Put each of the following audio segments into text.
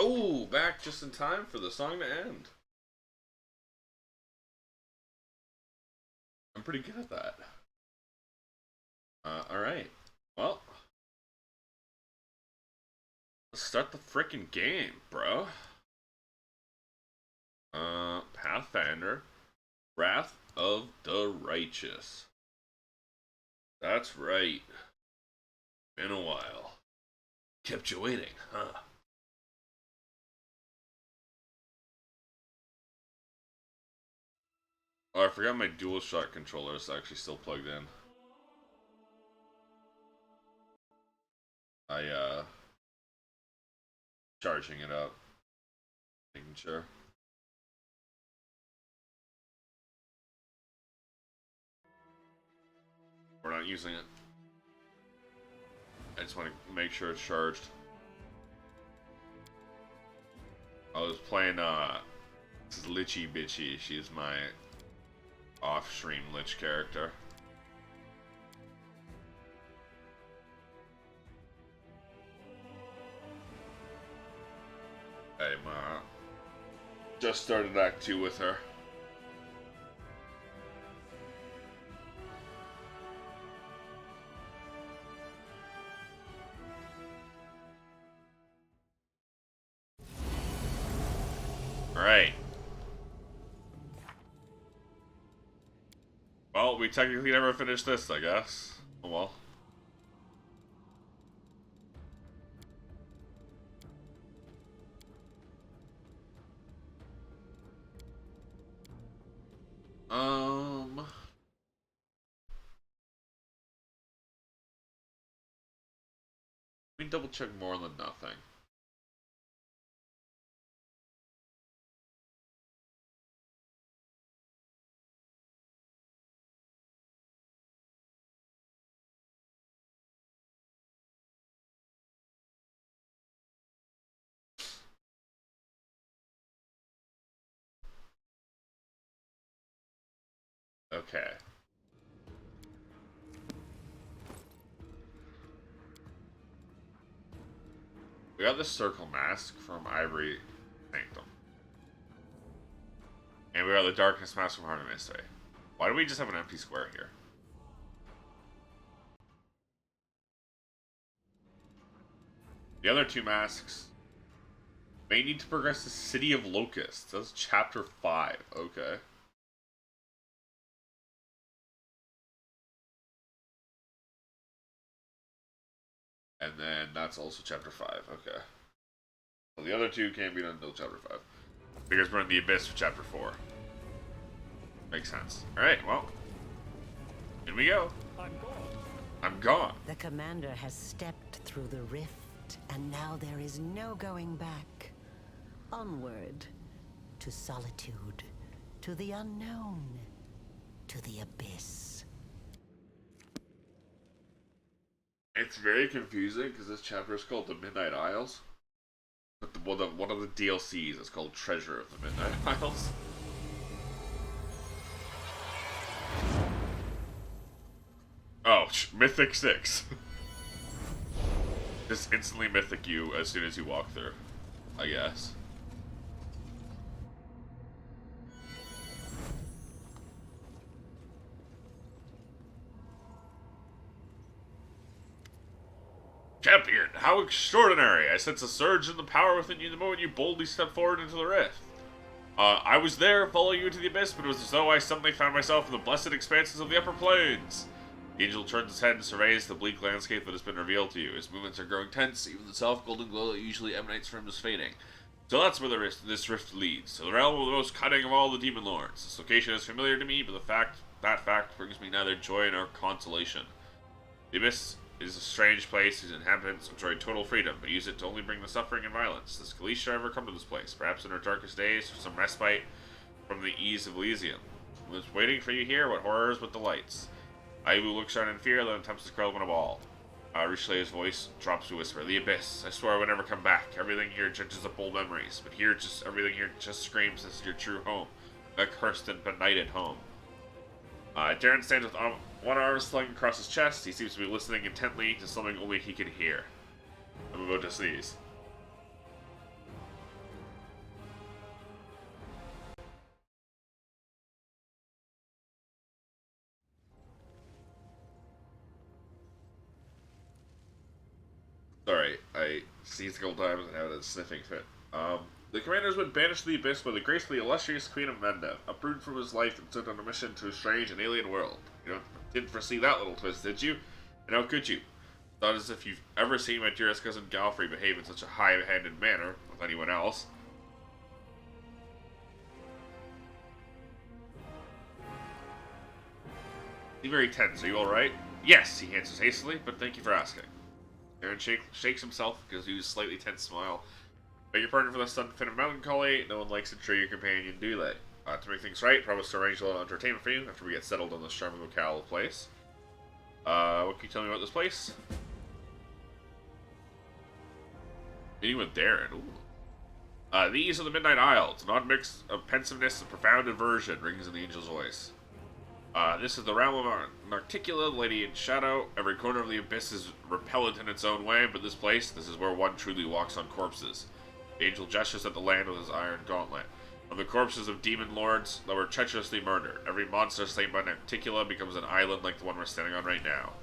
Oh, back just in time for the song to end. I'm pretty good at that. Alright. Well, let's start the freaking game, bro. Pathfinder, Wrath of the Righteous. That's right. Been a while. Kept you waiting, huh? Oh, I forgot my DualShock controller is actually still plugged in. I, charging it up. Making sure. We're not using it. I just want to make sure it's charged. I was playing, this is Lichy Bitchy. She's my off-stream Lich character. Hey, Ma. Just started Act 2 with her. Alright. Well, we technically never finished this, I guess. Oh well. Let me double check more than nothing. Okay. We got this circle mask from Ivory Sanctum. And we got the darkness mask from Heart of Mystery. Why do we just have an empty square here? The other two masks may need to progress the City of Locusts. That's chapter 5. Okay. And then that's also chapter 5. Okay. So the other two can't be done until chapter 5. Because we're in the Abyss for chapter 4. Makes sense. Alright, well. In we go. I'm gone. I'm gone. The commander has stepped through the rift, and now there is no going back. Onward. To solitude. To the unknown. To the abyss. It's very confusing because this chapter is called the Midnight Isles. But one of the DLCs is called Treasure of the Midnight Isles. Oh, Mythic 6. Just instantly Mythic you as soon as you walk through, I guess. Champion, how extraordinary! I sense a surge in the power within you the moment you boldly step forward into the rift. I was there, following you into the abyss, but it was as though I suddenly found myself in the blessed expanses of the upper planes. The angel turns his head and surveys the bleak landscape that has been revealed to you. His movements are growing tense, even the soft golden glow that usually emanates from him is fading. So that's where this rift leads, to the realm of the most cunning of all the demon lords. This location is familiar to me, but that fact brings me neither joy nor consolation. The abyss is a strange place whose inhabitants enjoy total freedom, but use it to only bring the suffering and violence. Does Kalisha ever come to this place, perhaps in her darkest days, for some respite from the ease of Elysium? What's waiting for you here? What horrors, what delights? Aivu looks around in fear, then attempts to curl him in a ball. Richelieu's voice drops to a whisper. The abyss. I swore I would never come back. Everything here dredges up old memories, but everything here just screams this is your true home. A cursed and benighted home. Darren stands with one arm slung across his chest. He seems to be listening intently to something only he can hear. I'm about to sneeze. Sorry, I sneezed a couple times and had a sniffing fit. The commander has been banished to the abyss by the gracefully illustrious Queen of Mendev, uprooted from his life and sent on a mission to a strange and alien world. Didn't foresee that little twist, did you? And how could you? Not as if you've ever seen my dearest cousin Galfrey behave in such a high-handed manner with anyone else. He's very tense. Are you alright? Yes, he answers hastily, but thank you for asking. Aaron shakes himself because he was a slightly tense smile. Beg your pardon for the sudden fit of melancholy. No one likes to betray your companion, do they? To make things right, promise to arrange a little entertainment for you after we get settled in this charming locale place. What can you tell me about this place? Meeting with Darren. Ooh. These are the Midnight Isles. An odd mix of pensiveness and profound aversion rings in the angel's voice. This is the realm of Narticula, Lady in Shadow. Every corner of the abyss is repellent in its own way, but this is where one truly walks on corpses. The angel gestures at the land with his iron gauntlet. Of the corpses of demon lords that were treacherously murdered, every monster slain by Narticula becomes an island like the one we're standing on right now.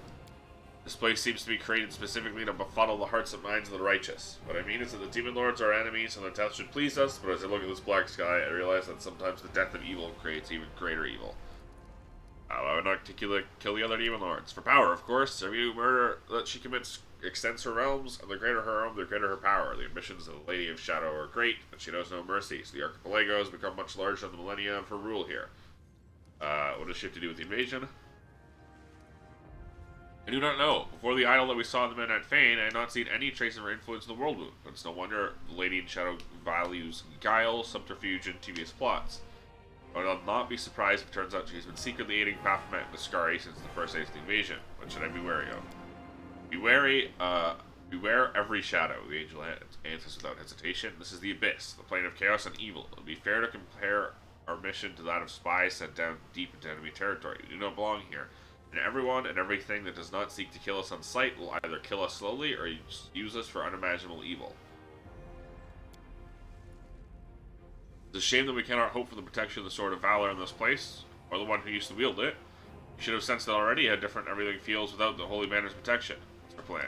This place seems to be created specifically to befuddle the hearts and minds of the righteous. What I mean is that the demon lords are enemies and their death should please us, but as I look at this black sky, I realize that sometimes the death of evil creates even greater evil. Why would Narticula kill the other demon lords? For power, of course. Every murder that she commits extends her realms, and the greater her realm, the greater her power. The ambitions of the Lady of Shadow are great, but she knows no mercy, so the archipelago has become much larger than the millennia of her rule here. What does she have to do with the invasion? I do not know. Before the idol that we saw in the Midnight Fane, I had not seen any trace of her influence in the world wound, but it's no wonder the Lady in Shadow values guile, subterfuge, and devious plots. I will not be surprised if it turns out she's been secretly aiding Pathfinder and Mascari since the first days of the invasion. What should I be wary of? Beware every shadow, the angel answers without hesitation. This is the abyss, the plane of chaos and evil. It would be fair to compare our mission to that of spies sent down deep into enemy territory. We do not belong here, and everyone and everything that does not seek to kill us on sight will either kill us slowly or use us for unimaginable evil. It's a shame that we cannot hope for the protection of the Sword of Valor in this place, or the one who used to wield it. You should have sensed that already how different everything feels without the Holy Banner's protection. It's our plan.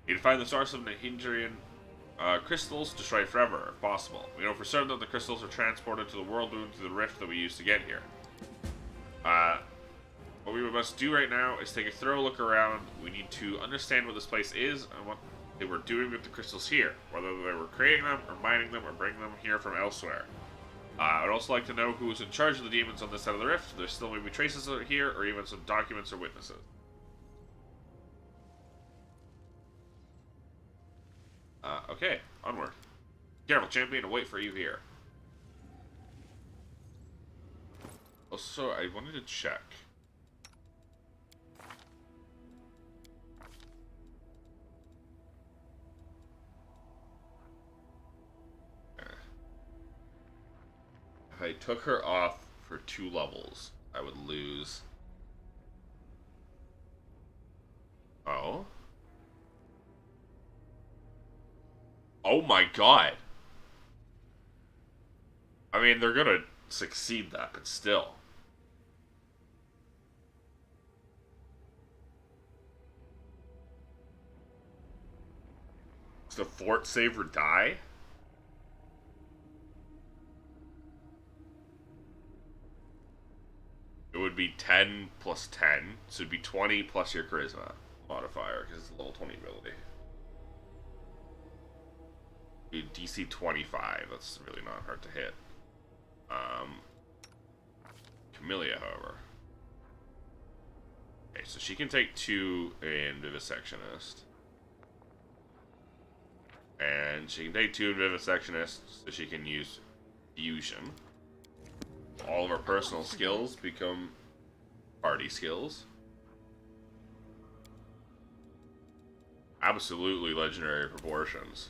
We need to find the source of the Nahindrian crystals, destroy it forever, if possible. We know for certain that the crystals are transported to the world moon through the rift that we used to get here. What we must do right now is take a thorough look around. We need to understand what this place is and what they were doing with the crystals here, whether they were creating them or mining them or bringing them here from elsewhere. I'd also like to know who is in charge of the demons on this side of the rift. There still may be traces of it here, or even some documents or witnesses. Okay, onward. Careful, champion, I'll wait for you here. Also, I wanted to check. If I took her off for 2 levels, I would lose. Oh? Oh my god! I mean, they're gonna succeed that, but still. Does the fort save or die? It would be 10 plus 10, so it'd be 20 plus your charisma modifier, because it's a level 20 ability. DC 25, that's really not hard to hit. Camellia, however. Okay, so she can take 2 in Vivisectionist. And she can take 2 in Vivisectionist, so she can use Fusion. All of her personal skills become party skills. Absolutely legendary proportions.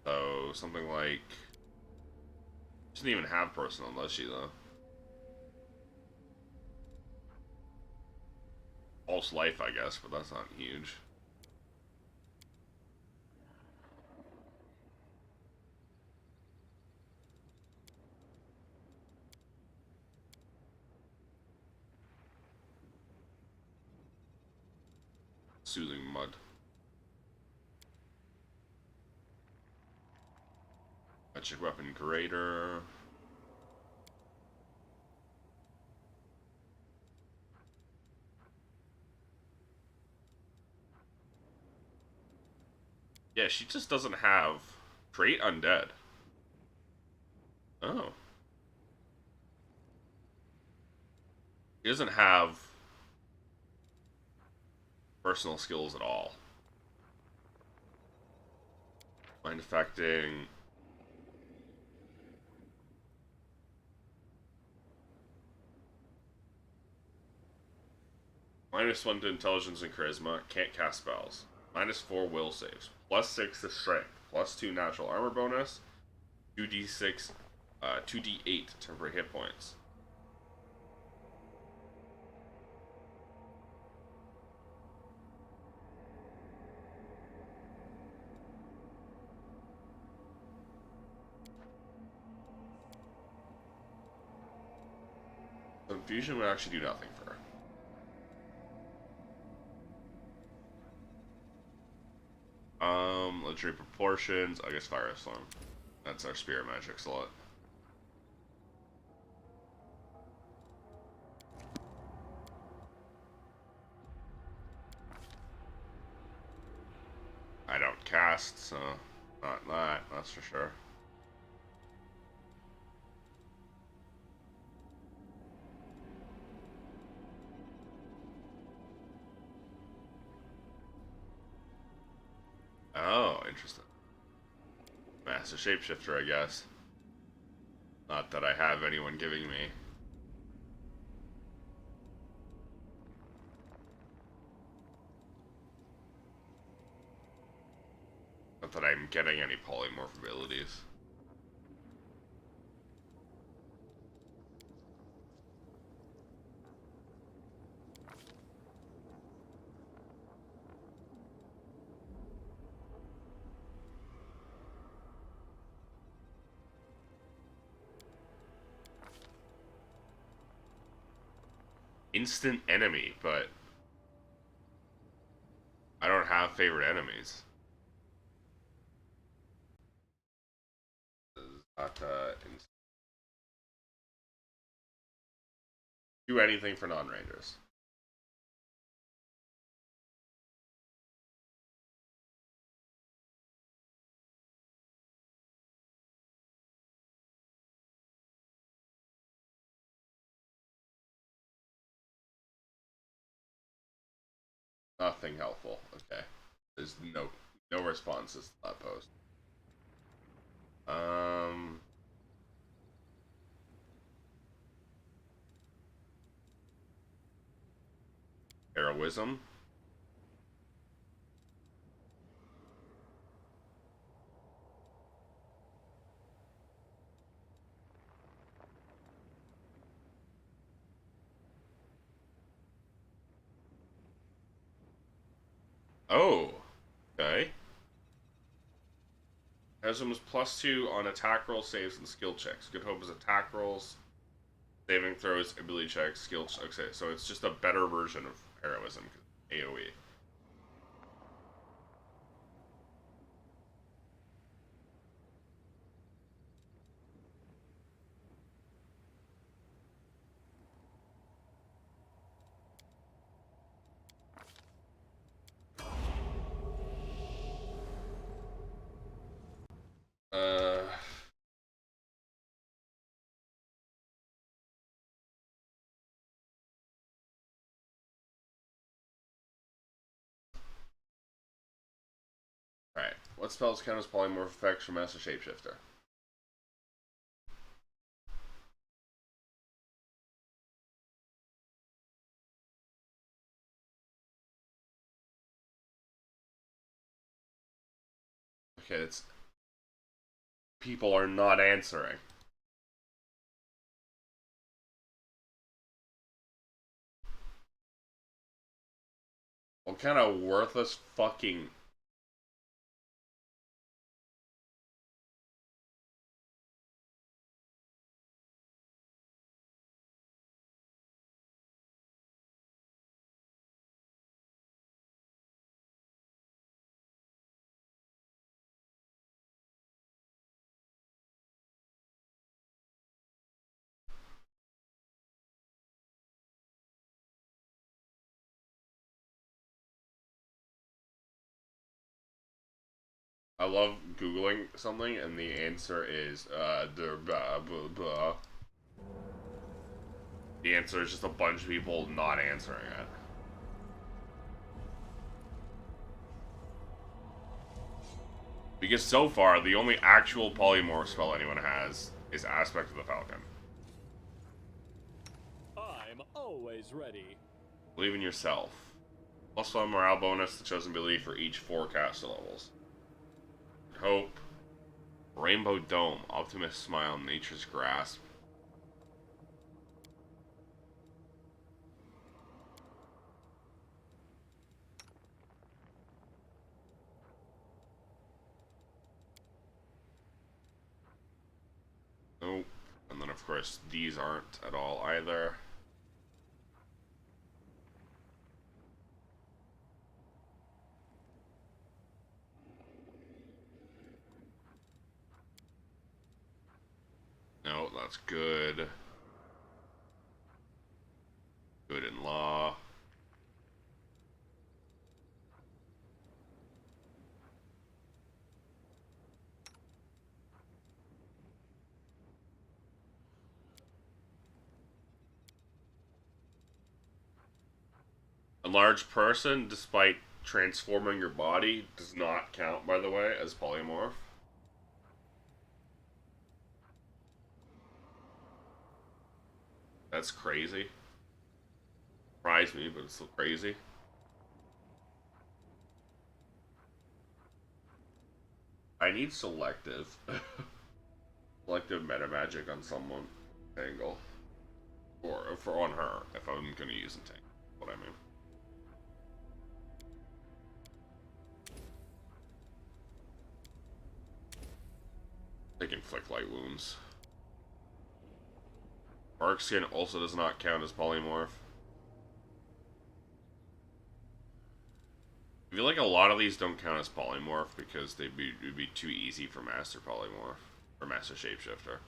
So something like, she doesn't even have personal, does she, though? False life, I guess, but that's not huge. Soothing Mud. Magic Weapon Greater. Yeah, she just doesn't have Create Undead. Oh. She doesn't have personal skills at all. Mind affecting. -1 to intelligence and charisma. Can't cast spells. -4 will saves. +6 to strength. +2 natural armor bonus. 2d6, 2d8 temporary hit points. Confusion would actually do nothing for her. Legendary proportions. I guess Firestorm. That's our spirit magic slot. I don't cast, so not that, that's for sure. Oh, interesting. Master Shapeshifter, I guess. Not that I have anyone giving me. Not that I'm getting any polymorph abilities. Instant enemy, but I don't have favorite enemies. Not do anything for non-rangers. Nothing helpful. Okay. There's no responses to that post. Heroism. Oh. Okay. Heroism is +2 on attack rolls, saves, and skill checks. Good Hope is attack rolls, saving throws, ability checks, skill. Okay, so it's just a better version of heroism. AOE. Uh. Alright. What spells count as polymorph effects for Master Shapeshifter? Okay, it's. People are not answering. What kind of worthless fucking. I love Googling something and the answer is, blah, blah, blah. The answer is just a bunch of people not answering it. Because so far, the only actual polymorph spell anyone has is Aspect of the Falcon. I'm always ready. Believe in yourself. +1 morale bonus to chosen ability for each 4 caster levels. Hope. Rainbow Dome. Optimist Smile. Nature's Grasp. Nope. And then, of course, these aren't at all either. No, that's good. Good in law. A large person, despite transforming your body, does not count, by the way, as polymorph. That's crazy. Surprised me, but it's still crazy. I need selective. Selective meta magic on someone. Angle. Or for on her, if I'm gonna use a tank. What I mean. They can inflict light wounds. Bark skin also does not count as polymorph. I feel like a lot of these don't count as polymorph because it'd be too easy for master polymorph or master shapeshifter.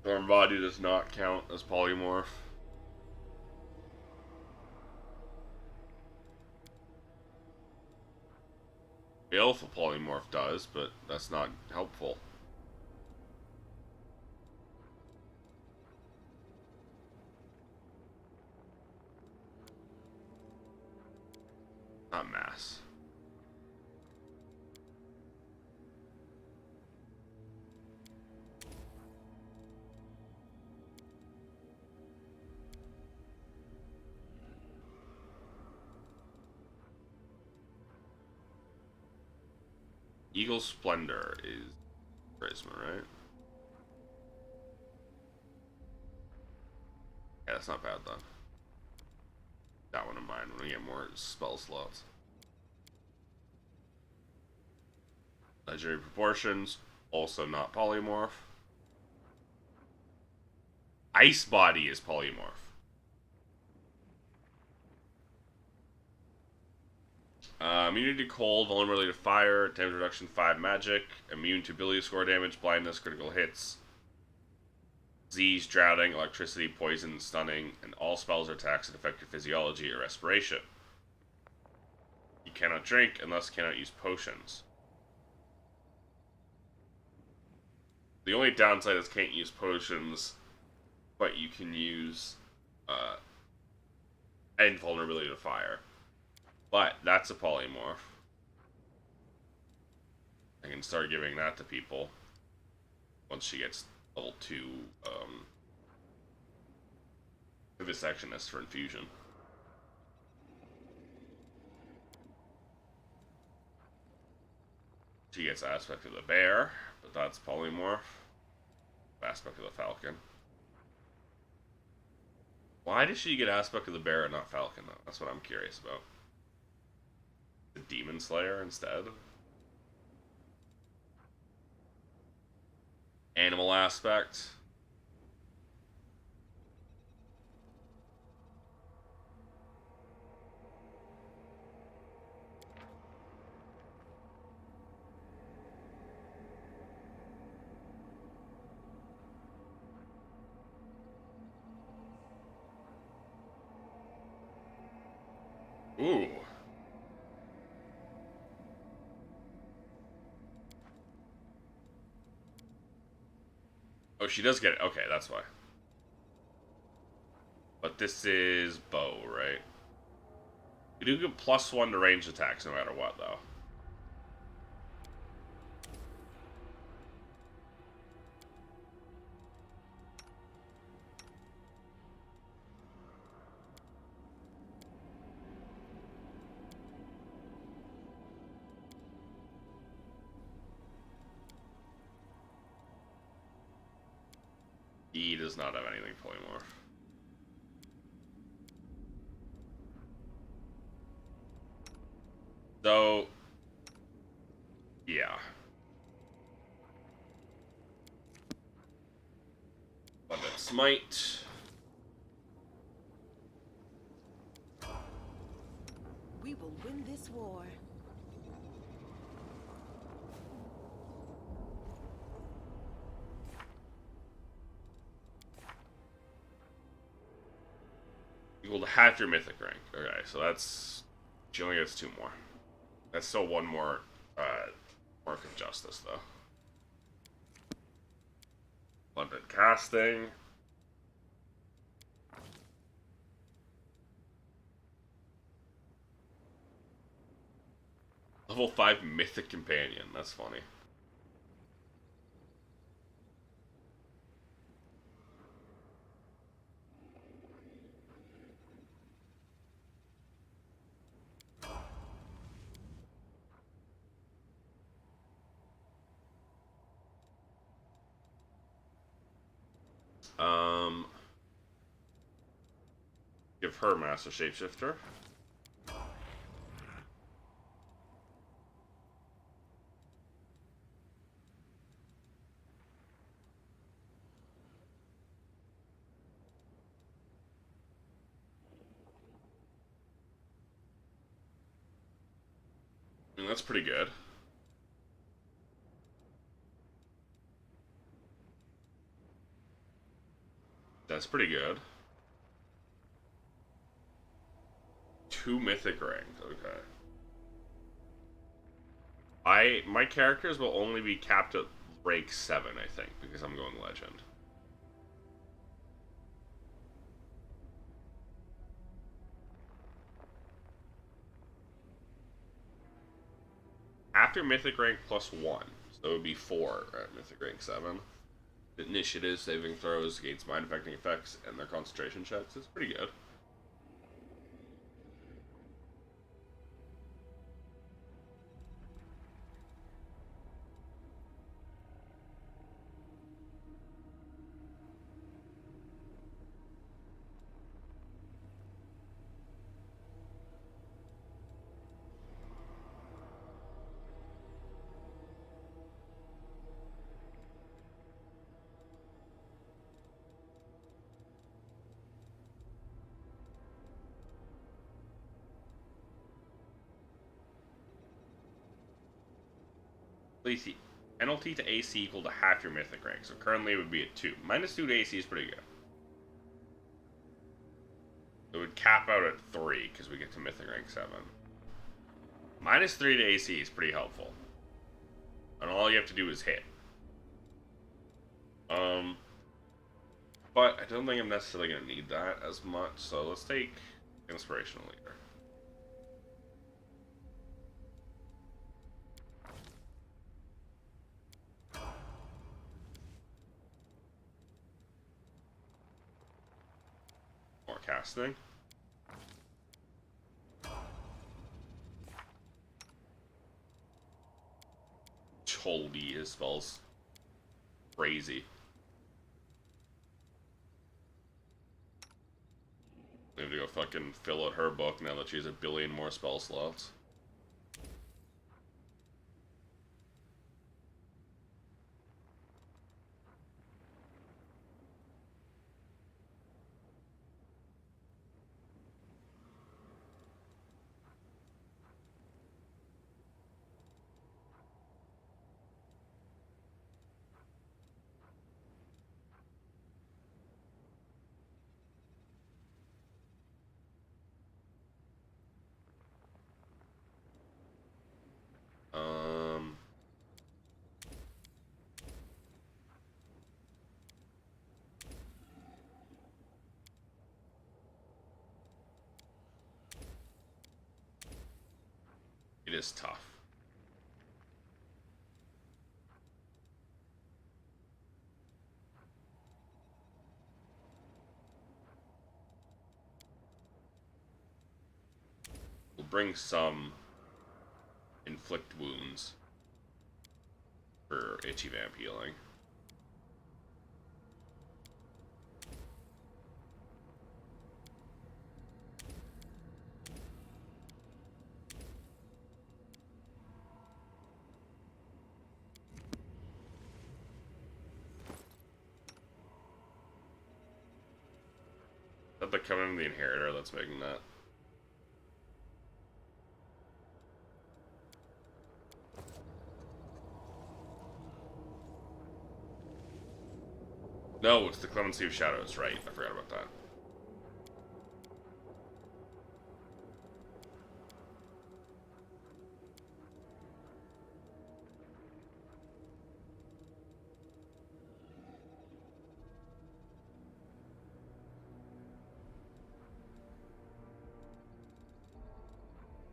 Storm body does not count as polymorph. Alpha polymorph does, but that's not helpful. Not mass. Eagle Splendor is charisma, right? Yeah, that's not bad then. That one in mind when we get more spell slots. Legendary Proportions, also not polymorph. Ice Body is polymorph. Immunity to cold, vulnerability to fire, damage reduction 5 magic, immune to ability score damage, blindness, critical hits, disease, drowning, electricity, poison, stunning, and all spells or attacks that affect your physiology or respiration. You cannot drink and thus cannot use potions. The only downside is can't use potions, but you can use and vulnerability to fire. But that's a polymorph. I can start giving that to people once she gets level 2 Vivisectionist for infusion. She gets Aspect of the Bear, but that's polymorph. Aspect of the Falcon. Why did she get Aspect of the Bear and not Falcon, though? That's what I'm curious about. The Demon Slayer instead? Animal Aspect. Ooh. Oh, she does get it. Okay, that's why. But this is bow, right? You do get +1 to range attacks no matter what, though. He does not have anything polymorph. So, yeah. Abundant Smite. We will win this war. Equal to half your mythic rank. Okay, so that's... She only gets 2 more. That's still 1 more, Mark of Justice, though. Abundant Casting. Level 5 Mythic Companion. That's funny. Um, give her Master Shapeshifter. I mean, that's pretty good. That's pretty good. 2 mythic ranks. Okay. My characters will only be capped at rank 7, I think, because I'm going legend. After mythic rank +1, so it would be 4 at mythic rank 7. Initiative, saving throws against mind affecting effects, and their concentration checks is pretty good. Lacey, penalty to AC equal to half your mythic rank, so currently it would be at 2. -2 to AC is pretty good. It would cap out at 3 because we get to mythic rank 7. -3 to AC is pretty helpful. And all you have to do is hit. But I don't think I'm necessarily going to need that as much, so let's take Inspirational Leader. More casting. Holy, his spells crazy. We have to go fucking fill out her book now that she has 1 billion more spell slots. It is tough. We'll bring some inflict wounds for itchy vamp healing. Is that becoming the inheritor that's making that? No, it's the Clemency of Shadows, right. I forgot about that.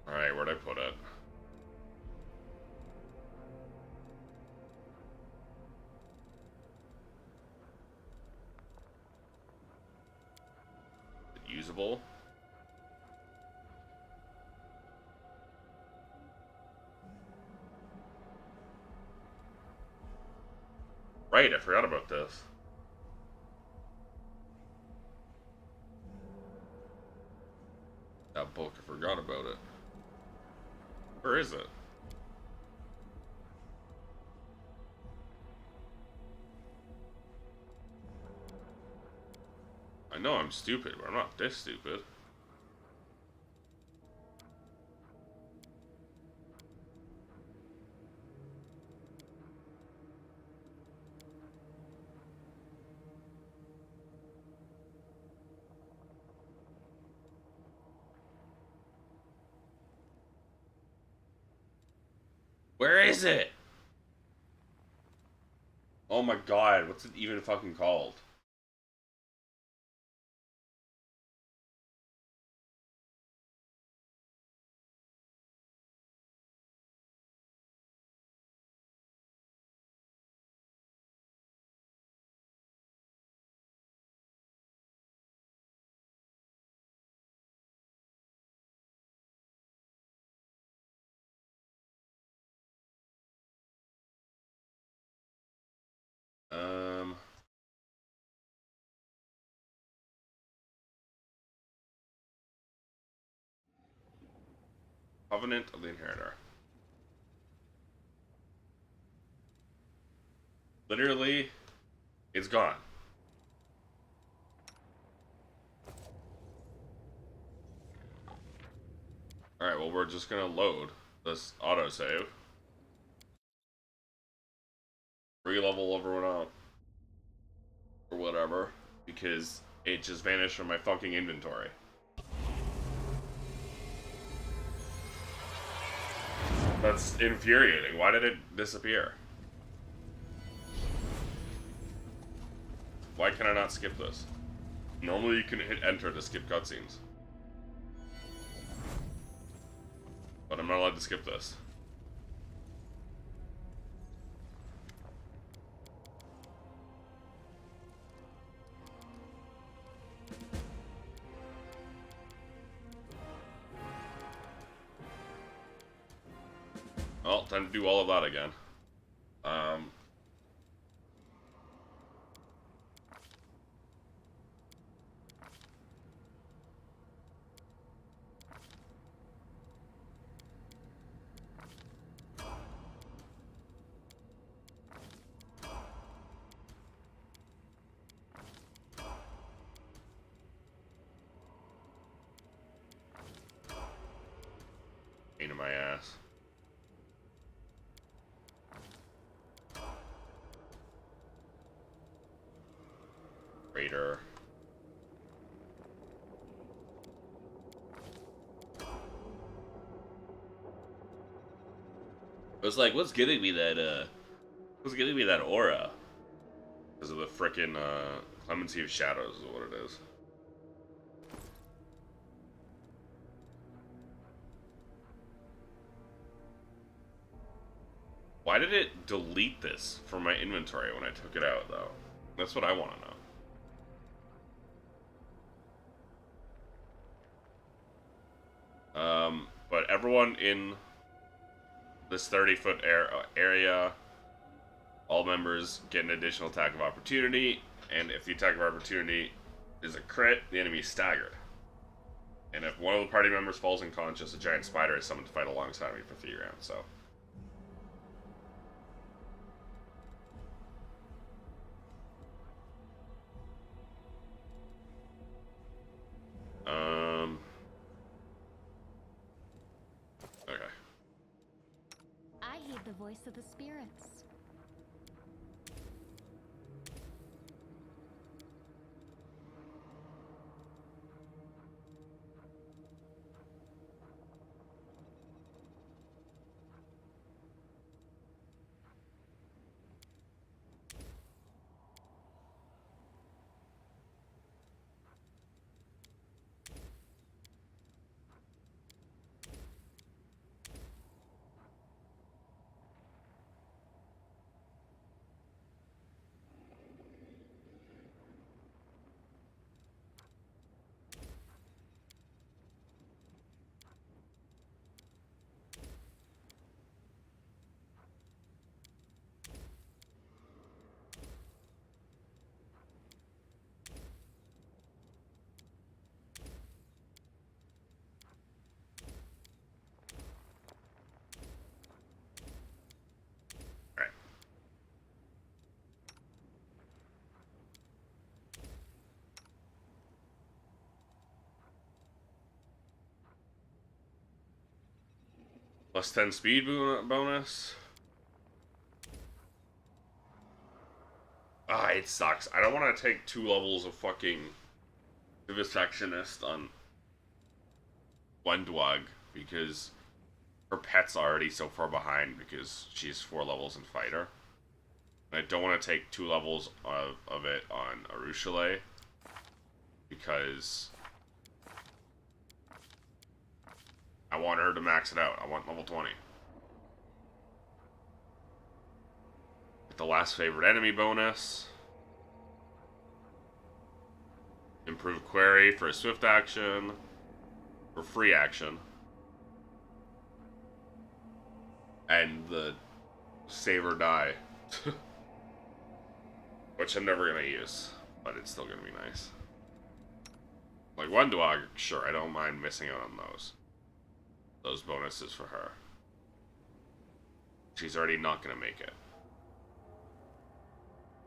Alright, where'd I put it? Usable? Right, I forgot about this. That book, I forgot about it. Where is it? I know I'm stupid, but I'm not this stupid. Where is it? Oh my god, what's it even fucking called? Um... Covenant of the Inheritor. Literally, it's gone. Alright, well we're just gonna load this autosave. Re-level everyone up. Or whatever. Because it just vanished from my fucking inventory. That's infuriating. Why did it disappear? Why can I not skip this? Normally you can hit enter to skip cutscenes. But I'm not allowed to skip this. Well, time to do all of that again. Pain in my ass. Raider. It was like, what's giving me that, aura? Because of the frickin', Clemency of Shadows is what it is. Why did it delete this from my inventory when I took it out, though? That's what I want to know. But everyone in this 30-foot area, all members get an additional attack of opportunity, and if the attack of opportunity is a crit, the enemy is staggered. And if one of the party members falls unconscious, a giant spider is summoned to fight alongside me for 3 rounds, so... Okay. I heed the voice of the spirits. Alright. Plus 10 speed bonus. Ah, it sucks. I don't want to take 2 levels of fucking Vivisectionist on Wendwag because her pet's already so far behind because she's 4 levels in Fighter. And I don't want to take 2 levels of it on Arushale because I want her to max it out. I want level 20. Get the last favorite enemy bonus. Improve query for a swift action. For free action. And the save or die. Which I'm never going to use. But it's still going to be nice. Like Wendwag, sure, I don't mind missing out on those. Those bonuses for her. She's already not going to make it.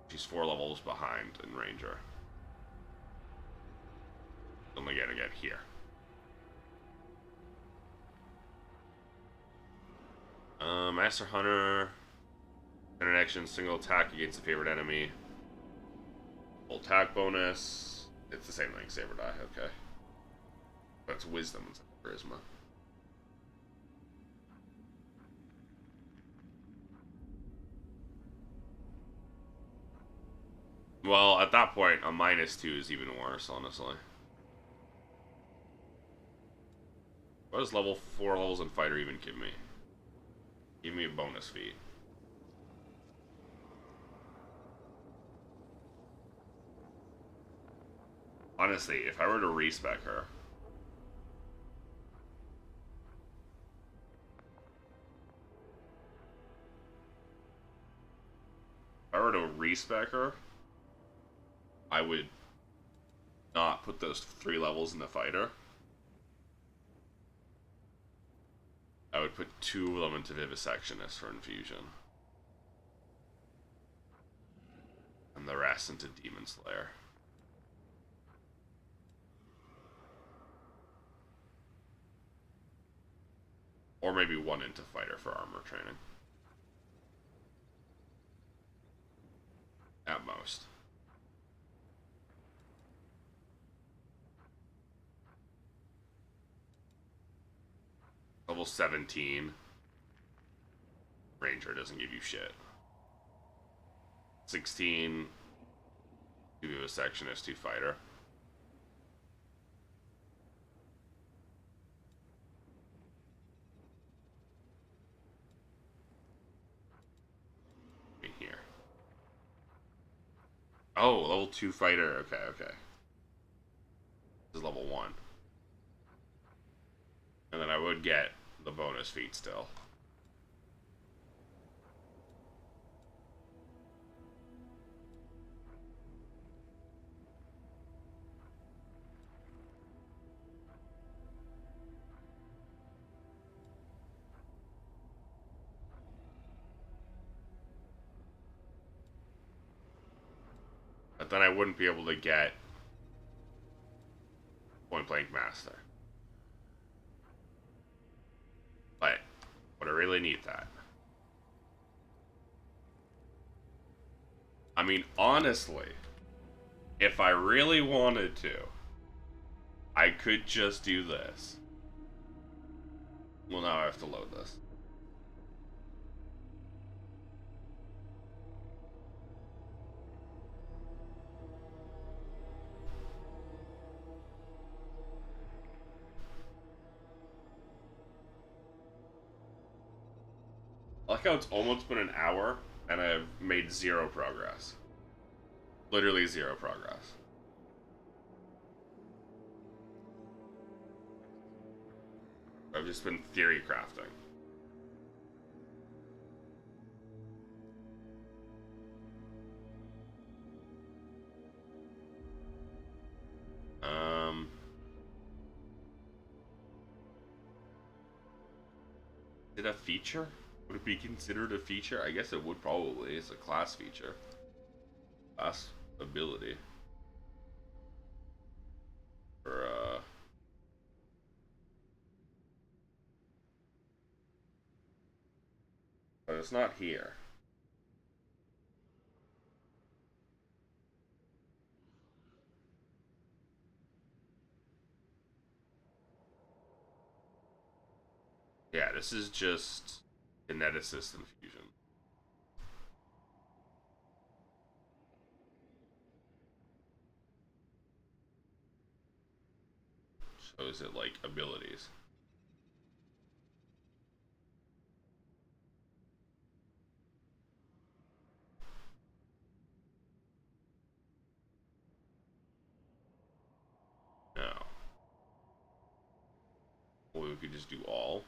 She's 4 levels behind in Ranger. Only gonna get here. Master Hunter. An action, single attack against a favorite enemy. Full attack bonus. It's the same thing, save or die, okay. That's wisdom instead of charisma. Well, at that point, a -2 is even worse, honestly. What does level 4 levels in Fighter even give me? Give me a bonus feat. Honestly, if I were to respec her... If I were to respec her, I would not put those 3 levels in the Fighter. I would put 2 of them into Vivisectionist for Infusion. And the rest into Demon Slayer. Or maybe 1 into Fighter for armor training. At most. Level 17. Ranger doesn't give you shit. 16. You give a sectionist, 2 fighter. Oh, level 2 fighter. Okay, okay. This is level 1. And then I would get the bonus feat still. But then I wouldn't be able to get Point Blank Master. But would I really need that? I mean, honestly, if I really wanted to, I could just do this. Well, now I have to load this. I like how it's almost been an hour and I've made 0 progress. Literally 0 progress. I've just been theory crafting. Is it a feature? Would it be considered a feature? I guess it would probably. It's a class feature. Class ability. Or, but it's not here. Yeah, this is just kineticist infusion. So is it like abilities? No. Well, we could just do all.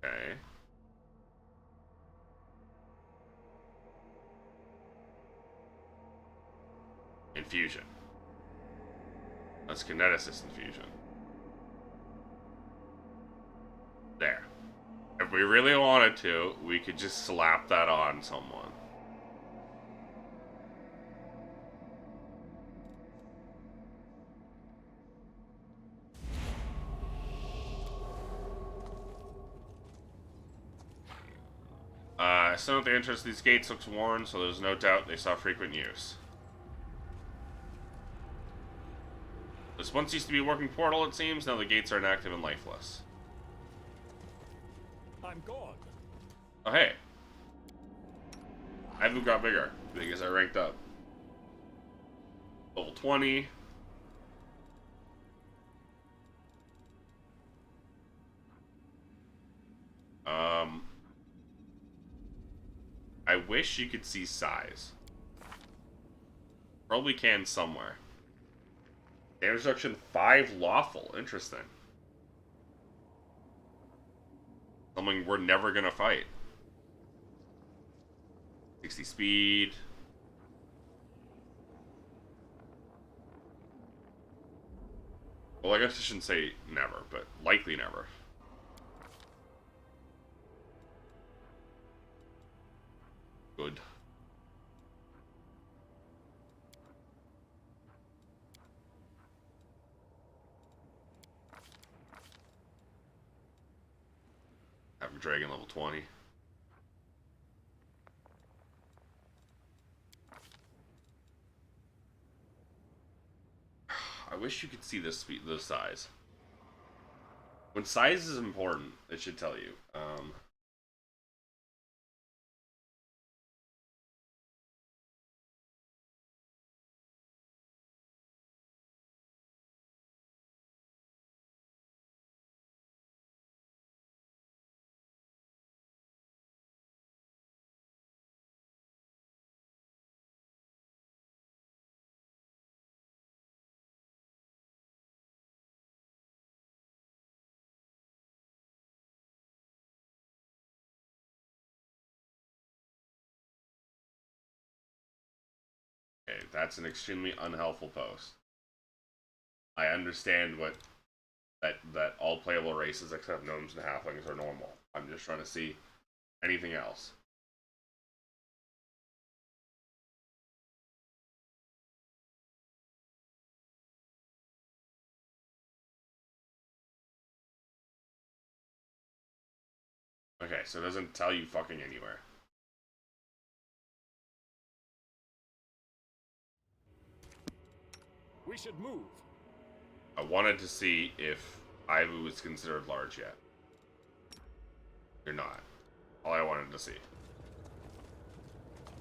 Okay. Infusion. That's kineticist infusion. There. If we really wanted to, we could just slap that on someone. Some of the entrance to these gates looks worn, so there's no doubt they saw frequent use. This once used to be a working portal, it seems. Now the gates are inactive and lifeless. I'm gone. Oh, hey. I haven't got bigger because I ranked up. Level 20. I wish you could see size. Probably can somewhere. Damage reduction 5 lawful. Interesting. Something we're never gonna fight. 60 speed. Well, I guess I shouldn't say never, but likely never. Good. Dragon level 20. I wish you could see this size. When size is important, it should tell you. Okay, that's an extremely unhelpful post. I understand that all playable races except gnomes and halflings are normal. I'm just trying to see anything else. Okay, so it doesn't tell you fucking anywhere. We should move. I wanted to see if Ivu was considered large yet. You're not. All I wanted to see.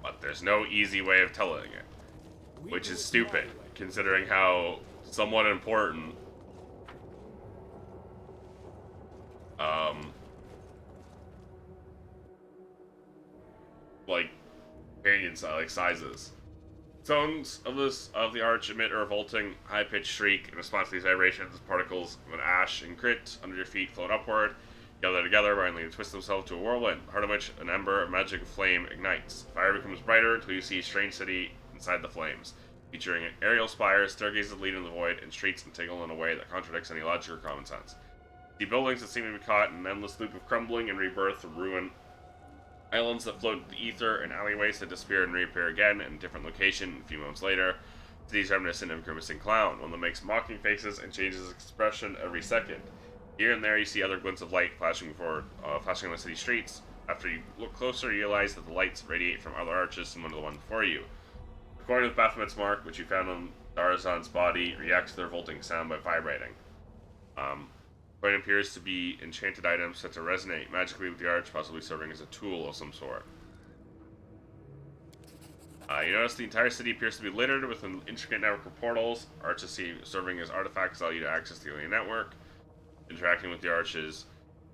But there's no easy way of telling it. Which is stupid, considering how somewhat important like companion sizes. Tones of the arch emit a revolting, high-pitched shriek. In response to these vibrations, particles of an ash and crit under your feet float upward, gather together, violently twist themselves to a whirlwind, heart of which an ember of magic flame ignites. Fire becomes brighter until you see a strange city inside the flames, featuring aerial spires, staircases that lead into the void, and streets entangled in a way that contradicts any logic or common sense. See buildings that seem to be caught in an endless loop of crumbling and rebirth from ruin, islands that float in the ether, and alleyways that disappear and reappear again in a different location a few moments later. Cities reminiscent of a grimacing clown, one that makes mocking faces and changes expression every second. Here and there you see other glints of light flashing on the city streets. After you look closer, you realize that the lights radiate from other arches similar to the one before you. According to the Baphomet's mark, which you found on Darazan's body, reacts to the revolting sound by vibrating. Coin appears to be enchanted items set to resonate magically with the arch, possibly serving as a tool of some sort. You notice the entire city appears to be littered with an intricate network of portals. Arches serving as artifacts allow you to access the alien network. Interacting with the arches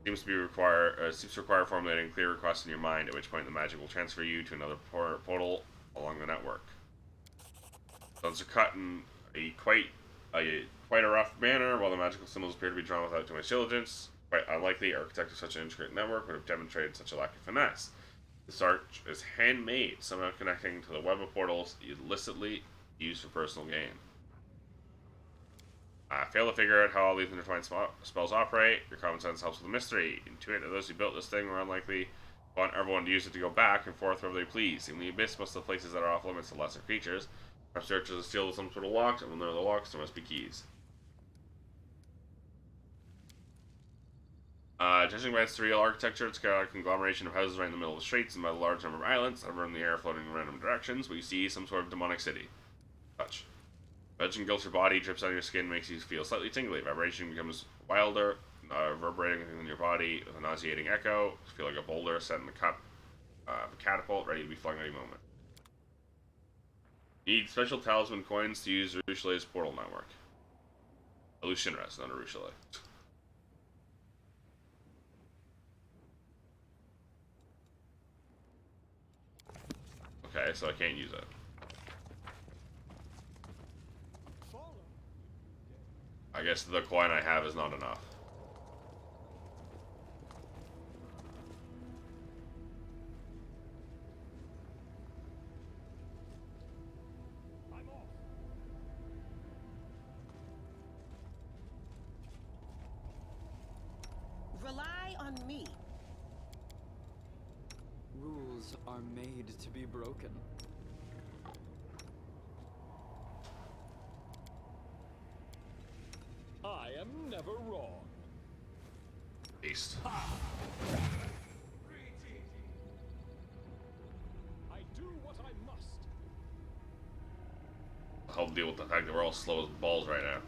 seems to require formulating clear requests in your mind, at which point the magic will transfer you to another portal along the network. Stones are cut in quite a rough manner, while the magical symbols appear to be drawn without too much diligence. Quite unlikely, architect of such an intricate network would have demonstrated such a lack of finesse. This arch is handmade, somehow connecting to the web of portals illicitly used for personal gain. Fail to figure out how all these intertwined spells operate. Your common sense helps with the mystery. Intuit that those who built this thing were unlikely want everyone to use it to go back and forth wherever they please. In the abyss, most of the places that are off limits to lesser creatures. Perhaps searchers have sealed with some sort of locks, and when there are the locks, there must be keys. Judging by its surreal architecture, it's got a conglomeration of houses right in the middle of the streets and by the large number of islands that are in the air floating in random directions, we see some sort of demonic city. Touch. Veg engulfs your body, drips on your skin, makes you feel slightly tingly. Vibration becomes wilder, reverberating within your body with a nauseating echo. You feel like a boulder set in the cup of a catapult, ready to be flung at any moment. Need special talisman coins to use Ruchelet's portal network. Shinra's, not a Ruchelet. Okay, so I can't use it. I guess the coin I have is not enough. Rely on me. Rules are made to be broken. I am never wrong. Beast. dust. Help deal with the fact that we're all slow as balls right now.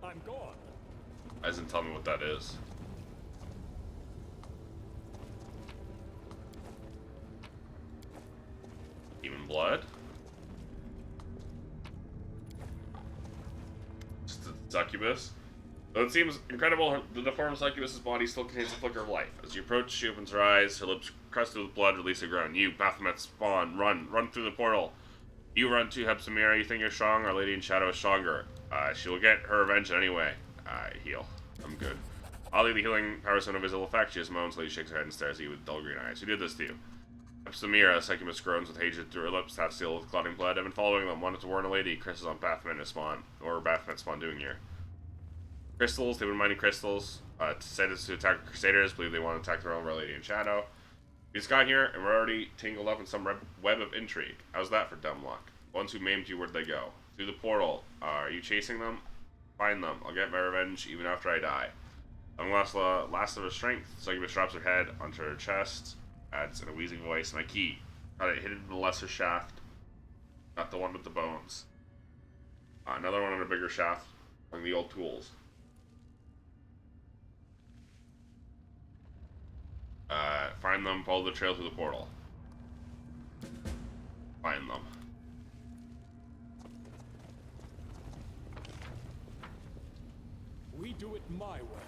I'm gone. Doesn't tell me what that is. Even blood? Just a succubus? Though it seems incredible, the deformed succubus's body still contains a flicker of life. As you approach, she opens her eyes, her lips crusted with blood, release a groan. You, Baphomet spawn, run through the portal. You run to Hepsamira, you think you're strong, Our Lady in Shadow is stronger. She will get her revenge anyway. Heal. I'm good. Oddly, the healing powers have no visible effect. She just moans, Lady shakes her head and stares at you with dull green eyes. Who did this to you? Hepsamira, succubus groans with hatred through her lips, half sealed with clotting blood. I've been following them, wanted to warn a lady. Crystals on Baphomet spawn. Or Baphomet spawn doing here. Crystals, they've been mining crystals. Decided to attack Crusaders, believe they want to attack their own Our Lady in Shadow. We just got here, and we're already tangled up in some web of intrigue. How's that for dumb luck? The ones who maimed you, where'd they go? Through the portal. Are you chasing them? Find them. I'll get my revenge even after I die. I'm last of her strength. Succubus drops her head onto her chest. Adds in a wheezing voice, my key. Got it hidden in the lesser shaft. Not the one with the bones. Another one on a bigger shaft. Among the old tools. Find them, follow the trail through the portal. Find them. We do it my way.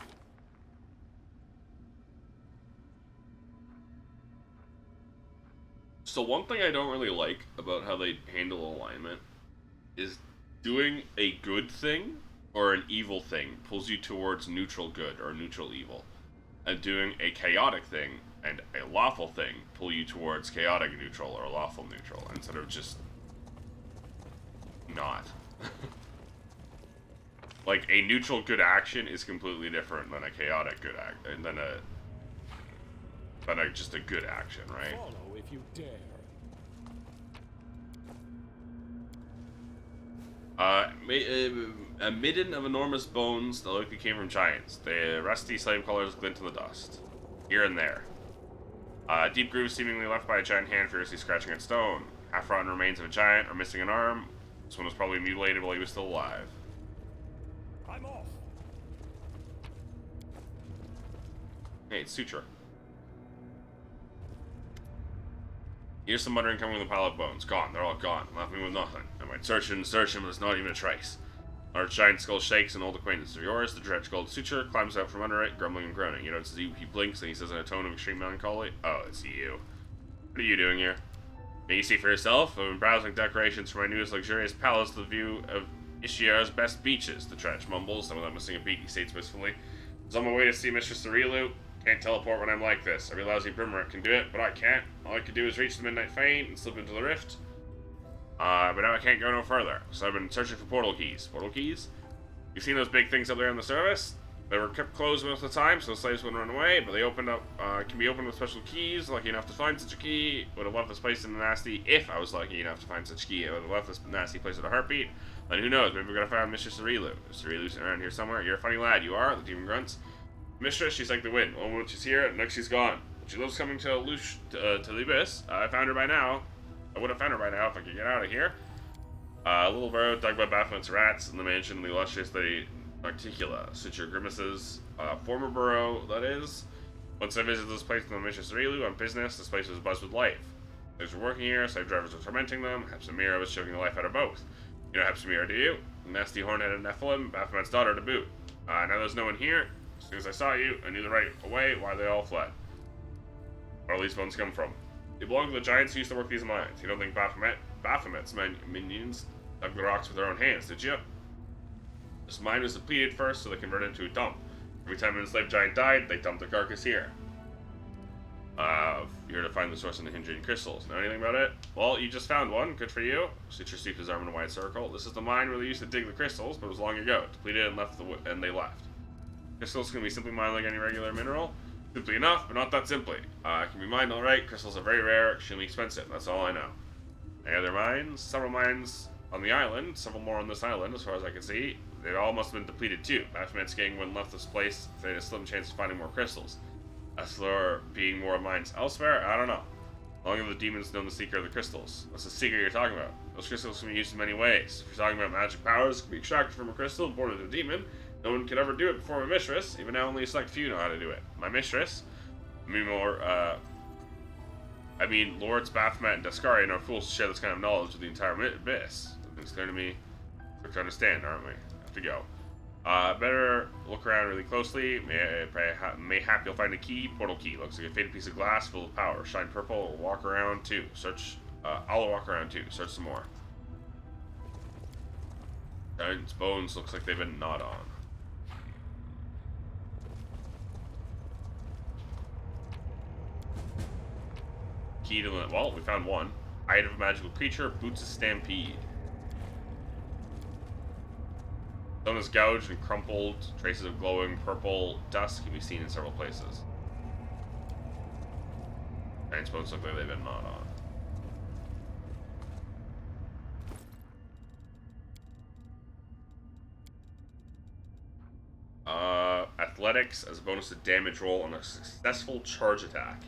So one thing I don't really like about how they handle alignment is doing a good thing or an evil thing pulls you towards neutral good or neutral evil. And doing a chaotic thing and a lawful thing pull you towards chaotic neutral or lawful neutral instead of just not. Like, a neutral good action is completely different than a chaotic good act, than just a good action, right? Follow if you dare. A midden of enormous bones that likely came from giants. The rusty slave collars glint in the dust. Here and there. Deep grooves seemingly left by a giant hand furiously scratching at stone. Half-rotten remains of a giant are missing an arm. This one was probably mutilated while he was still alive. I'm off. Hey, it's Suture. Here's some muttering coming from the pile of bones. Gone. They're all gone. Left me with nothing. I might search and search him, but there's not even a trace. Large giant skull shakes, an old acquaintance of yours. The dredge called Suture climbs out from under it, grumbling and groaning. You notice he blinks and he says in a tone of extreme melancholy, "Oh, it's you. What are you doing here?" Can you see for yourself? I've been browsing decorations for my newest luxurious palace with the view of Ishiar's best beaches. The dredge mumbles, some of them missing a beat, he states wistfully. I was on my way to see Mistress Cerilu. Can't teleport when I'm like this. Every lousy Brimmer can do it, but I can't. All I can do is reach the Midnight Fane and slip into the rift. But now I can't go no further, so I've been searching for portal keys. Portal keys? You've seen those big things up there in the service? They were kept closed most of the time, so the slaves wouldn't run away, but they opened up, can be opened with special keys. Lucky enough to find such a key. Would have left this place in a nasty, if I was lucky enough to find such a key, I would have left this nasty place with a heartbeat. Then who knows, maybe we're gonna find Mistress Cerilu. Is Cerilu around here somewhere? You're a funny lad, you are, the demon grunts. Mistress, she's like the wind. One moment she's here, next she's gone. She loves coming to the abyss. I found her by now. I would have found her by now if I could get out of here. Little burrow dug by Baphomet's rats in the mansion of the illustrious Lady Articula. Suture grimaces. Former burrow, that is. Once I visited this place in the Mistress Cerilu on business, this place was buzzed with life. Slaves were working here, slave drivers were tormenting them. Hepsamira was choking the life out of both. You know Hepsamira, do you? Nasty horn-headed Nephilim, Baphomet's daughter to boot. Now there's no one here. As soon as I saw you, I knew the right away why they all fled. Where all these bones come from? They belong to the giants who used to work these mines. You don't think Baphomet's minions dug the rocks with their own hands, did you? This mine was depleted first, so they converted it into a dump. Every time an enslaved giant died, they dumped the carcass here. You're here to find the source of the Hindrian crystals. Know anything about it? Well, you just found one. Good for you. Suture sweeps his arm in a wide circle. This is the mine where they used to dig the crystals, but it was long ago. Depleted and they left. Crystals can be simply mined like any regular mineral. Simply enough, but not that simply. Can be mined alright, crystals are very rare, extremely expensive, that's all I know. Any other mines? Several mines on the island, several more on this island, as far as I can see. They all must have been depleted too. Baphomet's gang wouldn't left this place if they had a slim chance of finding more crystals. As for there being more mines elsewhere, I don't know. How long have the demons known the secret of the crystals? What's the secret you're talking about? Those crystals can be used in many ways. If you're talking about magic powers, can be extracted from a crystal and born into a demon. No one could ever do it before my mistress. Even now, only a select few know how to do it. My mistress? Lords Baphomet and Daskari are fools to share this kind of knowledge with the entire abyss. It's clear to me. We're to understand, aren't we? Have to go. Better look around really closely. Mayhap you'll find a key. Portal key. Looks like a faded piece of glass full of power. Shine purple. Walk around too. Search. I'll walk around too. Search some more. Giant's bones looks like they've been gnawed on. Key to the... Well, we found one. Hide of a magical creature. Boots of stampede. Stone is gouged and crumpled. Traces of glowing purple dust can be seen in several places. Giant's bones look like they've been gnawed on. Athletics as a bonus to damage roll on a successful charge attack.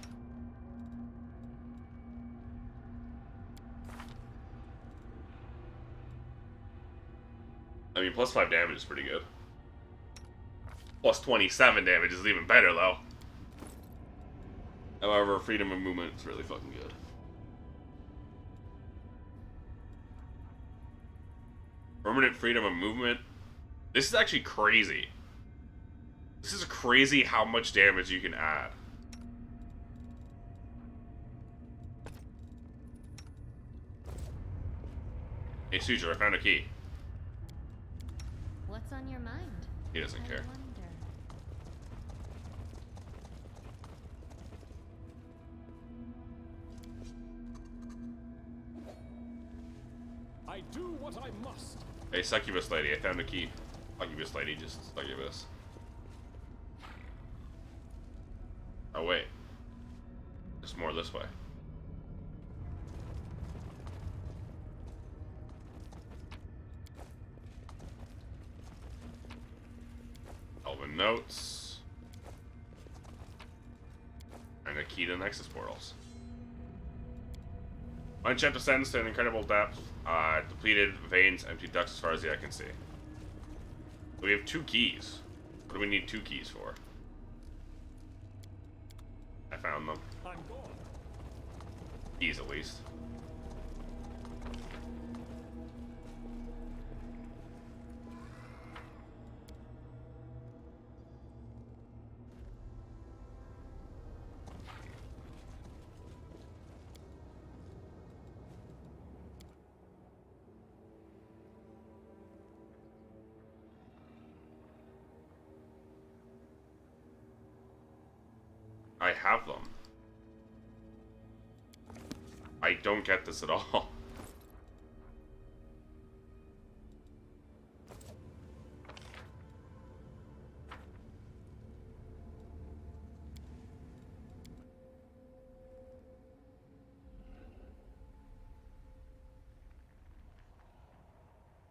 I mean, plus 5 damage is pretty good. Plus 27 damage is even better, though. However, freedom of movement is really fucking good. Permanent freedom of movement. This is actually crazy. This is crazy how much damage you can add. Hey, Suture, I found a key. What's on your mind? He doesn't care. I do what I must. Hey, Succubus lady, I found a key. Succubus lady, just Succubus. Oh, wait. There's more this way. Elven notes. And a key to Nexus portals. Mine shaft descends to an incredible depth. Depleted veins, empty ducts as far as the eye can see. We have 2 keys. What do we need 2 keys for? I found them. I'm gone. Keys, at least. I have them. I don't get this at all.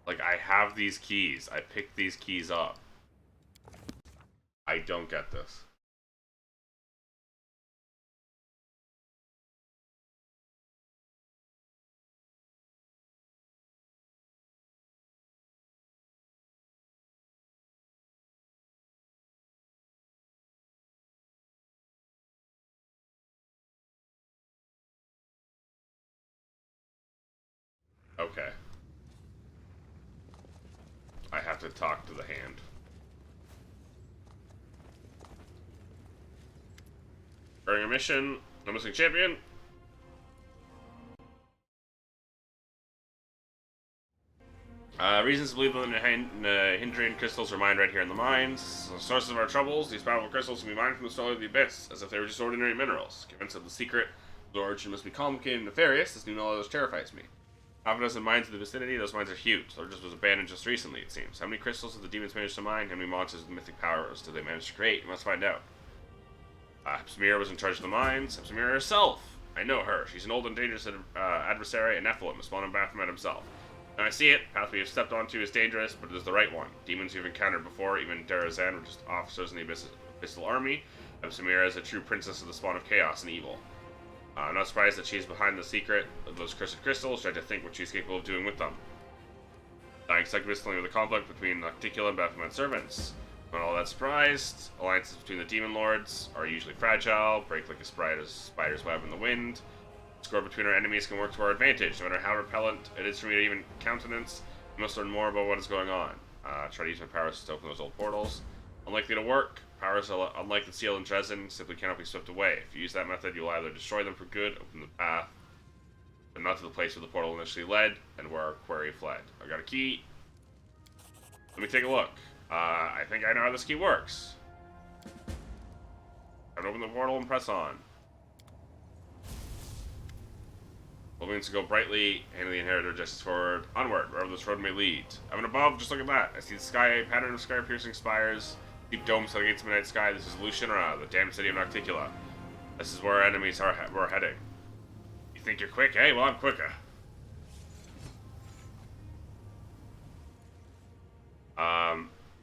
Like, I have these keys. I picked these keys up. I don't get this. Okay. I have to talk to the hand. During a mission, no missing champion. Reasons to believe that the hindering crystals are mined right here in the mines. The sources of our troubles, these powerful crystals can be mined from the soil of the abyss, as if they were just ordinary minerals. Convinced of the secret, the origin must be complicated and nefarious. This new knowledge terrifies me. Half a dozen mines in the vicinity, those mines are huge. There just was abandoned just recently, it seems. How many crystals have the demons managed to mine? How many monsters with mythic powers do they manage to create? You must find out. Samira was in charge of the mines. Samira herself. I know her. She's an old and dangerous adversary, and Nephilim, a spawn of Baphomet himself. And I see it. The path we have stepped onto is dangerous, but it is the right one. Demons we've encountered before, even Darazan, were just officers in the Abyssal Army. Samira is a true princess of the spawn of chaos and evil. I'm not surprised that she's behind the secret of those cursed crystals, trying to think what she's capable of doing with them. Dying significantly with the conflict between Nocticula and Baphomet servants. Not all that surprised. Alliances between the demon lords are usually fragile, break like a spider's web in the wind. Score between our enemies can work to our advantage, no matter how repellent it is for me to even countenance. We must learn more about what is going on. Try to use my powers to open those old portals. Unlikely to work. Powers, unlike the seal in Dresden, simply cannot be swept away. If you use that method, you'll either destroy them for good, open the path, but not to the place where the portal initially led, and where our quarry fled. I got a key. Let me take a look. I think I know how this key works. I can open the portal and press on. Means to go brightly, hand the inheritor gestures forward, onward, wherever this road may lead. Up and above, just look at that. I see the sky, a pattern of sky-piercing spires, deep domes setting against the midnight sky. This is Lucinra, the damned city of Nocticula. This is where our enemies we're heading. You think you're quick, eh? Well, I'm quicker.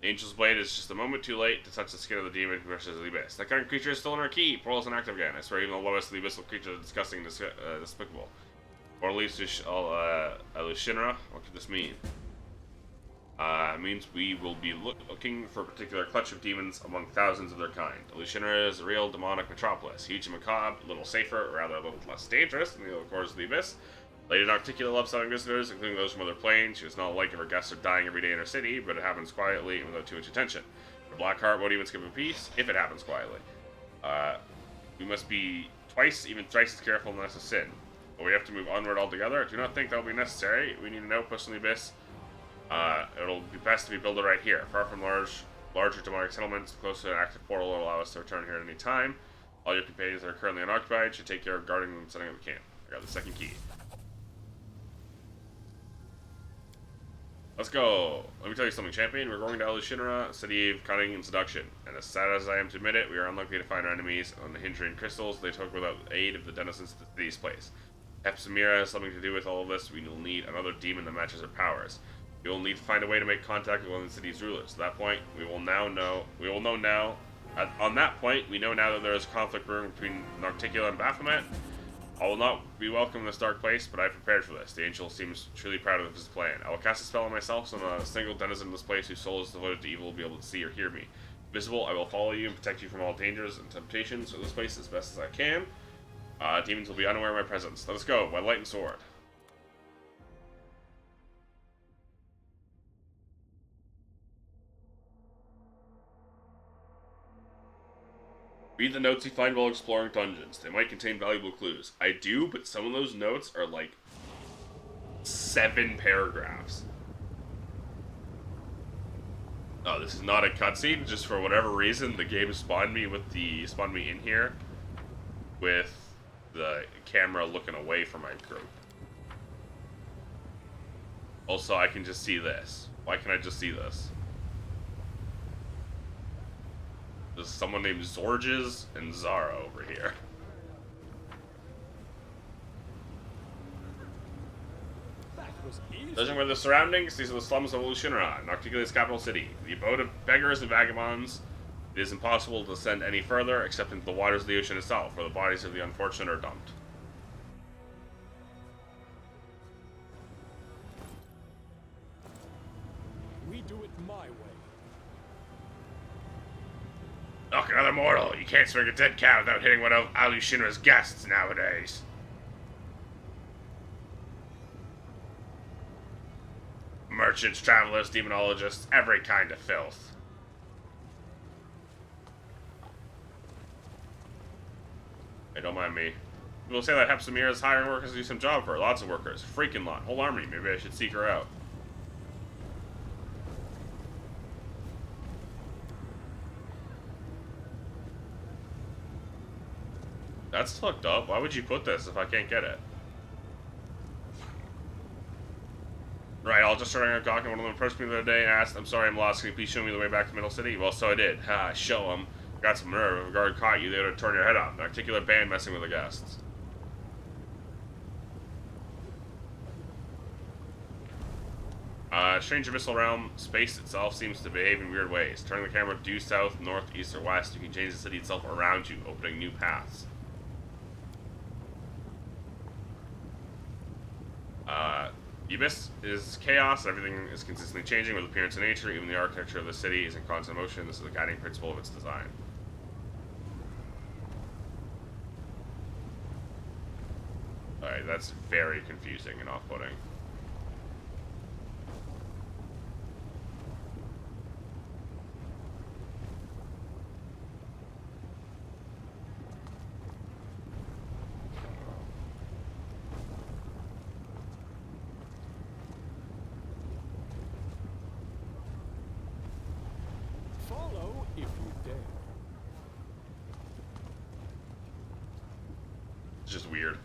Angel's Blade is just a moment too late to touch the skin of the demon who rushes the abyss. That kind of creature is still in our key. Portal is inactive again. I swear even the lowest of the abyssal creature is disgusting and despicable. Or leads to Lucinra. What could this mean? It means we will be looking for a particular clutch of demons among thousands of their kind. Lucinra is a real demonic metropolis. Huge and macabre, a little safer, or rather a little less dangerous than the other corners of the abyss. Lady Nocticula loves having visitors, including those from other planes. She does not like if her guests are dying every day in her city, but it happens quietly and without too much attention. Her black heart won't even skip a piece if it happens quietly. We must be twice, even thrice as careful unless a sin. But we have to move onward altogether. I do not think that will be necessary. We need an outpost in the abyss. It'll be best to be built right here, far from larger demonic settlements. Close to an active portal will allow us to return here at any time. All your companions that are currently unoccupied should take care of guarding and setting up a camp. I got the second key. Let's go. Let me tell you something, champion. We're going to Lucinra, city of cunning and seduction. And as sad as I am to admit it, we are unlikely to find our enemies on the hindering crystals they took without the aid of the denizens of the city's place. If Samira has something to do with all of this, we will need another demon that matches her powers. We will need to find a way to make contact with one of the city's rulers. At that point, we will know now. On that point, we know now that there is conflict brewing between Nocticula and Baphomet. I will not be welcome in this dark place, but I have prepared for this. The angel seems truly proud of his plan. I will cast a spell on myself, so not a single denizen of this place whose soul is devoted to evil will be able to see or hear me. Visible, I will follow you and protect you from all dangers and temptations of this place as best as I can. Demons will be unaware of my presence. Let us go, by light and sword. Read the notes you find while exploring dungeons. They might contain valuable clues. I do, but some of those notes are like 7 paragraphs. Oh, this is not a cutscene. Just for whatever reason, the game spawned me in here with the camera looking away from my group. Also, I can just see this. Why can I just see this? There's someone named Zorges and Zara over here. That was easy. Judging by the surroundings, these are the slums of Lucinra, Nocticula's capital city, the abode of beggars and vagabonds. It is impossible to ascend any further, except into the waters of the ocean itself, where the bodies of the unfortunate are dumped. We do it my way. Look, another mortal. You can't swing a dead cow without hitting one of Lucinra's guests nowadays. Merchants, travelers, demonologists, every kind of filth. Hey, don't mind me. People say that Hepsamira is hiring workers to do some job for her. Lots of workers. Freaking lot. Whole army. Maybe I should seek her out. That's fucked up. Why would you put this if I can't get it? Right, I'll just starting a gawk and one of them approached me the other day and asked, I'm sorry I'm lost, can you please show me the way back to Middle City? Well, so I did. Ha, show him. Got some nerve. If a guard caught you, they would have torn your head off. An articulate band messing with the guests. Strange abyssal realm. Space itself seems to behave in weird ways. Turning the camera due south, north, east, or west, you can change the city itself around you, opening new paths. The abyss is chaos. Everything is consistently changing with appearance and nature. Even the architecture of the city is in constant motion. This is the guiding principle of its design. Alright, that's very confusing and off-putting. Follow if you dare. It's just weird.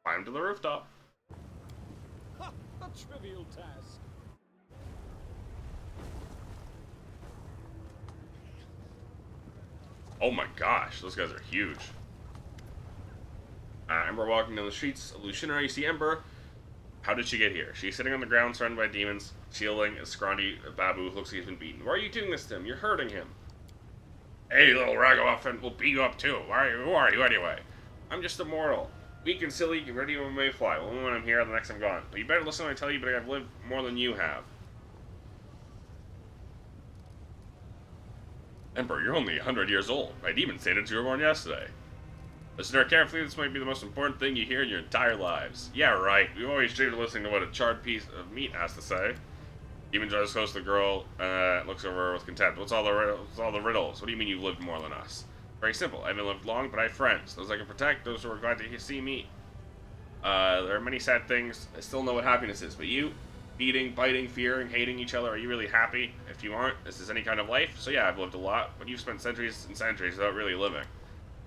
Climb to the rooftop. Ha! A trivial task. Oh my gosh, those guys are huge. Ember walking down the streets of Luciana. You see Ember. How did she get here? She's sitting on the ground surrounded by demons, shielding a scrawny babu who looks like he's been beaten. Why are you doing this to him? You're hurting him. Hey, little ragamuffin, we'll beat you up too. Who are you anyway? I'm just a mortal. Weak and silly, get ready when may fly. Only when I'm here, the next I'm gone. But you better listen when I tell you, but I've lived more than you have. Emperor, you're only 100 years old. My demon stated that you were born yesterday. Listen to her carefully, this might be the most important thing you hear in your entire lives. Yeah, right. We've always dreamed of listening to what a charred piece of meat has to say. Demon draws close to the girl, looks over her with contempt. What's all the riddles? What do you mean you've lived more than us? Very simple. I haven't lived long, but I have friends. Those I can protect, those who are glad to see me. There are many sad things. I still know what happiness is, but you? Beating, biting, fearing, hating each other, are you really happy? If you aren't, is this any kind of life? So yeah, I've lived a lot, but you've spent centuries and centuries without really living.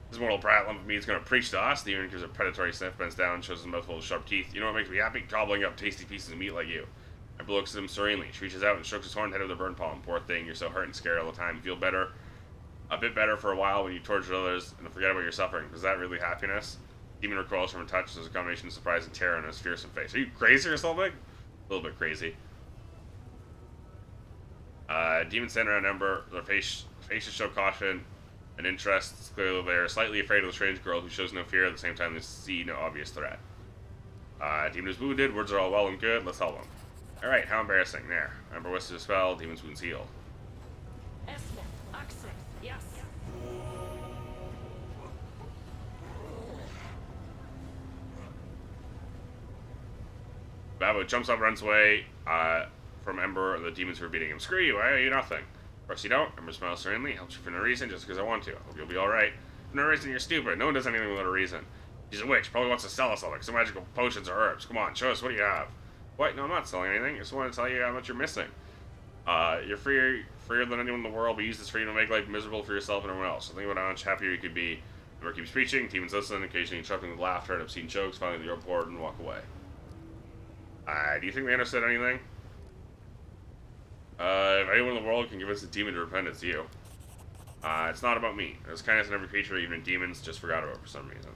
This mortal brat lump of meat is going to preach to us. The demon gives a predatory sniff, bends down, and shows his mouthful of sharp teeth. You know what makes me happy? Gobbling up tasty pieces of meat like you. Ember looks at him serenely. She reaches out and strokes his horned head with a burn palm. Poor thing, you're so hurt and scared all the time. You feel better, a bit better for a while when you torture others and forget about your suffering. Is that really happiness? Demon recoils from a touch. There's a combination of surprise and terror in his fearsome face. Are you crazy or something? A little bit crazy. Demon stand around Ember. Their faces show caution and interest. It's clearly they are slightly afraid of the strange girl who shows no fear. At the same time, they see no obvious threat. Demon is wounded. Words are all well and good. Let's help him. Alright, how embarrassing. There. Ember whistles a spell. Demon's wounds heal. Yes. Babu jumps up, runs away from Ember and the demons who are beating him. Screw you, I owe you nothing. Of course you don't. Ember smiles serenely, helps you for no reason, just because I want to. I hope you'll be alright. For no reason, you're stupid. No one does anything without a reason. She's a witch, probably wants to sell us something. Some magical potions or herbs. Come on, show us what do you have. What? No, I'm not selling anything. I just want to tell you how much you're missing. You're freer than anyone in the world, but use this freedom to make life miserable for yourself and everyone else. So think about how much happier you could be. Ember keeps preaching, demons listen, occasionally interrupting with laughter and obscene jokes. Finally, they're bored and walk away. Do you think they understood anything? If anyone in the world can give us a demon to repent, it's you. It's not about me. There's kindness in every creature, even demons, just forgot about it for some reason.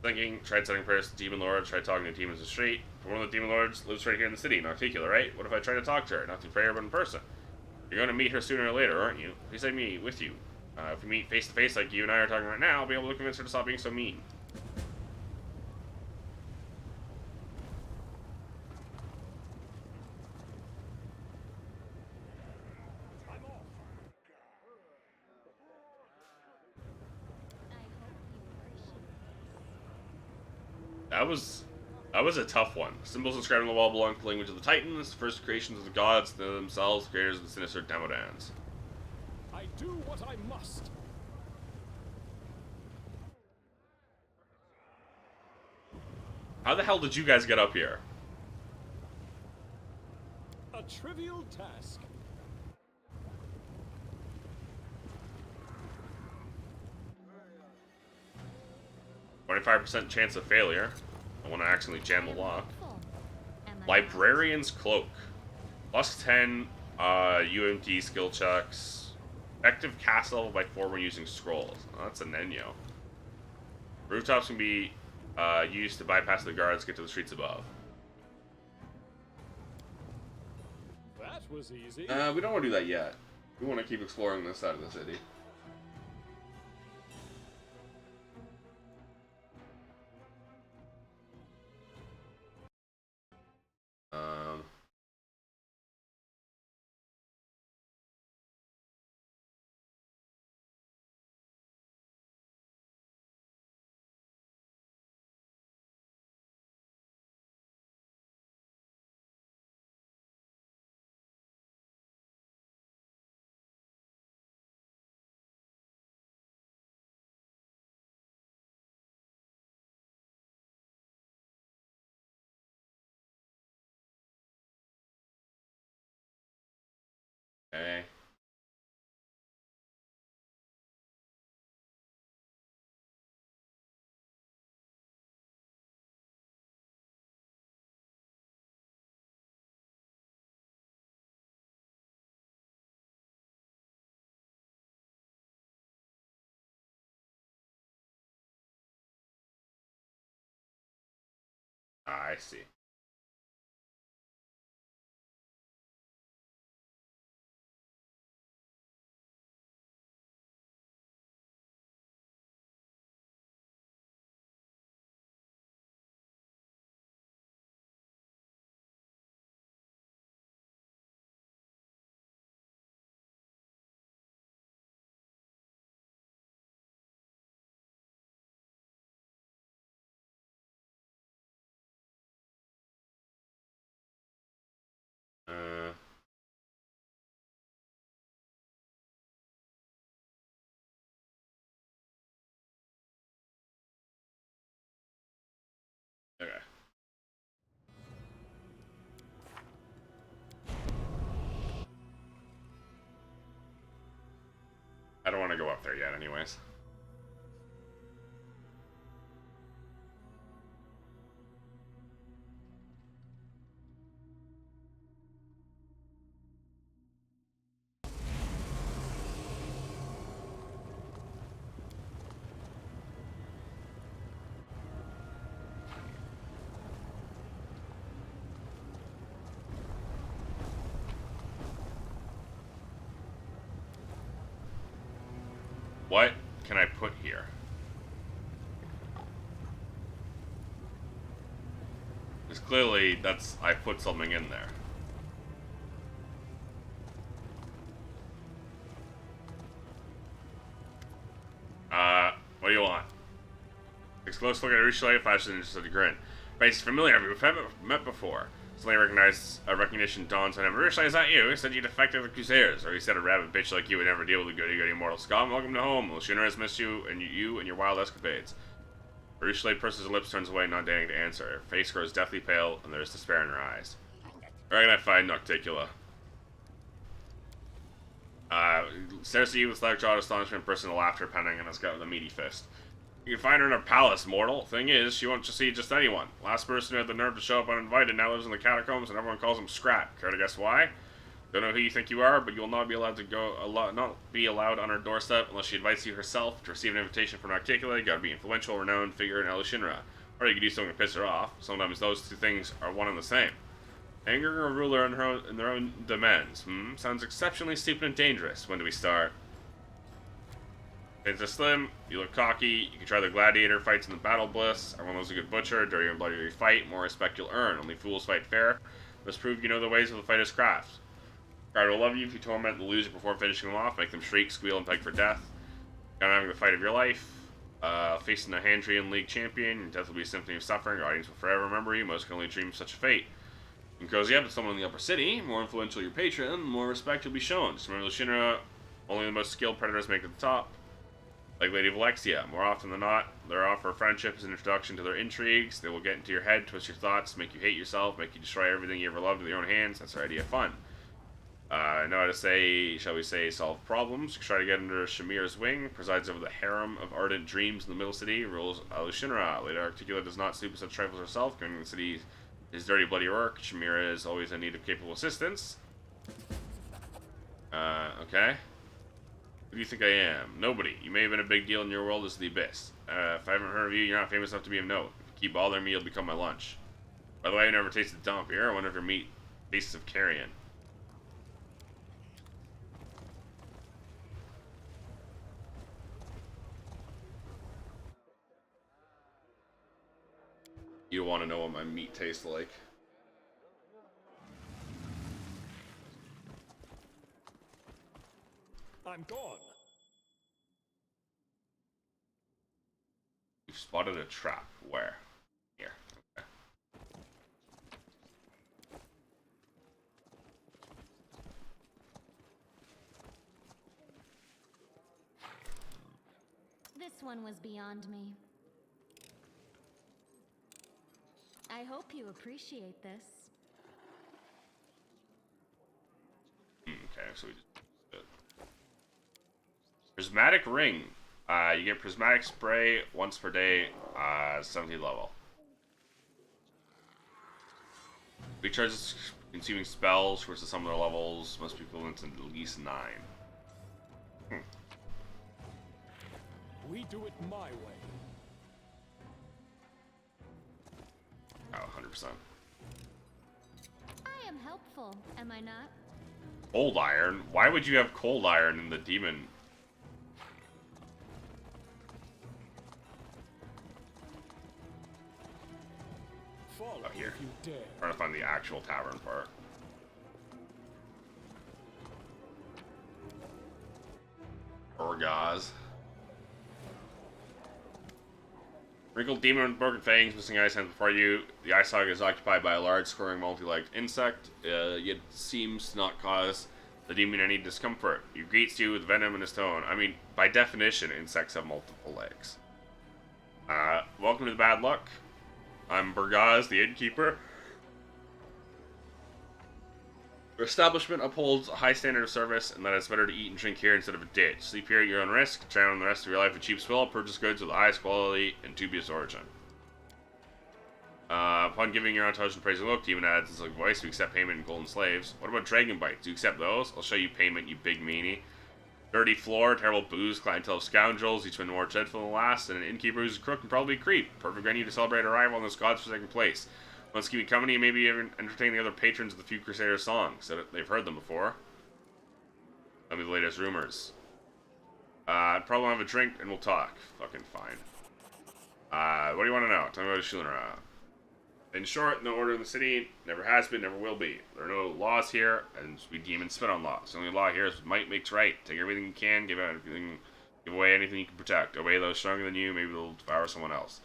Thinking, tried setting prayers to demon lords, tried talking to demons in the street. But one of the demon lords lives right here in the city, in Articular, right? What if I try to talk to her? Not through prayer, but in person. You're going to meet her sooner or later, aren't you? Please let me with you. If we meet face to face like you and I are talking right now, I'll be able to convince her to stop being so mean. That was a tough one. Symbols inscribed on the wall belong to the language of the Titans, the first creations of the gods, themselves, creators of the sinister Demodans. I do what I must. How the hell did you guys get up here? A trivial task. 25% chance of failure. I want to accidentally jam the lock. Am I Librarian's Cloak. Plus 10 UMD skill checks. Effective cast level by 4 when using scrolls. Oh, that's an Enyo. Rooftops can be used to bypass the guards, get to the streets above. That was easy. We don't want to do that yet. We want to keep exploring this side of the city. Okay. I see. Uh, okay. I don't want to go up there yet, anyways. What can I put here? Because clearly, I put something in there. What do you want? Takes a close look at Richelieu, flashes and just a grin. Face familiar, we've met before. Suddenly recognition dawns on him. Richelieu, is that you? He said you defected the Crusaders, or he said a rabid bitch like you would never deal with a goody-goody mortal scum. Welcome to home. Luciana has missed you and your wild escapades. Richelieu purses her lips, turns away, not daring to answer. Her face grows deathly pale, and there is despair in her eyes. Where can I find Nocticula? Stares at you with slack-jawed astonishment, bursting into laughter, pounding on his gut with a meaty fist. You can find her in her palace, mortal. Thing is, she won't just see just anyone. Last person who had the nerve to show up uninvited now lives in the catacombs, and everyone calls him Scrap. Care to guess why? Don't know who you think you are, but you will not be allowed to not be allowed on her doorstep unless she invites you herself to receive an invitation from Nocticula. You gotta be an influential, renowned figure in Elishinra. Or you could do something to piss her off. Sometimes those two things are one and the same. Angering a ruler in their own demands. Sounds exceptionally stupid and dangerous. When do we start? It's a slim, you look cocky, you can try the gladiator fights in the battle bliss. Everyone loves a good butcher, dirty and bloody fight, more respect you'll earn. Only fools fight fair. Must prove you know the ways of the fighter's craft. Guard will love you if you torment the loser before finishing them off, make them shriek, squeal, and beg for death. Kind of having the fight of your life. Facing a Handrian League champion, your death will be a symphony of suffering. Your audience will forever remember you. Most can only dream of such a fate. You can cozy up to someone in the upper city. More influential your patron, the more respect you'll be shown. Just remember, Shinra, only the most skilled predators make it to the top. Like Lady of Alexia, more often than not, their offer of friendship is an introduction to their intrigues. They will get into your head, twist your thoughts, make you hate yourself, make you destroy everything you ever loved with your own hands. That's their idea of fun. Know how to say, shall we say, solve problems. Try to get under Shamir's wing. Presides over the harem of ardent dreams in the middle city. Rules Alushinra. Lady Articulate does not stoop to such trifles herself. Going to the city is dirty, bloody work. Shamira is always in need of capable assistance. Okay. Who do you think I am? Nobody. You may have been a big deal in your world as the Abyss. If I haven't heard of you, you're not famous enough to be of note. If you keep bothering me, you'll become my lunch. By the way, I never tasted dump here. I wonder if your meat tastes of carrion. You want to know what my meat tastes like. I'm gone. You've spotted a trap. Where? Here. Okay. This one was beyond me. I hope you appreciate this. Okay, so we just... Prismatic ring. You get prismatic spray once per day, 17th level. Recharges consuming spells versus some of their levels must be equivalent to at least 9. We do it my way. Oh, 100%. I am helpful, am I not? Cold iron? Why would you have cold iron in the demon? Follow Oh, here. if you dare. Trying to find the actual tavern part. Orgaz. Wrinkled demon with broken fangs, missing eye hands before you. The eye socket is occupied by a large, squirming, multi-legged insect. Yet seems to not cause the demon any discomfort. He greets you with venom in his tone. I mean, by definition, insects have multiple legs. Welcome to the bad luck. I'm Burgaz, the innkeeper. Your establishment upholds a high standard of service, and that it's better to eat and drink here instead of a ditch. Sleep here at your own risk, drown the rest of your life in cheap swill, purchase goods of the highest quality and dubious origin. Upon giving your entourage and praising look, demon adds his voice, we accept payment in golden slaves. What about dragon bites? Do you accept those? I'll show you payment, you big meanie. Dirty floor, terrible booze, clientele of scoundrels, each one more dreadful than the last, and an innkeeper who's a crook and probably a creep. Perfect venue to celebrate arrival in this godforsaken place. Once keep you company, and maybe even entertain the other patrons of the few Crusader songs, so that they've heard them before. Tell me the latest rumors. I'd probably have a drink and we'll talk. Fucking fine. What do you want to know? Tell me about Shunara. In short, no order in the city, never has been, never will be. There are no laws here, and we demons spit on laws. The only law here is might makes right. Take everything you can, give out everything, give away anything you can protect. Obey those stronger than you, maybe they'll devour someone else.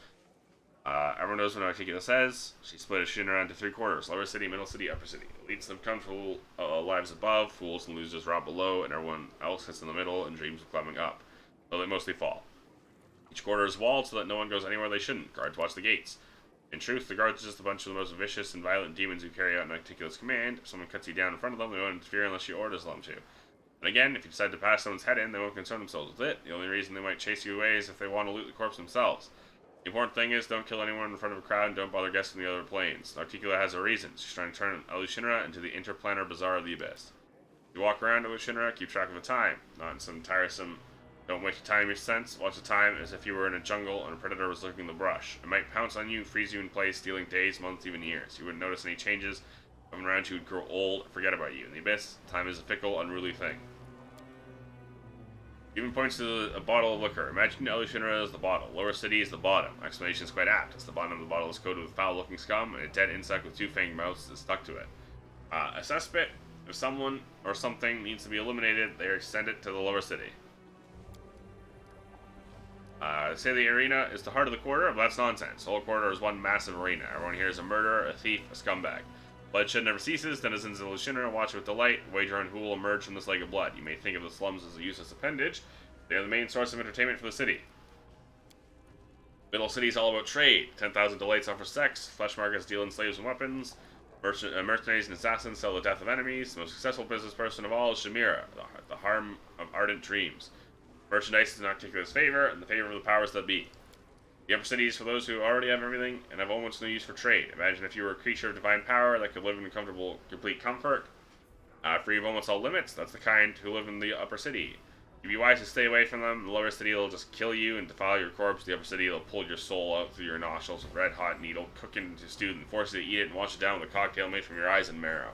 Everyone knows what Articulate says. She split Shunara into 3 quarters. Lower city, middle city, upper city. Leads them comfortable lives above, fools and losers rob below, and everyone else sits in the middle and dreams of climbing up. Though they mostly fall. Each quarter is walled so that no one goes anywhere they shouldn't. Guards watch the gates. In truth, the guards are just a bunch of the most vicious and violent demons who carry out an Articulate's command. If someone cuts you down in front of them, they won't interfere unless she orders them to. And again, if you decide to pass someone's head in, they won't concern themselves with it. The only reason they might chase you away is if they want to loot the corpse themselves. The important thing is, don't kill anyone in front of a crowd and don't bother guessing the other planes. Articulate has a reason. She's trying to turn Alushinra into the interplanar bazaar of the Abyss. You walk around Alushinra, keep track of the time. Not in some tiresome, don't waste your time your sense. Watch the time as if you were in a jungle and a predator was lurking in the brush. It might pounce on you, freeze you in place, stealing days, months, even years. You wouldn't notice any changes. Coming around you would grow old and forget about you. In the Abyss, time is a fickle, unruly thing. Even points to a bottle of liquor. Imagine Alushinra as the bottle. Lower city is the bottom. Explanation is quite apt. It's the bottom of the bottle is coated with foul-looking scum, and a dead insect with 2 fanged mouths is stuck to it. A suspect, if someone or something needs to be eliminated, they send it to the lower city. Say the arena is the heart of the quarter, but that's nonsense. The whole quarter is one massive arena. Everyone here is a murderer, a thief, a scumbag. Bloodshed never ceases. Denizens of Alushinra watch with delight. Wager on who will emerge from this lake of blood. You may think of the slums as a useless appendage. They are the main source of entertainment for the city. Middle city is all about trade. 10,000 delights offer sex. Flesh markets deal in slaves and weapons. Mercenaries and assassins sell the death of enemies. The most successful business person of all is Shamira, the harm of ardent dreams. Merchandise is in Articula's favor, and the favor of the powers that be. The upper city is for those who already have everything and have almost no use for trade. Imagine if you were a creature of divine power that could live in complete comfort, free of almost all limits. That's the kind who live in the upper city. You'd be wise to stay away from them. The lower city will just kill you and defile your corpse. The upper city will pull your soul out through your nostrils with a red-hot needle, cook it into stew, and force you to eat it and wash it down with a cocktail made from your eyes and marrow.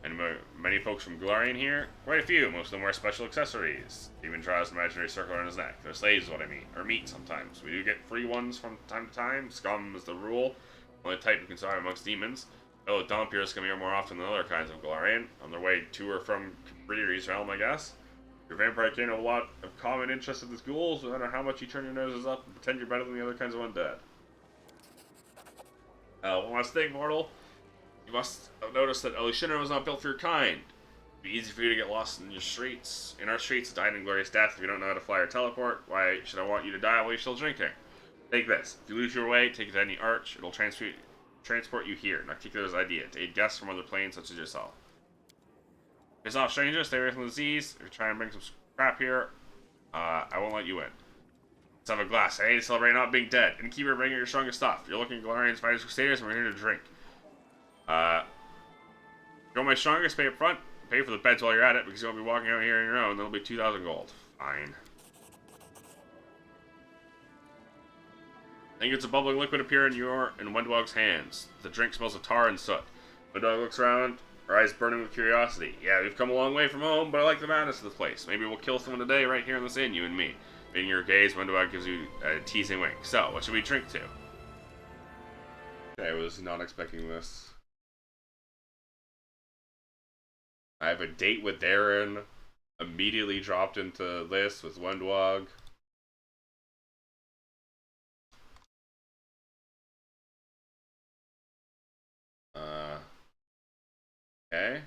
And many folks from Golarion here, quite a few. Most of them wear special accessories. Even draws an imaginary circle around his neck. They're slaves is what I mean. Or meat sometimes. We do get free ones from time to time. Scum is the rule. Only type you can survive amongst demons. Fellow Dompiers come here more often than other kinds of Golarion. On their way to or from Briary's realm, I guess. Your vampire kin have a lot of common interests with the ghouls, no matter how much you turn your noses up and pretend you're better than the other kinds of undead. One last thing, mortal. You must have noticed that Elushinra was not built for your kind. It'd be easy for you to get lost in your streets. In our streets, dying in glorious death if you don't know how to fly or teleport. Why should I want you to die while you're still drinking? Take this. If you lose your way, take it to any arch. It'll transport you here. Nocticula's idea, to aid guests from other planes such as yourself. Piss off, strangers. Stay away from the disease. If you try and bring some crap here, I won't let you in. Let's have a glass. I need to celebrate not being dead. Innkeeper, bring your strongest stuff. You're looking at Golarian's finest crusaders, and we're here to drink. Go my strongest, pay up front. Pay for the beds while you're at it, because you won't be walking out here on your own. That'll be 2,000 gold. Fine. I think it's a bubbling liquid appear in Wendwog's hands. The drink smells of tar and soot. Wendwog looks around, her eyes burning with curiosity. Yeah, we've come a long way from home, but I like the madness of this place. Maybe we'll kill someone today right here in this inn, you and me. Meeting your gaze, Wendwog gives you a teasing wink. So, what should we drink to? I was not expecting this. I have a date with Darren. Immediately dropped into this with Wendwog. Okay.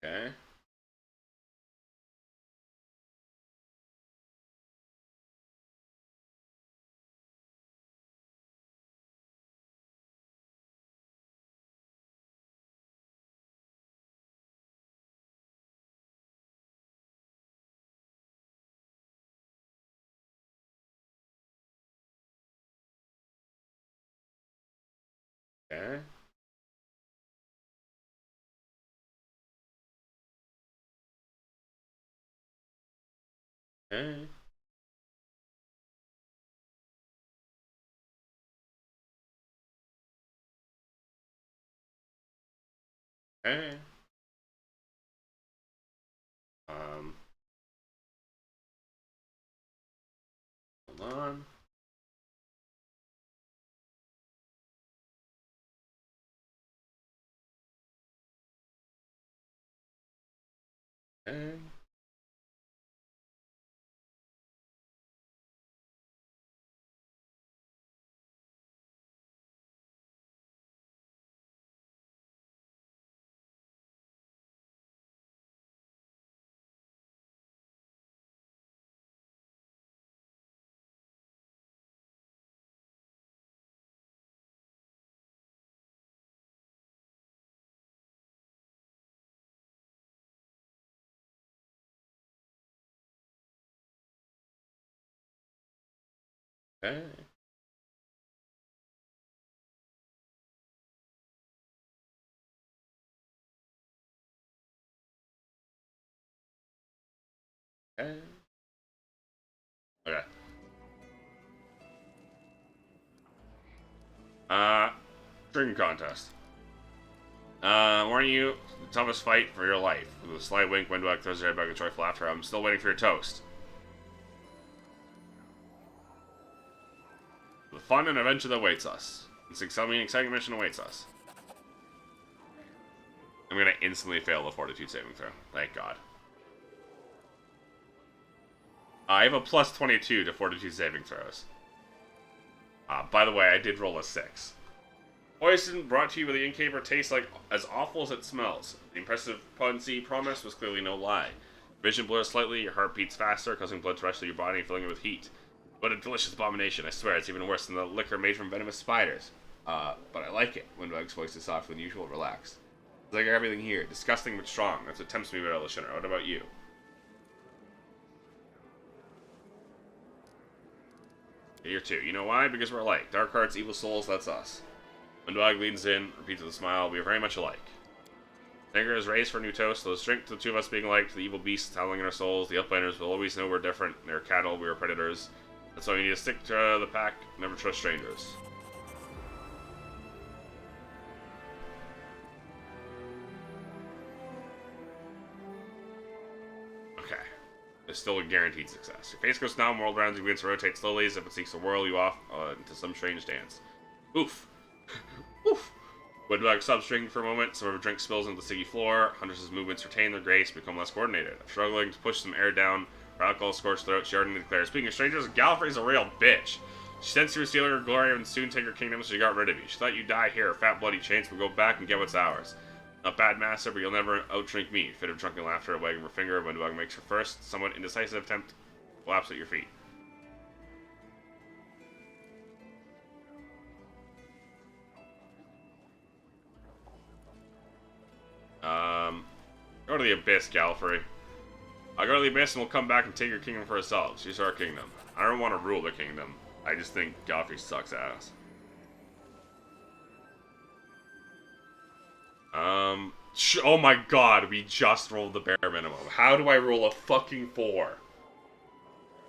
Okay. Okay. Okay. Okay. Um. Hold on. Okay. Okay. Okay. Okay. Drinking contest. Warning you, the toughest fight for your life. With a sly wink, Wendwag throws her head back with joyful laughter. I'm still waiting for your toast. The fun and adventure that awaits us. This exciting mission awaits us. I'm gonna instantly fail the fortitude saving throw. Thank God. I have a plus 22 to fortitude saving throws. By the way, I did roll a 6. Poison brought to you by the Kingmaker tastes like as awful as it smells. The impressive potency promise was clearly no lie. Vision blurs slightly, your heart beats faster, causing blood to rush through your body and filling it with heat. What a delicious abomination, I swear it's even worse than the liquor made from venomous spiders. But I like it. Windbug's voice is softer than usual, relaxed. It's like everything here, disgusting but strong. That's what tempts me about Elishiner. What about you? Here too. You know why? Because we're alike. Dark hearts, evil souls, that's us. Windbug leans in, repeats with a smile, we are very much alike. Anger is raised for a new toast. Let's drink to the two of us being alike, to the evil beasts howling in our souls. The uplanders will always know we're different. They're cattle, we are predators. That's why we need to stick to the pack, never trust strangers. Okay. It's still a guaranteed success. Your face goes numb, world around you begins to rotate slowly as if it seeks to whirl you off into some strange dance. Oof. Oof. Windbug stops drinking for a moment, some of her drink spills into the sticky floor. Huntress's movements retain their grace, become less coordinated. Struggling to push some air down her alcohol-scorched throat, she ardently declares, speaking of strangers, Gallifrey's a real bitch. She sensed you were stealing her glory and would soon take her kingdom, so she got rid of you. She thought you'd die here, fat bloody chains, but go back and get what's ours. Not bad, master, but you'll never outdrink me. Fit of drunken laughter, a wag of her finger. Windbug makes her first, somewhat indecisive attempt to collapse at your feet. Go to the Abyss, Gallifrey. I'll go to the Abyss and we'll come back and take your kingdom for ourselves. She's our kingdom. I don't want to rule the kingdom. I just think Gallifrey sucks ass. Oh my god, we just rolled the bare minimum. How do I roll a fucking 4?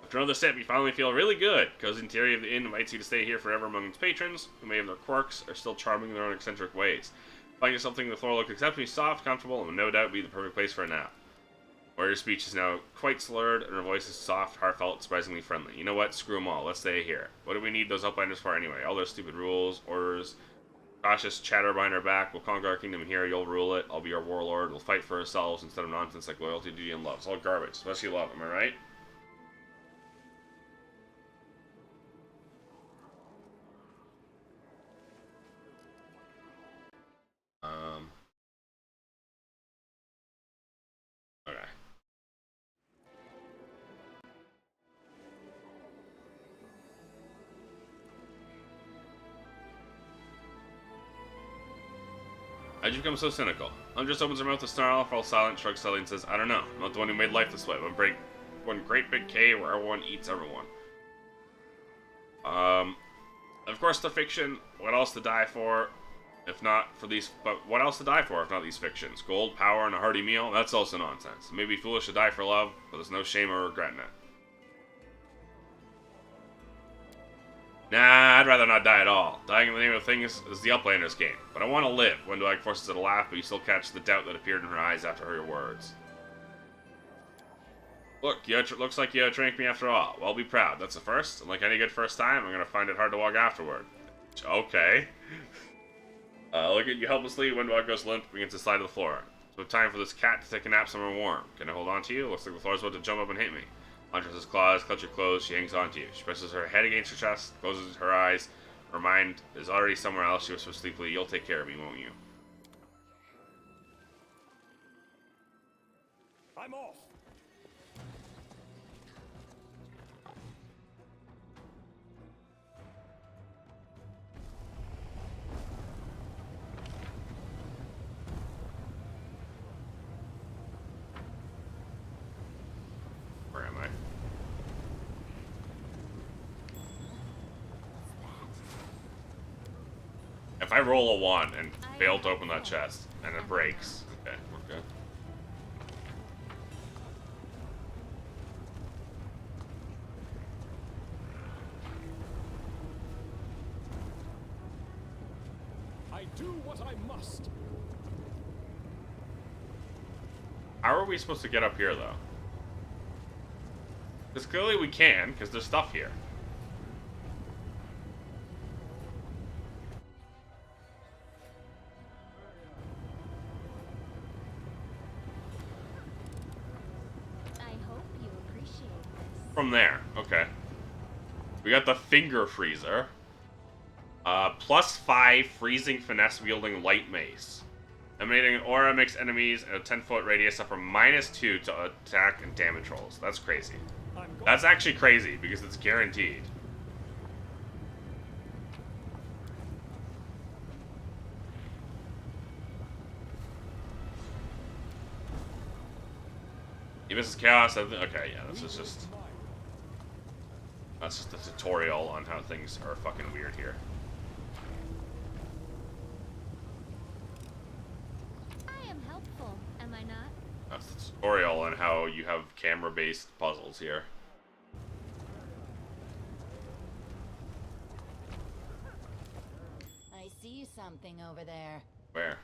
After another sip, you finally feel really good, because the interior of the inn invites you to stay here forever among its patrons, who may have their quirks, are still charming in their own eccentric ways. Find yourself thinking the floor looks exceptionally soft, comfortable, and will no doubt be the perfect place for a nap. Warrior's speech is now quite slurred, and her voice is soft, heartfelt, surprisingly friendly. You know what? Screw them all. Let's stay here. What do we need those uplanders for anyway? All their stupid rules, orders, cautious chatter behind our back. We'll conquer our kingdom here. You'll rule it. I'll be your warlord. We'll fight for ourselves instead of nonsense like loyalty, duty, and love. It's all garbage, especially love. Am I right? Okay. How'd you become so cynical? Huntress opens her mouth to snarl, falls silent, shrugs slightly, and says, I don't know. I'm not the one who made life this way. One great big cave where everyone eats everyone. Of course, the fiction. What else to die for? If not for these, but what else to die for if not these fictions? Gold, power, and a hearty meal? That's also nonsense. It may be foolish to die for love, but there's no shame or regret in it. Nah, I'd rather not die at all. Dying in the name of things is the Uplander's game. But I want to live. Windbug forces her to laugh, but you still catch the doubt that appeared in her eyes after her words. Look, looks like you outdrank me after all. Well, be proud. That's a first. And like any good first time, I'm going to find it hard to walk afterward. Okay. Look at you helplessly. Windbug goes limp, begins to slide to the floor. It's time for this cat to take a nap somewhere warm. Can I hold on to you? Looks like the floor's about to jump up and hit me. Huntress's claws clutch your clothes. She hangs on to you. She presses her head against your chest, closes her eyes. Her mind is already somewhere else. She whispers sleepily, you'll take care of me, won't you? I'm off. Where am I? If I roll a 1 and fail to open that chest, and it breaks, okay, we're good. I do what I must. How are we supposed to get up here, though? Because clearly we can, because there's stuff here. from there. Okay. We got the Finger Freezer. +5 freezing finesse wielding light mace. Emanating an aura makes enemies in a 10-foot radius suffer -2 to attack and damage rolls. That's crazy. That's actually crazy because it's guaranteed. This is chaos. Okay, yeah, this is just. That's just a tutorial on how things are fucking weird here. I am helpful, am I not? That's the tutorial on how you have camera-based puzzles here. I see something over there. Where?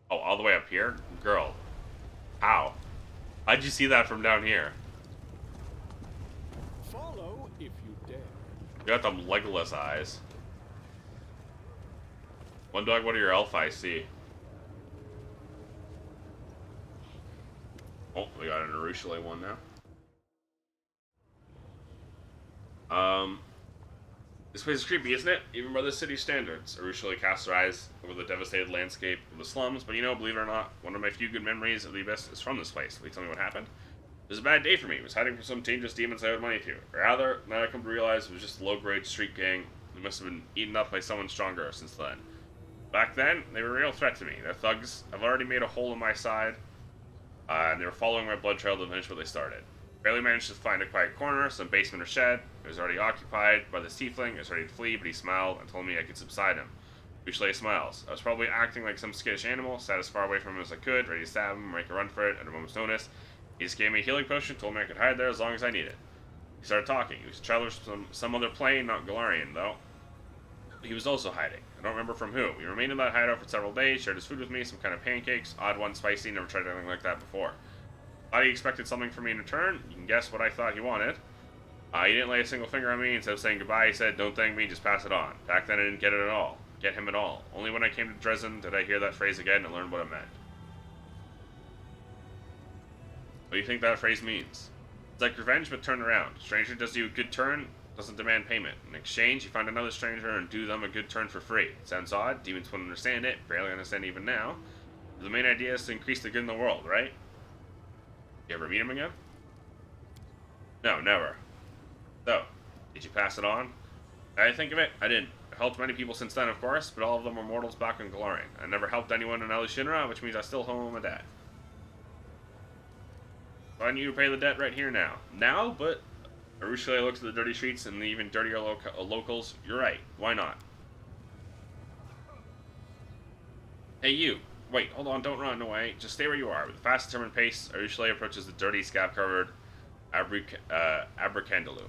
Oh, all the way up here? Girl. How? How'd you see that from down here? Follow if you dare. You got them Legolas eyes. One dog, what do your elf eyes see? Oh, we got an Arushale one now. This place is creepy, isn't it? Even by the city standards. Arushale casts her eyes over the devastated landscape of the slums, but you know, believe it or not, one of my few good memories of the Abyss is from this place. Will you tell me what happened? It was a bad day for me. I was hiding from some dangerous demons I owed money to. Or rather, now I come to realize it was just a low-grade street gang who must have been eaten up by someone stronger since then. Back then, they were a real threat to me. They're thugs. I've already made a hole in my side, and they were following my blood trail to finish where they started. Barely managed to find a quiet corner, some basement or shed. It was already occupied by the tiefling. I was ready to flee, but he smiled and told me I could subside him. Usually smiles. I was probably acting like some skittish animal, sat as far away from him as I could, ready to stab him, make a run for it at a moment's notice. He just gave me a healing potion, told me I could hide there as long as I needed. He started talking. He was a traveler from some other plane, not Galarian, though. He was also hiding. I don't remember from who. He remained in that hideout for several days, shared his food with me, some kind of pancakes, odd one, spicy, never tried anything like that before. Thought he expected something from me in return. You can guess what I thought he wanted. He didn't lay a single finger on me. Instead of saying goodbye, he said, "Don't thank me, just pass it on." Back then I didn't get it at all. Get him at all. Only when I came to Dresden did I hear that phrase again and learn what it meant. What do you think that phrase means? It's like revenge, but turned around. Stranger does you a good turn, doesn't demand payment. In exchange, you find another stranger and do them a good turn for free. It sounds odd. Demons wouldn't understand it. Barely understand even now. The main idea is to increase the good in the world, right? You ever meet him again? No, never. So, did you pass it on? Did I think of it? I didn't. I've helped many people since then, of course, but all of them were mortals back in Galarian. I never helped anyone in Shinra, which means I still owe him a debt. So I need to pay the debt right here now. Now, but Arushale looks at the dirty streets and the even dirtier locals. You're right. Why not? Hey, you. Wait, hold on. Don't run away. Just stay where you are. With a fast, determined pace, Arushale approaches the dirty, scab-covered Abracandaloo.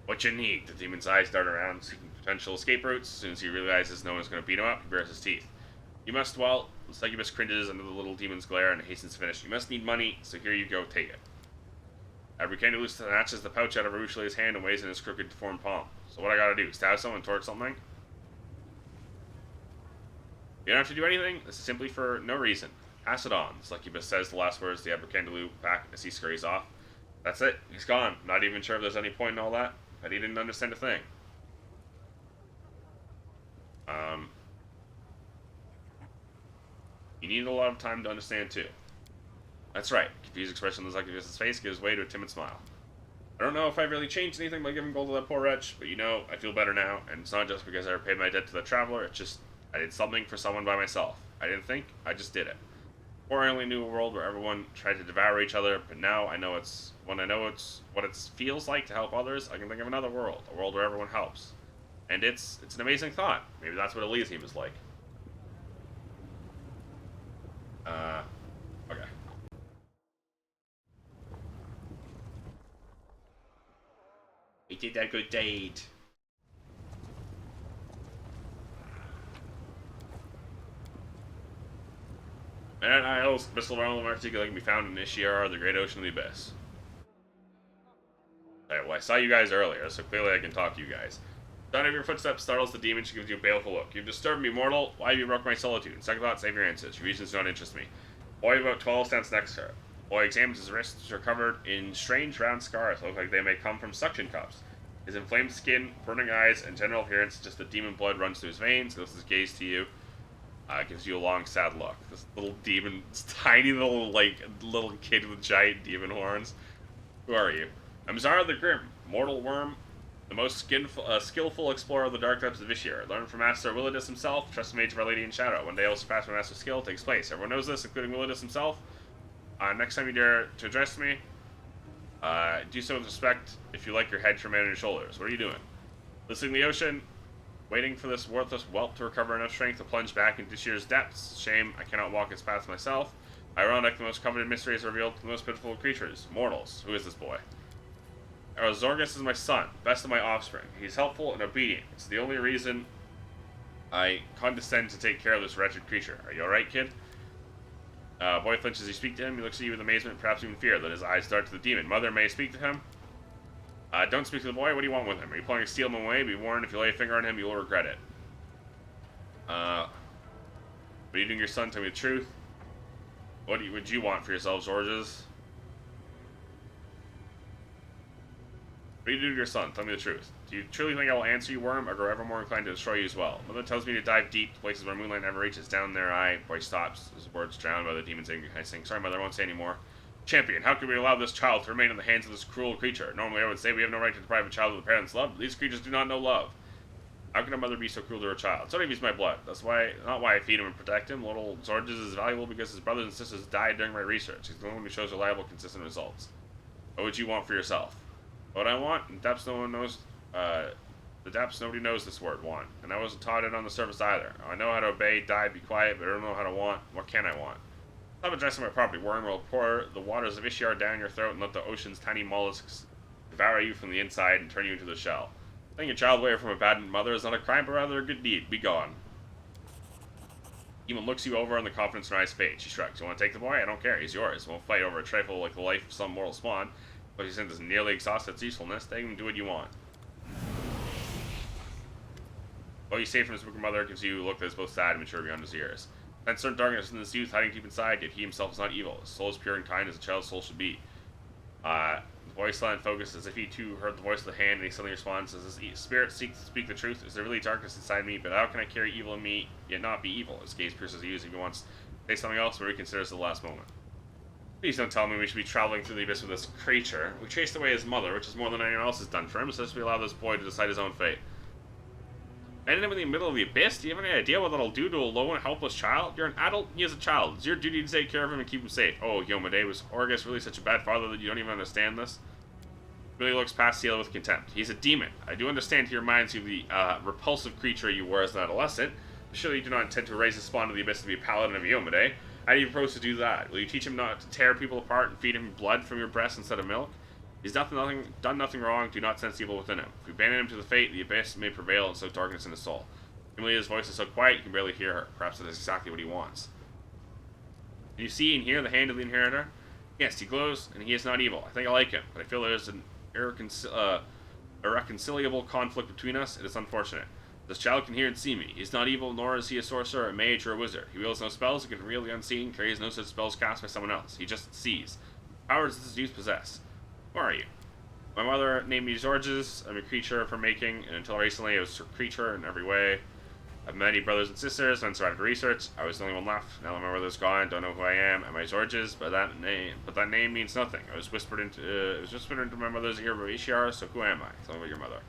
What you need? The demon's eyes dart around, seeking potential escape routes. As soon as he realizes no one is going to beat him up, he bares his teeth. You must, well, the succubus cringes under the little demon's glare and hastens to finish. You must need money, so here you go, take it. Abracandaloo snatches the pouch out of Arushale's hand and weighs in his crooked, deformed palm. So what I gotta do? Stab someone, torch something? You don't have to do anything. This is simply for no reason. Pass it on. The succubus says the last words to Abracandaloo back as he scurries off. That's it. He's gone. Not even sure if there's any point in all that, but he didn't understand a thing. You need a lot of time to understand, too. That's right. Confused expression on the succubus's face gives way to a timid smile. I don't know if I've really changed anything by giving gold to that poor wretch, but you know, I feel better now, and it's not just because I repaid my debt to the traveler, it's just, I did something for someone by myself. I didn't think, I just did it. Before I only knew a world where everyone tried to devour each other, but now I know when I know what it feels like to help others, I can think of another world, a world where everyone helps. And it's an amazing thought. Maybe that's what Elysium is like. Okay. We did a good deed. Man, Isles, Missile Realm of Arctica can be found in Ishiara, the Great Ocean of the Abyss. Alright, well, I saw you guys earlier, so clearly I can talk to you guys. The sound of your footsteps startles the demon. She gives you a baleful look. You've disturbed me, mortal. Why have you broke my solitude? Second thought, save your answers. Your reasons do not interest me. Boy about 12 stands next to her. Boy examines his wrists, which are covered in strange round scars that look like they may come from suction cups. His inflamed skin, burning eyes, and general appearance is just that demon blood runs through his veins. He lifts his gaze to you. Gives you a long, sad look. This little demon, this tiny little kid with giant demon horns. Who are you? I'm Zara the Grim, mortal worm, the most skillful explorer of the dark depths of Vishir. Learned from Master Willidus himself, trusted mage of Our Lady in Shadow. One day I'll surpass my master's skill takes place. Everyone knows this, including Willidus himself. Next time you dare to address me, do so with respect if you like your head from on your shoulders. What are you doing? Listening to the ocean, waiting for this worthless whelp to recover enough strength to plunge back into Vishir's depths. Shame I cannot walk its path myself. Ironic, the most coveted mysteries revealed to the most pitiful of creatures. Mortals. Who is this boy? Zorgus is my son, best of my offspring. He's helpful and obedient. It's the only reason I condescend to take care of this wretched creature. Are you alright, kid? Boy flinches as you speak to him. He looks at you with amazement, perhaps even fear. Then his eyes dart to the demon. Mother, may I speak to him? Don't speak to the boy. What do you want with him? Are you planning to steal him away? Be warned, if you lay a finger on him, you will regret it. What are you doing, your son? Tell me the truth. What would you want for yourself, Zorges? What are you doing to your son? Tell me the truth. Do you truly think I will answer you, worm, or grow ever more inclined to destroy you as well? Mother tells me to dive deep to places where moonlight never reaches. Down there, boy stops, his words drowned by the demon's angry hissing. Sorry, mother, I won't say any more. Champion, how can we allow this child to remain in the hands of this cruel creature? Normally I would say we have no right to deprive a child of the parent's love, but these creatures do not know love. How can a mother be so cruel to her child? It's only if he's my blood. That's not why I feed him and protect him. Little Zorges is valuable because his brothers and sisters died during my research. He's the one who shows reliable, consistent results. What would you want for yourself? What I want? In depths no one knows. The depths nobody knows this word, want. And I wasn't taught it on the surface either. I know how to obey, die, be quiet, but I don't know how to want. What can I want? Stop addressing my property, worm. Will pour the waters of Ishtar down your throat and let the ocean's tiny mollusks devour you from the inside and turn you into the shell. Taking a child away from a bad mother is not a crime, but rather a good deed. Be gone. Demon looks you over and the confidence in her eyes fades. She shrugs. You want to take the boy? I don't care. He's yours. We won't fight over a trifle like the life of some mortal spawn. But he since is nearly exhausted its usefulness. Take him and do what you want. What you say from his wicked mother gives you a look that is both sad and mature beyond his years. That certain darkness in this youth hiding deep inside, yet he himself is not evil. His soul is pure and kind as a child's soul should be. The voice silent and focused as if he too heard the voice of the hand, and he suddenly responds, as his spirit seeks to speak the truth. Is there really darkness inside me? But how can I carry evil in me, yet not be evil? His gaze pierces you as if he wants to say something else, but reconsiders at the last moment. Please don't tell me we should be traveling through the abyss with this creature. We chased away his mother, which is more than anyone else has done for him, so we allow this boy to decide his own fate. Ended him in the middle of the abyss? Do you have any idea what that'll do to a lone, helpless child? You're an adult, he is a child. It's your duty to take care of him and keep him safe. Oh, Yomade, was Orgus really such a bad father that you don't even understand this? Really looks past Ciela with contempt. He's a demon. I do understand he reminds you of the repulsive creature you were as an adolescent, but surely you do not intend to raise a spawn to the abyss to be a paladin of Yomade. How do you propose to do that? Will you teach him not to tear people apart and feed him blood from your breast instead of milk? He's done nothing wrong. Do not sense evil within him. If we abandon him to the fate, the abyss may prevail and sow darkness in his soul. Emilia's voice is so quiet you can barely hear her. Perhaps that is exactly what he wants. Can you see and hear the hand of the inheritor? Yes, he glows, and he is not evil. I think I like him, but I feel there is an irreconcilable conflict between us. It is unfortunate. This child can hear and see me. He is not evil, nor is he a sorcerer, a mage, or a wizard. He wields no spells, he can reveal the unseen, carries no such spells cast by someone else. He just sees. Powers does this youth possess? Who are you? My mother named me Zorges. I'm a creature of her making, and until recently I was a creature in every way. I have many brothers and sisters, and survived research. I was the only one left. Now that my brother's gone, don't know who I am. Am I Zorges? But that name means nothing. It was whispered into my mother's ear by Ishtar, so who am I? Tell me about your mother.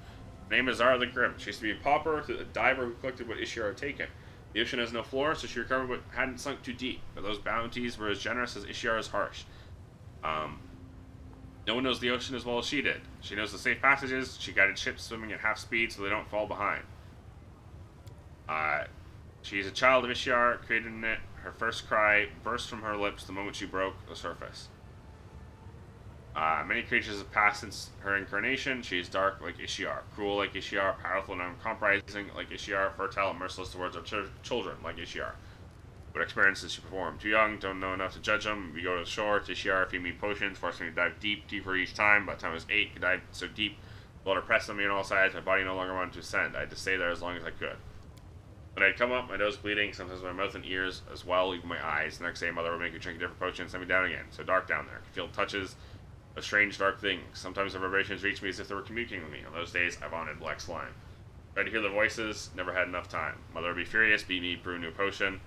Her name is Zara the Grim. She used to be a pauper, a diver who collected what Ishtar had taken. The ocean has no floor, so she recovered what hadn't sunk too deep. But those bounties were as generous as Ishtar's harsh. No one knows the ocean as well as she did. She knows the safe passages. She guided ships swimming at half speed so they don't fall behind. She's a child of Ishtar, created in it. Her first cry burst from her lips the moment she broke the surface. Many creatures have passed since her incarnation. She is dark like Ishtar, cruel like Ishtar, powerful and uncompromising like Ishtar, fertile and merciless towards her children like Ishtar. What experiences she performed? Too young, don't know enough to judge them. We go to the shore, to Ishtar, feed me potions, forcing me to dive deeper each time. By the time I was 8, I could dive so deep, the water pressed on me on all sides, my body no longer wanted to ascend. I had to stay there as long as I could. When I'd come up, my nose bleeding, sometimes my mouth and ears as well, even my eyes. The next day, Mother would make me drink a different potion and send me down again. So dark down there. I could feel touches of strange dark things. Sometimes the vibrations reached me as if they were communicating with me. On those days, I vomited black slime. Tried to hear their voices, never had enough time. Mother would be furious, beat me, brew a new potion,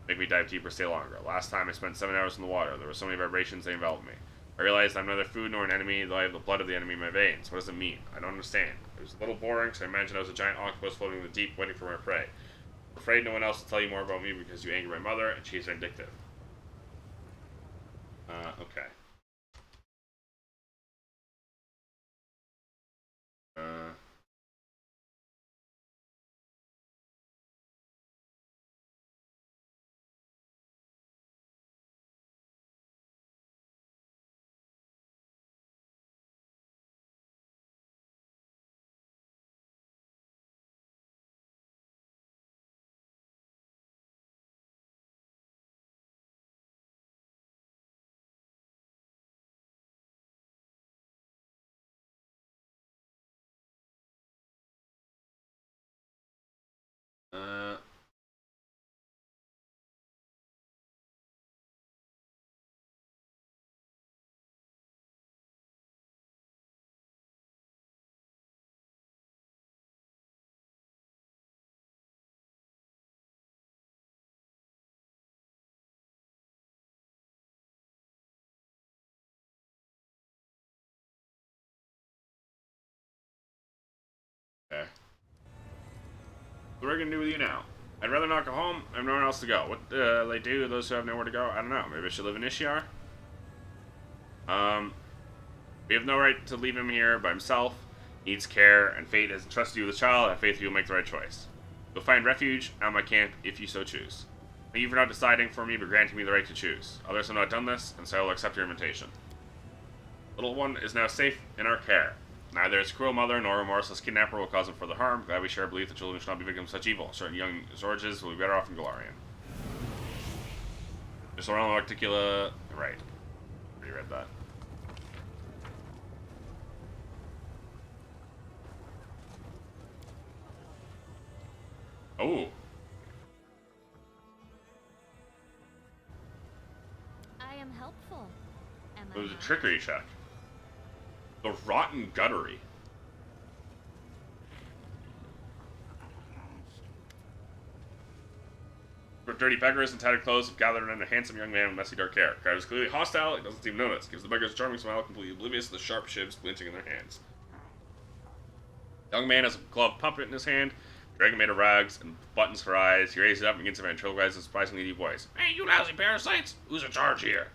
make me dive deeper, stay longer. Last time I spent 7 hours in the water. There were so many vibrations, they enveloped me. I realized I'm neither food nor an enemy, though I have the blood of the enemy in my veins. What does it mean? I don't understand. It was a little boring, so I imagined I was a giant octopus floating in the deep, waiting for my prey. I'm afraid no one else will tell you more about me because you anger my mother, and she's vindictive. Okay. Uh, okay. What are we gonna do with you now? I'd rather not go home. I have nowhere else to go. What they do, those who have nowhere to go? I don't know. Maybe I should live in Ishiar? We have no right to leave him here by himself. He needs care, and fate has entrusted you with a child. I have faith you will make the right choice. You'll find refuge at my camp if you so choose. Thank you for not deciding for me, but granting me the right to choose. Others have not done this, and so I will accept your invitation. Little one is now safe in our care. Neither his cruel mother nor remorseless kidnapper will cause him further harm. Glad we share a belief that children should not be victims of such evil. Certain young Zorges will be better off in Galarian. There's around Articula. Right. Already read that. Oh. I am helpful. Am It I was a not? trickery check. The Rotten Guttery. Dirty beggars in tattered clothes have gathered around a handsome young man with messy dark hair. Crowd is clearly hostile, he doesn't seem to notice. Gives the beggars a charming smile, completely oblivious to the sharp shivs glinting in their hands. The young man has a gloved puppet in his hand, dragon made of rags and buttons for eyes. He raises it up and begins to ventriloquize in a surprisingly deep voice. Hey, you lousy parasites! Who's in charge here?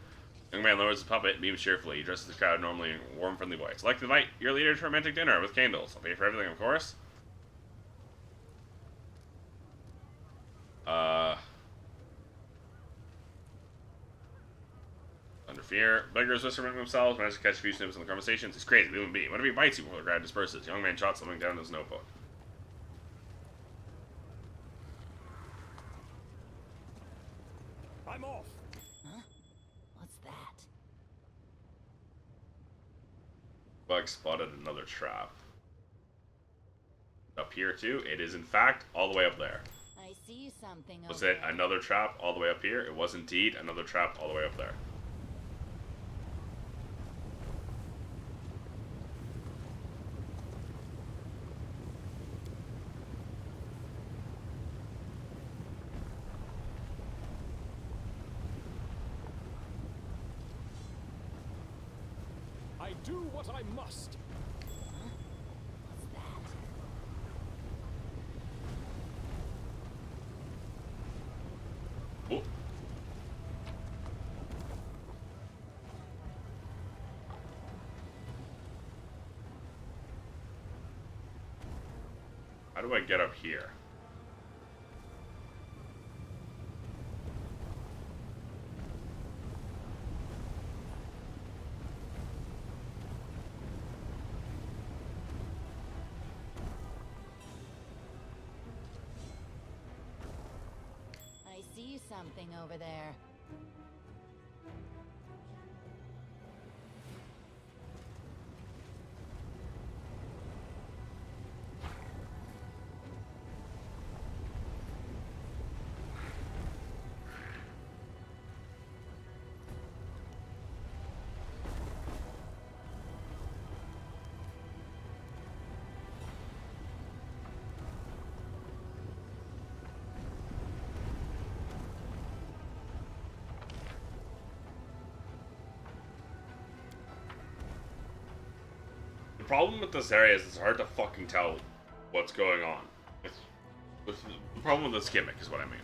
The young man lowers his puppet and beams cheerfully. He addresses the crowd normally in a warm, friendly voice. I'd like to invite your leader to a romantic dinner with candles. I'll pay for everything, of course. Under fear, beggars whisper among themselves, manage to catch a few snippets in the conversations. He's crazy, leave him be. Whatever he bites you before the crowd disperses. The young man shot something down in his notebook. I'm off. Huh? What's that? Bug spotted another trap. Up here too, it is in fact all the way up there. I see something Was over it there. another trap all the way up here? It was indeed another trap all the way up there. I do what I must. What's that? Oh. How do I get up here? I see something over there. problem with this area is it's hard to fucking tell what's going on. The problem with this gimmick is what I mean.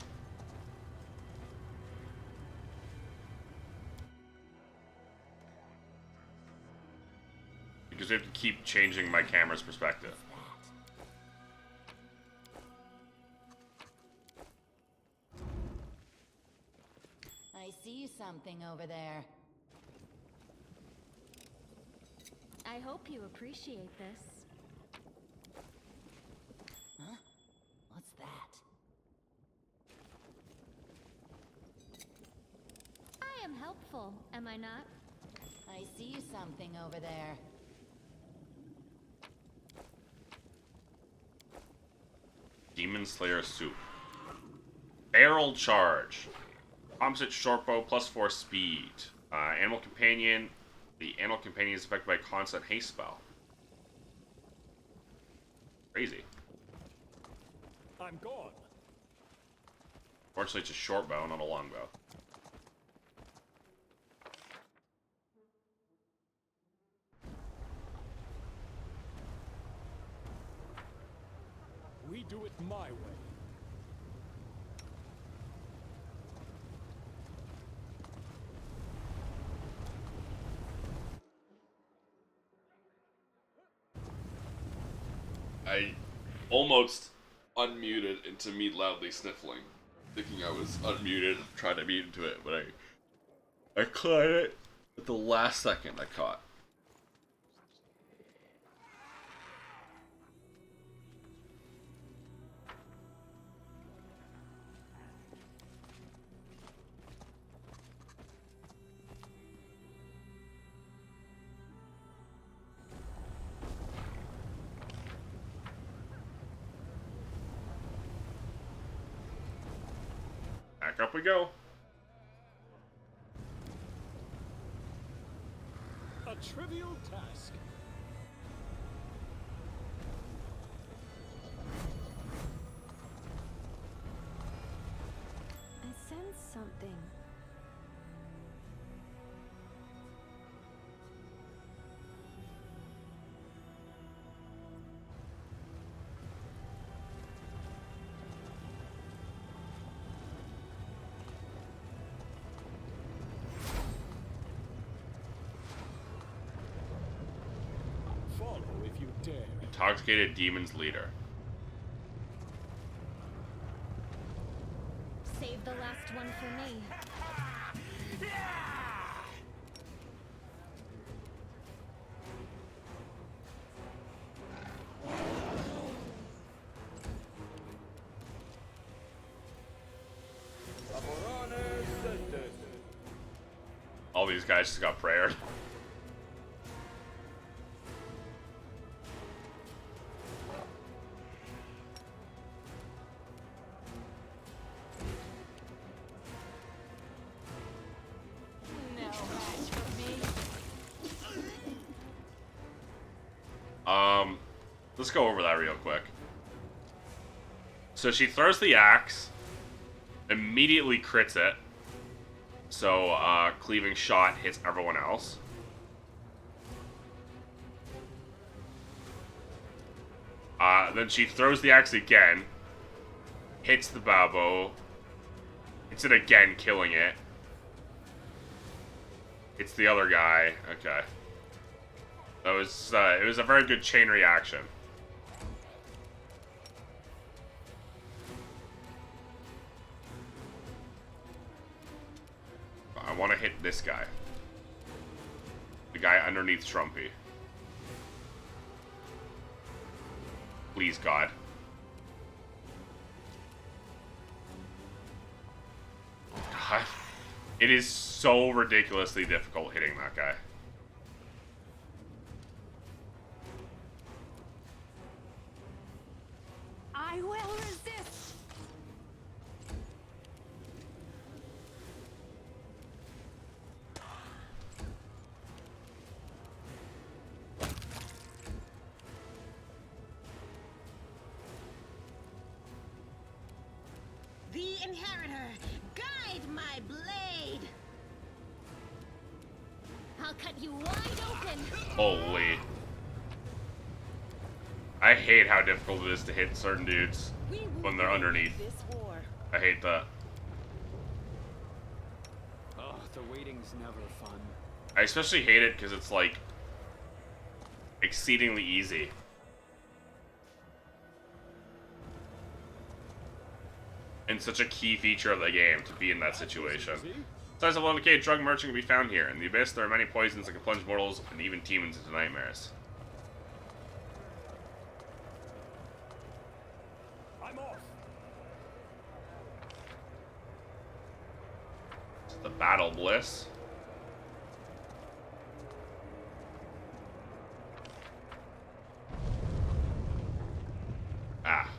Because we have to keep changing my camera's perspective. I see something over there. I hope you appreciate this. Huh? What's that? I am helpful, am I not? I see something over there. Demon Slayer Soup. Barrel Charge. Composite shortbow, +4 speed. Animal Companion. The Animal Companion is affected by constant haste spell. Crazy. I'm gone. Fortunately, it's a short bow, not a long bow. We do it my way. I almost unmuted into me loudly sniffling, thinking I was unmuted, trying to mute into it, but I caught it at the last second. I caught. Back up we go. A trivial task. I sense something. Follow if you dare. Intoxicated Demon's Leader. Save the last one for me. All these guys just got prayered. No match for me. Let's go over that real quick. So she throws the axe, immediately crits it. So, cleaving shot hits everyone else. Then she throws the axe again, hits the Babo, hits it again, killing it. Hits the other guy. Okay. That was, it was a very good chain reaction. I want to hit this guy. The guy underneath Trumpy. Please, God. God. It is so ridiculously difficult hitting that guy. I will resist. The Inheritor, guide my blade! I'll cut you wide open. Holy. I hate how difficult it is to hit certain dudes We will when they're win underneath. this war. I hate that. Oh, the waiting's never fun. I especially hate it because it's like exceedingly easy. And such a key feature of the game to be in that situation. Besides the well-decayed drug merchant can be found here. In the Abyss, there are many poisons that can plunge mortals and even demons into nightmares. I'm off. The Battle Bliss. Ah.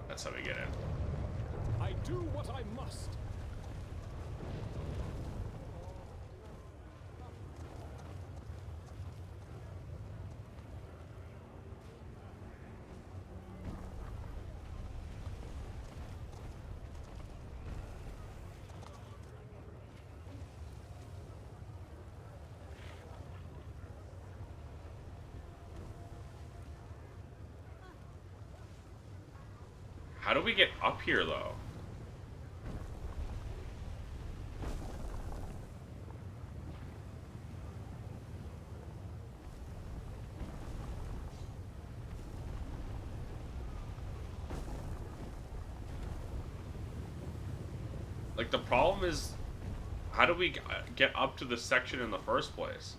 That's how we get in. I do what I must. How do we get up here, though? Like, the problem is, how do we get up to this section in the first place?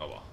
Oh well.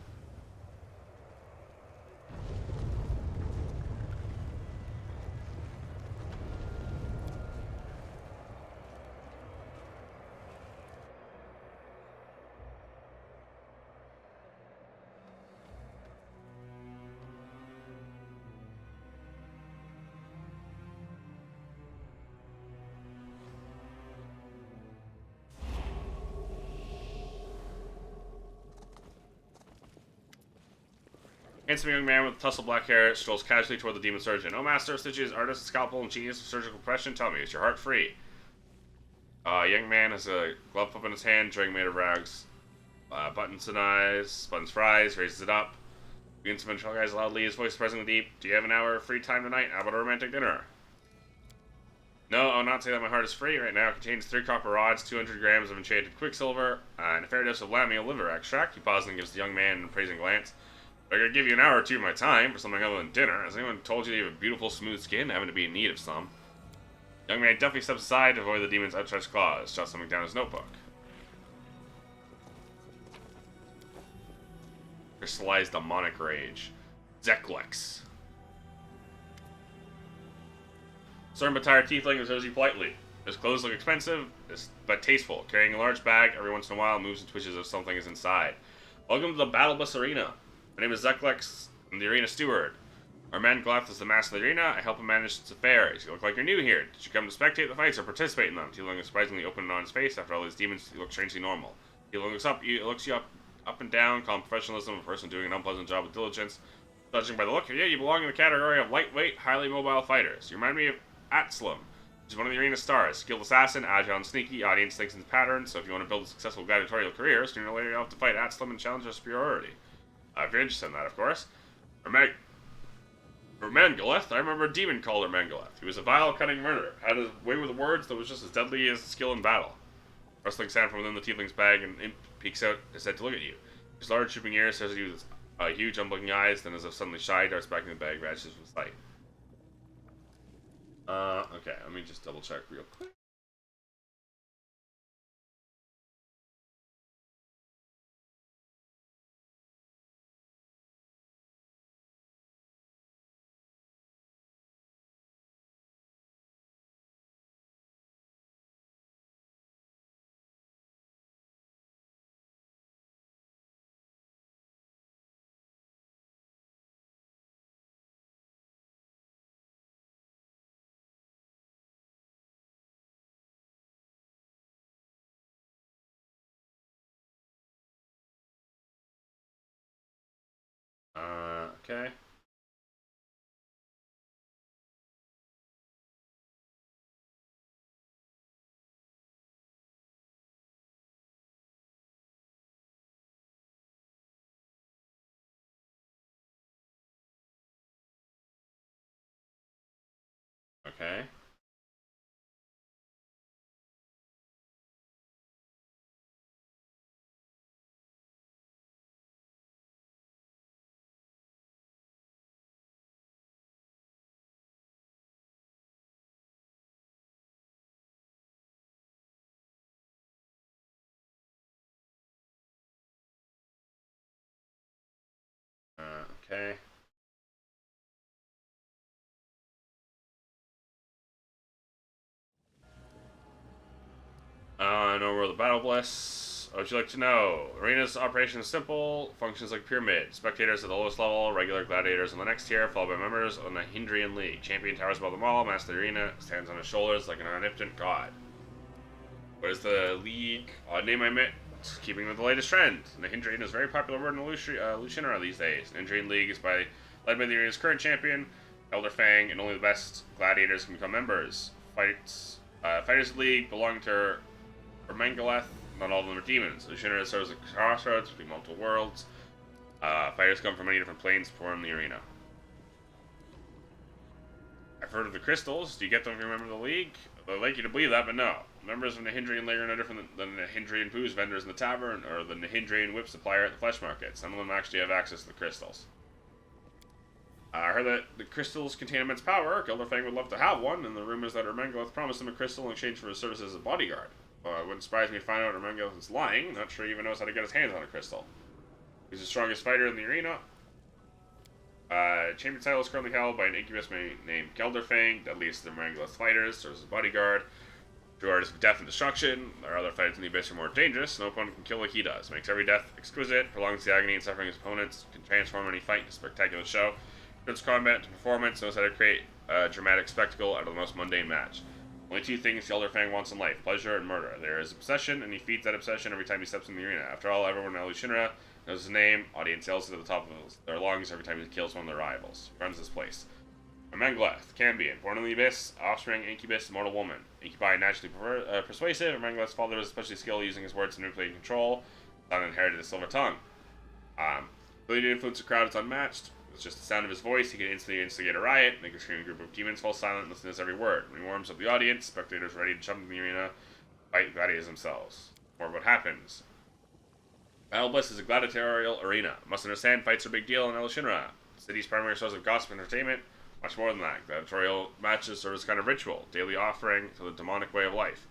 Handsome young man with tousled black hair strolls casually toward the demon surgeon. Oh, master of stitches, artist, scalpel, and genius of surgical profession, tell me, is your heart free? Young man has a glove pup in his hand, drink made of rags. Buttons and eyes, buttons fries, raises it up. Begins to mention guys loudly, his voice surprisingly deep. Do you have an hour of free time tonight? How about a romantic dinner? No, I'll not say that my heart is free. Right now it contains 3 copper rods, 200 grams of enchanted quicksilver, and a fair dose of lamia liver extract. He pauses and gives the young man an appraising glance. I could give you an hour or two of my time for something other than dinner. Has anyone told you you have a beautiful, smooth skin, having to be in need of some? Young man definitely steps aside to avoid the demon's outstretched claws. Jots something down his notebook. Crystallized demonic rage. Zeklex. Stern but tired tiefling observes you politely. His clothes look expensive, but tasteful. Carrying a large bag, every once in a while moves and twitches as if something is inside. Welcome to the Battle Bus Arena. My name is Zeklex. I'm the arena steward. Our man Glyph is the master of the arena. I help him manage its affairs. You look like you're new here. Did you come to spectate the fights or participate in them? Tiefling is surprisingly open and on his face. After all these demons, he looks strangely normal. Tiefling looks you up and down, calm professionalism, a person doing an unpleasant job with diligence. Judging by the look of you, you belong in the category of lightweight, highly mobile fighters. You remind me of Atslum, which is one of the arena stars. Skilled assassin, agile and sneaky, audience thinks in patterns, so if you want to build a successful gladiatorial career, sooner or later you'll have to fight Atslum and challenge your superiority. If you're interested in that, of course. Mangaleth, I remember a demon called Mangaleth. He was a vile, cunning murderer, had a way with words that was just as deadly as skill in battle. Rustling sound from within the tiefling's bag, and imp peeks out his head to look at you. His large, drooping ears says you with huge, unblinking eyes, then as if suddenly shy, darts back in the bag, vanishes from sight. Okay, let me just double check real quick. Okay. Okay. Okay. No World of Battle Bliss. What would you like to know? Arena's operation is simple, functions like a pyramid. Spectators at the lowest level, regular gladiators on the next tier, followed by members on the Hindrian League. Champion towers above them all, master the arena, stands on his shoulders like an omnipotent god. What is the league? Odd name I met. Keeping with the latest trend. The Hindrian is a very popular word in Lucianera these days. The Hindrian League is led by the arena's current champion, Elder Fang, and only the best gladiators can become members. Fighters League belong to Ermengaleth. Not all of them are demons. Lucianera serves as a crossroads between multiple worlds. Fighters come from many different planes to perform in the arena. I've heard of the crystals. Do you get them if you're a member of the league? I'd like you to believe that, but no. Members of the Nahindrian League are no different than the Nahindrian booze vendors in the tavern or the Nahindrian whip supplier at the flesh market. Some of them actually have access to the crystals. I heard that the crystals contain immense power. Gilderfang would love to have one, and the rumors that Ermengaleth promised him a crystal in exchange for his services as a bodyguard. It wouldn't surprise me to find out Ermengaleth is lying. Not sure he even knows how to get his hands on a crystal. He's the strongest fighter in the arena. Champion title is currently held by an incubus named Gelderfang, deadliest of the Ermengaleth fighters, serves as a bodyguard. True artist of death and destruction. There are other fighters in the abyss who are more dangerous. No opponent can kill like he does. Makes every death exquisite, prolongs the agony and suffering of his opponents, can transform any fight into a spectacular show. Puts combat to performance, knows how to create a dramatic spectacle out of the most mundane match. Only two things Gelderfang wants in life, pleasure and murder. There is obsession, and he feeds that obsession every time he steps in the arena. After all, everyone in Alushinra knows his name. Audience yells to the top of their lungs every time he kills one of their rivals. He runs this place. Ermengaleth, Cambion, born in the Abyss, offspring, incubus, immortal woman. Incubi naturally persuasive, Ermengaleth's father was especially skilled using his words to manipulate and control. Son inherited a silver tongue. Ability to influence a crowd is unmatched. With just the sound of his voice, he can instantly instigate a riot, make a screaming group of demons fall silent and listen to his every word. When he warms up the audience, spectators ready to jump in the arena, fight gladiators themselves. More of what happens. Battle Bliss is a gladiatorial arena. Must understand, fights are a big deal in El Shinra. The city's primary source of gossip and entertainment. Much more than that. Gladiatorial matches serve as a kind of ritual, daily offering to the demonic way of life.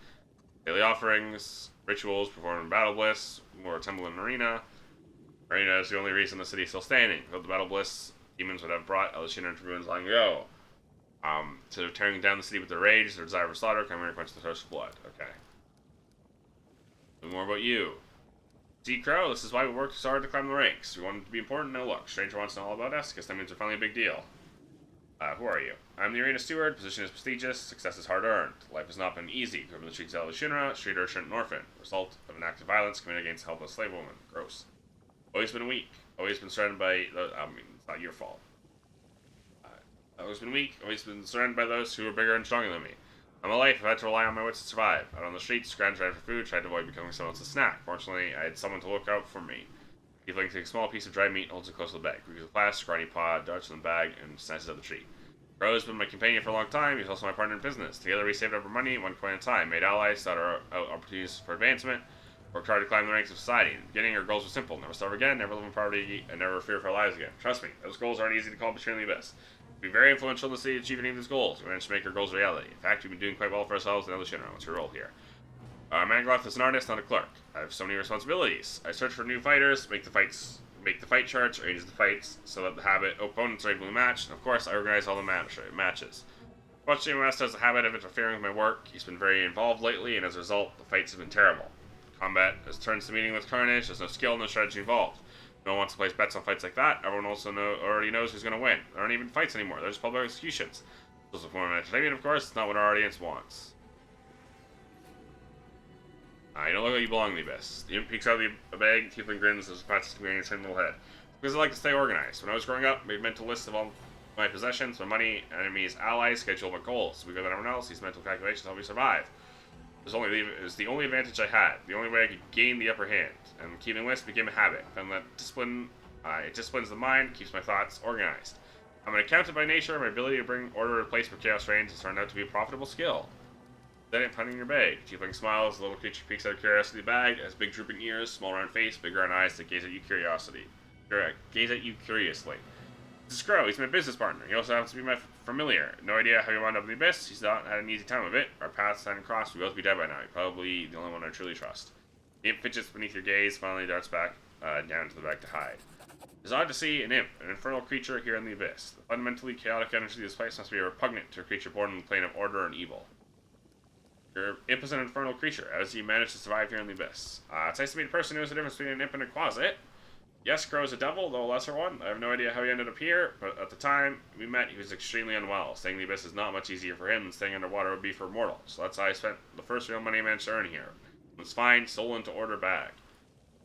Daily offerings, rituals performed in Battle Bliss, or a temple in an arena. Arena is the only reason the city is still standing. Without the Battle Bliss, demons would have brought El Shinra into ruins long ago. So tearing down the city with their rage, their desire for slaughter, coming to quench the thirst for blood. Okay. More about you. See, Crow, this is why we worked so hard to climb the ranks. We wanted to be important. Now look, stranger wants to know all about us, because that means we're finally a big deal. Who are you? I'm the arena steward. Position is prestigious. Success is hard earned. Life has not been easy. Grew up in the streets of Shinra, street urchin, and orphan. Result of an act of violence committed against a helpless slave woman. Gross. Always been weak. Always been surrounded by. It's not your fault. Always been weak. Always been surrounded by those who are bigger and stronger than me. I'm a life. I've had to rely on my wits to survive. Out on the streets, scrounged for food, tried to avoid becoming someone else's snack. Fortunately, I had someone to look out for me. He takes a small piece of dried meat, holds it close to the bag. Grabs a glass, scrawny paw, darts in the bag, and snatches out the treat. Crow has been my companion for a long time. He's also my partner in business. Together we saved up our money one coin at a time, made allies, sought out opportunities for advancement, worked hard to climb the ranks of society. In the beginning, our goals were simple: never starve again, never live in poverty, and never fear for our lives again. Trust me, those goals aren't easy to accomplish here in the Abyss. We'll be very influential in the city to achieve any of these goals. We managed to make our goals a reality. In fact, we've been doing quite well for ourselves and other Shinra. What's your role here? Mangloth is an artist, not a clerk. I have so many responsibilities. I search for new fighters, make the fight charts, arrange the fights so that the opponents are evenly matched, and of course I organize all the matches. Fortunately, my master has a habit of interfering with my work. He's been very involved lately, and as a result, the fights have been terrible. Combat has turned to meaningless carnage. There's no skill, no strategy involved. No one wants to place bets on fights like that. Everyone also already knows who's going to win. There aren't even fights anymore. They're just public executions. This is a form of entertainment, of course. It's not what our audience wants. You don't look like you belong in the Abyss. The imp peeks out of the bag, tiefling grins as fast as can be in his little head. Because I like to stay organized. When I was growing up, I made mental lists of all my possessions, my money, enemies, allies, schedule my goals. Weaker than everyone else, these mental calculations help me survive. It was the only advantage I had, the only way I could gain the upper hand. And keeping lists became a habit. I found that discipline, it disciplines the mind, keeps my thoughts organized. I'm an accountant by nature. My ability to bring order to place where chaos reigns has turned out to be a profitable skill. Then it punting your bag. Tiefling smiles, the little creature peeks out of curiosity bag, it has big drooping ears, small round face, big round eyes that gaze at you curiously. This is Crow, he's my business partner. He also happens to be my familiar. No idea how he wound up in the abyss, he's not had an easy time of it. Our paths hadn't crossed, we'd both be dead by now. He's probably the only one I truly trust. The imp fidgets beneath your gaze, finally darts back down to the back to hide. It's odd to see an imp, an infernal creature here in the abyss. The fundamentally chaotic energy of this place must be repugnant to a creature born in the plane of order and evil. Your imp is an infernal creature. How does he manage to survive here in the abyss? It's nice to meet a person who knows the difference between an imp and a closet. Yes, Crow is a devil, though a lesser one. I have no idea how he ended up here, but at the time we met, he was extremely unwell. Staying in the abyss is not much easier for him than staying underwater would be for mortals. So that's how I spent the first real money I managed to earn here. It was fine, stolen to order bag.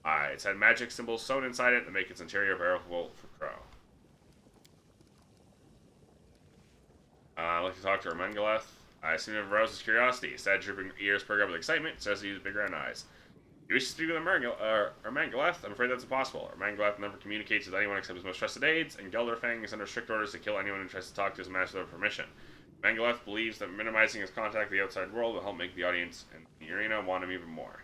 It's had magic symbols sewn inside it that make its interior veritable for Crow. I'd like to talk to Ermengaleth. I seem to have aroused his curiosity. His sad drooping ears perk up with excitement, says he has big round eyes. You wish to speak with Ermengaleth? I'm afraid that's impossible. Ermengaleth never communicates with anyone except his most trusted aides, and Gelderfang is under strict orders to kill anyone who tries to talk to his master without permission. Ermengaleth believes that minimizing his contact with the outside world will help make the audience in the arena want him even more.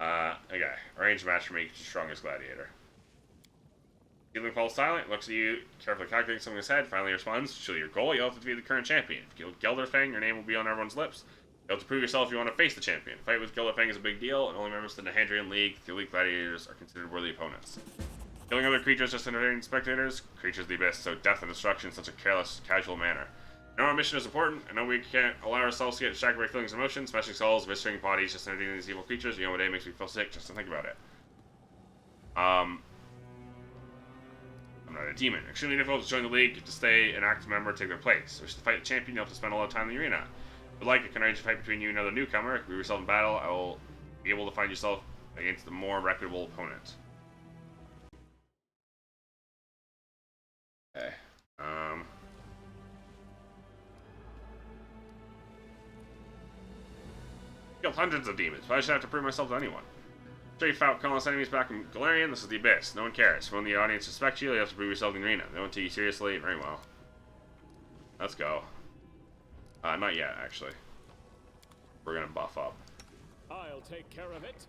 Okay. Arrange a match for me, because you're strongest gladiator. Tiefling falls silent, looks at you, carefully calculating something in his head, finally responds, show your goal, you'll have to be the current champion. If you kill Gelderfang, your name will be on everyone's lips. You have to prove yourself if you want to face the champion. Fight with Gelderfang is a big deal, and only members of the Nahedrian League, the elite gladiators, are considered worthy opponents. Killing other creatures just entertaining spectators, creatures of the abyss, so death and destruction in such a careless, casual manner. I know our mission is important, I know we can't allow ourselves to get distracted by feelings and emotions, smashing skulls, eviscerating bodies, just entertaining these evil creatures, you know what day makes me feel sick just to think about it. I'm not a demon. Extremely difficult to join the league, to stay an active member, take their place. Wish to fight the champion, you'll have to spend a lot of time in the arena. If you'd like, I can arrange a fight between you and another newcomer. If we yourself in battle, I will be able to find yourself against a more reputable opponent. Okay. Killed hundreds of demons, but I should have to prove myself to anyone. Straight out colonist enemies back from Galarian, this is the abyss. No one cares. When the audience respects you, you have to prove yourself in the arena. They don't take you seriously. Very well. Let's go. Not yet, actually. We're gonna buff up. I'll take care of it.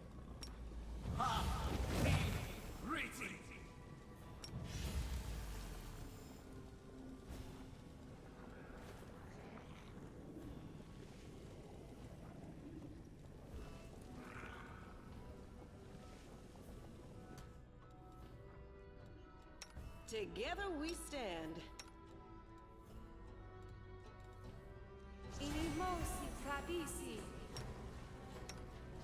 Together we stand. Inimosi tradisi.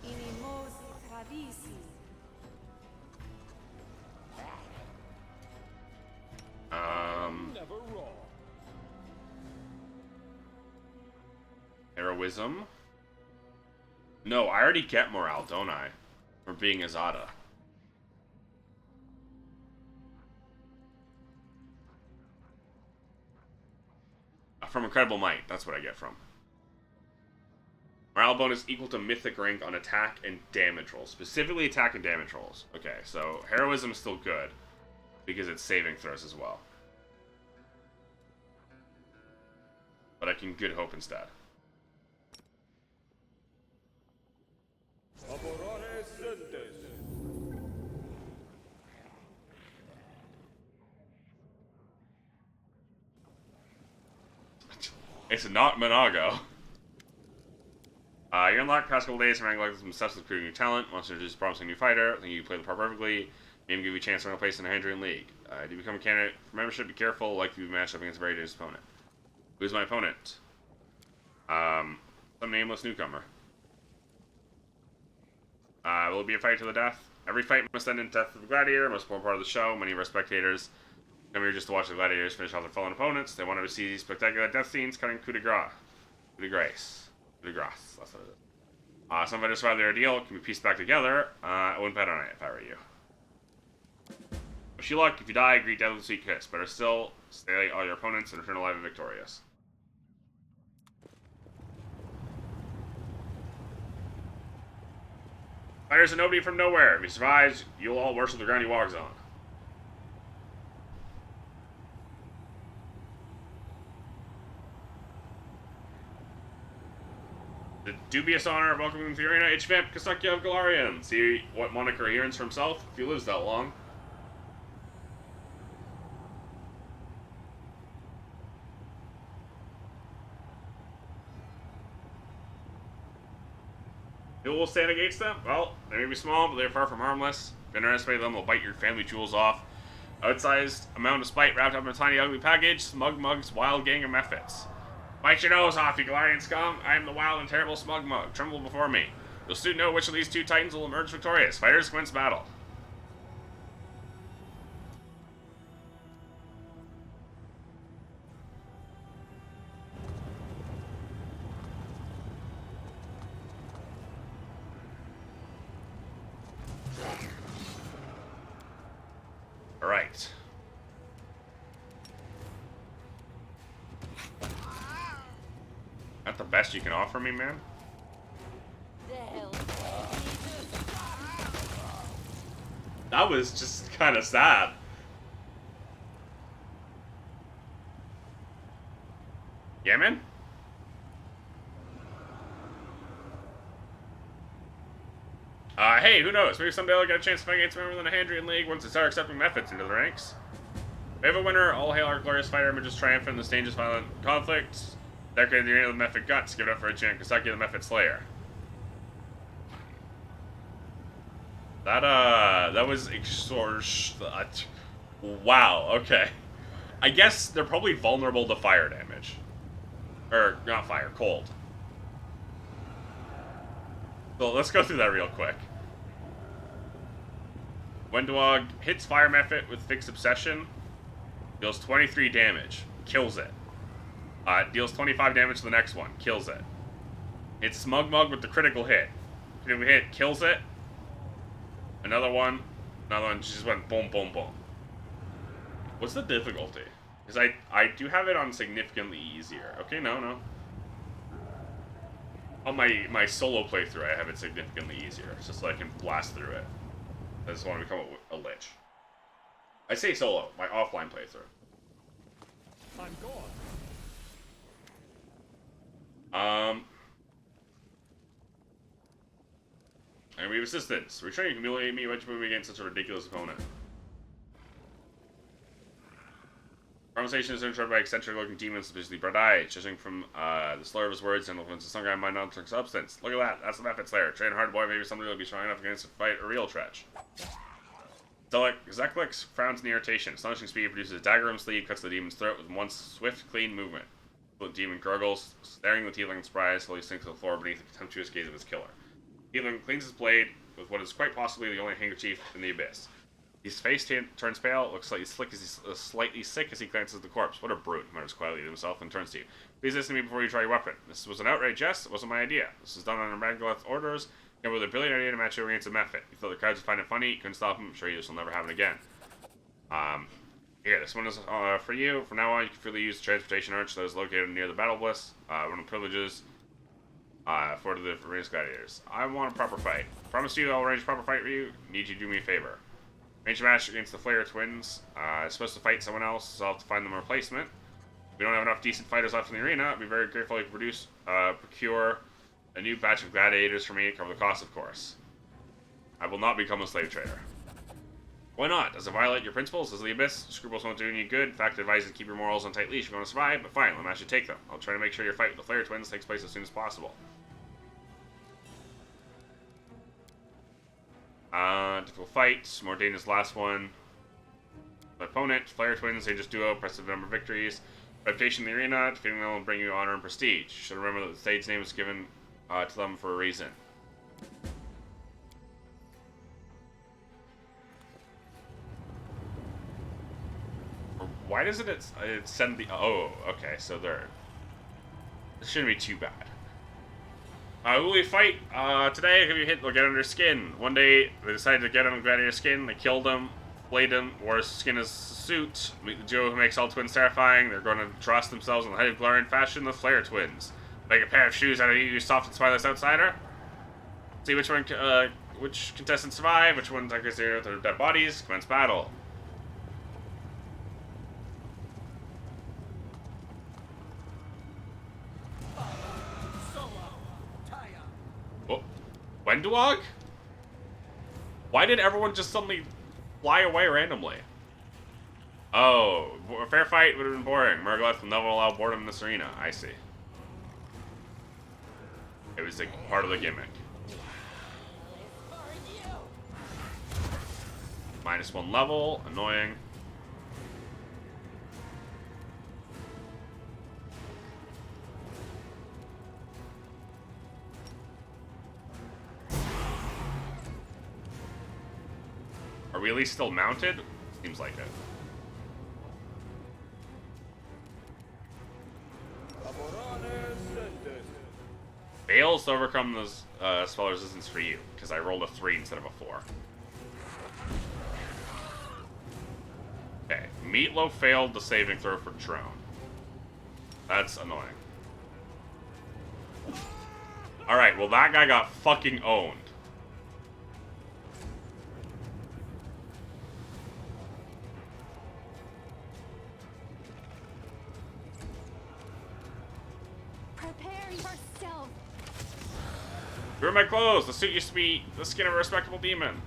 Inimosi tradisi. Never wrong. Heroism? No, I already get morale, don't I? For being Azada. From Incredible Might, that's what I get from. Morale bonus equal to mythic rank on attack and damage rolls. Specifically attack and damage rolls. Okay, so heroism is still good. Because it's saving throws as well. But I can good hope instead. It's not Monago. You're unlocked past couple days from Anglo some steps with recruiting new talent. Once introduced a promising new fighter, I think you play the part perfectly. Maybe give you a chance to earn a place in the Nahedrian League. Do you become a candidate for membership? Be careful, likely to be matched up against a very dangerous opponent. Who's my opponent? Some nameless newcomer. Will it be a fight to the death? Every fight must end in death of the gladiator, most important part of the show. Many of our spectators come here just to watch the gladiators finish off their fallen opponents. They want to see spectacular death scenes, cutting coup de grace. Coup de grace. Coup de grace, that's what it is. Some fighters survive their ordeal, can be pieced back together. I wouldn't bet on it if I were you. Wish you luck. If you die, greet death with a sweet kiss. Better still, stay all your opponents and return alive and victorious. Fighters a nobody from nowhere. If he survives, you'll all worship the ground he walks on. Dubious honor of welcoming him to the arena, H-Vamp Kasaki of Galarian. See what moniker he earns for himself if he lives that long. Who will stand against them? Well, they may be small, but they're far from harmless. If you underestimate them, they'll bite your family jewels off. Outsized amount of spite wrapped up in a tiny ugly package. Smug Mug's wild gang of methods. Bite your nose off, you Galarian scum! I am the wild and terrible Smug Mug. Tremble before me. You'll soon know which of these two titans will emerge victorious. Fighters, commence battle. Alright. Not the best you can offer me, man? The hell? That was just kind of sad. Yeah, man? Hey, who knows? Maybe someday I'll get a chance to fight against members in the Handrian League once they start accepting methods into the ranks. We have a winner. All hail our glorious fighter, images triumphant in the stages of violent conflict. Decorated the arena with Mephit guts. Give it up for Ichin Kasaki, the Mephit Slayer. That was extortion. Wow, okay. I guess they're probably vulnerable to fire damage. Or, not fire, cold. So let's go through that real quick. Wendwog hits Fire Mephit with Fixed Obsession. Deals 23 damage. Kills it. Deals 25 damage to the next one. Kills it. Hits Smug Mug with the critical hit. Critical hit. Kills it. Another one. Another one. Just went boom, boom, boom. What's the difficulty? Because I do have it on significantly easier. Okay, no. On my solo playthrough, I have it significantly easier. Just so I can blast through it. I just want to become a lich. I say solo, my offline playthrough. I'm gone. And we have assistance. Return, you can humiliate me. Why'd you put me against such a ridiculous opponent? Conversation is interrupted by eccentric-looking demons, especially bright eye, judging from the slur of his words and influence of some guy might not take substance. Look at that. That's the Mephit Slayer. Train hard, boy. Maybe somebody will be strong enough against a fight a real Tretch. Zeklix frowns in irritation. Astonishing speed produces a dagger in sleeve, cuts the demon's throat with one swift, clean movement. The demon gurgles, staring the tiefling in surprise, while he sinks to the floor beneath the contemptuous gaze of his killer. Tiefling cleans his blade with what is quite possibly the only handkerchief in the abyss. His face turns pale, looks slightly sick as he glances at the corpse. What a brute, he mutters quietly to himself and turns to you. Please listen to me before you try your weapon. This was an outright jest, it wasn't my idea. This is done under Magdaleth's orders. He came with a brilliant idea to match you against a Mephit. You thought the crowds would find it funny, you couldn't stop him. I'm sure this will never happen again. Here, this one is for you. From now on, you can freely use the transportation arch that is located near the Battle Bliss. One of the privileges afforded the arena's gladiators. I want a proper fight. Promise you I'll arrange a proper fight for you. Need you to do me a favor. Arrange a match against the Flare twins. Supposed to fight someone else, so I'll have to find them a replacement. If we don't have enough decent fighters left in the arena, I'd be very grateful if you could procure a new batch of gladiators for me to cover the cost, of course. I will not become a slave trader. Why not? Does it violate your principles? Does the Abyss? Scruples won't do any good. In fact, I advise you to keep your morals on tight leash if you want to survive, but fine, let me actually take them. I'll try to make sure your fight with the Flare twins takes place as soon as possible. Difficult fight. More dangerous last one. The opponent, Flare twins, they just duo, impressive number of victories. Reputation in the arena, defeating them will bring you honor and prestige. You should remember that the stage's name was given to them for a reason. Why doesn't it send the... Oh, okay, so they're... This shouldn't be too bad. Who will we fight? Today, if you hit, they'll get under skin. One day, they decided to get him gladiator skin. They killed him, flayed him, wore his skin as a suit. Meet the duo who makes all twins terrifying. They're going to trust themselves in the height of glory and fashion, the Flare twins. Make a pair of shoes out of you, soft and spineless outsider. See which contestants survive, which ones take their dead bodies. Commence battle. Ewok? Why did everyone just suddenly fly away randomly? Oh, a fair fight would have been boring. Murgaleth will never allow boredom in this arena. I see. It was like part of the gimmick. -1 level. Annoying. Are we at least still mounted? Seems like it. Fails to overcome those spell resistance for you, because I rolled a 3 instead of a 4. Okay, Meatloaf failed the saving throw for Drone. That's annoying. Alright, well that guy got fucking owned. Prepare yourself. Ruin my clothes! The suit used to be the skin of a respectable demon.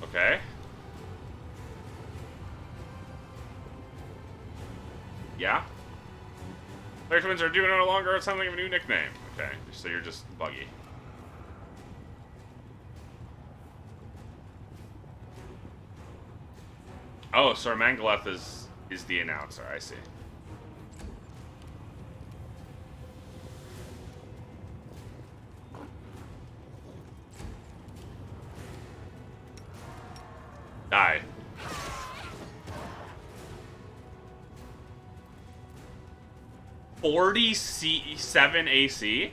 Okay. Yeah? Their twins are due no longer something of a new nickname. Okay, so you're just buggy. Oh, Sir Mangaleth is the announcer, I see. Die. $47 AC?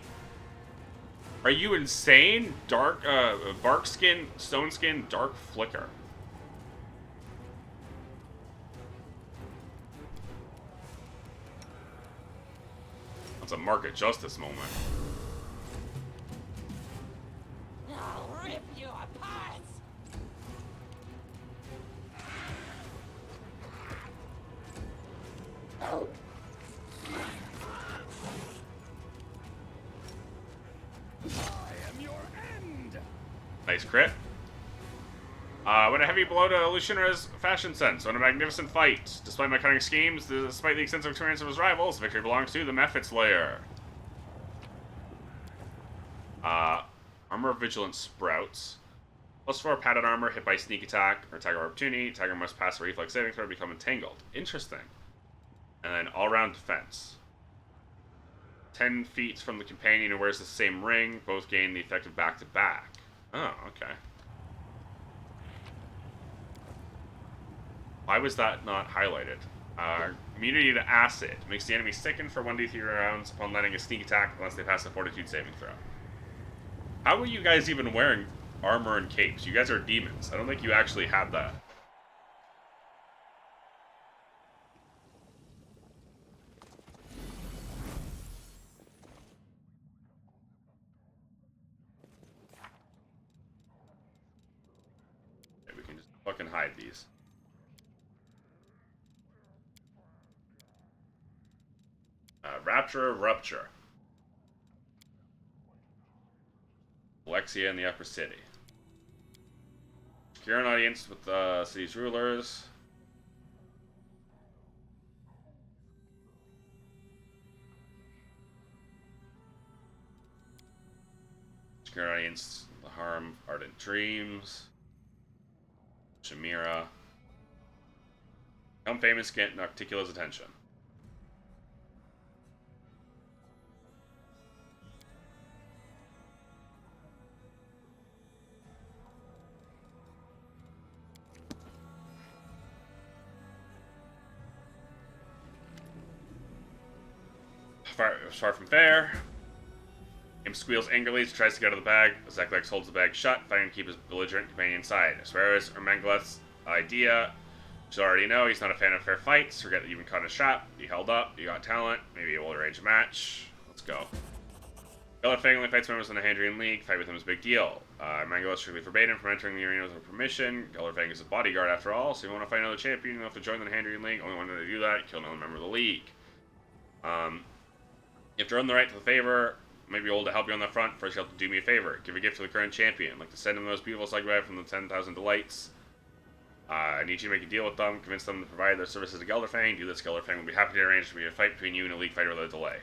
Are you insane? Dark, bark skin, stone skin, dark flicker. That's a market justice moment. I'll rip you apart! Nice crit. What a heavy blow to Lucina's fashion sense. What a magnificent fight. Despite my cunning schemes, despite the extensive experience of his rivals, victory belongs to the Mephit's lair. Armor Vigilant Sprouts. +4 padded armor, hit by sneak attack, or attack of opportunity. Tiger must pass a reflex saving throw to become entangled. Interesting. And then all-round defense. 10 feet from the companion who wears the same ring, both gain the effect of back-to-back. Oh, okay. Why was that not highlighted? Immunity to acid. Makes the enemy sicken for 1d3 rounds upon landing a sneak attack unless they pass a fortitude saving throw. How are you guys even wearing armor and capes? You guys are demons. I don't think you actually have that. Okay, we can just fucking hide these. Rapture, Rupture. Alexia in the Upper City. Secure an audience with the city's rulers. Secure an audience with the harm ardent dreams. Shamira. Become famous, get Nocticula's attention. Far from fair. Im squeals angrily as he tries to get out of the bag. Zeklex holds the bag shut, fighting to keep his belligerent companion inside. Assuerus or Mangaleth's idea. You already know he's not a fan of fair fights. Forget that you've been caught in a trap. You held up. You got talent. Maybe able to arrange a match. Let's go. Gellerfang only fights members in the Handrian League. Fight with him is a big deal. Mangaleth strictly forbade him from entering the arena without permission. Gellerfang is a bodyguard after all, so if you want to fight another champion, you have to join the Handrian League. Only one way to do that, kill another member of the league. If to earn the right to the favor, I might be able to help you on that front. First, you have to do me a favor. Give a gift to the current champion. Like to send him those beautiful psychopath from the 10,000 Delights. I need you to make a deal with them. Convince them to provide their services to Gelderfang. Do this, Gelderfang will be happy to arrange to be a fight between you and a League fighter without a delay.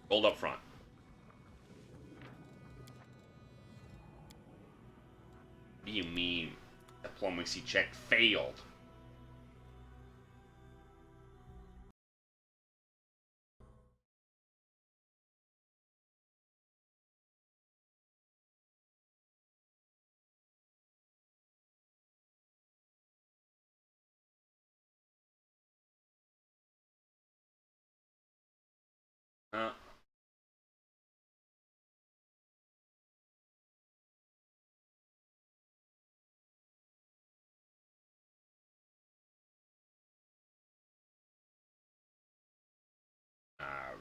Gold up front. What do you mean? Diplomacy check failed.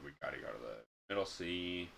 We gotta go to the Middle Sea.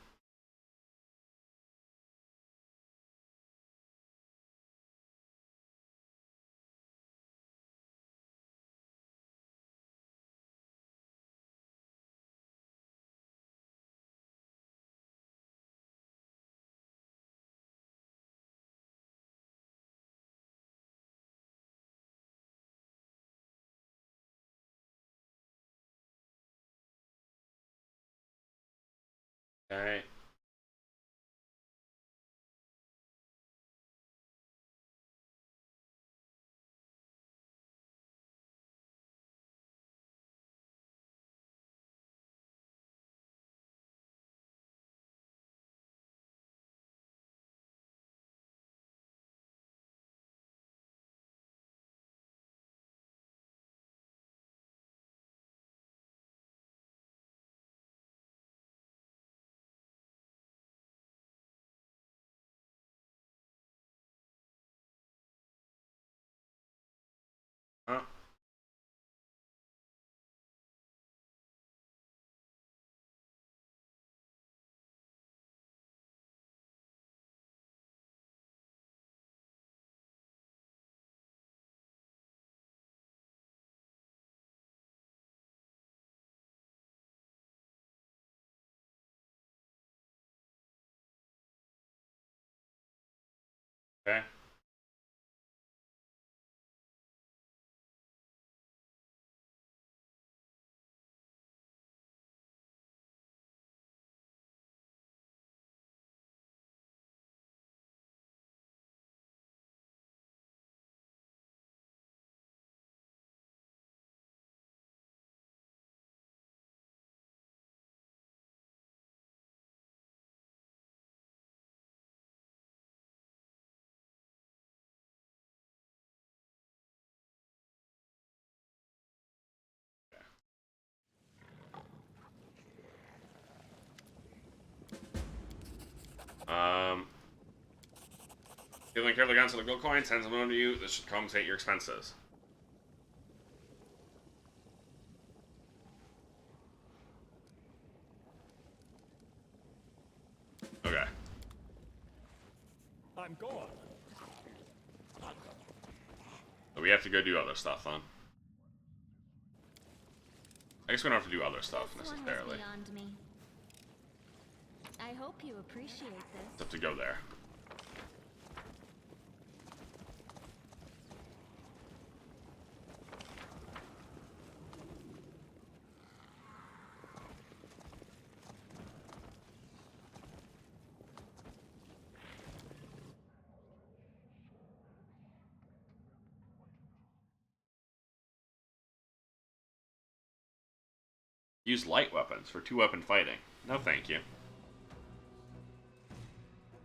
Okay. Huh? Okay. Dealing carefully against the gold coin, sends them over to you. This should compensate your expenses. Okay. I'm gone. So we have to go do other stuff, then. I guess we don't have to do other stuff, This one was necessarily. beyond me. I hope you appreciate Just this. have to go there. Use light weapons for 2-weapon fighting. No, thank you.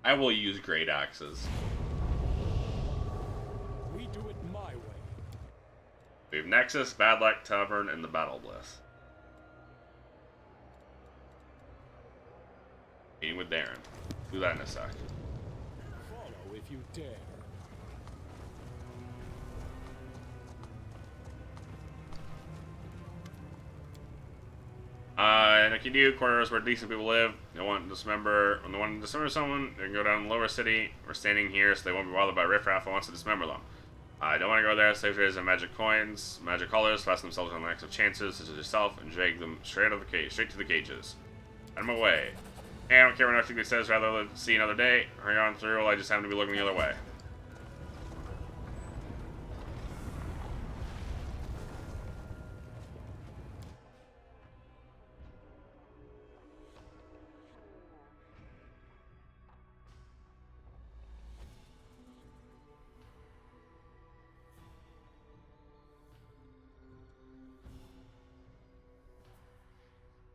I will use great axes. We do it my way. We have Nexus, Bad Luck, Tavern, and the Battle Bliss. Meeting with Darren. Do that in a sec. Follow if you dare. In Akidu, corners where decent people live. They want to dismember. When they want to dismember someone, they can go down to the lower city. We're standing here, so they won't be bothered by riffraff who wants to dismember them. I don't want to go there. Save traders and magic coins. Magic callers fasten themselves on the necks of chances, such as yourself, and drag them straight out of the cage, straight to the cages. I'm away. Hey, I don't care what nothing it says. Rather than see another day. Hurry on through. Well, I just happen to be looking the other way.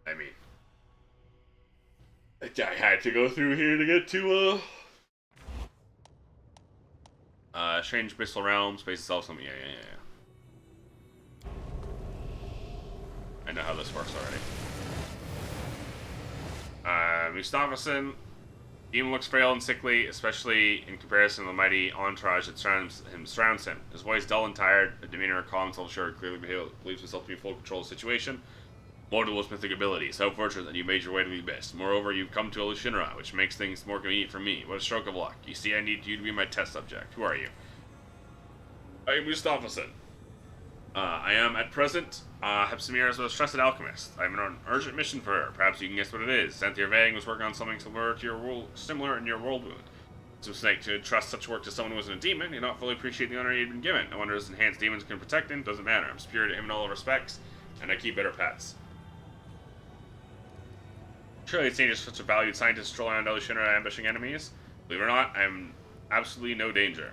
I mean, I had to go through here to get to, Strange Bristol Realm, Space itself, something, yeah. I know how this works already. Mustafason, Demon looks frail and sickly, especially in comparison to the mighty entourage that surrounds him. His voice dull and tired, a demeanor calm, self-assured, clearly believes himself to be in full control of the situation. Multiple mythic abilities. How fortunate that you made your way to the abyss. Moreover, you've come to Shinra, which makes things more convenient for me. What a stroke of luck. You see, I need you to be my test subject. Who are you? I am Mustafason. I am, at present, Hepsimira's most trusted alchemist. I have an urgent mission for her. Perhaps you can guess what it is. Cynthia Vang was working on something similar in your world wound. It's a mistake to trust such work to someone who isn't a demon. You not fully appreciate the honor you've been given. No wonder his enhanced demons can protect him. Doesn't matter. I'm superior to him in all respects, and I keep better pets. Surely it's dangerous for such a valued scientist strolling around Shinra ambushing enemies. Believe it or not, I'm absolutely no danger.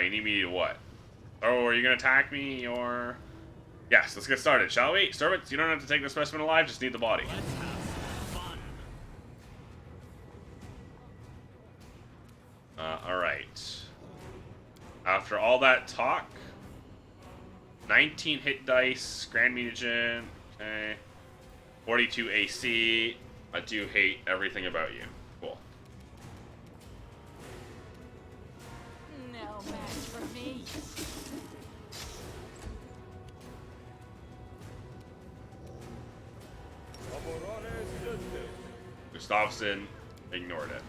You need me to what? Oh, are you gonna attack me, or... Yes, let's get started, shall we? Servants, you don't have to take the specimen alive, just need the body. Let's have some fun. Alright. After all that talk... 19 hit dice, Grand Mutagen, okay. 42 AC... I do hate everything about you. Cool. No match for me. Gustafsson ignored it.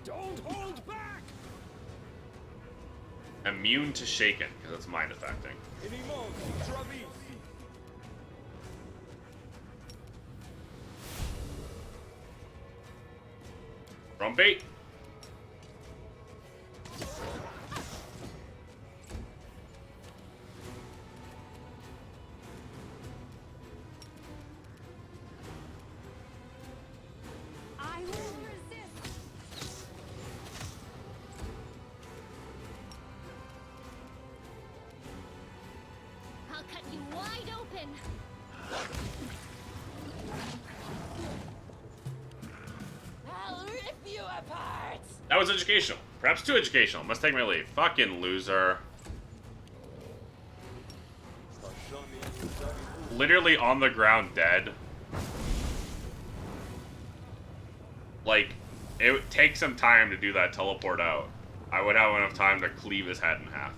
Don't hold back! Immune to shaken, because it's mind affecting. Rumpy. I will resist. I'll cut you wide open. I'll rip you apart. That was educational. Perhaps too educational. Must take my leave. Fucking loser. Literally on the ground dead. Like, it would take some time to do that teleport out. I would have enough time to cleave his head in half.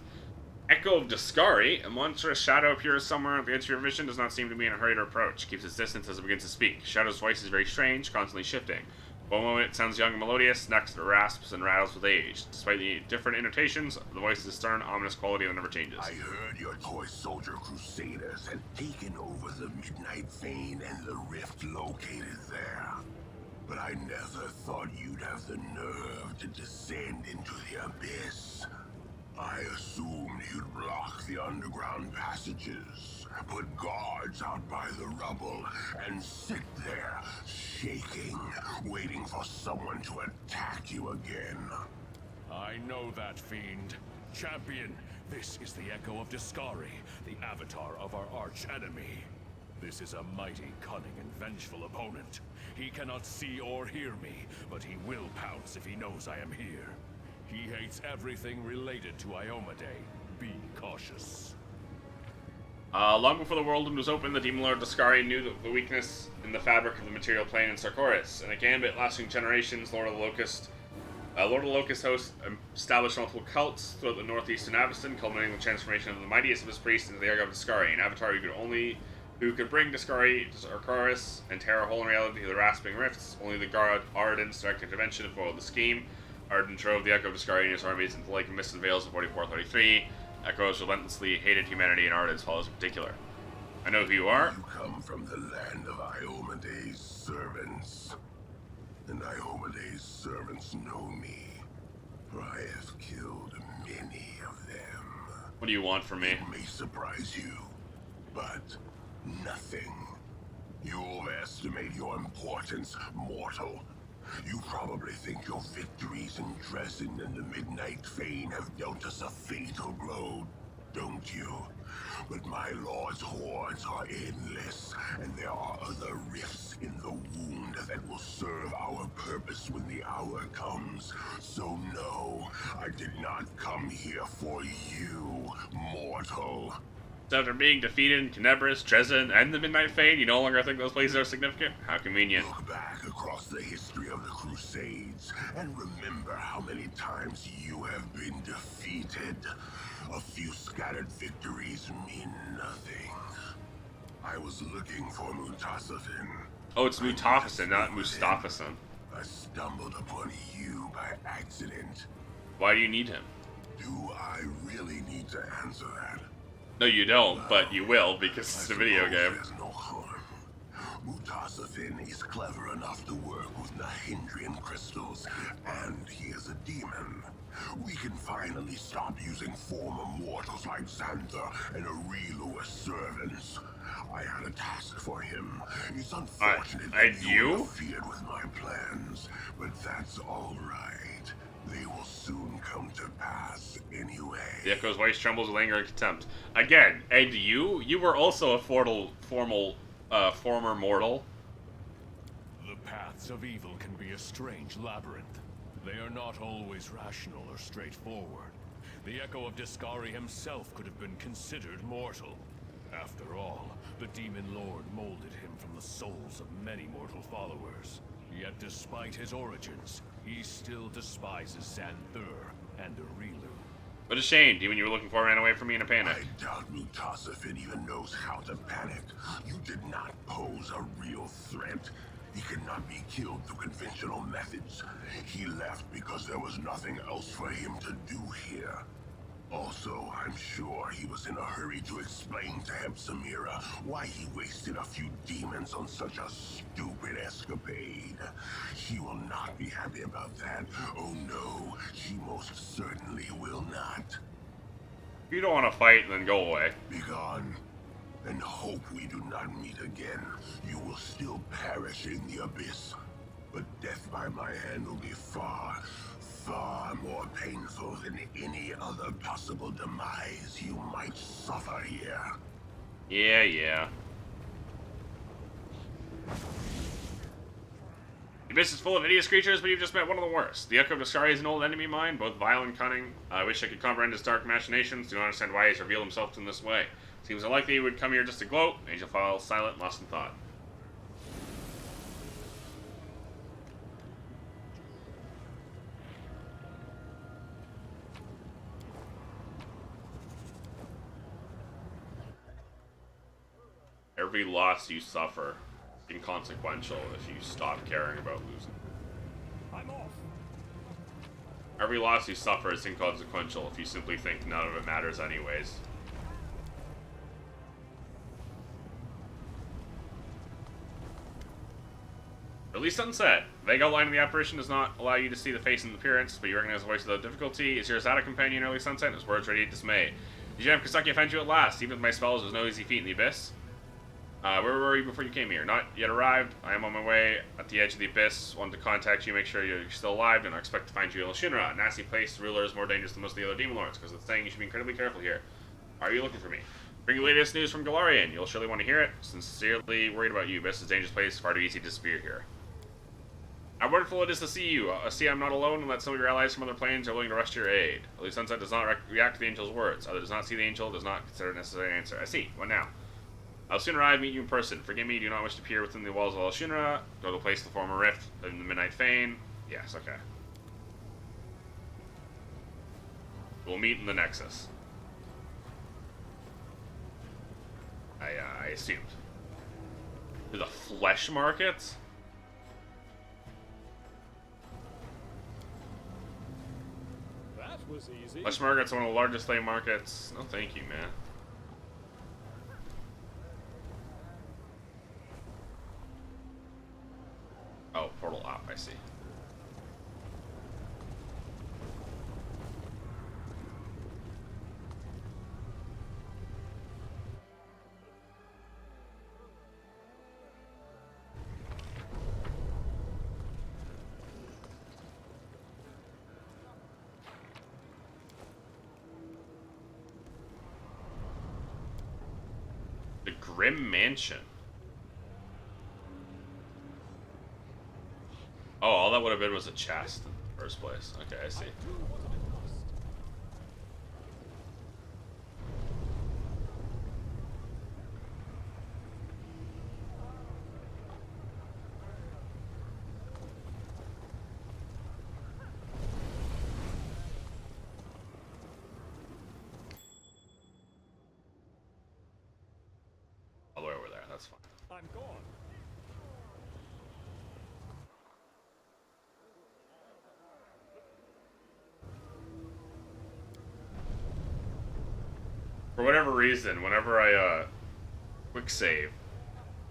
Echo of Discari, a monstrous shadow appears somewhere at the edge of your vision, does not seem to be in a hurry to approach. Keeps its distance as it begins to speak. Shadow's voice is very strange, constantly shifting. One moment it sounds young and melodious, next it rasps and rattles with age. Despite the different intonations, the voice is a stern, ominous quality that never changes. I heard your toy soldier crusaders had taken over the Midnight Vein and the rift located there. But I never thought you'd have the nerve to descend into the abyss. I assumed you'd block the underground passages, put guards out by the rubble, and sit there, shaking, waiting for someone to attack you again. I know that, fiend. Champion, this is the Echo of Discari, the avatar of our arch-enemy. This is a mighty, cunning, and vengeful opponent. He cannot see or hear me, but he will pounce if he knows I am here. He hates everything related to Iomedae. Be cautious. Long before the world was open, the Demon Lord Discari knew the weakness in the fabric of the material plane in Sarkoris. In a gambit lasting generations, Lord of the Locust Lord of the Locust host established multiple cults throughout the northeastern Aveston, culminating the transformation of the mightiest of his priests into the Argo of Discari, an avatar who could bring Discari, Arcaris, and tear a hole in reality to the rasping rifts. Only the god Arden's direct intervention foiled the scheme. Arden drove the Echo of Discari and his armies into the Lake of Mist and Vales in 4433. Echoes relentlessly hated humanity and Arden's followers in particular. I know who you are. You come from the land of Iomede's servants. And Iomede's servants know me, for I have killed many of them. What do you want from me? It may surprise you, but nothing. You overestimate your importance, mortal. You probably think your victories in Dresden and the Midnight Fane have dealt us a fatal blow, don't you? But my lord's hordes are endless, and there are other rifts in the wound that will serve our purpose when the hour comes. So no, I did not come here for you, mortal. So after being defeated in Tenebris, Dresden, and the Midnight Fane, you no longer think those places are significant? How convenient. Look back across the history of the Crusades, and remember how many times you have been defeated. A few scattered victories mean nothing. I was looking for Mutasafin. Oh, it's Mutafison, not Mustafison. I stumbled upon you by accident. Why do you need him? Do I really need to answer that? No, you don't, but you will, because it's a video game. There's no harm. Mutasafin is clever enough to work with Nahindrian crystals, and he is a demon. We can finally stop using former mortals like Xantha and Arilu as servants. I had a task for him. It's unfortunate that you interfered with my plans, but that's all right. They will soon come to pass anyway. The Echo's voice trembles with anger and contempt. Again, and you were also a former mortal. The paths of evil can be a strange labyrinth. They are not always rational or straightforward. The Echo of Discari himself could have been considered mortal. After all, the Demon Lord molded him from the souls of many mortal followers. Yet despite his origins, he still despises Xanthur and Arilu. What a shame. Demon you were looking for ran away from me in a panic. I doubt Mutasafin even knows how to panic. You did not pose a real threat. He cannot be killed through conventional methods. He left because there was nothing else for him to do here. Also, I'm sure he was in a hurry to explain to Hepsamira why he wasted a few demons on such a stupid escapade. He will not be happy about that. Oh no, he most certainly will not. You don't want to fight, then go away. Begone, and hope we do not meet again. You will still perish in the abyss, but death by my hand will be far more painful than any other possible demise you might suffer here. Yeah. The abyss is full of hideous creatures, but you've just met one of the worst. The Echo of Discari is an old enemy of mine, both vile and cunning. I wish I could comprehend his dark machinations. Do not understand why he's revealed himself in this way. Seems unlikely he would come here just to gloat. Angel falls silent, lost in thought. Every loss you suffer is inconsequential if you stop caring about losing. I'm off. Every loss you suffer is inconsequential if you simply think none of it matters anyways. Early sunset. Vague outline of the apparition does not allow you to see the face and appearance, but you recognize the voice without difficulty. Is your Zata companion early sunset? His words radiate dismay. Did you have Kasaki find you at last? Even with my spells, there's no easy feat in the abyss. Where were you before you came here? Not yet arrived. I am on my way at the edge of the abyss. Wanted to contact you, make sure you're still alive, and I expect to find you in Shinra. A nasty place. The ruler is more dangerous than most of the other demon lords, because it's saying you should be incredibly careful here. Are you looking for me? Bring you latest news from Galarian. You'll surely want to hear it. Sincerely worried about you. Abyss is a dangerous place. Far too easy to disappear here. How wonderful it is to see you. See I'm not alone, and that some of your allies from other planes are willing to rush to your aid. At least Sunset does not react to the angel's words. Either does not see the angel, does not consider it necessary to answer. I see. What now? I'll soon arrive, meet you in person. Forgive me, do not wish to peer within the walls of Shinra. Go to the place of the former rift in the Midnight Fane. Yes, okay. We'll meet in the Nexus. I assumed. To the flesh markets? That was easy. Flesh market's one of the largest flea markets. No, thank you, man. Oh, portal op, I see. The Grim Mansion. Oh, all that would have been was a chest in the first place. Okay, I see. All the way over there, that's fine. I'm gone. For whatever reason, whenever I quick save,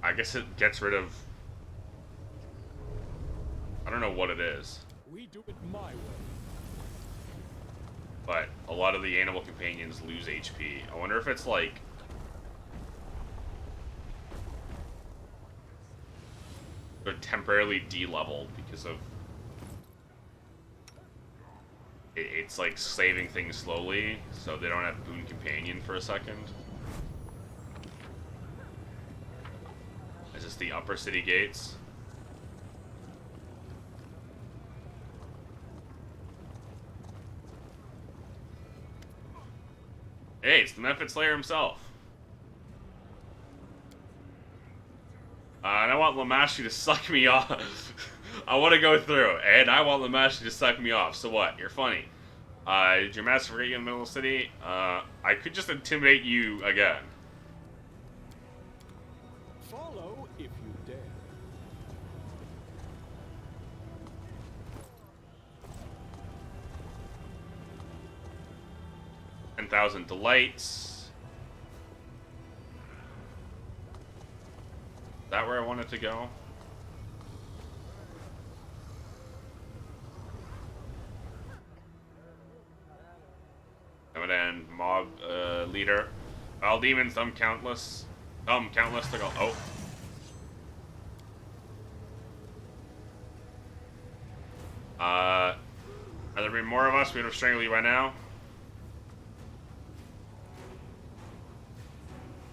I guess it gets rid of, I don't know what it is, We do it my way. but a lot of the animal companions lose HP. I wonder if it's like they're temporarily de-leveled because of it's like saving things slowly, so they don't have Boon Companion for a second. Is this the upper city gates? Hey, it's the Mephit Slayer himself. And I want Lamashi to suck me off. I want to go through, and I want Lamashi to suck me off. So what? You're funny. Did your master forget you in the middle of the city? I could just intimidate you again. Follow if you dare. 10,000 delights. Is that where I wanted to go? And mob leader. All demons, some countless to go. Oh. Are there be more of us? We would have strangled you by now.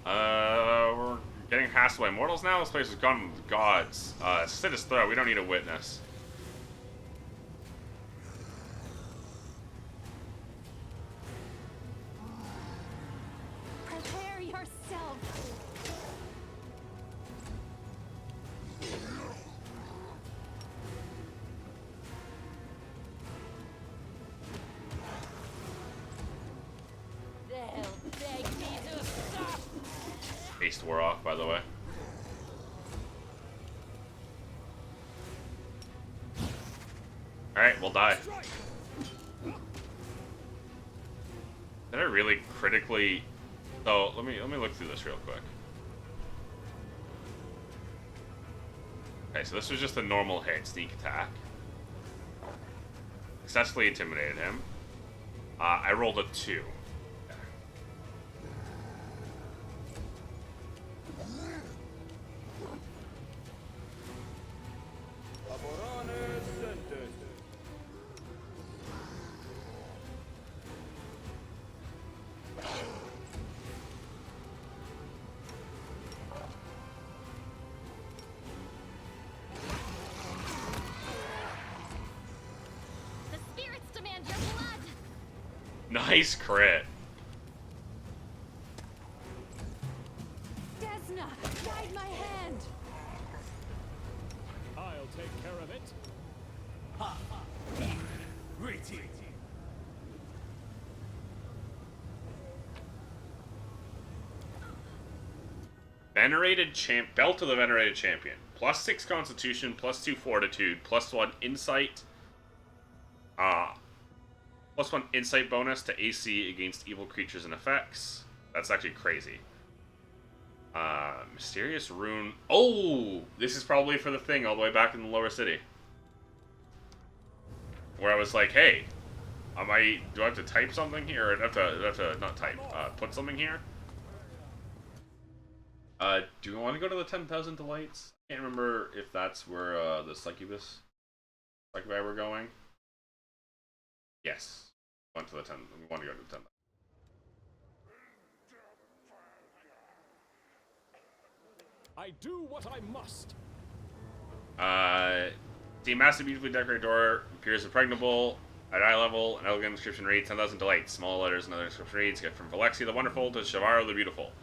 We're getting hassled by mortals now. This place is gone with gods. Slit his throat. We don't need a witness. Prepare yourself. They'll beg me to stop. Haste wore off, by the way. Alright, we'll die. Did I really critically... So, let me look through this real quick. Okay, so this was just a normal hit, sneak attack. Successfully intimidated him. I rolled a 2. The spirits demand your blood. Nice crit. Desna, guide my hand. I'll take care of it. Belt of the Venerated Champion. +6 Constitution, +2 Fortitude, +1 Insight. +1 Insight bonus to AC against evil creatures and effects. That's actually crazy. Mysterious Rune. Oh! This is probably for the thing all the way back in the lower city. Where I was like, hey, do I have to type something here? Or do I have to not type, put something here? Do you want to go to the 10,000 Delights? I can't remember if that's where, the Succubi were going. Yes. We want to go to the 10,000. I do what I must. See, massive, beautifully decorated door appears impregnable at eye level. An elegant inscription reads 10,000 Delights. Small letters and other inscription reads get from Valexia the Wonderful to Shavaro the Beautiful.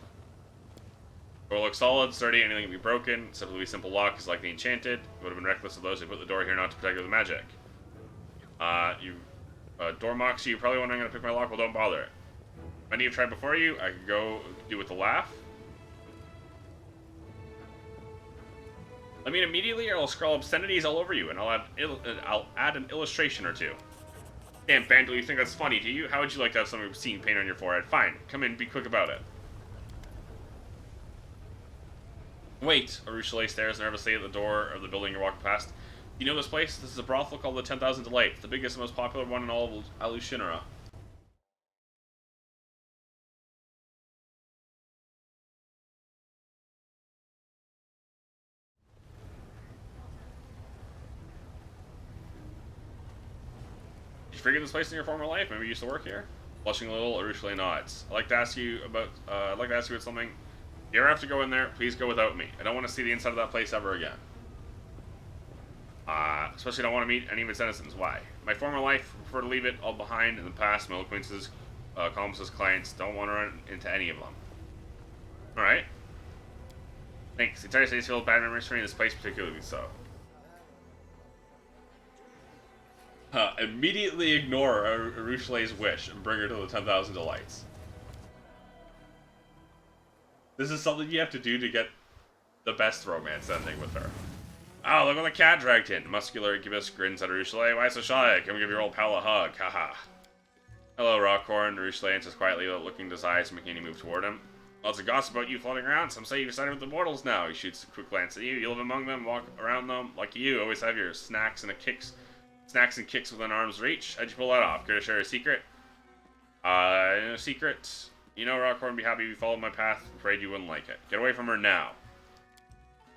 Door looks solid, sturdy, anything can be broken. Simply simple lock is like the enchanted. It would have been reckless of those who put the door here not to protect it with magic. Door mocks you. Probably wondering how to pick my lock. Well, don't bother. Many have tried before you. I could go do with the laugh. Let me immediately, or I'll scroll obscenities all over you, and I'll add an illustration or two. Damn, Bandle, you think that's funny, do you? How would you like to have some obscene paint on your forehead? Fine, come in, be quick about it. Wait, Arushale stares nervously at the door of the building you're walking past. You know this place? This is a brothel called the 10,000 Delights, the biggest and most popular one in all of Alushinra. Did you figure this place in your former life? Maybe you used to work here? Blushing a little, Arushale nods. I'd like to ask you about something. If you ever have to go in there, please go without me. I don't want to see the inside of that place ever again. Especially don't want to meet any of its citizens. Why? My former life, prefer to leave it all behind in the past. My acquaintances, columnists, clients, don't want to run into any of them. Alright. Thanks. The entire city's filled with bad memories for me, this place particularly so. Immediately ignore Arushale's wish and bring her to the 10,000 Delights. This is something you have to do to get the best romance ending with her. Oh, look what the cat dragged in. Muscular incubus grins at Arushale. Why so shy? Come give your old pal a hug. Haha. Hello, Rockhorn. Arushale answers quietly without looking to his eyes, making any move toward him. Lots of gossip about you floating around. Some say you've sided with the mortals now. He shoots a quick glance at you. You live among them, walk around them. Like you, always have your snacks and kicks within arm's reach. How'd you pull that off? Care to share a secret? No secret. You know, Rockhorn would be happy if you followed my path. Afraid you wouldn't like it. Get away from her now.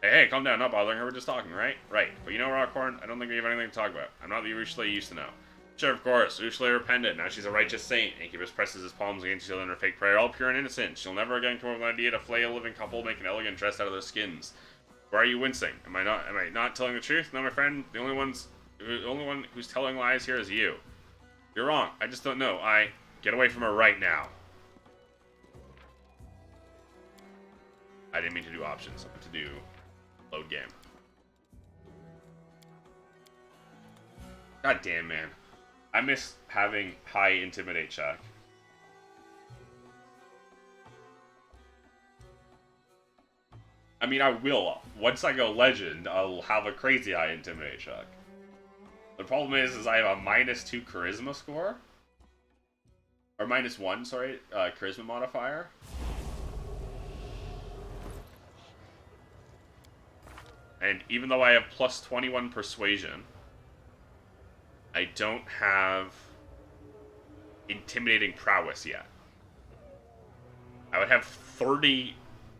Hey, calm down. Not bothering her. We're just talking, right? Right. But you know, Rockhorn, I don't think we have anything to talk about. I'm not the Arushale you used to know. Sure, of course. Arushale repented. Now she's a righteous saint. Incubus presses his palms against each other in her fake prayer. All pure and innocent. She'll never again come up with an idea to flay a living couple, make an elegant dress out of their skins. Why are you wincing? Am I not telling the truth? No, my friend. The only one who's telling lies here is you. You're wrong. I just don't know. Get away from her right now. I didn't mean to do options. I meant to do load game. God damn, man. I miss having high intimidate check. I mean, I will. Once I go legend, I'll have a crazy high intimidate check. The problem is I have a -2 charisma score. Or -1, sorry, charisma modifier. And even though I have +21 persuasion, I don't have intimidating prowess yet. I would have 30.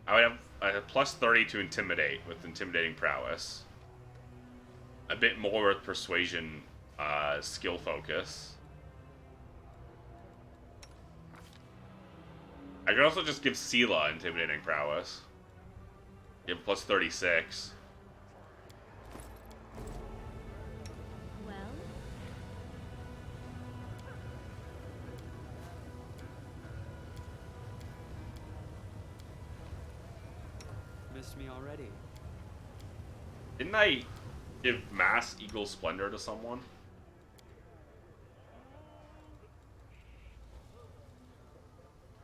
I have +30 to intimidate with intimidating prowess. A bit more with persuasion, skill focus. I could also just give Sela intimidating prowess. Give +36. Well, Missed me already. Didn't I give Mass Eagle Splendor to someone?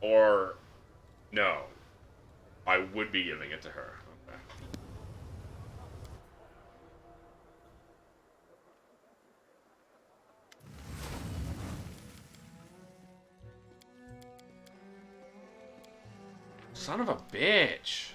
Or no. I would be giving it to her. Okay. Son of a bitch.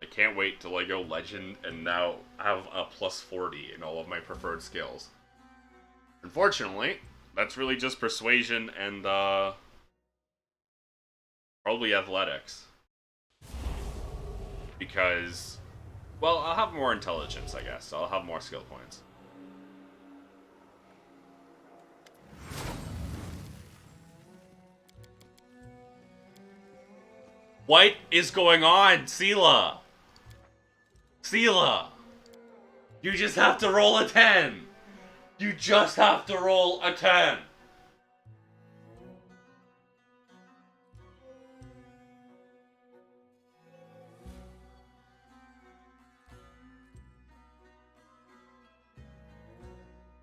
I can't wait till I go legend and now have a plus 40 in all of my preferred skills. Unfortunately, that's really just persuasion and probably athletics. Because, well, I'll have more intelligence, I guess. So I'll have more skill points. What is going on, Sela? Sela! You just have to roll a 10! You just have to roll a 10!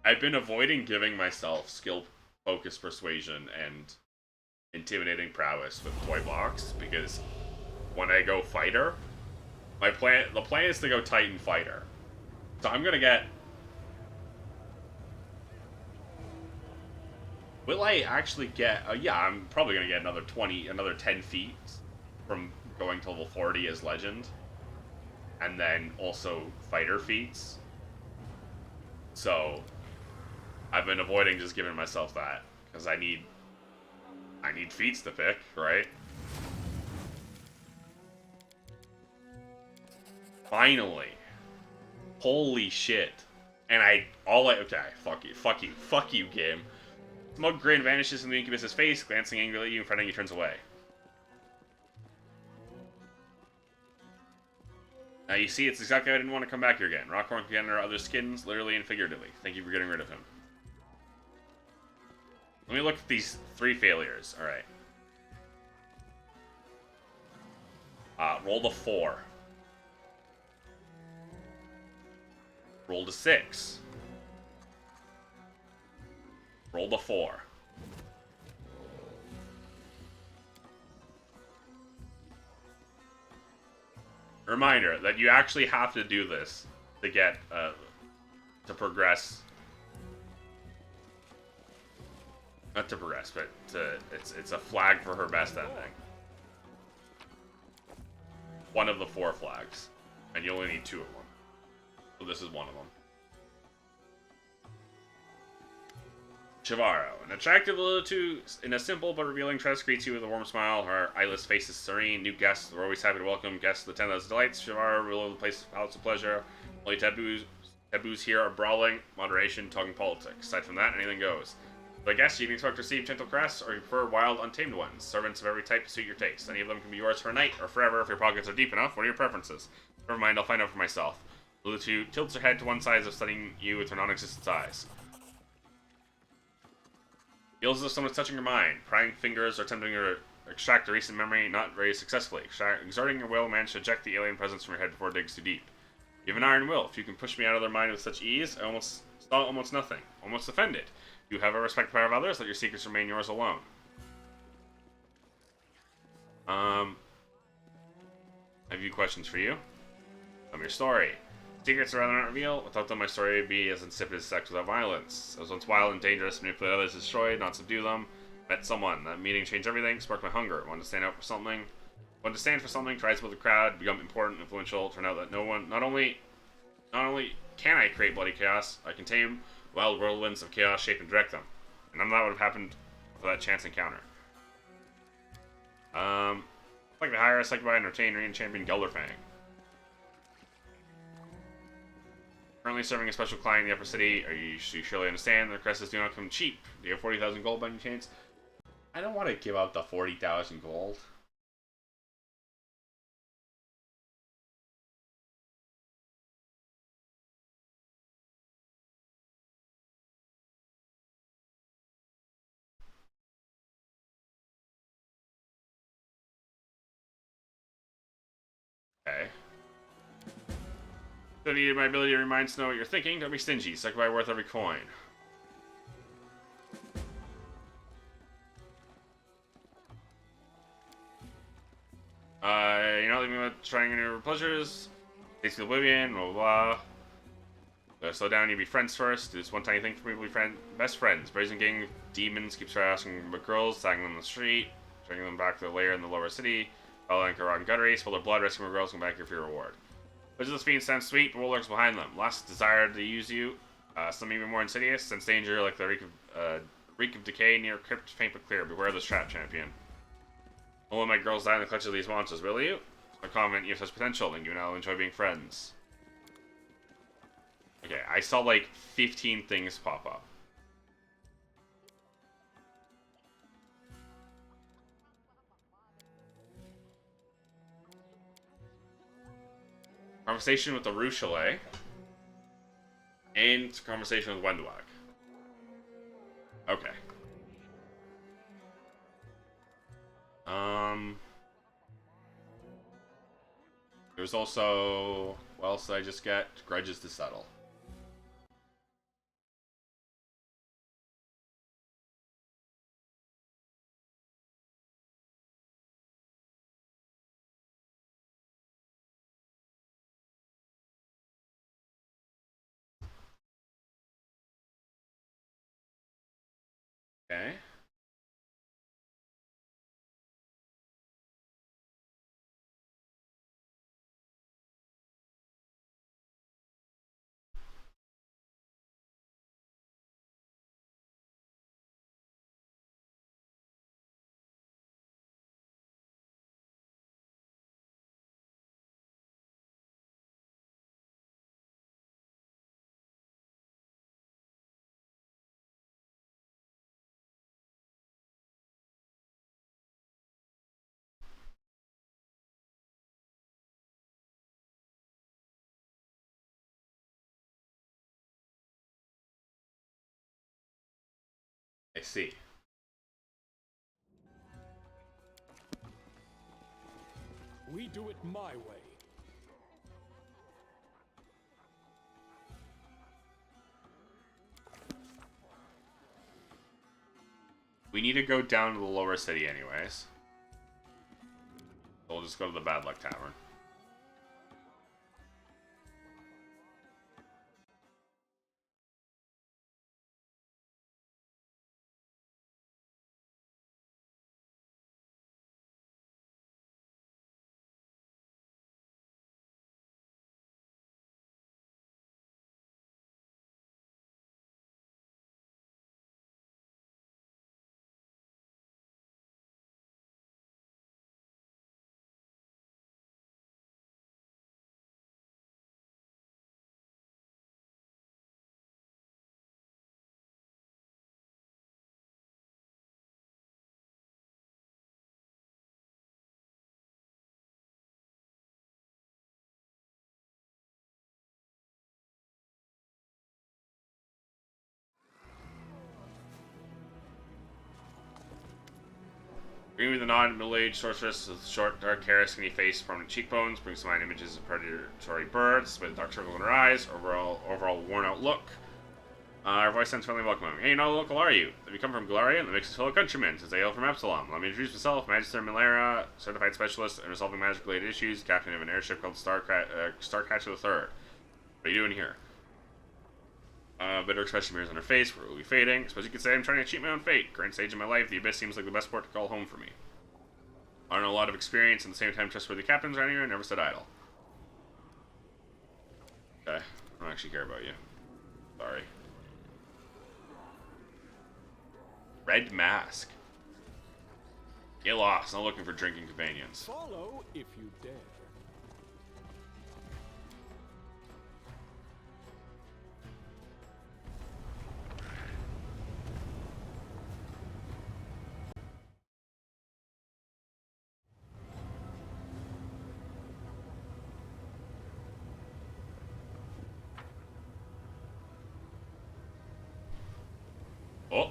I've been avoiding giving myself skill focus persuasion and intimidating prowess with toy blocks because when I go fighter, the plan is to go Titan fighter. So I'm gonna get. Will I actually get? Yeah, I'm probably gonna get another 10 feet from going to level 40 as legend, and then also fighter feats. So I've been avoiding just giving myself that because I need feats to pick, right? Finally. Holy shit. And okay, fuck you, game. Smug grin vanishes from the incubus's face, glancing angrily at you in front of you, turns away. Now you see, it's exactly why I didn't want to come back here again. Rockhorn can enter other skins, literally and figuratively. Thank you for getting rid of him. Let me look at these 3 failures. Alright. Roll the 4. Roll the 6. Roll the 4. Reminder that you actually have to do this to get, to progress. Not to progress, but it's a flag for her best ending. One of the 4 flags. And you only need 2 of them. So this is one of them. Chivaro, an attractive little two in a simple but revealing dress, greets you with a warm smile. Her eyeless face is serene. New guests are always happy to welcome guests to the 10,000 delights. Chivaro, rule of the place, palace of pleasure. Only taboos here are brawling, moderation, talking politics. Aside from that, anything goes. For the guests, you can expect to receive gentle caresses, or you prefer wild, untamed ones. Servants of every type to suit your taste. Any of them can be yours for a night or forever if your pockets are deep enough. What are your preferences? Never mind, I'll find out for myself. Lulu tilts her head to one side as if studying you with her non-existent eyes. Feels as if someone's touching your mind. Prying fingers are attempting to extract a recent memory, not very successfully. Exerting your will, manage to eject the alien presence from your head before it digs too deep. You have an iron will. If you can push me out of their mind with such ease, I saw almost nothing. Almost offended. You have a respect for the power of others, let your secrets remain yours alone. I have a few questions for you. Tell me your story. Secrets are rather not revealed. Without them, my story would be as insipid as sex without violence. I was once wild and dangerous, manipulated others, destroyed, not subdue them. Met someone. That meeting changed everything, sparked my hunger. Wanted to stand out for something. Wanted to stand for something, try to with the crowd, become important, influential. Turn out that not only can I create bloody chaos, I can tame wild whirlwinds of chaos, shape and direct them. And none of that would have happened without that chance encounter. Like to hire a psychic by entertain Reign Champion Gelderfang. Currently serving a special client in the upper city. You surely understand the requests do not come cheap. Do you have 40,000 gold by any chance? I don't want to give out the 40,000 gold. Okay. Don't need my ability to remind Snow what you're thinking. Don't be stingy. Suck by worth every coin. You're not leaving without trying any pleasures. Taste of oblivion, blah blah blah. Slow down, you be friends first. Do this one tiny thing for me, we'll be best friends. Brazen gang demons keeps asking about girls, tagging them on the street, dragging them back to the lair in the lower city. Following a rotten gutter race, full of blood, rescuing girls, come back here for your reward. Vigilance fiends sound sweet, but what lurks behind them? Lust, desire to use you. Some even more insidious. Sense danger like the reek of decay near crypt, faint but clear. Beware of this trap, champion. Don't let my girls die in the clutches of these monsters, will you? I'm confident you have such potential, and you and I will enjoy being friends. Okay, I saw like 15 things pop up. Conversation with the Rue Chalet. And conversation with Wendwag. Okay. There's also... What else did I just get? Grudges to settle. Okay. I see. We do it my way. We need to go down to the lower city anyways. So we'll just go to the Bad Luck Tavern. Bringing me the nod, middle-aged sorceress with short, dark hair, skinny face, prominent cheekbones, brings to mind images of predatory birds with dark circles in her eyes, overall worn-out look. Her voice sounds friendly and welcoming. Hey, no local are you? Have you come from Galarian? That makes us fellow countrymen, since I hail from Epsilon. Let me introduce myself, Magister Milera, certified specialist in resolving magic-related issues, captain of an airship called Starcatcher III. What are you doing here? Bitter expression mirrors on her face, where it will be fading. Suppose you could say I'm trying to cheat my own fate. Current stage of my life, the Abyss seems like the best port to call home for me. I don't know a lot of experience, and at the same time trustworthy captains around here, never sit idle. Okay, I don't actually care about you. Sorry. Red Mask. Get lost, not looking for drinking companions. Follow if you dare. Oh.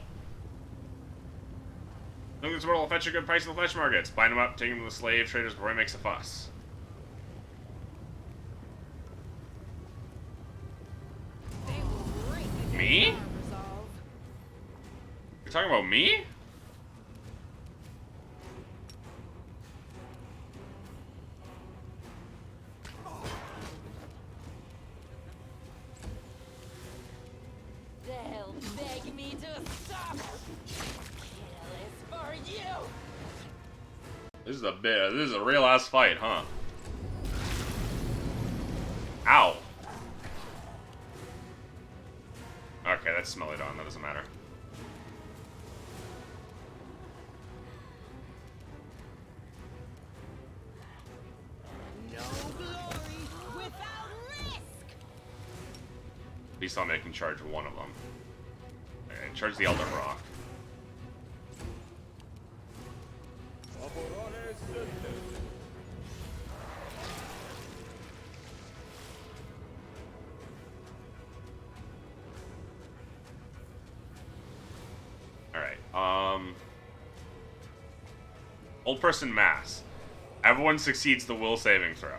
Look, this world will fetch a good price in the flesh markets. Bind him up, take him to the slave traders before he makes a fuss. Me? Resolve. You're talking about me? They'll beg me to stop. Kill is for you. This is a real ass fight, huh? Ow. Okay, that's smelly on. That doesn't matter. No glory without risk. At least I'll make him charge one of them. Okay, charge the Elder Rock. Alright, Old person mass. Everyone succeeds the will saving throw.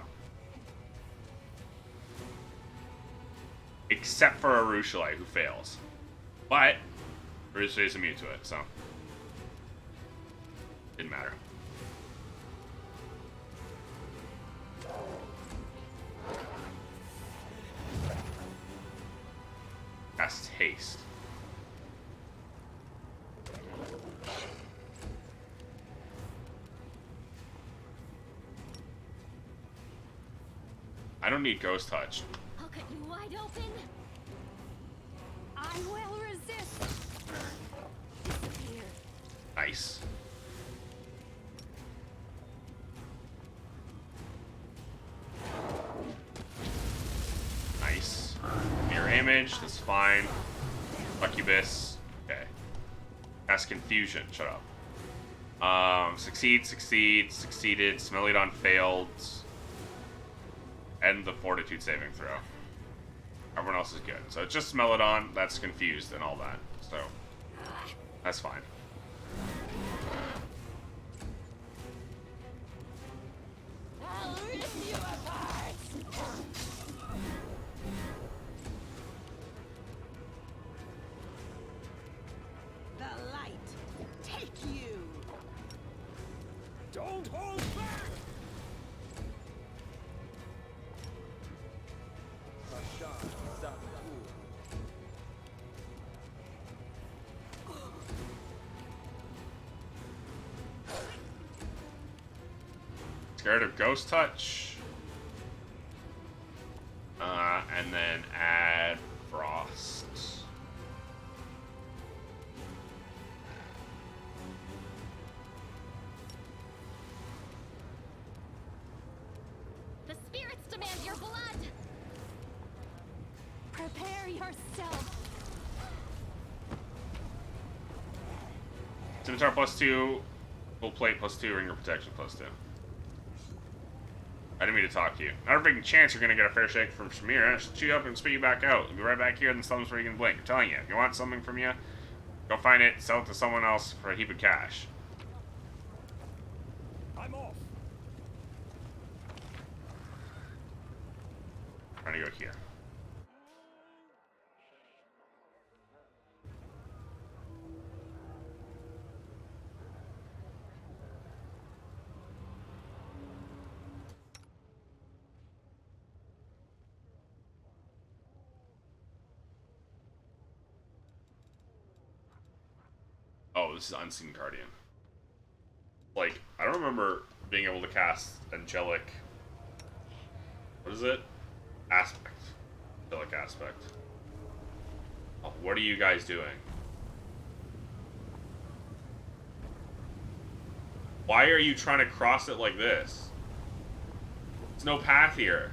Except for Arushalite, who fails. But Arushalite is immune to it, so didn't matter. Cast haste. I don't need Ghost Touch. I'll cut you wide open. I will resist. Disappear. Nice. Nice. Mirror image, that's fine. Succubus. Okay. Cast Confusion, shut up. Succeed, succeeded, Smelodon failed. And the Fortitude saving throw. Everyone else is good. So it's just Smelodon that's confused and all that. So that's fine. I'll rip you apart. The light. Take you. Don't hold back! Scared of Ghost Touch. And then add Frost. The spirits demand your blood. Prepare yourself. Scimitar +2. Full plate +2. Ringer protection +2. I didn't mean to talk to you. Not a big chance you're gonna get a fair shake from Shamir. She'll chew you up and spit you back out. You'll be right back here in the slums where you can blink. I'm telling you, if you want something from you, go find it, sell it to someone else for a heap of cash. I'm off. I'm trying to go here. Oh, this is Unseen Guardian. Like, I don't remember being able to cast Angelic... What is it? Aspect. Angelic Aspect. Oh, what are you guys doing? Why are you trying to cross it like this? There's no path here.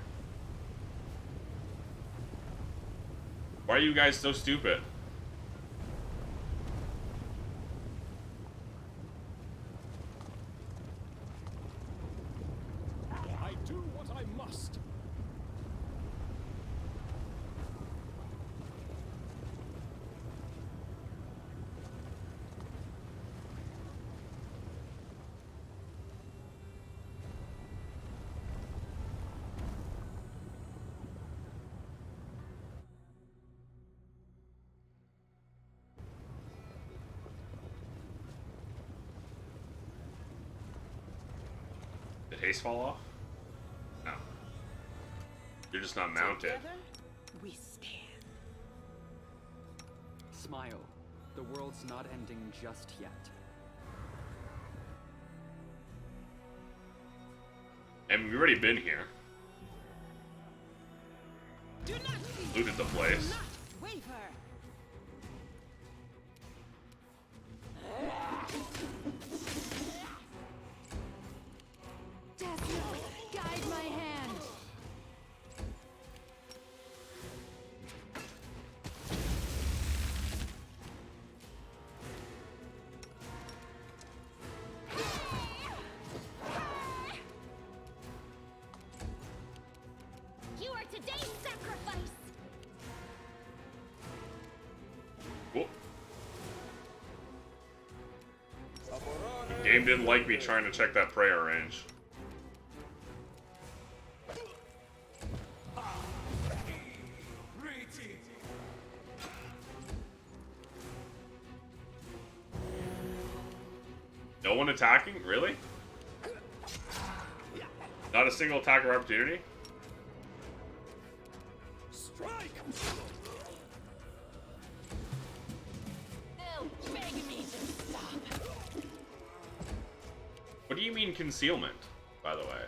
Why are you guys so stupid? I do what I must. haste fall off? No. You're just not mounted. Together, we stand. Smile. The world's not ending just yet. And we've already been here. Do not fear. Looted the place. Do not waver. Desmond, guide my hand. You are today's sacrifice! Cool. The game didn't like me trying to check that prayer range. No one attacking? Really? Not a single attacker opportunity? Strike! They'll beg me to stop. What do you mean concealment, by the way?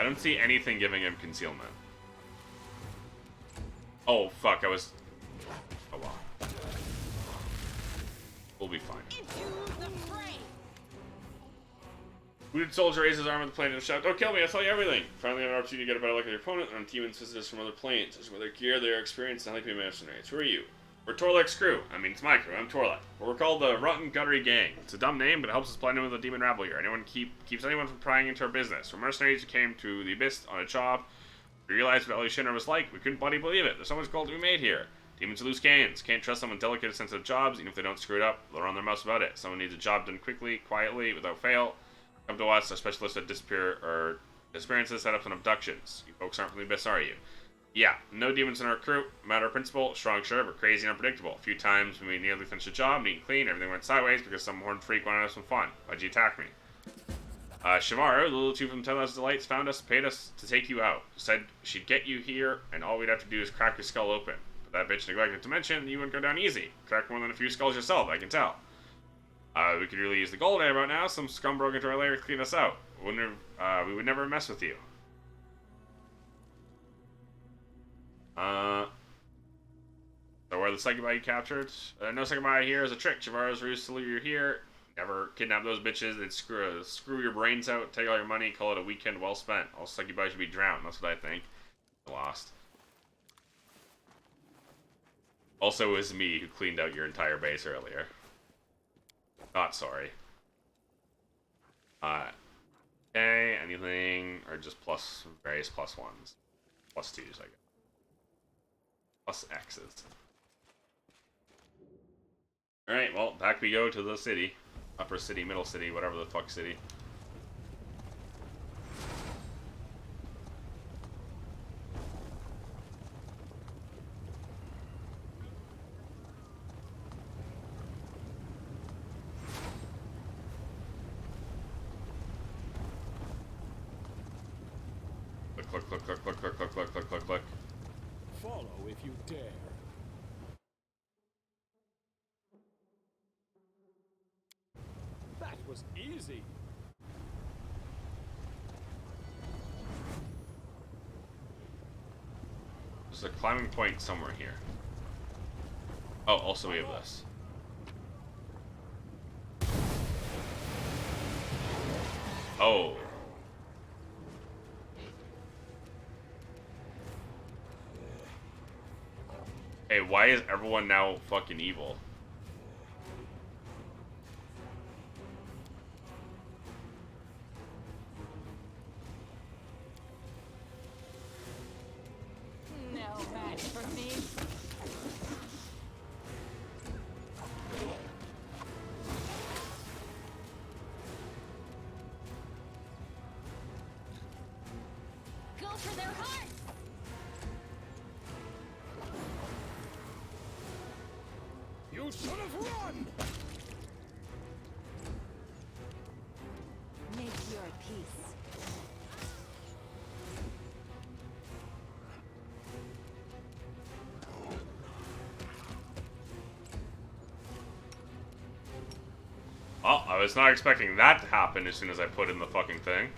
I don't see anything giving him concealment. Oh, fuck, I was... Oh, well. We'll be fine. Into the fray. Wounded soldier raises his arm at the plane and shouts, "Don't kill me, I'll tell you everything!" Finally, an opportunity to get a better look at your opponent, and demons visitors from other planes. As with their gear, their experience, and likely mercenaries. Who are you? We're Torlek's crew. I mean, it's my crew. I'm Torlek. We're called the Rotten Guttery Gang. It's a dumb name, but it helps us blend in with the demon rabble here. Anyone keeps anyone from prying into our business. We're mercenaries who came to the Abyss on a job. We realized what Ellie Shinner was like. We couldn't bloody believe it. There's so much gold to be made here. Demons are loose cannons. Can't trust them with delicate, sensitive jobs, even if they don't screw it up. They'll run their mouths about it. Someone needs a job done quickly, quietly, without fail. Come to us, our specialists at disappearances, setups, and abductions. You folks aren't from the Abyss, are you? Yeah, no demons in our crew. Matter of principle, strong sure, but crazy and unpredictable. A few times when we nearly finished a job, neat and clean, everything went sideways because some horned freak wanted us some fun. Why'd you attack me? Shimaro, the little two from 10,000 Delights, found us, paid us to take you out. Said she'd get you here, and all we'd have to do is crack your skull open. But that bitch neglected to mention you wouldn't go down easy. Crack more than a few skulls yourself, I can tell. We could really use the gold right about now. Some scum broke into our lair to clean us out. We would never mess with you. So where the Succubi you captured? No Succubi here is a trick. Chivaro's ruse to lure you here. Never kidnap those bitches. They'd screw your brains out, take all your money, call it a weekend well spent. All Succubi should be drowned. That's what I think. Lost. Also, it was me who cleaned out your entire base earlier. Not sorry. Okay, anything, or just plus, various plus ones. Plus twos, I guess. Plus X's. Alright, well, back we go to the city. Upper city, middle city, whatever the fuck city. Click, click, click, click, click, click, click, click, click, click. Follow if you dare. That was easy. There's a climbing point somewhere here. Oh, also we have this. Oh. Hey, why is everyone now fucking evil? No match for me. You should have run! Make your peace. Oh, I was not expecting that to happen as soon as I put in the fucking thing.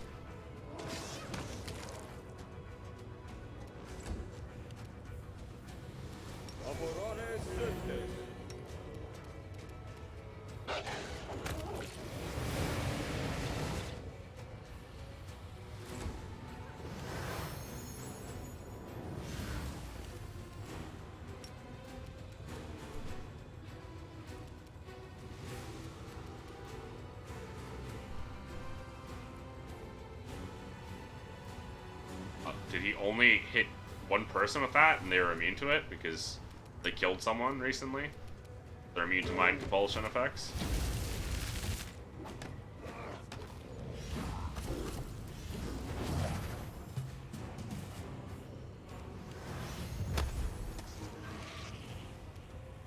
Did he only hit one person with that and they were immune to it because they killed someone recently? They're immune to mind compulsion effects?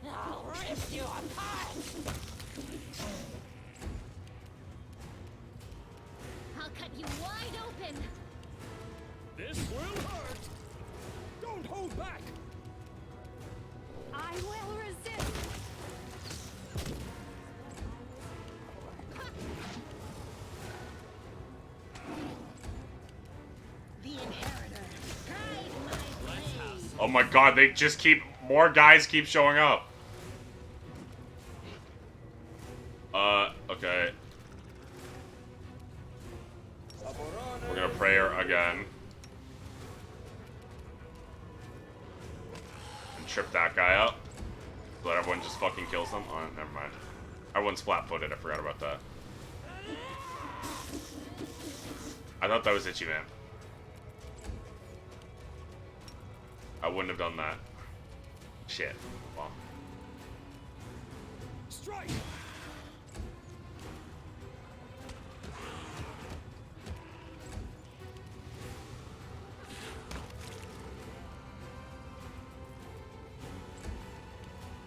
I'll rip you apart! I'll cut you wide open. This will hurt! Don't hold back! I will resist. The inheritor. Guide my blade. Oh my god, they just keep... More guys keep showing up. Okay. We're gonna pray her again. And trip that guy up. So that everyone just fucking kills them. Oh, never mind. Everyone's flat-footed, I forgot about that. I thought that was Ichiban. I wouldn't have done that. Shit. Well. Strike!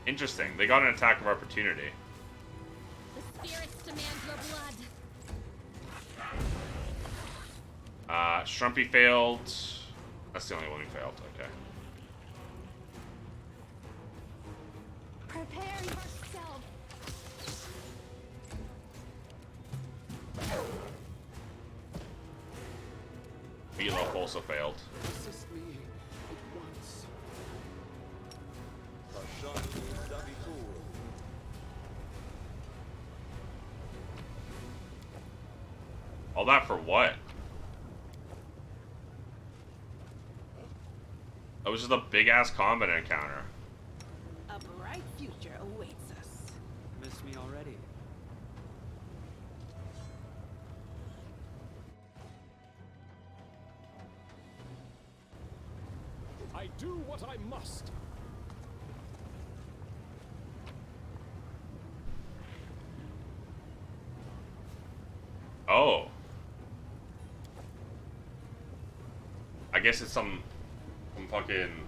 Interesting. They got an attack of opportunity. The spirits demand your blood. Strumpy failed. That's the only one who failed. Okay. Prepare yourself. Meatloaf also failed. Assist me at once. All that for what? That was just a big-ass combat encounter. A bright future awaits us. Miss me already? I do what I must. Oh. I guess it's some fucking...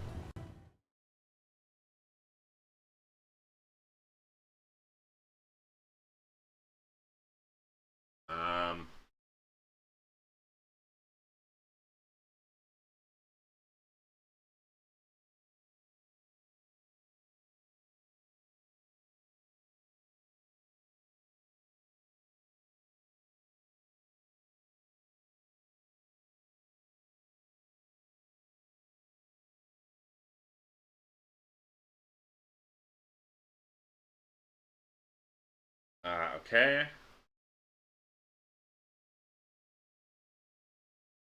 okay.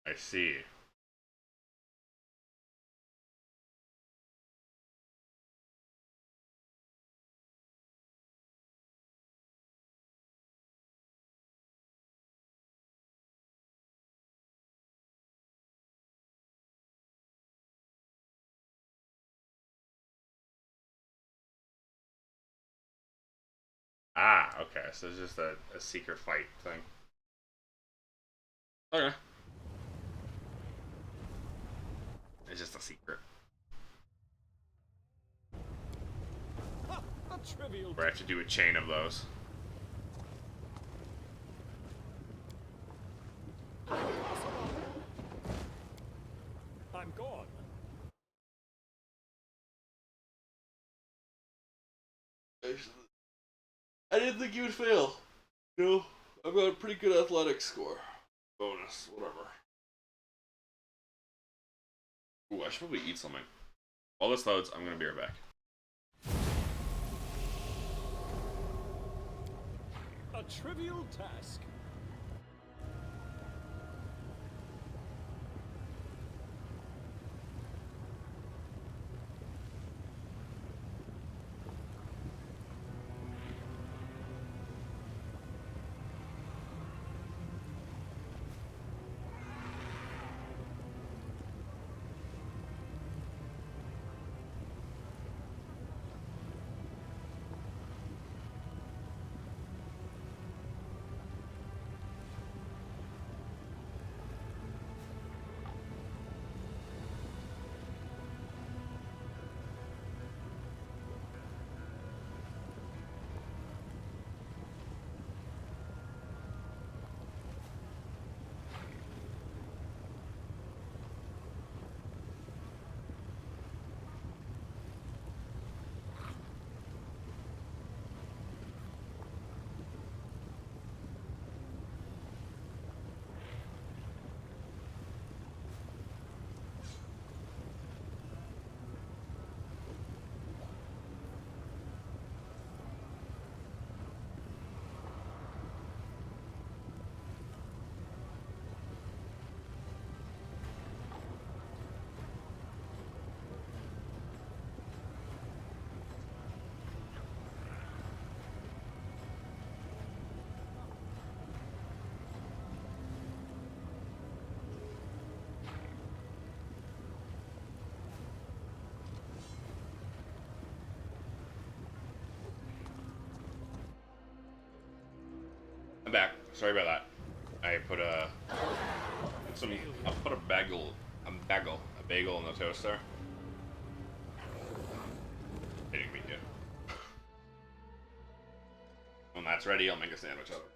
I see. Ah, okay. So it's just a secret fight thing. Okay. It's just a secret. Ha! A trick! trivial. Where I have to do a chain of those. I'm gone. I didn't think you would fail. No, I've got a pretty good athletics score. Bonus, whatever. Ooh, I should probably eat something. While this loads, I'm gonna be right back. A trivial task. I'm back. Sorry about that. I put a I put a bagel in the toaster. Hitting me too. When that's ready, I'll make a sandwich of it.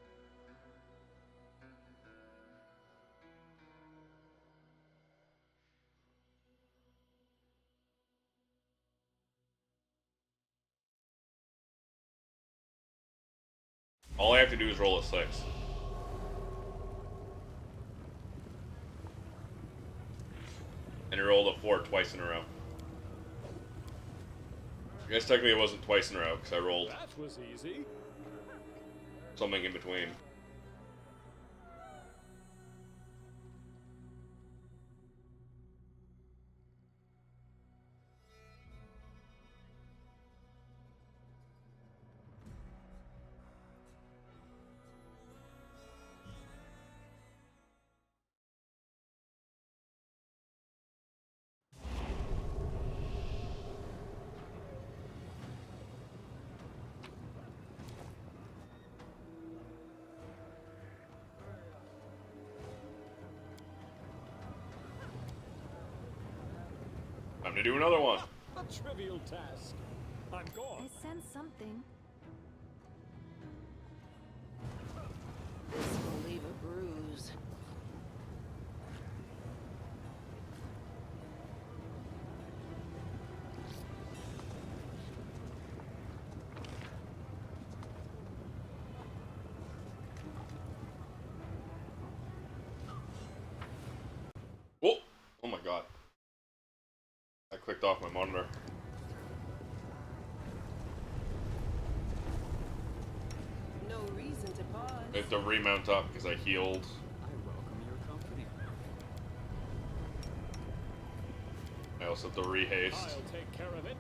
All I have to do is roll a 6. And I rolled a 4 twice in a row. I guess technically it wasn't twice in a row, because I rolled That was easy. something in between. Time to do another one. A trivial task. I'm gone. I sense something. This will leave a bruise. Oh! Oh my god. I clicked off my monitor. No reason to pause. I have to remount up because I healed. I welcome your company. I also have to rehaste. I'll take care of it.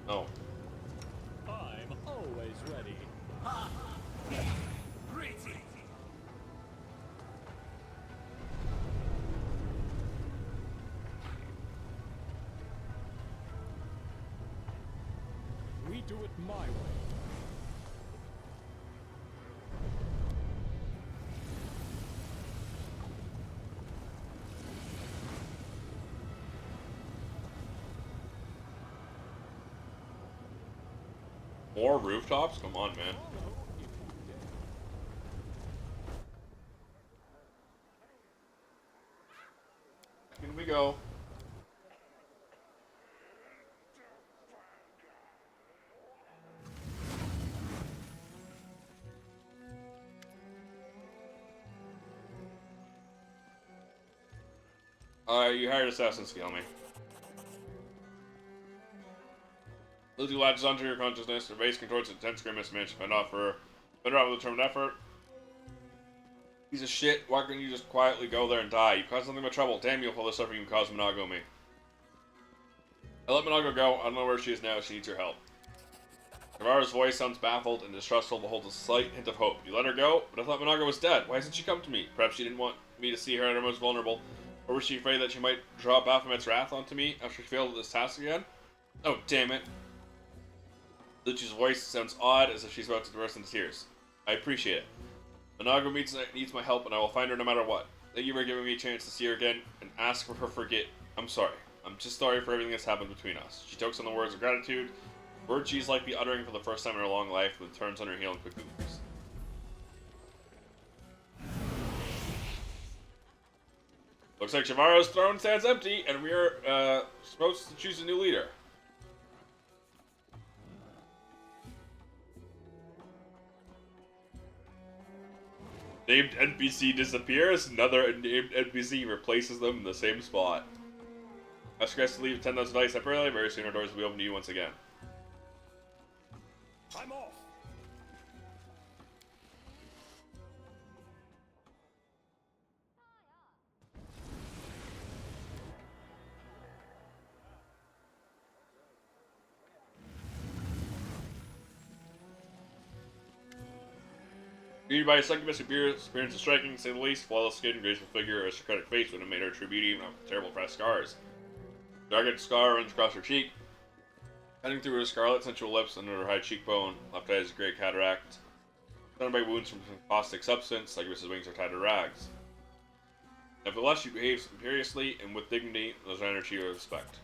Oh. I'm always ready. We do it my way. More rooftops? Come on, man. Here we go. You hired assassins to kill me. Lizzie latches onto your consciousness, her face contorts an intense grimace, managed to fend off with a determined effort. Piece of shit, why couldn't you just quietly go there and die? You caused nothing but trouble. Damn you for all the suffering you caused Minago me. I let Minago go. I don't know where she is now. She needs your help. Navarro's voice sounds baffled and distrustful, but holds a slight hint of hope. You let her go? But I thought Minago was dead. Why hasn't she come to me? Perhaps she didn't want me to see her at her most vulnerable. Or was she afraid that she might draw Baphomet's wrath onto me after she failed at this task again? Oh, damn it. Lucci's voice sounds odd, as if she's about to burst into tears. I appreciate it. Minago needs my help, and I will find her no matter what. Thank you for giving me a chance to see her again, and ask for her forget. I'm sorry. I'm just sorry for everything that's happened between us. She chokes on the words of gratitude, words she's likely uttering for the first time in her long life, and turns on her heel and quickly leaves. Looks like Shivaro's throne stands empty, and we are supposed to choose a new leader. Named NPC disappears, another named NPC replaces them in the same spot. Ask guys to leave 10,000 dice temporarily, very soon our doors will be open to you once again. I'm off. Greeted by a succubus appearance is striking, to say the least. Flawless skin, graceful figure, aristocratic face would have made her true beauty, even with terrible fresh scars. Dark scar runs across her cheek, cutting through her scarlet, sensual lips under her high cheekbone. Left eye is a great cataract. Surrounded by wounds from caustic substance, succubus's wings are tied to rags. Nevertheless, she behaves imperiously and with dignity, those around her you respect.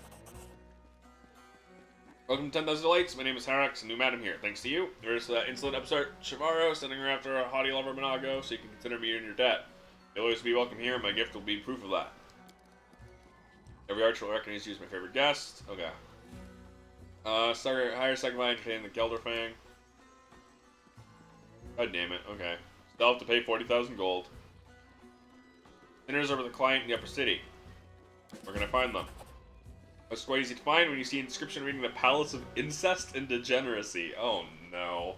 Welcome to 10,000 Delights. My name is Harax, a new madam here. Thanks to you, there is that insolent upstart Shivaro sending her after a haughty lover Minago, so you can consider me in your debt. You'll always be welcome here, and my gift will be proof of that. Every archer will recognize you as my favorite guest. Okay. Hire second line entertain the Gelderfang. God damn it. Okay. Still have to pay 40,000 gold. Sinners over the client in the upper city. We're gonna find them. That's quite easy to find when you see an inscription reading the Palace of Incest and Degeneracy. Oh no.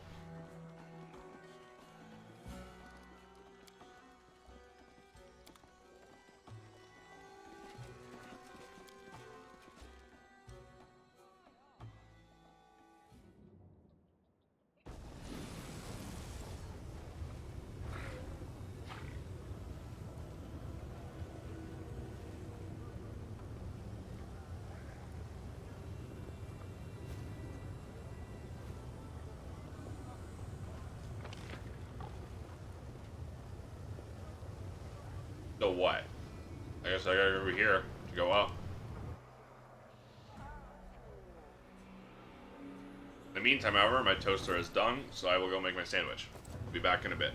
So what? I guess I gotta go over here to go up. In the meantime, however, my toaster is done, so I will go make my sandwich. I'll be back in a bit.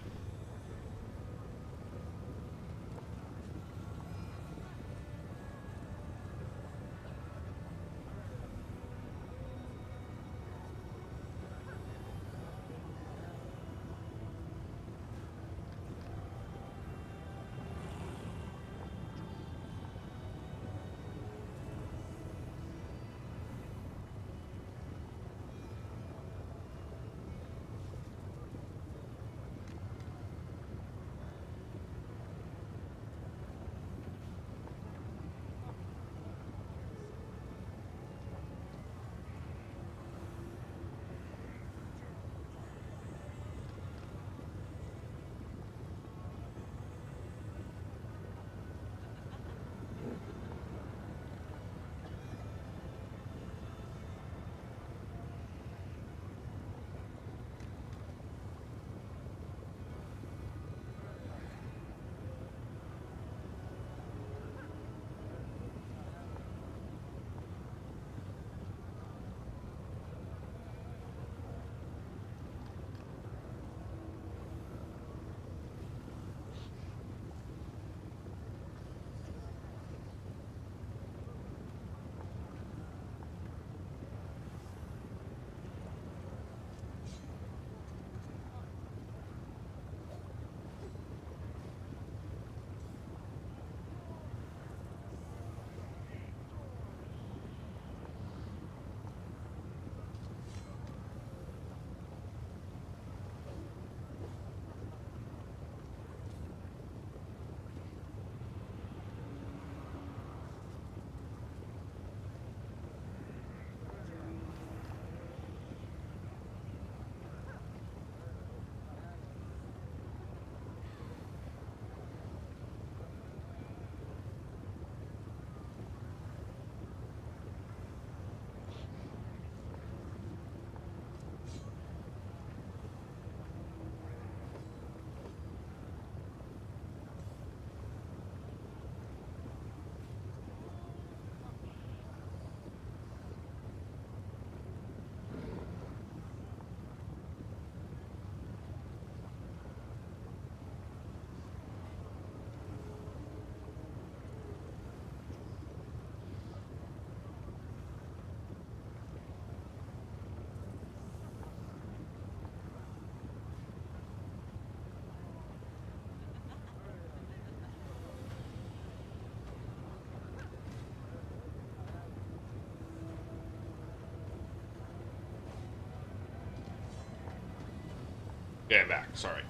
Yeah, I'm back. Sorry.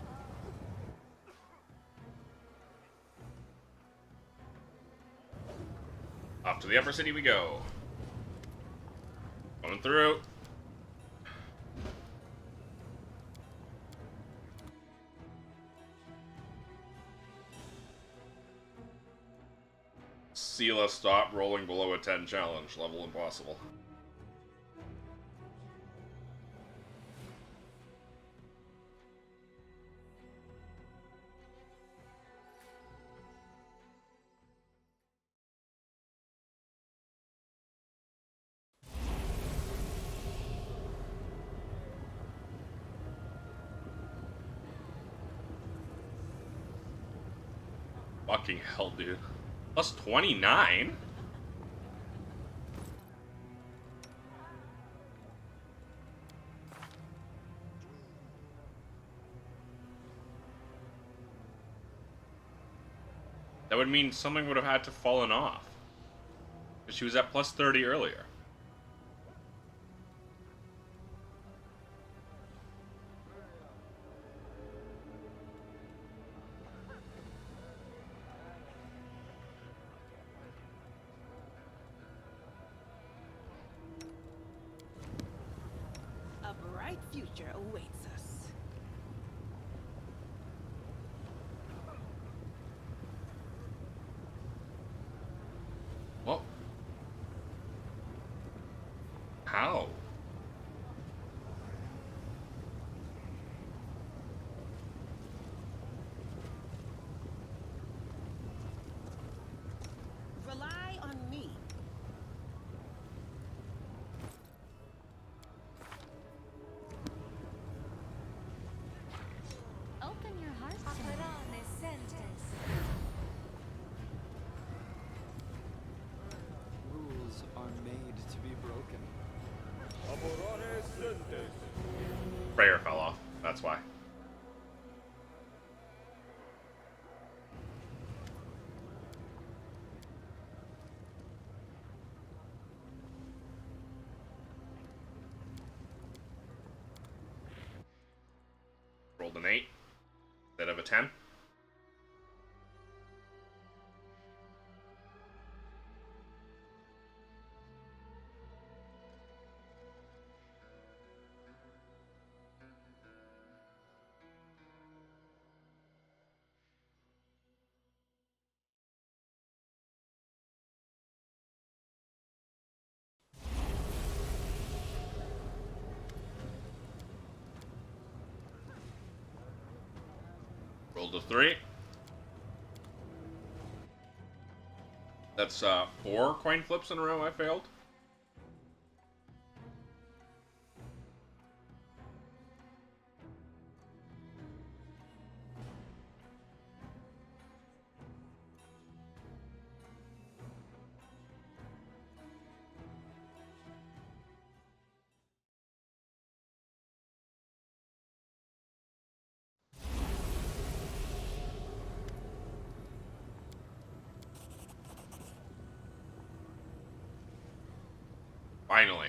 Off to the upper city we go. Coming through. Sela, stop rolling below a 10 challenge. Level impossible. Fucking hell, dude. Plus 29? That would mean something would have had to fallen off. Because she was at plus 30 earlier. A bright future awaits us. Well. How? Rely on me. Open your heart to me. Rules are made to be broken. Prayer fell off. That's why. Rolled an 8 instead of a 10. Rolled a 3. That's 4 coin flips in a row I failed. Finally.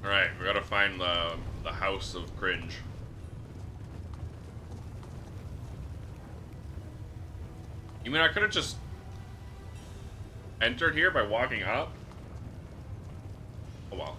Alright, we gotta find the House of Cringe. You mean I could have just entered here by walking up? Oh well.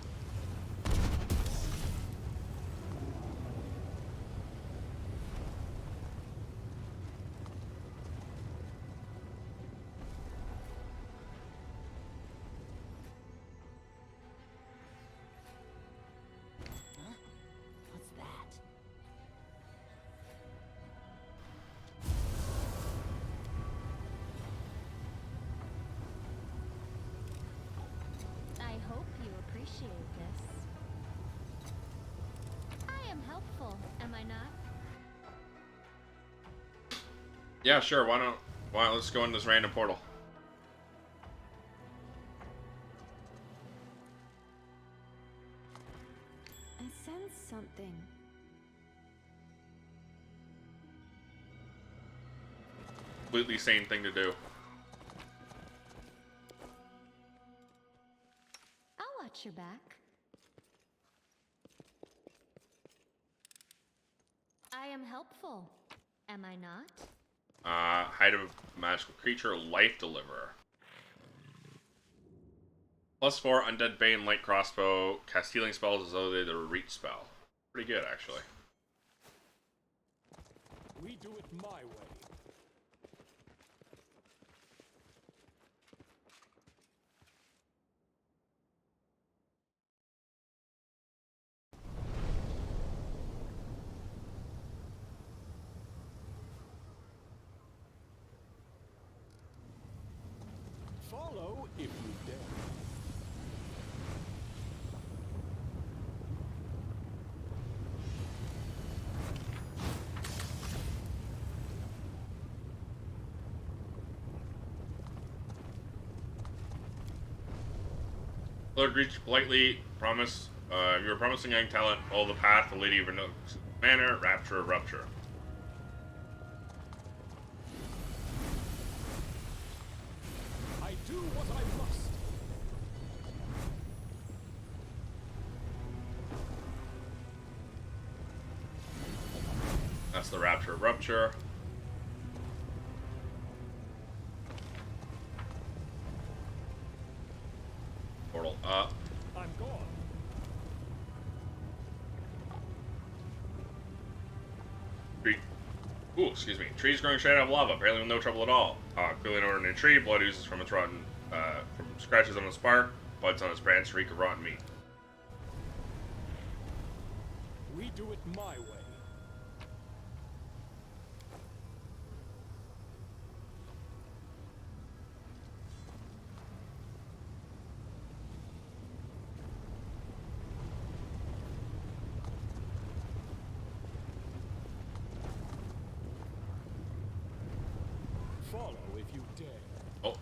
helpful, am I not? Yeah, sure. Why not? Let's go in this random portal. I sense something. Completely sane thing to do. I'll watch your back. I am helpful, am I not? Height of a magical creature, life deliverer. +4 undead bane, light crossbow, cast healing spells as though they did a reach spell. Pretty good, actually. We do it my way. Follow if you dare. Lord Reach politely promise. You are promising young talent. Follow the path, the Lady of Renook's manor, rapture of rupture. I do what I must. That's the rapture of rupture. Portal up. I'm gone. Tree. Ooh, excuse me. Trees growing straight out of lava, apparently with no trouble at all. Clearly an ordinary tree. Blood oozes from its rotten, from scratches on its bark. Buds on its branch reek of rotten meat. We do it my way. Follow if you dare. Oh,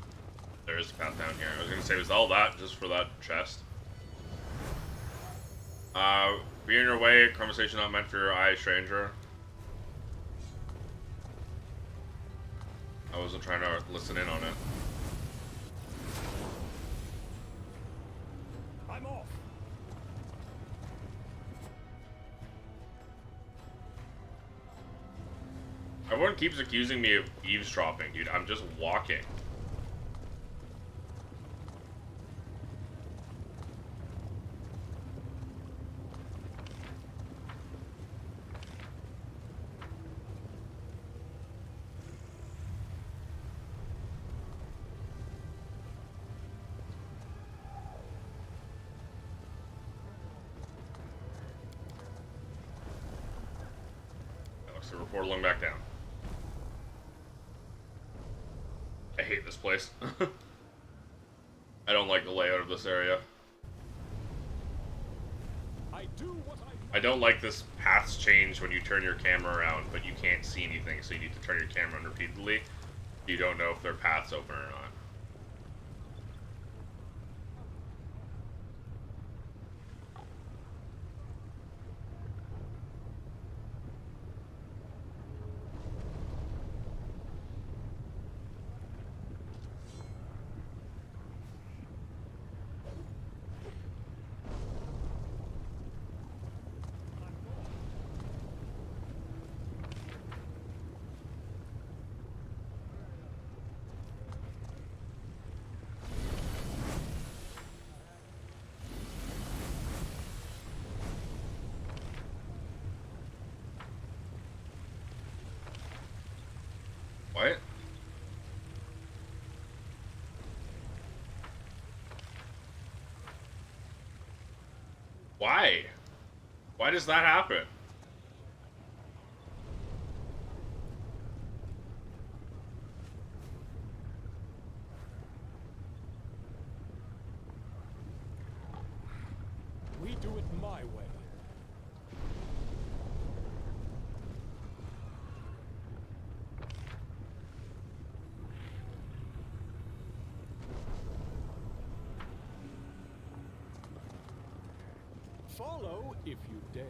there is a path down here. I was gonna say, was all that just for that chest? Be on your way. Conversation not meant for your eye, stranger. I wasn't trying to listen in on it. I'm off. Everyone keeps accusing me of eavesdropping, dude. I'm just walking. Looks like we're portaling back down. I hate this place. I don't like the layout of this area. I do what I don't like this paths change when you turn your camera around, but you can't see anything, so you need to turn your camera on repeatedly. You don't know if their path's open or not. What? Why? Why does that happen? We do it my way. follow if you dare.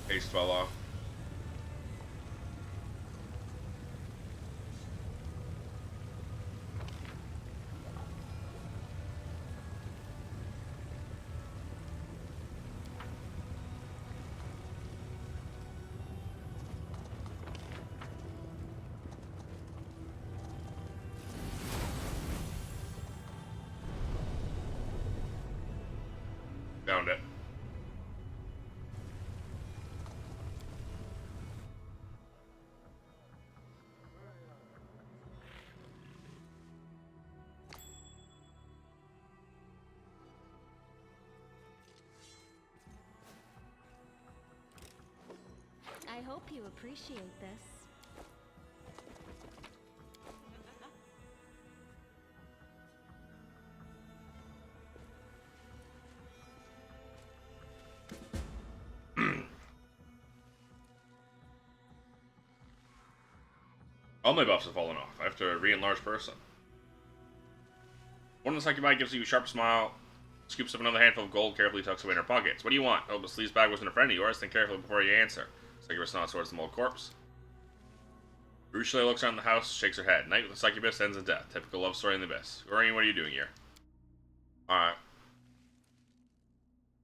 Haste fell off. Found it. I hope you appreciate this. All my buffs have fallen off. I have to re-enlarge person. One of the succubi gives you a sharp smile, scoops up another handful of gold, carefully tucks away in her pockets. What do you want? Oh, but Sleeve's bag wasn't a friend of yours. Think carefully before you answer. Succubus nods towards the mold corpse. Ruchele looks around the house, shakes her head. Night with the succubus ends in death. Typical love story in the abyss. Orion, what are you doing here? Alright.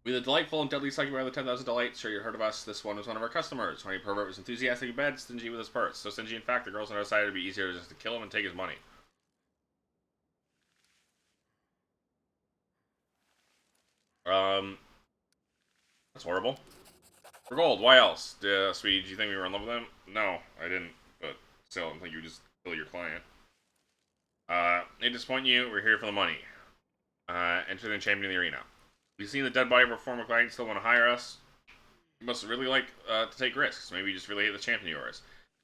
We the delightful and deadly succubi of the 10,000 delights. Sure you heard of us. This one was one of our customers. When he pervert was enthusiastic in bed, stingy with his purse. So stingy, in fact, the girls on our side would be easier just to kill him and take his money. That's horrible. For gold, why else? Sweetie, do you think we were in love with him? No, I didn't, but still, I don't think you would just kill your client. They disappoint you, we're here for the money. Enter the champion in the arena. We've seen the dead body of our former client, still want to hire us. You must really like to take risks. Maybe you just really hate the champion of yours.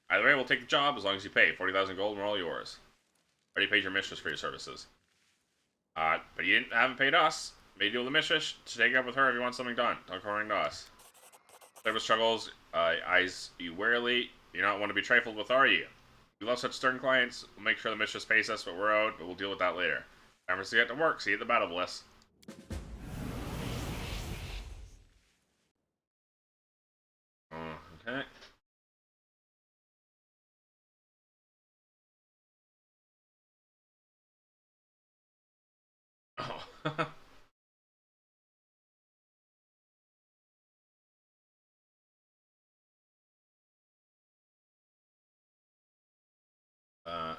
Either way, we'll take the job as long as you pay. 40,000 gold and we're all yours. Already paid your mistress for your services. But you haven't paid us. Made a deal with the mistress to take it up with her if you want something done. Don't come running to us. Service struggles, eyes you warily. You're not one to be trifled with, are you? We love such stern clients. We'll make sure the mistress pays us what we're owed, but we'll deal with that later. Time for us to get to work. See you at the battle, Bliss. Okay. Oh.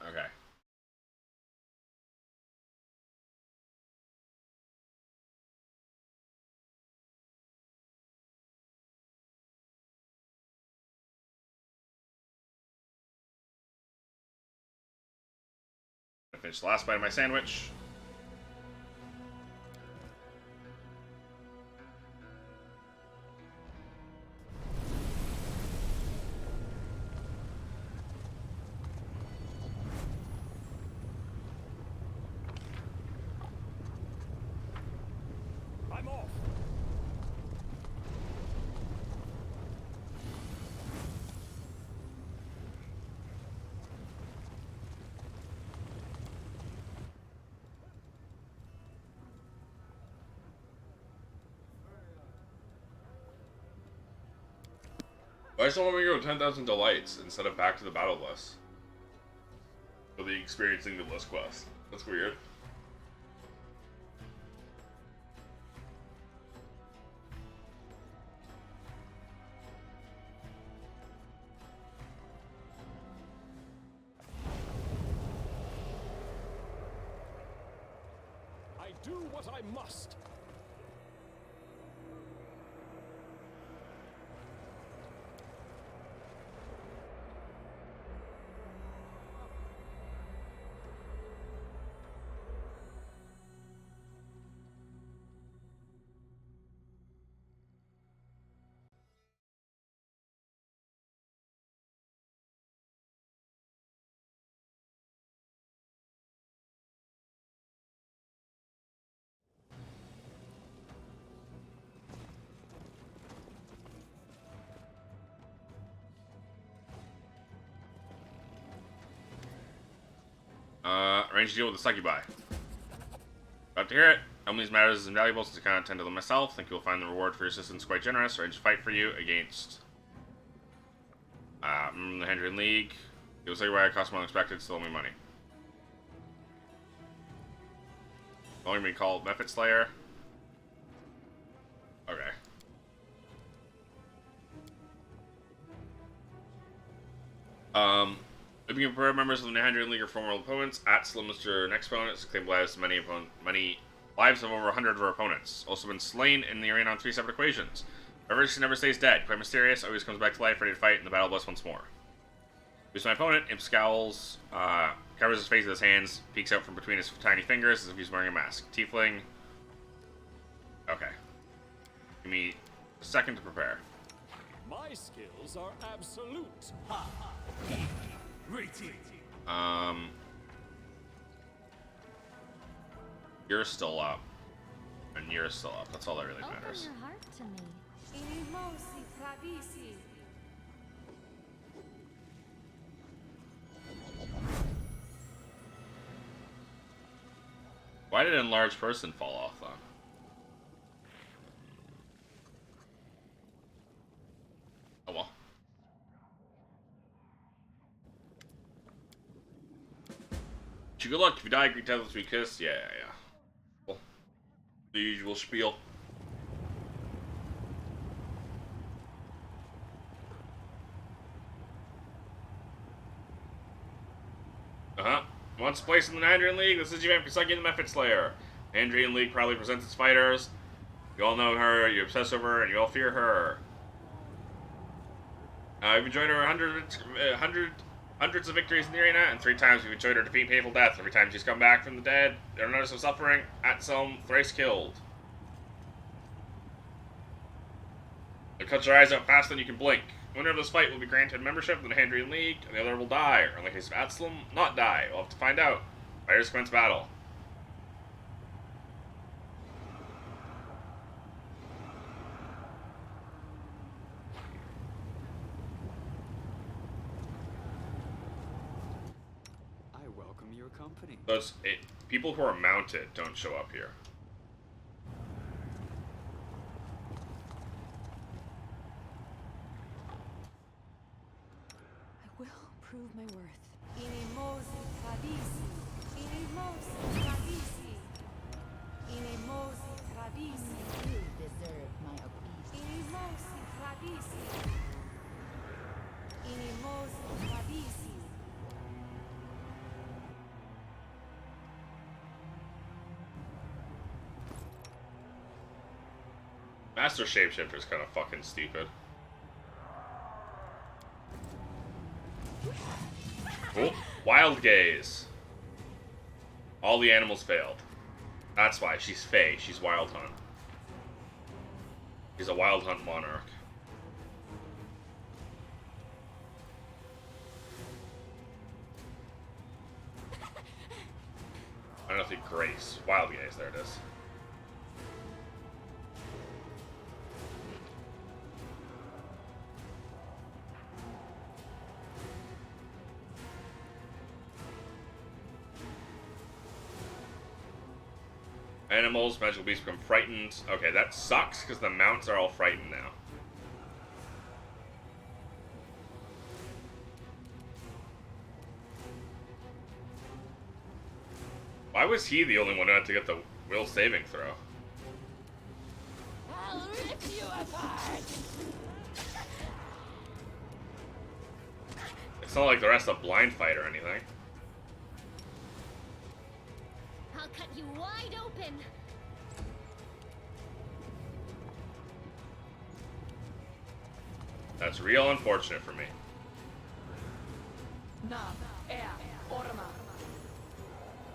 Okay. I finished the last bite of my sandwich. I'm off. Why does someone want me to go 10,000 delights instead of back to the battle bus? For the experiencing the bliss quest. That's weird. I do what I must. arrange a deal with the succubi. Glad to hear it. Helping these matters is invaluable since I cannot tend to them myself. Think you'll find the reward for your assistance quite generous. Arrange a fight for you against the Hendrian League. It was like why it cost more than expected, still owe me money. Only be called Method Slayer. Okay. If you can prepare members of the Hendrian League or former opponents, at Slim your next opponent, claim lives many lives of over 100 of our opponents. Also been slain in the arena on 3 separate equations. However, she never stays dead. Quite mysterious, always comes back to life, ready to fight in the battle bless once more. Who's my opponent? Imp scowls, covers his face with his hands, peeks out from between his tiny fingers as if he's wearing a mask. Tiefling. Okay. Give me a second to prepare. My skills are absolute. You're still up. And you're still up. That's all that really matters. Open your heart to me. Why did enlarged person fall off then? Oh well. Good luck. If you die, greet death, we kiss. Yeah. Well, the usual spiel. Once placed in the Hendrian League, this is you for sucking the Method Slayer. Hendrian League proudly presents its fighters. You all know her, you obsess over her, and you all fear her. You've enjoyed her hundreds of victories in the arena, and 3 times we've enjoyed her defeat painful death. Every time she's come back from the dead, there are notice of suffering, at some thrice killed. It cuts your eyes out faster than you can blink. Winner of this fight will be granted membership in the Hendrian League, and the other will die, or in the case of Absalom, not die. We'll have to find out. Fighters commence battle. I welcome your company. People who are mounted don't show up here. Prove my worth. You deserve my Master Shapeshifter is kind of fucking stupid. Oh, Wild Gaze. All the animals failed. That's why. She's Fae. She's Wild Hunt. She's a Wild Hunt monarch. I don't think Grace. Wild Gaze. There it is. Animals, magical beasts become frightened. Okay, that sucks because the mounts are all frightened now. Why was he the only one who had to get the will saving throw? I'll rip you apart. It's not like the rest of blind fight or anything. I'll cut you wide open. That's real unfortunate for me.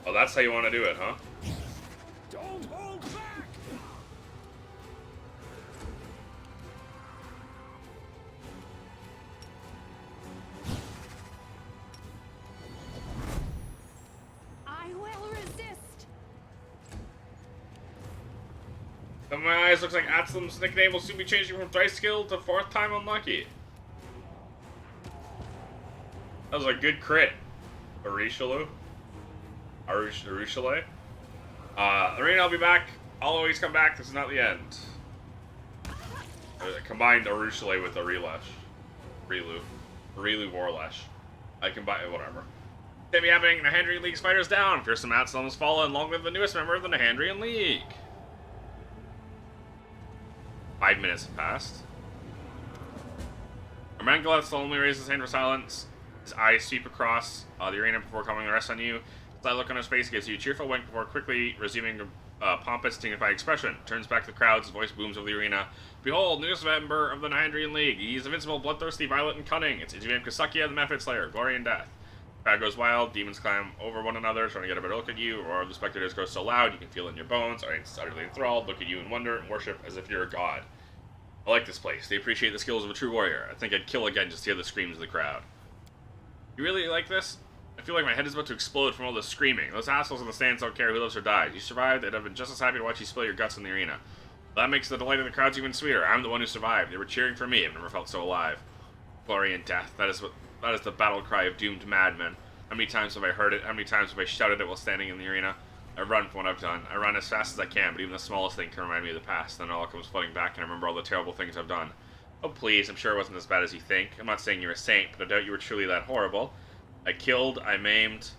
Oh, that's how you want to do it, huh? Don't hold back! I will resist. In my eyes, looks like Atslum's nickname will soon be changing from thrice skilled to 4th time unlucky. That was a good crit, Arishalu. Arushale. Lorena, I'll be back. I'll always come back. This is not the end. Combined Arushale with Arilesh. Rilu Warlesh. I combine whatever. It's be happening. Nahandrian League's fighters down. Fearsome Absalom has fallen. Long live the newest member of the Nahandrian League. 5 minutes have passed. Armangoleth solemnly raises his hand for silence. His eyes sweep across the arena before coming to rest on you. Slight look on his face gives you a cheerful wink before quickly resuming a pompous, dignified expression. Turns back to the crowds, his voice booms over the arena. Behold, newest member of the Nahandrian League. He is invincible, bloodthirsty, violent, and cunning. It's Ijimam Kasakia, the Mephit Slayer. Glory and death. The crowd goes wild, demons climb over one another, trying to get a better look at you. Or the spectators grow so loud you can feel it in your bones. Audience is utterly enthralled, look at you in wonder, and worship as if you're a god. I like this place. They appreciate the skills of a true warrior. I think I'd kill again just to hear the screams of the crowd. You really like this? I feel like my head is about to explode from all this screaming. Those assholes in the stands don't care who lives or dies. You survived, they'd have been just as happy to watch you spill your guts in the arena. That makes the delight of the crowds even sweeter. I'm the one who survived. They were cheering for me. I've never felt so alive. Glory and death. That is the battle cry of doomed madmen. How many times have I heard it? How many times have I shouted it while standing in the arena? I run from what I've done. I run as fast as I can, but even the smallest thing can remind me of the past. Then it all comes flooding back, and I remember all the terrible things I've done. Oh, please, I'm sure it wasn't as bad as you think. I'm not saying you're a saint, but I doubt you were truly that horrible. I killed, I maimed.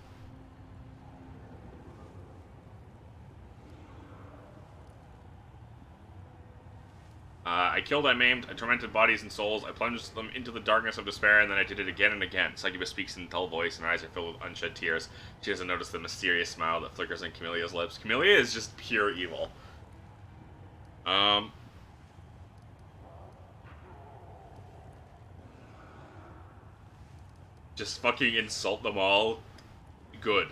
I maimed, I tormented bodies and souls. I plunged them into the darkness of despair, and then I did it again and again. Succubus speaks in a dull voice, and her eyes are filled with unshed tears. She doesn't notice the mysterious smile that flickers on Camelia's lips. Camelia is just pure evil. Just fucking insult them all. Good.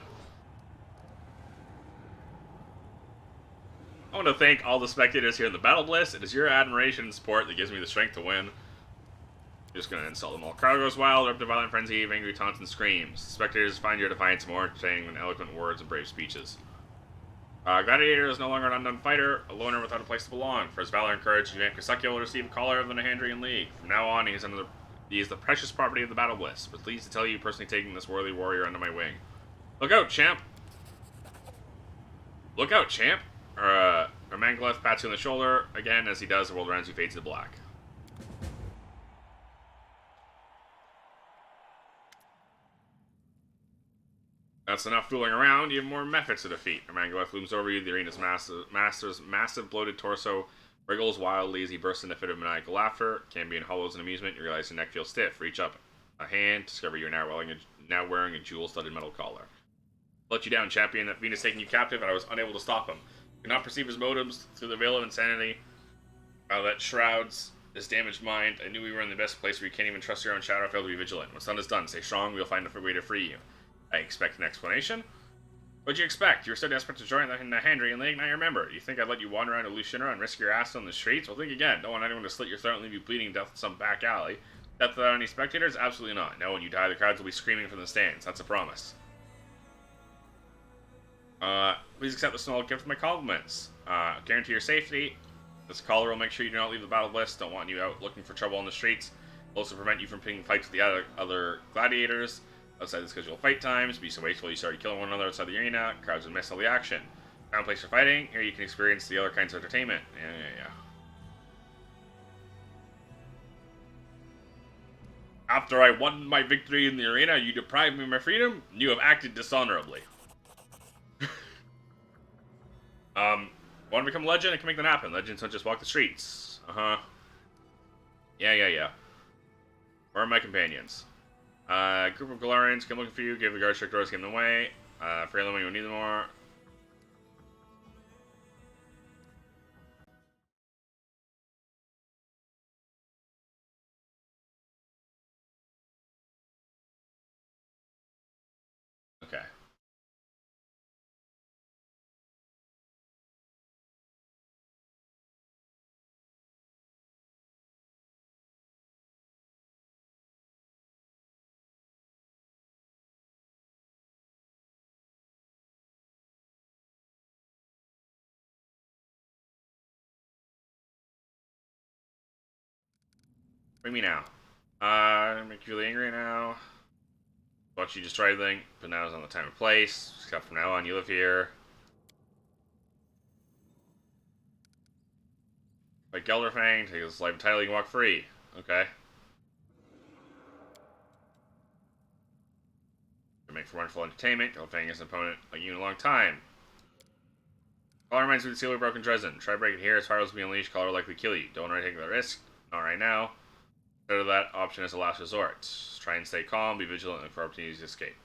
I want to thank all the spectators here in the Battle Bliss. It is your admiration and support that gives me the strength to win. Just gonna insult them all. Crowd goes wild, up to violent frenzy of angry taunts and screams. Spectators find your defiance more entertaining than eloquent words and brave speeches. Gladiator is no longer an undone fighter, a loner without a place to belong. For his valor and courage, Iván Kasakya will receive a collar of the Nahandrian League. From now on, he is the precious property of the Battle Bliss. But pleased to tell you, personally taking this worthy warrior under my wing. Look out, champ! Look out, champ! Mangoleth pats you on the shoulder. Again, as he does, the world around you fades to black. That's enough fooling around. You have more methods to defeat. Mangoleth looms over you. The arena's master's massive bloated torso wriggles wildly as he bursts into a fit of maniacal laughter. Cambion hollows in amusement. You realize your neck feels stiff. Reach up a hand. Discover you're now wearing a jewel-studded metal collar. Let you down, champion. That fiend is taking you captive, and I was unable to stop him. Could not perceive his motives through the veil of insanity that shrouds his damaged mind. I knew we were in the best place where you can't even trust your own shadow. Fail to be vigilant. What's done is done. Stay strong. We'll find a way to free you. I expect an explanation. What'd you expect? You were so desperate to join the Nahandrian League, now you remember. You think I'd let you wander around to Lucianra and risk your ass on the streets? Well, think again. Don't want anyone to slit your throat and leave you bleeding to death in some back alley. Death without any spectators? Absolutely not. No, when you die, the crowds will be screaming from the stands. That's a promise. Please accept this small gift with my compliments. Guarantee your safety. This collar will make sure you do not leave the Battle Bliss. Don't want you out looking for trouble on the streets. Will also prevent you from picking fights with the other gladiators. Outside the scheduled fight times, be so wasteful you started killing one another outside the arena. Crowds would miss all the action. Found place for fighting. Here you can experience the other kinds of entertainment. Yeah. After I won my victory in the arena, you deprived me of my freedom. You have acted dishonorably. Want to become a legend? I can make that happen. Legends don't just walk the streets. Yeah. Where are my companions? Group of Galarians came looking for you. Gave the guard strict orders, gave them away. Fair them when you need them more. Okay. Bring me now. Make you really angry now. Watch you destroy everything, but now is on the time and place. Except from now on, you live here. Like Gelderfang, take his life entirely, you can walk free. Okay. To make for wonderful entertainment, Gelderfang is an opponent like you in a long time. Color reminds me of the seal of broken Dresden. Try breaking here, as far as be unleashed, Color will likely kill you. Don't want to take the risk. Not right now. Instead of that option as a last resort. Try and stay calm, be vigilant, and look for opportunities to escape.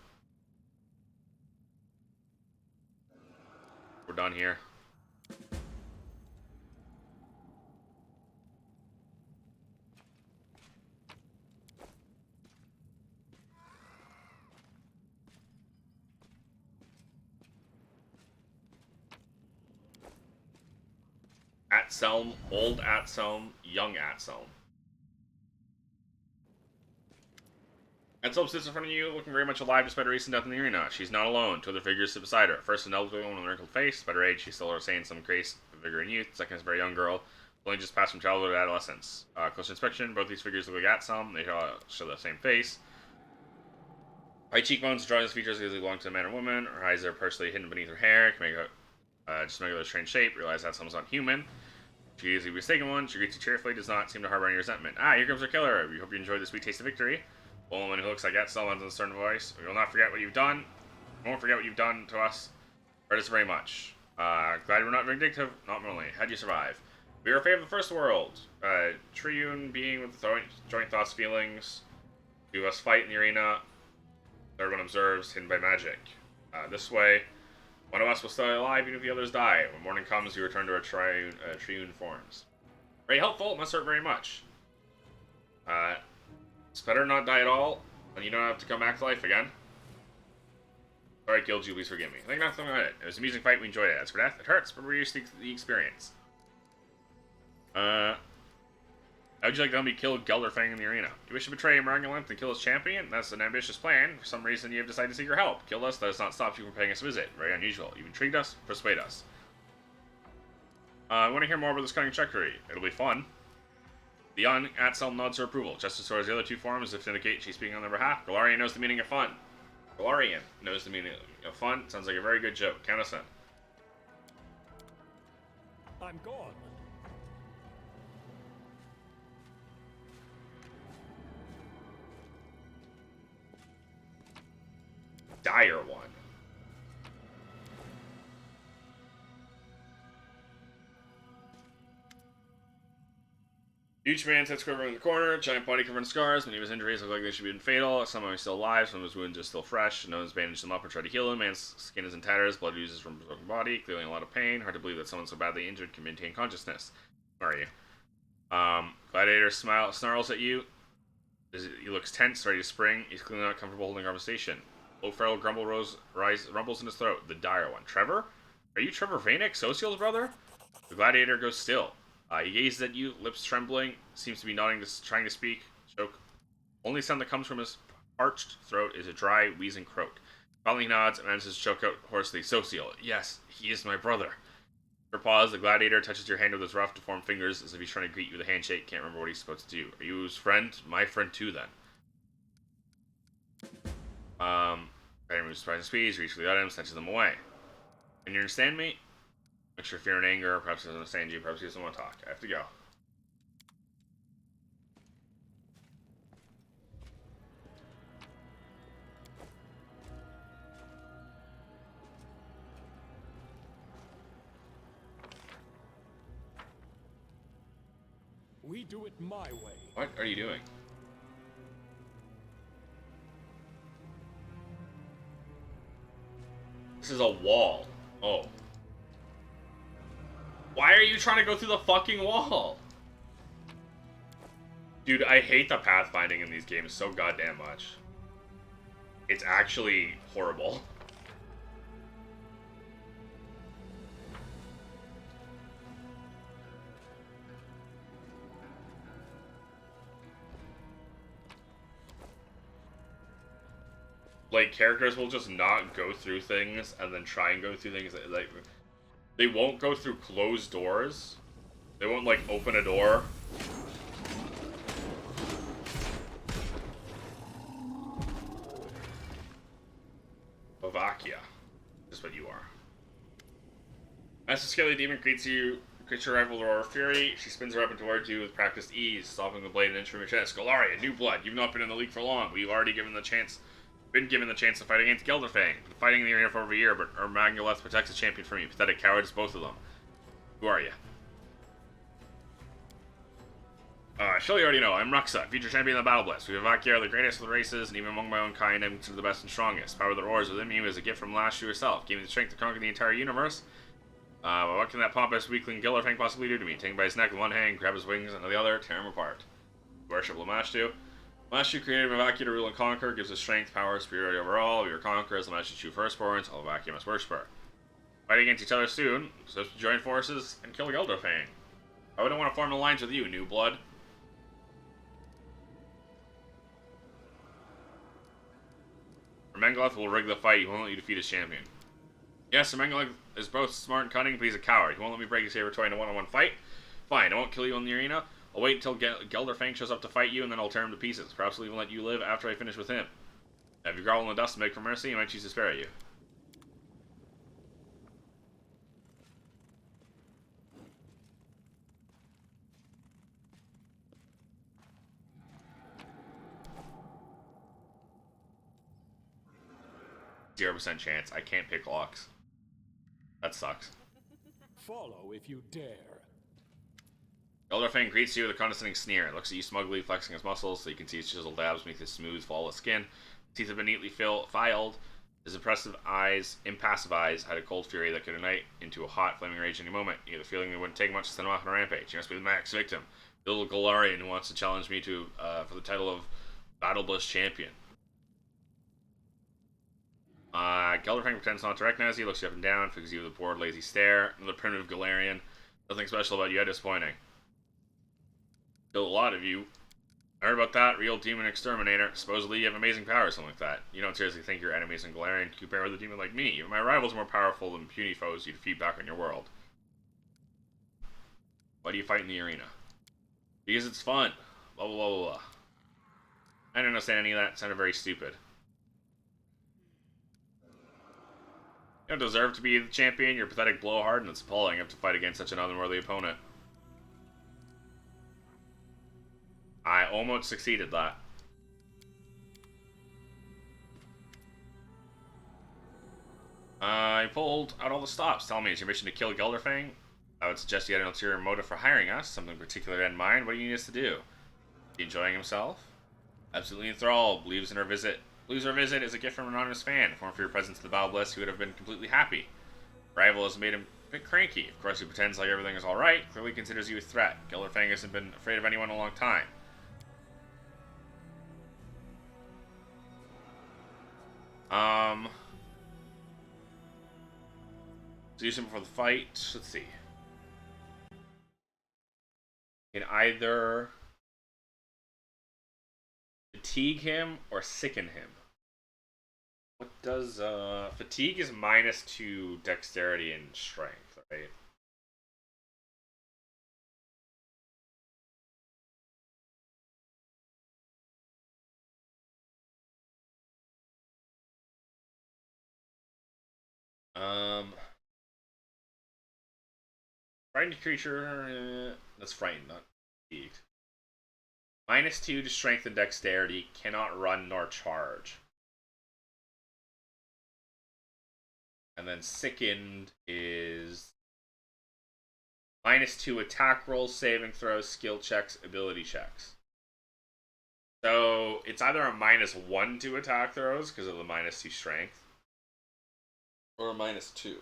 We're done here. Atselm, old Atselm, young Atselm. Atselm sits in front of you, looking very much alive despite her recent death in the arena. She's not alone. Two other figures sit beside her. First, an elderly woman with a wrinkled face. Despite her age, she's still retaining some grace, vigor, and youth. Second is a very young girl, only just passed from childhood to adolescence. Close inspection, both these figures look like Atselm. They show the same face. High cheekbones, drawing features easily belong to a man or woman. Her eyes are partially hidden beneath her hair. Can make just make a strange shape. Realize Atselm's not human. She is a mistaken one. She greets you cheerfully, does not seem to harbor any resentment. Ah, here comes our killer. We hope you enjoyed the sweet taste of victory. A woman who looks like Atselm has a stern voice. We will not forget what you've done. We won't forget what you've done to us. Hurt us very much. Glad we're not vindictive. Not normally. How'd you survive? We are a favor of the first world. Triune being with joint thoughts, feelings. Two of us fight in the arena. Third one observes, hidden by magic. This way, one of us will stay alive even if the others die. When morning comes, we return to our triune forms. Very helpful. Must hurt very much. It's better not die at all, and you don't have to come back to life again. Sorry, I killed you. Please forgive me. I think nothing about it. It was an amusing fight. We enjoyed it. As for death, it hurts, but we're used to the experience. How would you like to help me kill Gelderfang in the arena? You wish to betray Margalanth and kill his champion? That's an ambitious plan. For some reason, you have decided to seek your help. Kill us, that has not stopped you from paying us a visit. Very unusual. You've intrigued us, persuade us. I want to hear more about this cunning treachery. It'll be fun. The young Atselm nods her approval, just as towards the other two forms, as if to indicate she's speaking on their behalf. Galarian knows the meaning of fun. Galarian knows the meaning of fun. Sounds like a very good joke. Count us in. I'm gone. Dire one. Huge man sits quivering in the corner, giant body covered in scars. Many of his injuries look like they should have been fatal. Some of them are still alive, some of his wounds are still fresh. No one's bandaged them up or tried to heal him. Man's skin is in tatters, blood oozes from his broken body, clearly in a lot of pain. Hard to believe that someone so badly injured can maintain consciousness. Where are you? Gladiator snarls at you. He looks tense, ready to spring. He's clearly not comfortable holding a conversation. Low feral grumble rumbles in his throat. The dire one. Trevor? Are you Trevor Vanek, Social's brother? The gladiator goes still. He gazes at you, lips trembling, seems to be nodding, trying to speak. Choke. Only sound that comes from his parched throat is a dry, wheezing croak. Finally he nods and manages to choke out hoarsely. Social. Yes, he is my brother. For pause, the gladiator touches your hand with his rough, deformed fingers as if he's trying to greet you with a handshake. Can't remember what he's supposed to do. Are you his friend? My friend too, then. Gladiator moves surprising speeds, reaches for the items, snatches them away. Can you understand me? Mixture of fear and anger. Perhaps he doesn't understand you. Perhaps he doesn't want to talk. I have to go. We do it my way. What are you doing? This is a wall. Oh. Why are you trying to go through the fucking wall? Dude, I hate the pathfinding in these games so goddamn much. It's actually horrible. Like, characters will just not go through things and then try and go through things. Like, they won't go through closed doors. They won't, like, open a door. Slovakia. Just what you are. As the scaly demon greets your rival Aurora Fury, she spins her weapon towards you with practiced ease, stopping the blade an inch from your chest. Galaria, new blood. You've not been in the league for long, but you've already been given the chance to fight against Gelderfang. Been fighting in the arena for over a year, but Ermangoleth protects the champion from you. Pathetic cowards, both of them. Who are you? Surely you already know. I'm Ruxa, future champion of the Battle Blitz. We Vavakia are the greatest of the races, and even among my own kind, I'm considered the best and strongest. Power that roars within me is a gift from Lashu herself. Gave me the strength to conquer the entire universe. What can that pompous weakling Gelderfang possibly do to me? Take him by his neck with one hand, grab his wings, and with the other, tear him apart. Worship Lamashtu. Lamashtu created Vavakia to rule and conquer, gives us strength, power, superiority over all. We are conquerors, Lamashtu true firstborns, all Vavakia must worship her. Fight against each other soon, so to join forces and kill Gelderfang. I wouldn't want to form an alliance with you, new blood. Ermangoleth will rig the fight, he won't let you defeat his champion. Yes, Ermangoleth is both smart and cunning, but he's a coward. He won't let me break his favorite toy in a one-on-one fight. Fine, I won't kill you in the arena. I'll wait until Gelderfang shows up to fight you, and then I'll tear him to pieces. Perhaps I'll even let you live after I finish with him. If you grovel in the dust and beg for mercy, I might choose to spare you. %0 chance. I can't pick locks. That sucks. Follow if you dare. Gelderfang greets you with a condescending sneer. Looks at you smugly, flexing his muscles so you can see his chiseled dabs beneath his smooth, flawless skin. His teeth have been neatly filed. His impassive eyes had a cold fury that could ignite into a hot, flaming rage any moment. You get the feeling it wouldn't take much to send him off on a rampage. You must be the next victim. The little Galarian who wants to challenge me to for the title of Battle Bliss Champion. Gelderfang pretends not to recognize you, looks you up and down, fixes you with a bored, lazy stare. Another primitive Galarian. Nothing special about you, disappointing. Still a lot of you. I heard about that, real demon exterminator. Supposedly you have amazing powers, something like that. You don't seriously think your enemies in Galarian can compare with a demon like me. Even my rivals are more powerful than puny foes you defeat back on your world. Why do you fight in the arena? Because it's fun. Blah, blah, blah, blah, blah. I didn't understand any of that. It sounded very stupid. You don't deserve to be the champion. You're a pathetic blowhard, and it's appalling you have to fight against such an otherworldly opponent. I almost succeeded that. I pulled out all the stops. Tell me, is your mission to kill Gelderfang? I would suggest you had an ulterior motive for hiring us, something particular in mind. What do you need us to do? Is he enjoying himself? Absolutely enthralled. Believes her visit is a gift from an anonymous fan. If it weren't for your presence at the Battle Bliss, he would have been completely happy. Rival has made him a bit cranky. Of course, he pretends like everything is alright. Clearly considers you a threat. Gelderfang hasn't been afraid of anyone in a long time. So use him before the fight. Let's see. You can either fatigue him or sicken him. What does fatigue is -2 dexterity and strength, right? Frightened creature, that's frightened, not fatigued. -2 to strength and dexterity, cannot run nor charge. And then sickened is -2 attack rolls, saving throws, skill checks, ability checks. So it's either a -1 to attack throws because of the -2 strength, or a -2.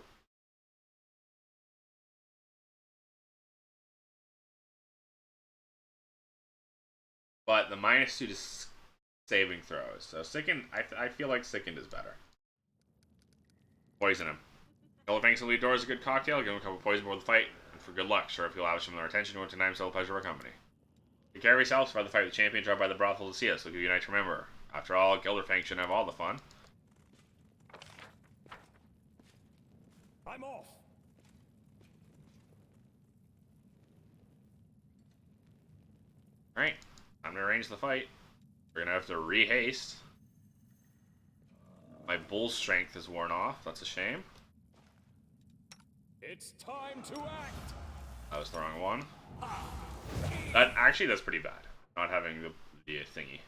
But the -2 to saving throws. So sickened, I feel like sickened is better. Poison him. Gelderfang's lead door is a good cocktail. Give him a cup of poison before the fight, and for good luck. Sure, if you'll lavish him their attention, you won't deny himself the pleasure of our company. Take care of yourself. Survive the fight with the champion. Drop by the brothel to see us. We'll give you a night to remember. After all, Gelderfang shouldn't have all the fun. I'm off. Alright, time to arrange the fight. We're gonna have to rehaste. My bull strength is worn off. That's a shame. It's time to act. That was the wrong one. That's pretty bad. Not having the thingy.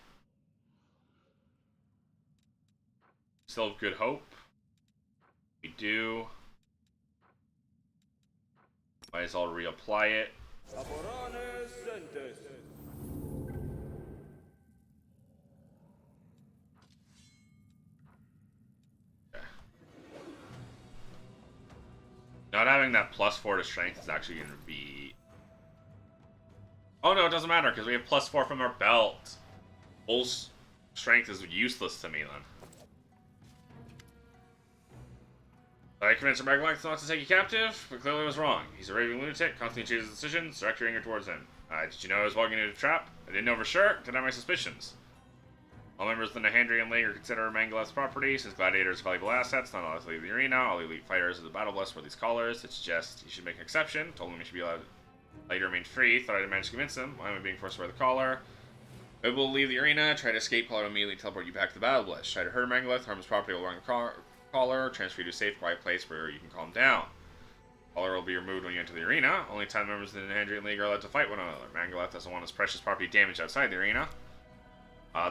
Still have good hope. We do. Might as well reapply it. Not having that +4 to strength is actually going to be... Oh no, it doesn't matter, because we have +4 from our belt. Bull's strength is useless to me, then. I convinced Megalax not to take you captive, but clearly I was wrong. He's a raving lunatic, constantly changes decisions, direct your anger towards him. Did you know I was walking into a trap? I didn't know for sure, deny my suspicions. All members of the Nahandrian League are considered Mangalath's property, since gladiators are valuable assets, not allowed to leave the arena. All elite fighters of the Battle Blessed wear these collars. It's just, you should make an exception. Told him he should be allowed to remain free. Thought I'd managed to convince him. Why am I being forced to wear the collar? Able to leave the arena, try to escape, collar immediately teleport you back to the Battle Blessed. Try to hurt Mangalath, harm his property while wearing the collar, transfer you to a safe, quiet place where you can calm down. Collar will be removed when you enter the arena. Only 10 members of the Nahandrian League are allowed to fight one another. Mangalath doesn't want his precious property damaged outside the arena.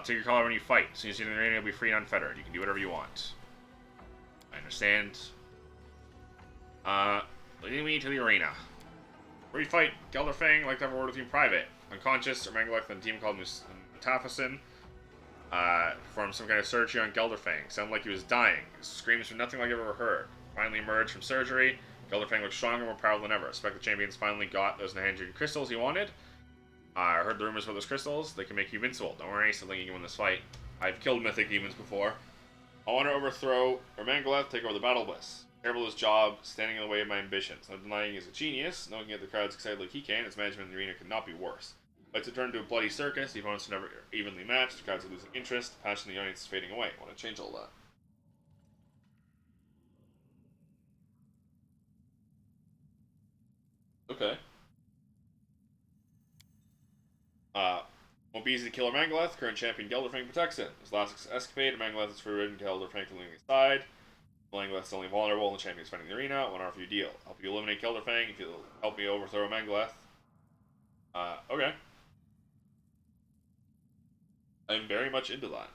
Take your collar when you fight. As soon as you're in the arena, you'll be free and unfettered. You can do whatever you want. I understand. Leading me to the arena. Where you fight, Gelderfang, like to have a word with you in private. Unconscious, or Mangalath and a team called Mutafison performed some kind of surgery on Gelderfang. Sounded like he was dying. His screams were nothing like I've ever heard. Finally emerged from surgery. Gelderfang looked stronger and more powerful than ever. I suspect the champions finally got those Nahandrian crystals he wanted. I heard the rumors about those crystals. They can make you invincible. Don't worry, something you can win this fight. I've killed mythic demons before. I want to overthrow Mangalath, take over the Battle Bliss. Terrible his job, standing in the way of my ambitions. Not denying he's a genius, knowing that the crowd's excited like he can, his management in the arena could not be worse. Like to turn to a bloody circus, the opponents are never evenly matched, the crowds are losing interest, the passion in the audience is fading away. I want to change all that. Okay. Won't be easy to kill Mangalath. Current champion Gelderfang protects him. His last escapade, Mangalath is forbidden Gelderfang from leaving his side. Mangalath's only vulnerable and the champion's fighting the arena. I want to offer you a deal. Help you eliminate Gelderfang if you'll help me overthrow Mangalath. Okay. I'm very much into that.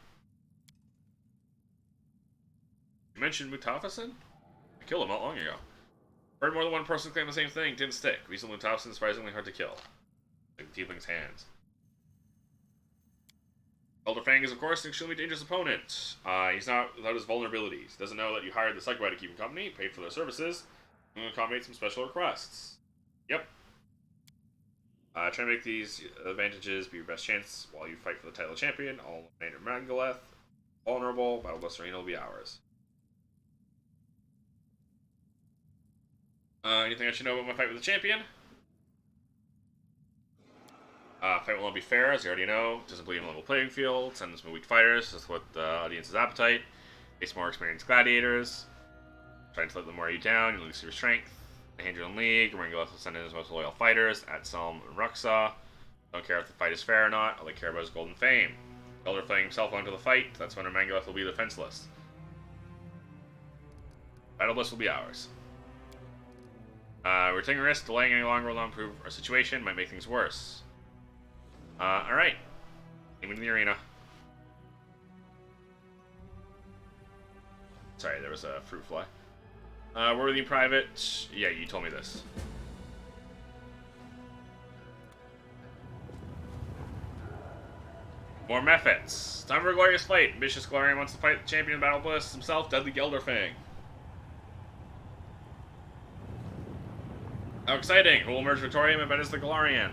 You mentioned Mutafison? I killed him not long ago. Heard more than one person claim the same thing. Didn't stick. Recently, Mutafison is surprisingly hard to kill. Like the Tiefling's hands. Gelderfang is, of course, an extremely dangerous opponent. He's not without his vulnerabilities. Doesn't know that you hired the Succubite to keep him company, paid for their services, and accommodate some special requests. Yep. Try to make these advantages be your best chance while you fight for the title of champion. All eliminate Mangalath. Vulnerable. Battle Blessed Arena will be ours. Anything I should know about my fight with the champion? Fight will not be fair, as you already know. Doesn't believe in a level playing field. Sends some weak fighters. That's what the audience's appetite. Face more experienced gladiators. Trying to let them wear you down. You lose your strength. The Nahandrian League. Mangalath will send in his most loyal fighters. Atselm and Ruxa. Don't care if the fight is fair or not. All they care about is golden fame. Gelderfang himself onto the fight. That's when Mangalath will be defenseless. Battle Bliss will be ours. We're taking a risk. Delaying any longer will not improve our situation. Might make things worse. Alright. Aiming in the arena. Sorry, there was a fruit fly. Where were the private? Yeah, you told me this. More Mephits. Time for a glorious fight. Ambitious Glorian wants to fight the champion of Battle Bliss himself, Deadly Gelderfang. How exciting! Who will emerge victorious? I bet it's the Galarian.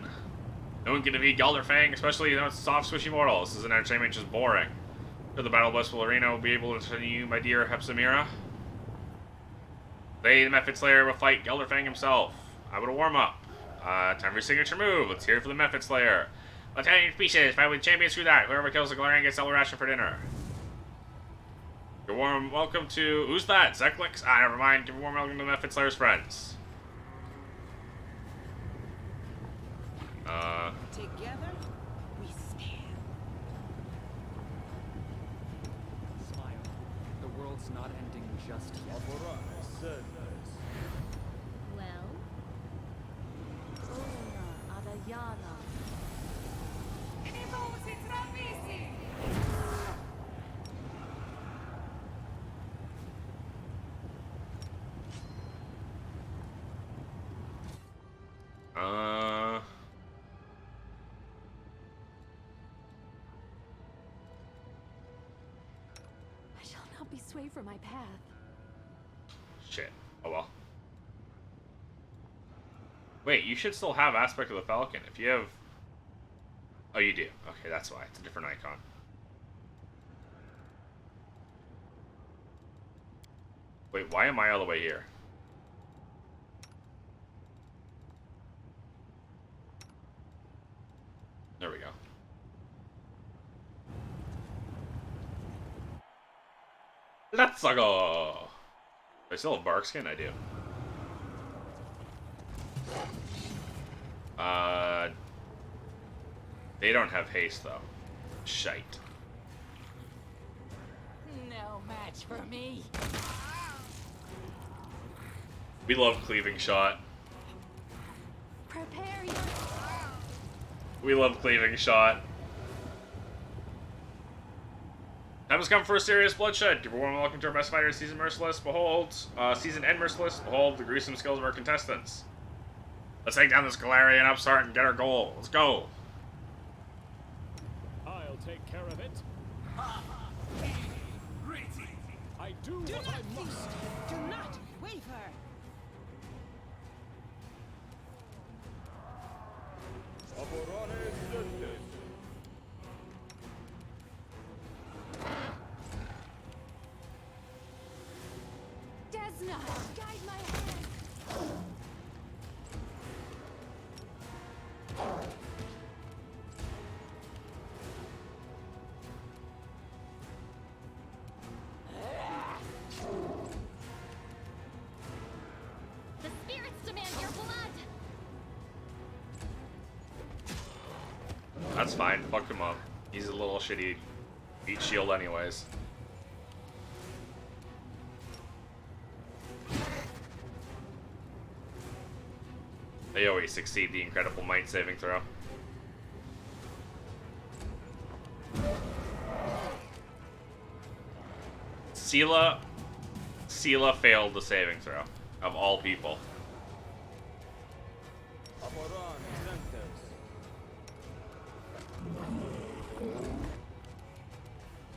No one can defeat Gelderfang, especially though it's a soft, squishy mortal. This isn't entertainment, just boring. So the Battle Blissful Arena will be able to entertain you, my dear Hepsamira. Today, the Mephit Slayer will fight Gelderfang himself. How about a warm-up? Time for your signature move. Let's hear it for the Mephit Slayer. Lieutenant Pieces, fight with champions through that. Whoever kills the Galarian gets double ration for dinner. Your warm welcome to... Who's that? Zeklix? Never mind. Give a warm welcome to the Mephit Slayer's friends. Together, we stand. Smile. The world just yet. Well? I shall not be swayed from my path. Shit. Oh well. Wait, you should still have Aspect of the Falcon. If you have... Oh, you do. Okay, that's why. It's a different icon. Wait, why am I all the way here? There we go. Let's go! Do I still have bark skin? I do. They don't have haste, though. Shite. No match for me. We love Cleaving Shot. Prepare your... We love Cleaving Shot. Time has come for a serious bloodshed. Give a warm welcome to our best fighters, Seasoned Merciless. Behold, Seasoned and Merciless. Behold the gruesome skills of our contestants. Let's take down this Galarian upstart and get our goal. Let's go. I'll take care of it. I do what I must. Do not waver. Desna, guide my hand. The spirits demand your blood! That's fine. Fuck him up. He's a little shitty. Beat shield anyways. They always succeed the incredible might saving throw. Sela failed the saving throw. Of all people.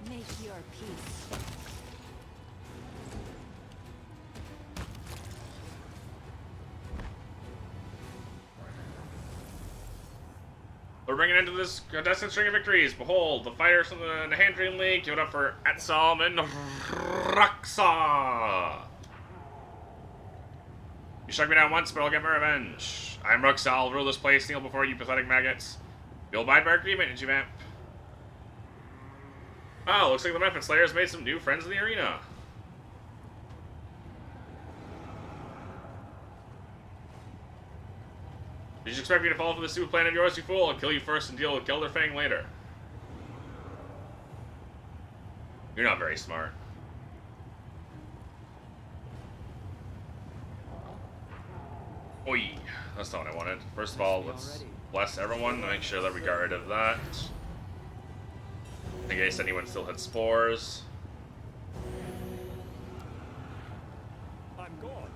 Make your peace. We're bringing into this contestant string of victories. Behold, the fighters from the Nahandrian League. Give it up for Etsalm and Ruxa. You struck me down once, but I'll get my revenge. I'm Ruxa. I'll rule this place. Kneel before you pathetic maggots. You'll abide by our agreement, did you, vamp? Oh, looks like the Method Slayers made some new friends in the arena. Did you expect me to fall for this stupid plan of yours, you fool? I'll kill you first and deal with Gelderfang later. You're not very smart. Oi, that's not what I wanted. First of all, let's bless everyone to make sure that we got rid of that. In case anyone still had spores. I'm gone.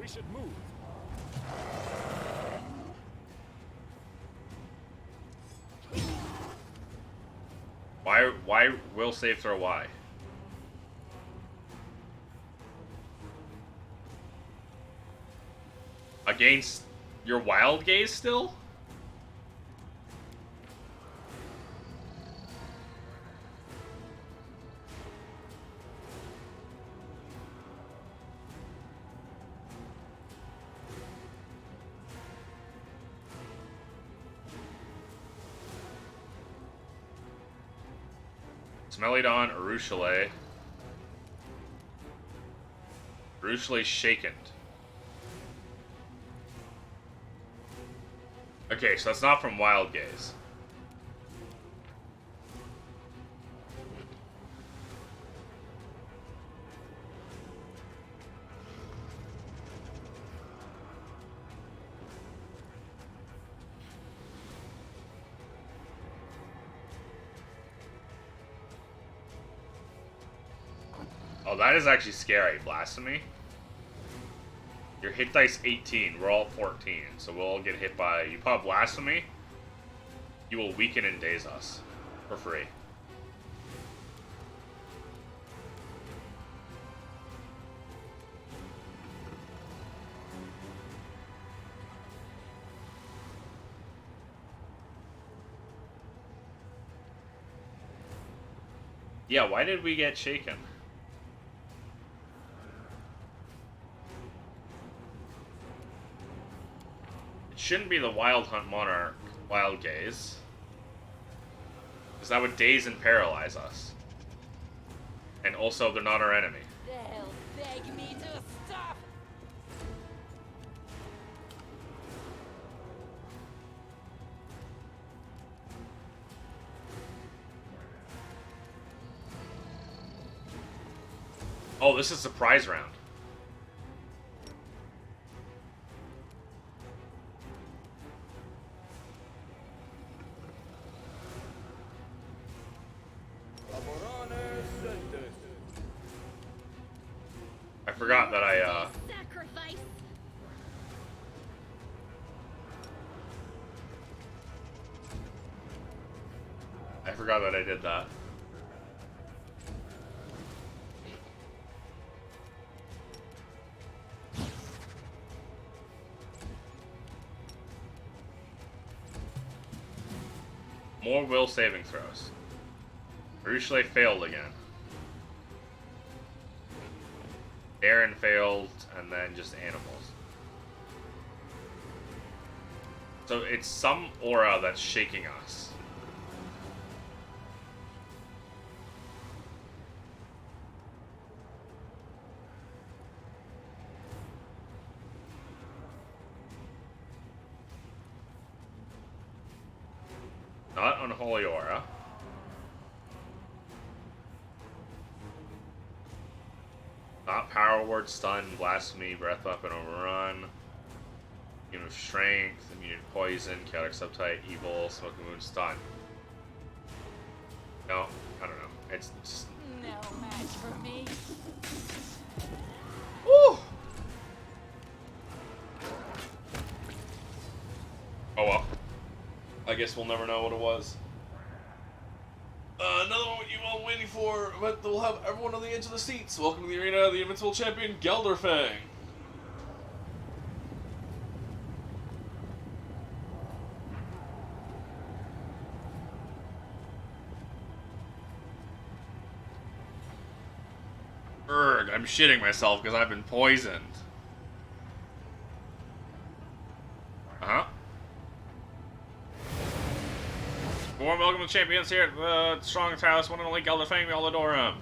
We should move. Why will save throw Y? Against your wild gaze still? Smelodon, Arushale. Arushale shaken. Okay, so that's not from Wild Gaze. Oh, that is actually scary. Blasphemy. Your hit dice 18. We're all 14. So we'll all get hit by... You pop Blasphemy, you will weaken and daze us. For free. Yeah, why did we get shaken? It shouldn't be the Wild Hunt Monarch Wild Gaze. Because that would daze and paralyze us. And also, they're not our enemy. They'll beg me to stop. Oh, this is a prize round. I forgot that Sacrifice. I forgot that I did that. More will saving throws. Usually failed again. Aaron failed, and then just animals. So it's some aura that's shaking us. Not unholy aura. Not power word, stun, blasphemy, breath weapon, overrun. Immune of strength, immune to poison, chaotic subtype, evil, smoking moon, stun. No, I don't know. It's just... No match for me. Woo! Oh well. I guess we'll never know what it was. Another one you've all waiting for, but we'll have everyone on the edge of the seats. Welcome to the arena, the Invincible Champion, Gelderfang. Urgh, I'm shitting myself because I've been poisoned. Uh-huh. Warm welcome to the champions here at the Strong and Tireless one and only Gelderfang. We all adore him.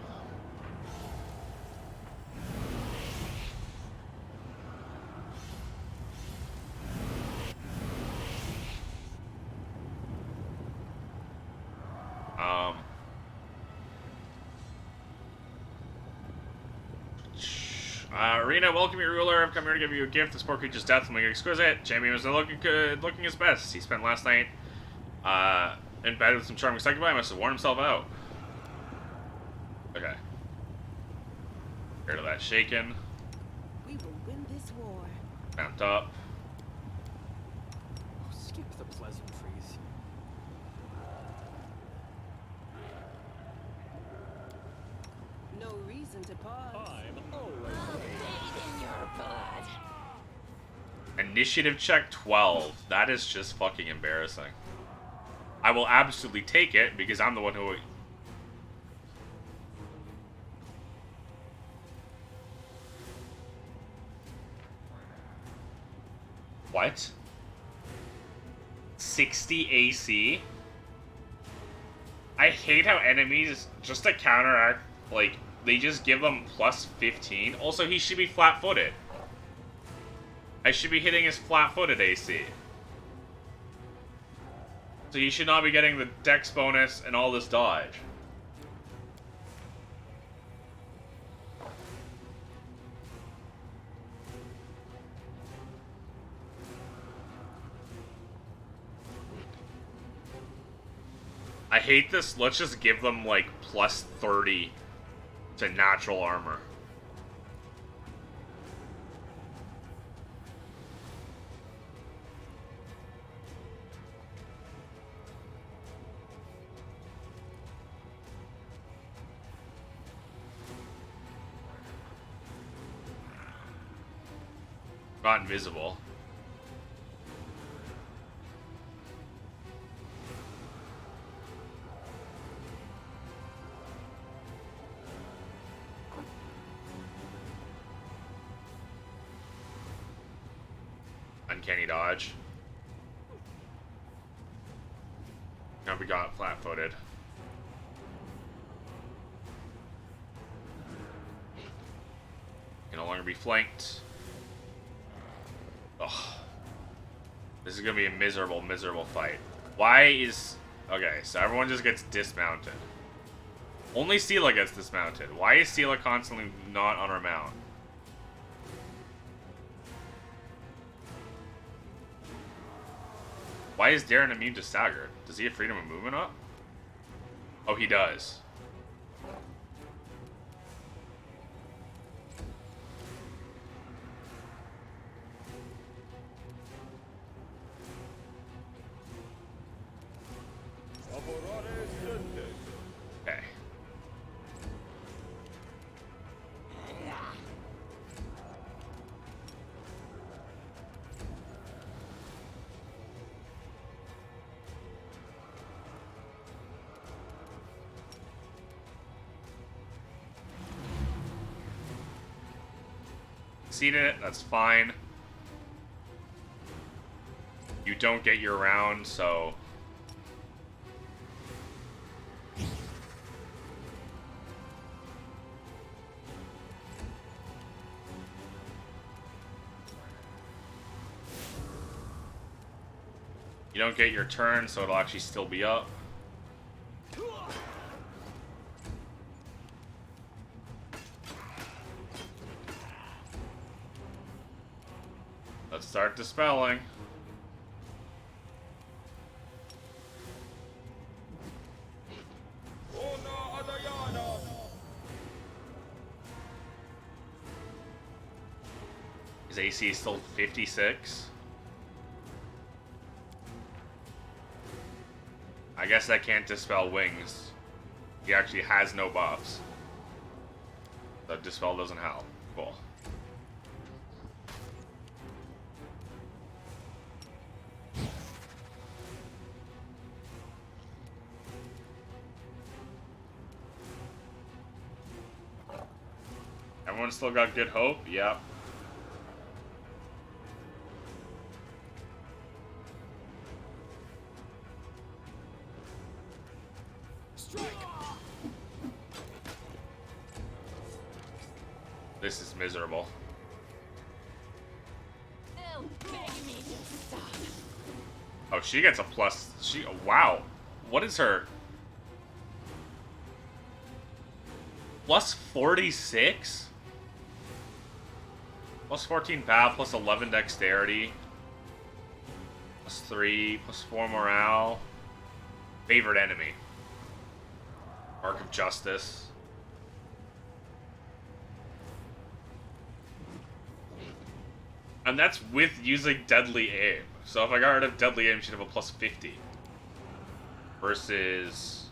Arena, welcome your ruler. I've come here to give you a gift. This poor creature's death will make it exquisite. Champion was looking good, looking his best. He spent last night in bed with some charming succubi. Must have worn himself out. Okay. Heard of that shaken. We will win this war. Vamped up. Skip the pleasantries. No reason to pause. I'm always I'll bathe in your blood. Initiative check 12. That is just fucking embarrassing. I will absolutely take it because I'm the one who... What? 60 AC? I hate how enemies, just to counteract, like, they just give them plus 15. Also, he should be flat-footed. I should be hitting his flat-footed AC. So he should not be getting the dex bonus and all this dodge. I hate this. Let's just give them, like, plus 30 It's a natural armor. Not invisible. Uncanny dodge. Now we got flat-footed. Can no longer be flanked. Ugh. This is gonna be a miserable, miserable fight. Why is... Okay, so everyone just gets dismounted. Only Sela gets dismounted. Why is Sela constantly not on her mount? Why is Darren immune to stagger? Does he have freedom of movement up? Oh, he does. Okay. Seen it, that's fine. You don't get your round, so... You don't get your turn, so it'll actually still be up. Let's start dispelling. His AC is still 56. I guess that can't dispel wings. He actually has no buffs. So dispel doesn't help. Cool. Everyone still got good hope? Yep. This is miserable. They'll beg me to stop. Oh, she gets a plus. She. Wow. What is her? Plus 46? Plus 14 path, plus 11 dexterity. Plus 3, plus 4 morale. Favorite enemy. Mark of Justice. And that's with using Deadly Aim. So if I got rid of Deadly Aim, she'd have a plus 50. Versus...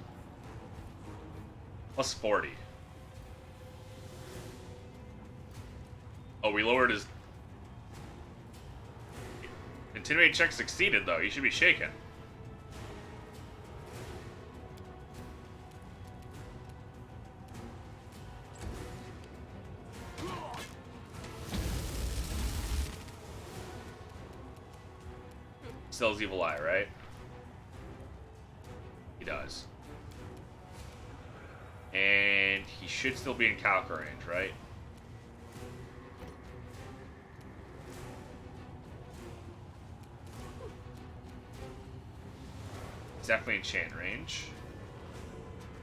plus 40. Oh, we lowered his... Intimidate check succeeded, though. You should be shaken. Still has Evil Eye, right? He does. And he should still be in calc range, right? He's definitely in chain range.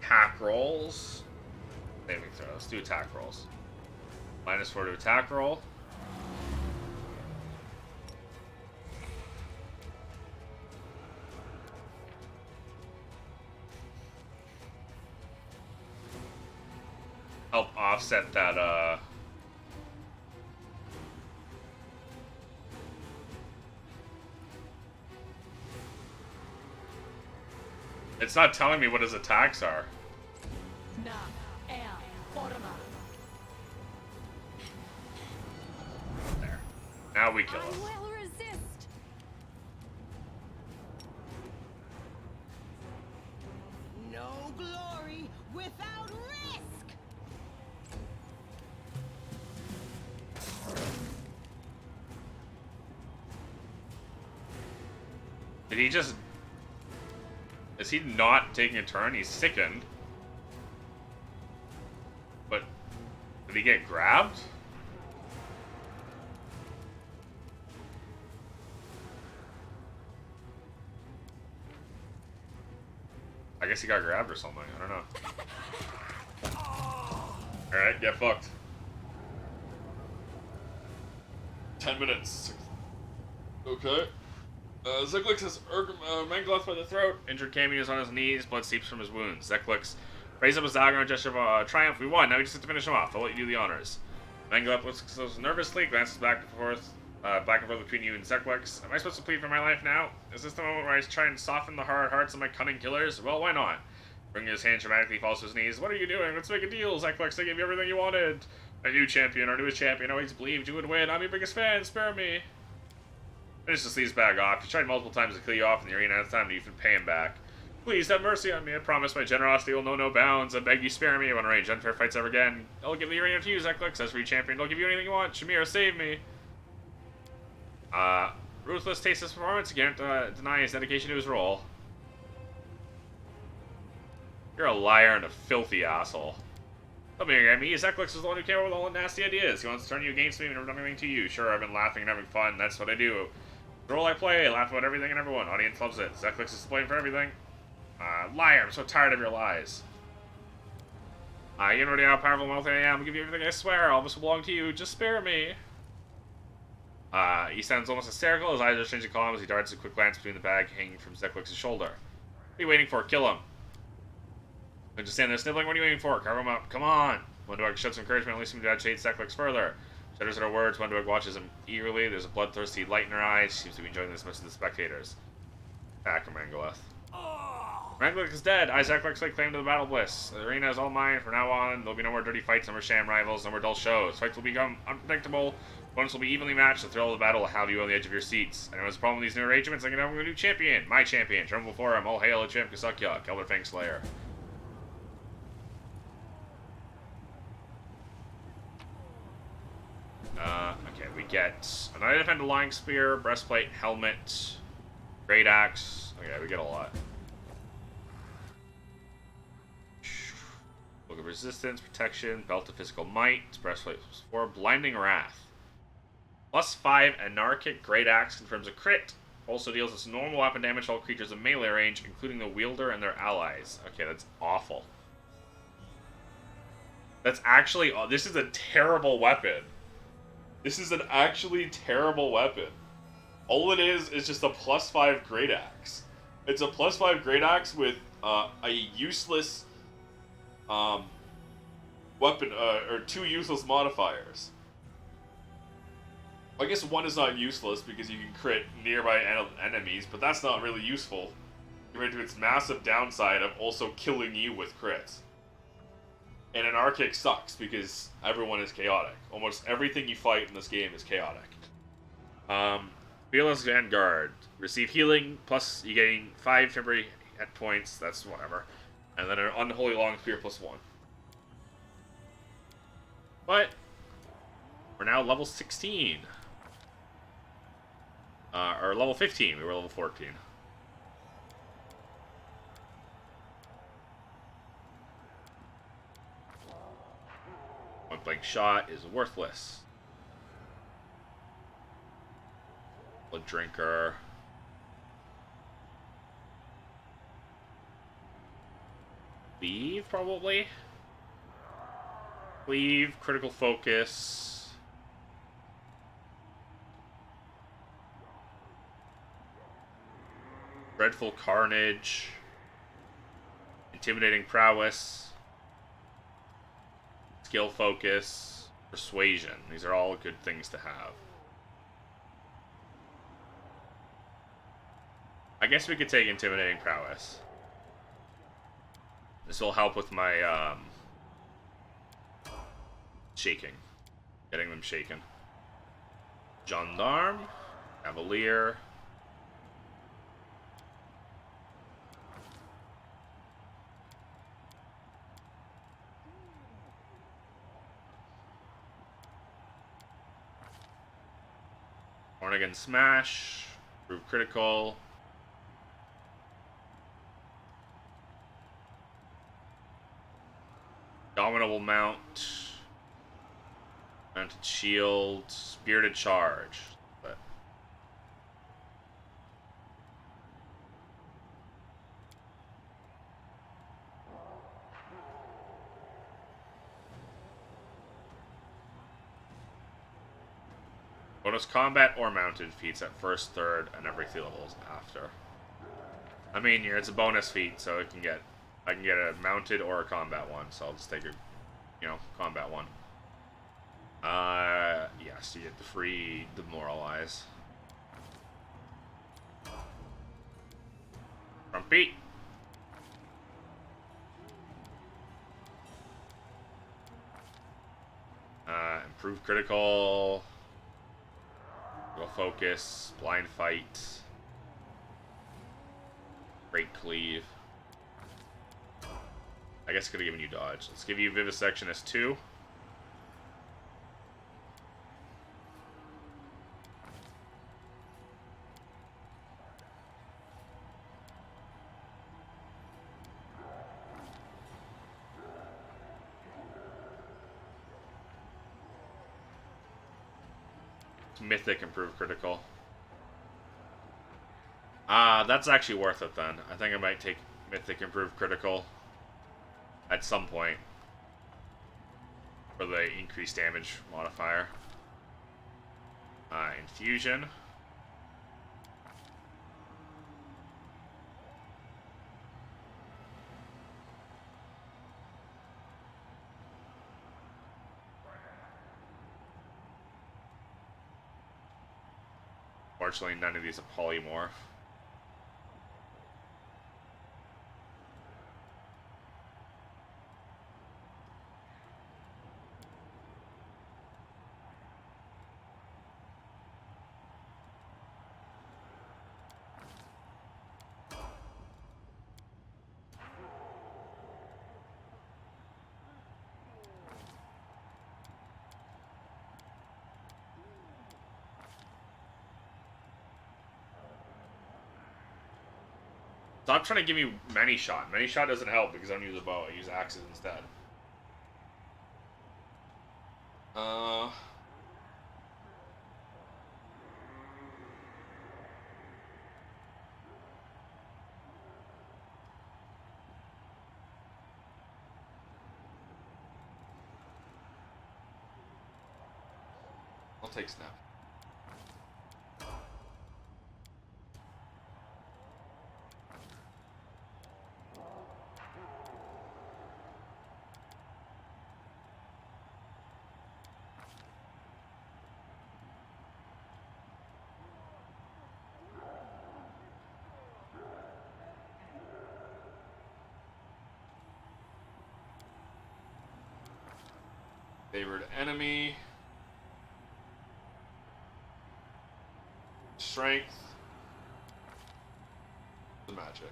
Attack rolls. Saving throw. Let's do attack rolls. -4 to attack roll. help offset that, It's not telling me what his attacks are. There. Now we kill him. I will resist. No glory without risk. Did he just... Is he not taking a turn? He's sickened. But... Did he get grabbed? I guess he got grabbed or something. I don't know. Alright, get fucked. 10 minutes. Okay. Zeklix has Mangloth by the throat. Injured Cameo is on his knees. Blood seeps from his wounds. Zeklix raises up his dagger in a gesture of triumph. We won. Now we just have to finish him off. I'll let you do the honors. Mangloth looks nervously, glances back and forth between you and Zeklix. Am I supposed to plead for my life now? Is this the moment where I try and soften the hard hearts of my cunning killers? Well, why not? Bringing his hand dramatically falls to his knees. What are you doing? Let's make a deal, Zeklix. I gave you everything you wanted. A new champion, our newest champion, always believed you would win. I'm your biggest fan. Spare me. Finish the sleeves bag off. He tried multiple times to kill you off in the arena. It's time to even pay him back. Please have mercy on me. I promise my generosity will know no bounds. I beg you spare me. I won't arrange unfair fights ever again. I'll give the arena to you, Zeklix. As for you, champion, I'll give you anything you want. Shamir, save me. Ruthless tastes his performance. Can't deny his dedication to his role. You're a liar and a filthy asshole. Don't be angry at me. Zeklix is the one who came up with all the nasty ideas. He wants to turn you against me and never done anything to you. Sure, I've been laughing and having fun. That's what I do. The role I play, I laugh about everything and everyone. Audience loves it. Zeklix is to blame for everything. Liar, I'm so tired of your lies. You know how powerful and wealthy I am. I'll give you everything, I swear. All of this will belong to you. Just spare me. He sounds almost hysterical. His eyes are strangely calm as he darts a quick glance between the bag hanging from Zeklix's shoulder. What are you waiting for? Kill him. Don't just stand there sniveling. What are you waiting for? Cover him up. Come on. Wondweg shouts encouragement, only seems to agitate Zeklix further. Shudders at her words. Wondweg watches him eagerly. There's a bloodthirsty light in her eyes. She seems to be enjoying this as much as the spectators. Back from Mangoleth. Mangoleth is dead. I, Zeklix, lay claim to the battle bliss. The arena is all mine. From now on, there'll be no more dirty fights, no more sham rivals, no more dull shows. Fights will become unpredictable. Opponents will be evenly matched. The thrill of the battle will have you on the edge of your seats. Anyone's problem with these new arrangements, I can have a new champion. My champion. Tremble before him. All hail the champ Kasukya, Kelder Fang Slayer. Okay, we get a Knight of Defend, a Lying Spear, Breastplate, Helmet, Great Axe. Okay, we get a lot. Book of Resistance, Protection, Belt of Physical Might, Breastplate +4, Blinding Wrath. +5 Anarchic Great Axe confirms a crit. Also deals its normal weapon damage to all creatures in melee range, including the wielder and their allies. Okay, that's awful. That's actually... this is a terrible weapon. This is an actually terrible weapon. All it is just a +5 Great Axe. It's a +5 Great Axe with a useless weapon, or 2 useless modifiers. I guess 1 is not useless because you can crit nearby enemies, but that's not really useful compared to its massive downside of also killing you with crits. And Anarchic sucks because everyone is chaotic. Almost everything you fight in this game is chaotic. Fearless Vanguard. Receive healing, plus you gain 5 temporary hit points, that's whatever. And then an Unholy Long Spear +1. But, we're now level 16. Or level 15, we were level 14. Point blank shot is worthless. Blood Drinker. Cleave, probably. Cleave, Critical Focus. Dreadful Carnage. Intimidating Prowess. skill focus, persuasion. These are all good things to have. I guess we could take intimidating prowess. This will help with my shaking. Getting them shaken. Gendarme, Cavalier. Hornigan Smash, Prove Critical. Dominable Mount. Mounted Shield. Spirited Charge. But bonus combat or mounted feats at first, third, and every 3 levels after. I mean, it's a bonus feat, so I can get a mounted or a combat one, so I'll just take a, combat one. Yes, you get the free Demoralize. Grumpy. Improve critical. Go focus. Blind fight. Great cleave. I guess could have given you dodge. Let's give you Vivisection as 2. Mythic improve critical. That's actually worth it then. I think I might take Mythic improve critical at some point for the increased damage modifier. Infusion. Fortunately, none of these are polymorph. Stop trying to give me many shot. Many shot doesn't help because I don't use a bow. I use axes instead. I'll take snap. Favored enemy. Strength. The magic.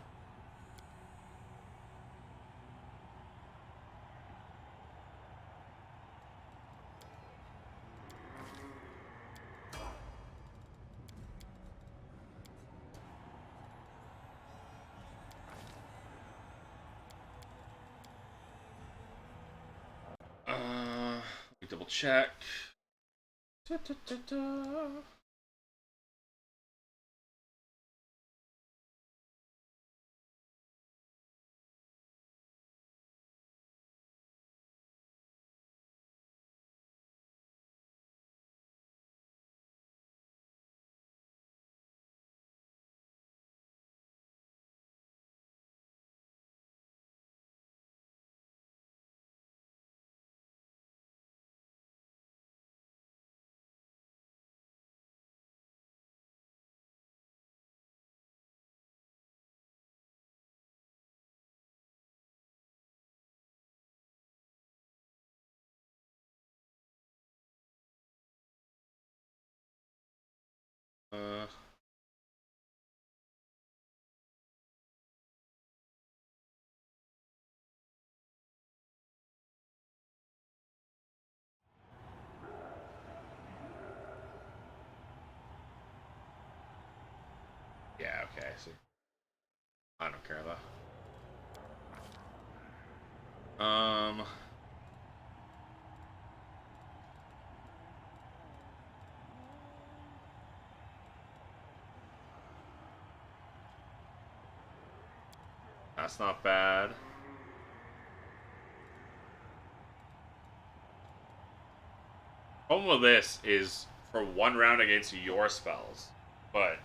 Let me double check. Da, da, da, da. Uh, yeah, okay, I see. I don't care though. That's not bad. Problem with this is for one round against your spells, but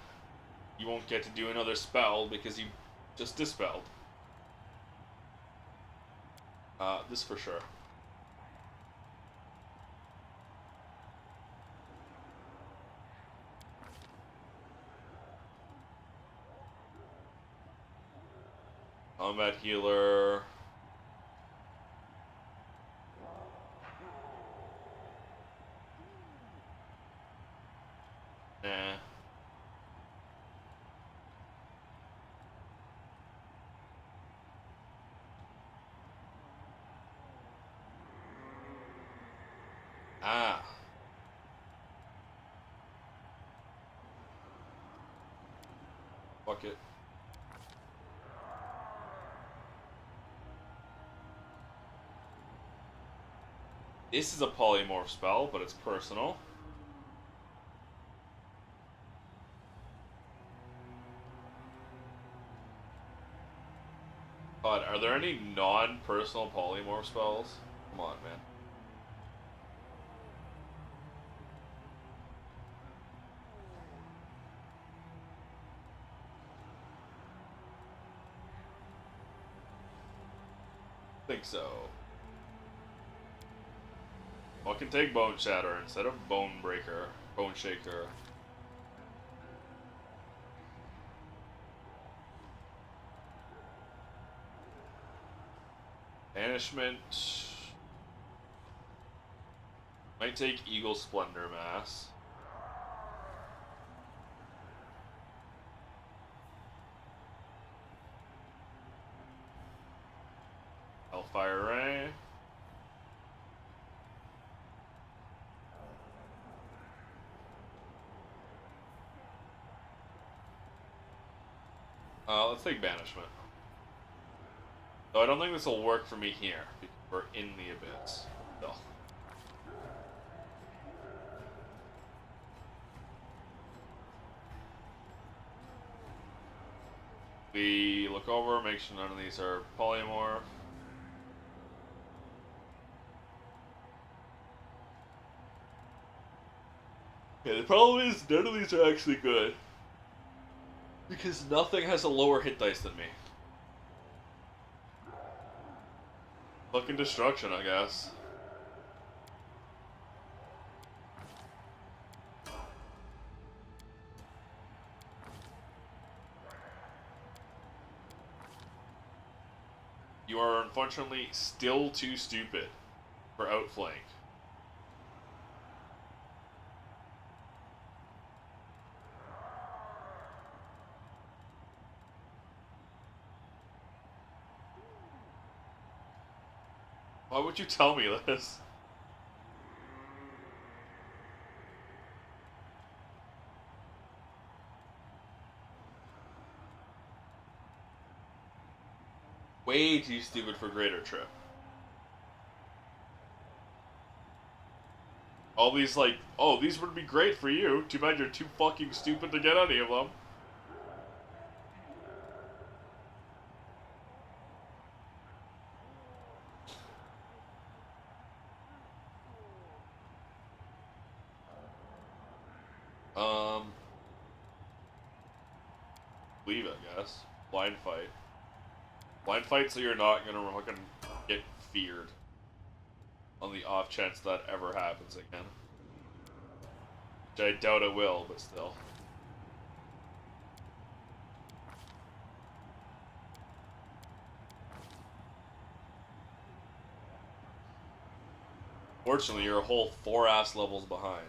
you won't get to do another spell because you just dispelled. This for sure. Combat healer. Nah. Ah. Fuck it. This is a polymorph spell, but it's personal. God, are there any non-personal polymorph spells? Come on, man. Think so. I can take Bone Shatter instead of Bone Breaker, Bone Shaker. Banishment. Might take Eagle Splendor Mass. Hellfire Ray. Let's take Banishment. Though I don't think this will work for me here, because we're in the Abyss. Still. We look over, make sure none of these are polymorph. Yeah, the problem is none of these are actually good. Because nothing has a lower hit dice than me. Fucking destruction, I guess. You are unfortunately still too stupid for outflank. Why would you tell me this? Way too stupid for Greater Trip. All these like, oh, these would be great for you. Too bad you're too fucking stupid to get any of them. Leave it, I guess. Blind fight. Blind fight so you're not gonna fucking get feared. On the off chance that ever happens again. Which I doubt it will, but still. Fortunately, you're a whole 4 ass levels behind.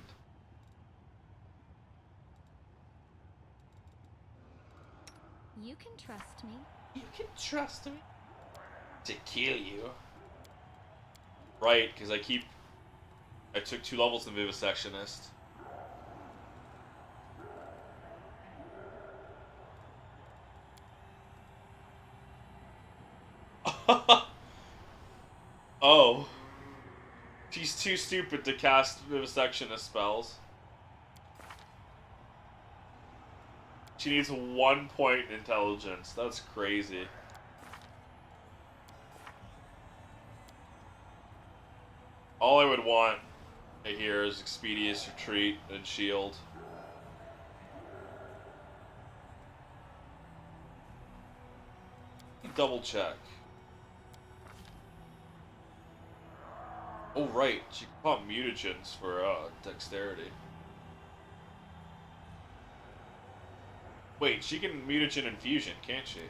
You can trust me. You can trust me to kill you. Right, because I took 2 levels in Vivisectionist. Oh. She's too stupid to cast Vivisectionist spells. She needs 1 point intelligence. That's crazy. All I would want here is Expeditious Retreat and Shield. Double check. Oh right, she can pump mutagens for dexterity. Wait, she can mutagen infusion, can't she?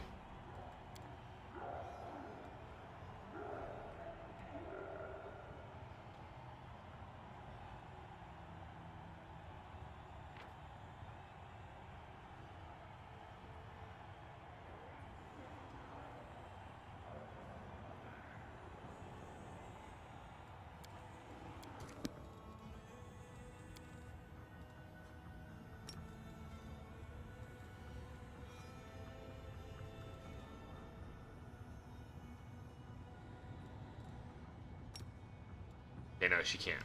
Okay, no, she can't.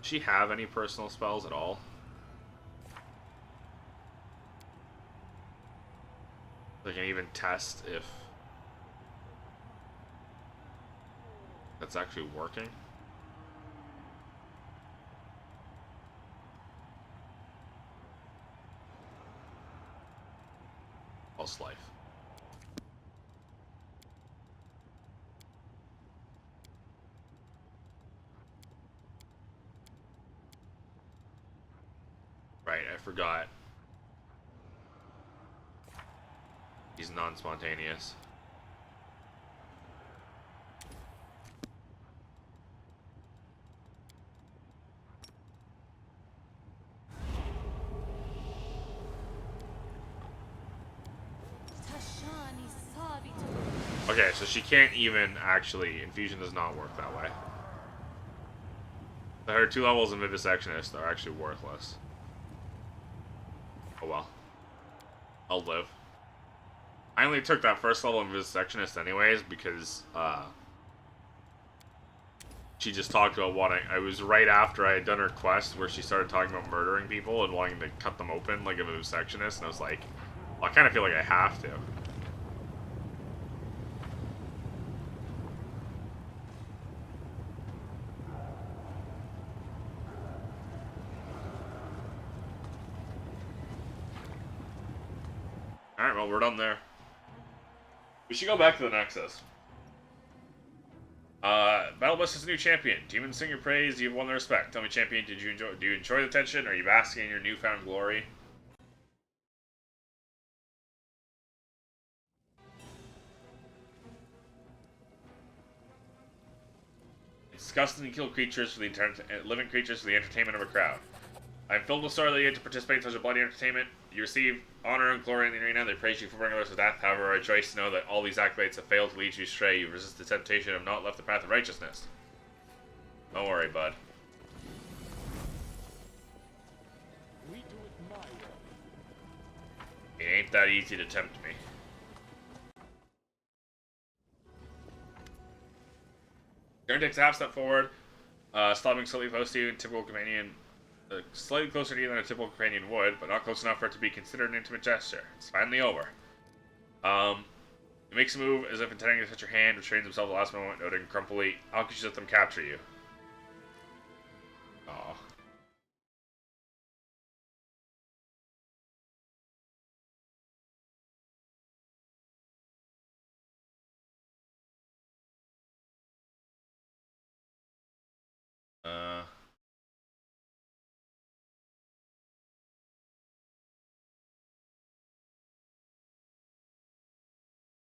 Does she have any personal spells at all? I can even test if that's actually working. Pulse life. Right, I forgot. He's non-spontaneous. Okay, so she can't even actually... Infusion does not work that way. Her 2 levels in Vivisectionist are actually worthless. Oh well. I'll live. I only took that first level in Vivisectionist anyways because, she just talked about wanting... I was right after I had done her quest where she started talking about murdering people and wanting to cut them open like a Vivisectionist, and I was like, well, I kind of feel like I have to. Alright, well, we're done there. We should go back to the Nexus. Battle Bus is a new champion. Demons sing your praise, you've won their respect. Tell me, champion, do you enjoy the tension, or are you basking in your newfound glory? Disgust and kill creatures for the living creatures for the entertainment of a crowd. I'm filled with sorrow that you get to participate in such a bloody entertainment. You receive honor and glory in the arena. They praise you for bringing others to death. However, I rejoice to know that all these accolades have failed to lead you astray. You resist the temptation and have not left the path of righteousness. Don't worry, bud. We do it my way. It ain't that easy to tempt me. Turn takes a half step forward, stopping slightly close to you, typical companion. Slightly closer to you than a typical companion would, but not close enough for it to be considered an intimate gesture. It's finally over. He makes a move as if intending to touch your hand, restrains himself at the last moment, noting crumpily, how could you let them capture you? Aw.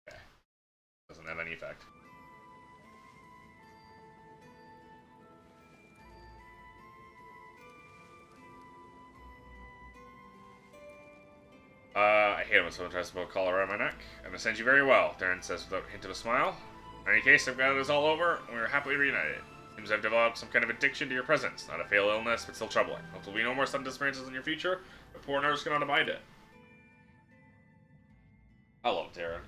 Okay. Doesn't have any effect. hate it when someone tries to put a collar around my neck. I'm gonna send you very well, Darren says without a hint of a smile. In any case, I'm glad it is all over, and we're happily reunited. Seems I've developed some kind of addiction to your presence. Not a fatal illness, but still troubling. There will be no more sudden disappearances in your future, but poor nerves cannot abide it. I love Darren.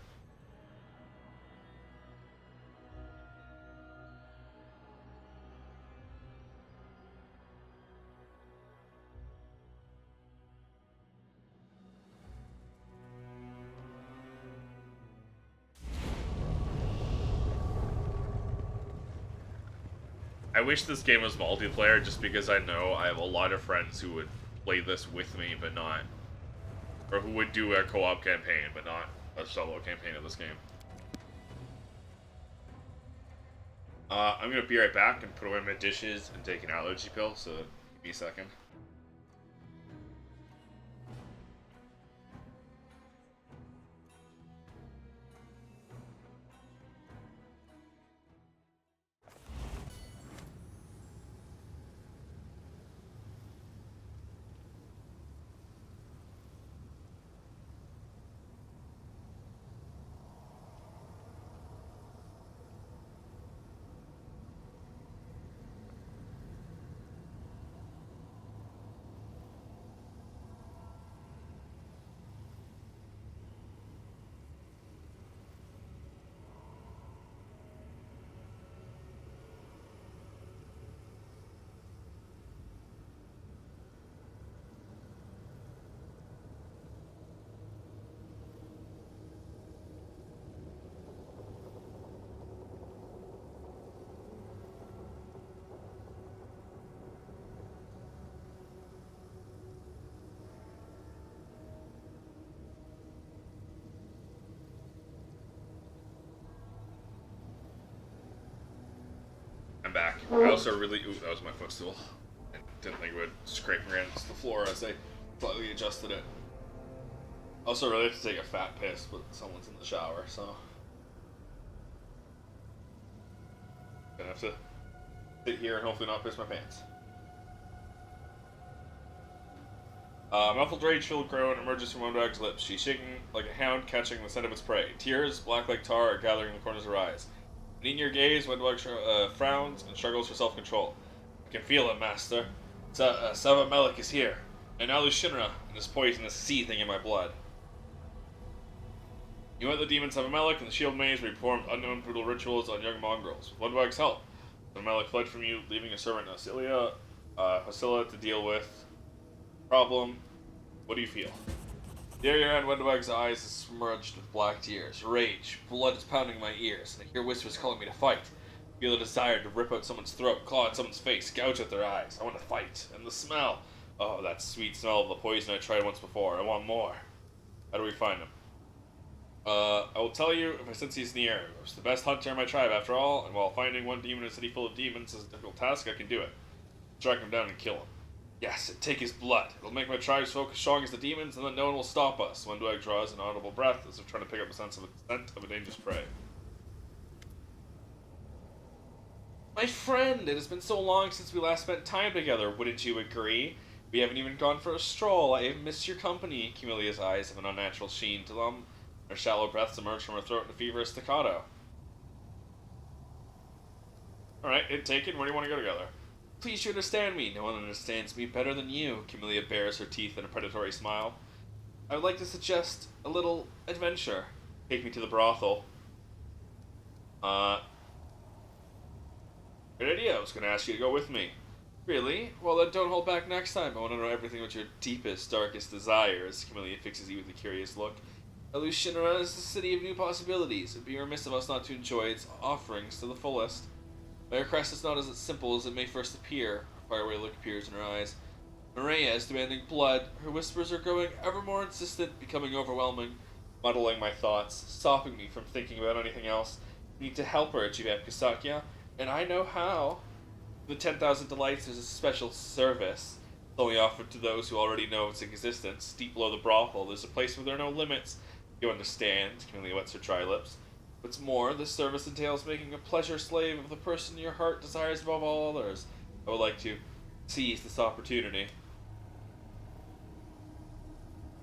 I wish this game was multiplayer just because I know I have a lot of friends who would play this with me but not, or who would do a co-op campaign but not a solo campaign of this game. I'm gonna be right back and put away my dishes and take an allergy pill, so give me a second. I'm back. I also really... Ooh, that was my footstool. I didn't think it would scrape against the floor as I slightly adjusted it. Also really have to take a fat piss, but someone's in the shower, so... Gonna have to sit here and hopefully not piss my pants. Muffled rage-filled crow emerges from Wondag's lips. She's shaking like a hound catching the scent of its prey. Tears, black like tar, are gathering in the corners of her eyes. In your gaze, Wendwag frowns and struggles for self-control. I can feel it, Master. Sava Melik is here. And now Shinra, and this poison is seething in my blood. You met the demon Sava Melik in the Shield Maze where he performed unknown brutal rituals on young mongrels. With Wendwag's help, Sava Melik fled from you, leaving a servant Hosilla to deal with. Problem. What do you feel? Near your end, Wendwag's eyes is submerged with black tears. Rage. Blood is pounding my ears, and I hear whispers calling me to fight. I feel a desire to rip out someone's throat, claw at someone's face, gouge at their eyes. I want to fight. And the smell. Oh, that sweet smell of the poison I tried once before. I want more. How do we find him? I will tell you if I sense he's in the area. I was the best hunter in my tribe, after all, and while finding one demon in a city full of demons is a difficult task, I can do it. Track him down and kill him. Yes, and take his blood. It'll make my tribe's folk as strong as the demons, and then no one will stop us. Wendwag draws an audible breath as if trying to pick up a sense of the scent of a dangerous prey. My friend, it has been so long since we last spent time together, wouldn't you agree? We haven't even gone for a stroll. I have missed your company. Camelia's eyes have an unnatural sheen to them. Her shallow breaths emerge from her throat in a feverish staccato. Alright, it taken. Where do you want to go together? Please you understand me. No one understands me better than you. Camellia bares her teeth in a predatory smile. I would like to suggest a little adventure. Take me to the brothel. Good idea. I was going to ask you to go with me. Really? Well, then don't hold back next time. I want to know everything about your deepest, darkest desires. Camellia fixes you with a curious look. Shinra is the city of new possibilities. It would be remiss of us not to enjoy its offerings to the fullest. My request is not as simple as it may first appear. A faraway look appears in her eyes. Maria is demanding blood. Her whispers are growing ever more insistent, becoming overwhelming, muddling my thoughts, stopping me from thinking about anything else. I need to help her, Jivep Kasakia, and I know how. The 10,000 Delights is a special service. It's only offered to those who already know its existence. Deep below the brothel, there's a place where there are no limits. You understand? Camellia wets her dry lips. What's more, this service entails making a pleasure slave of the person your heart desires above all others. I would like to seize this opportunity.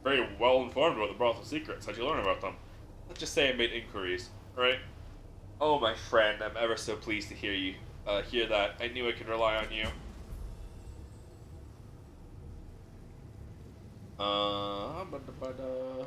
very well informed about the brothel secrets. How'd you learn about them? Let's just say I made inquiries, right? Oh, my friend, I'm ever so pleased to hear that. I knew I could rely on you. Ba-da-ba-da.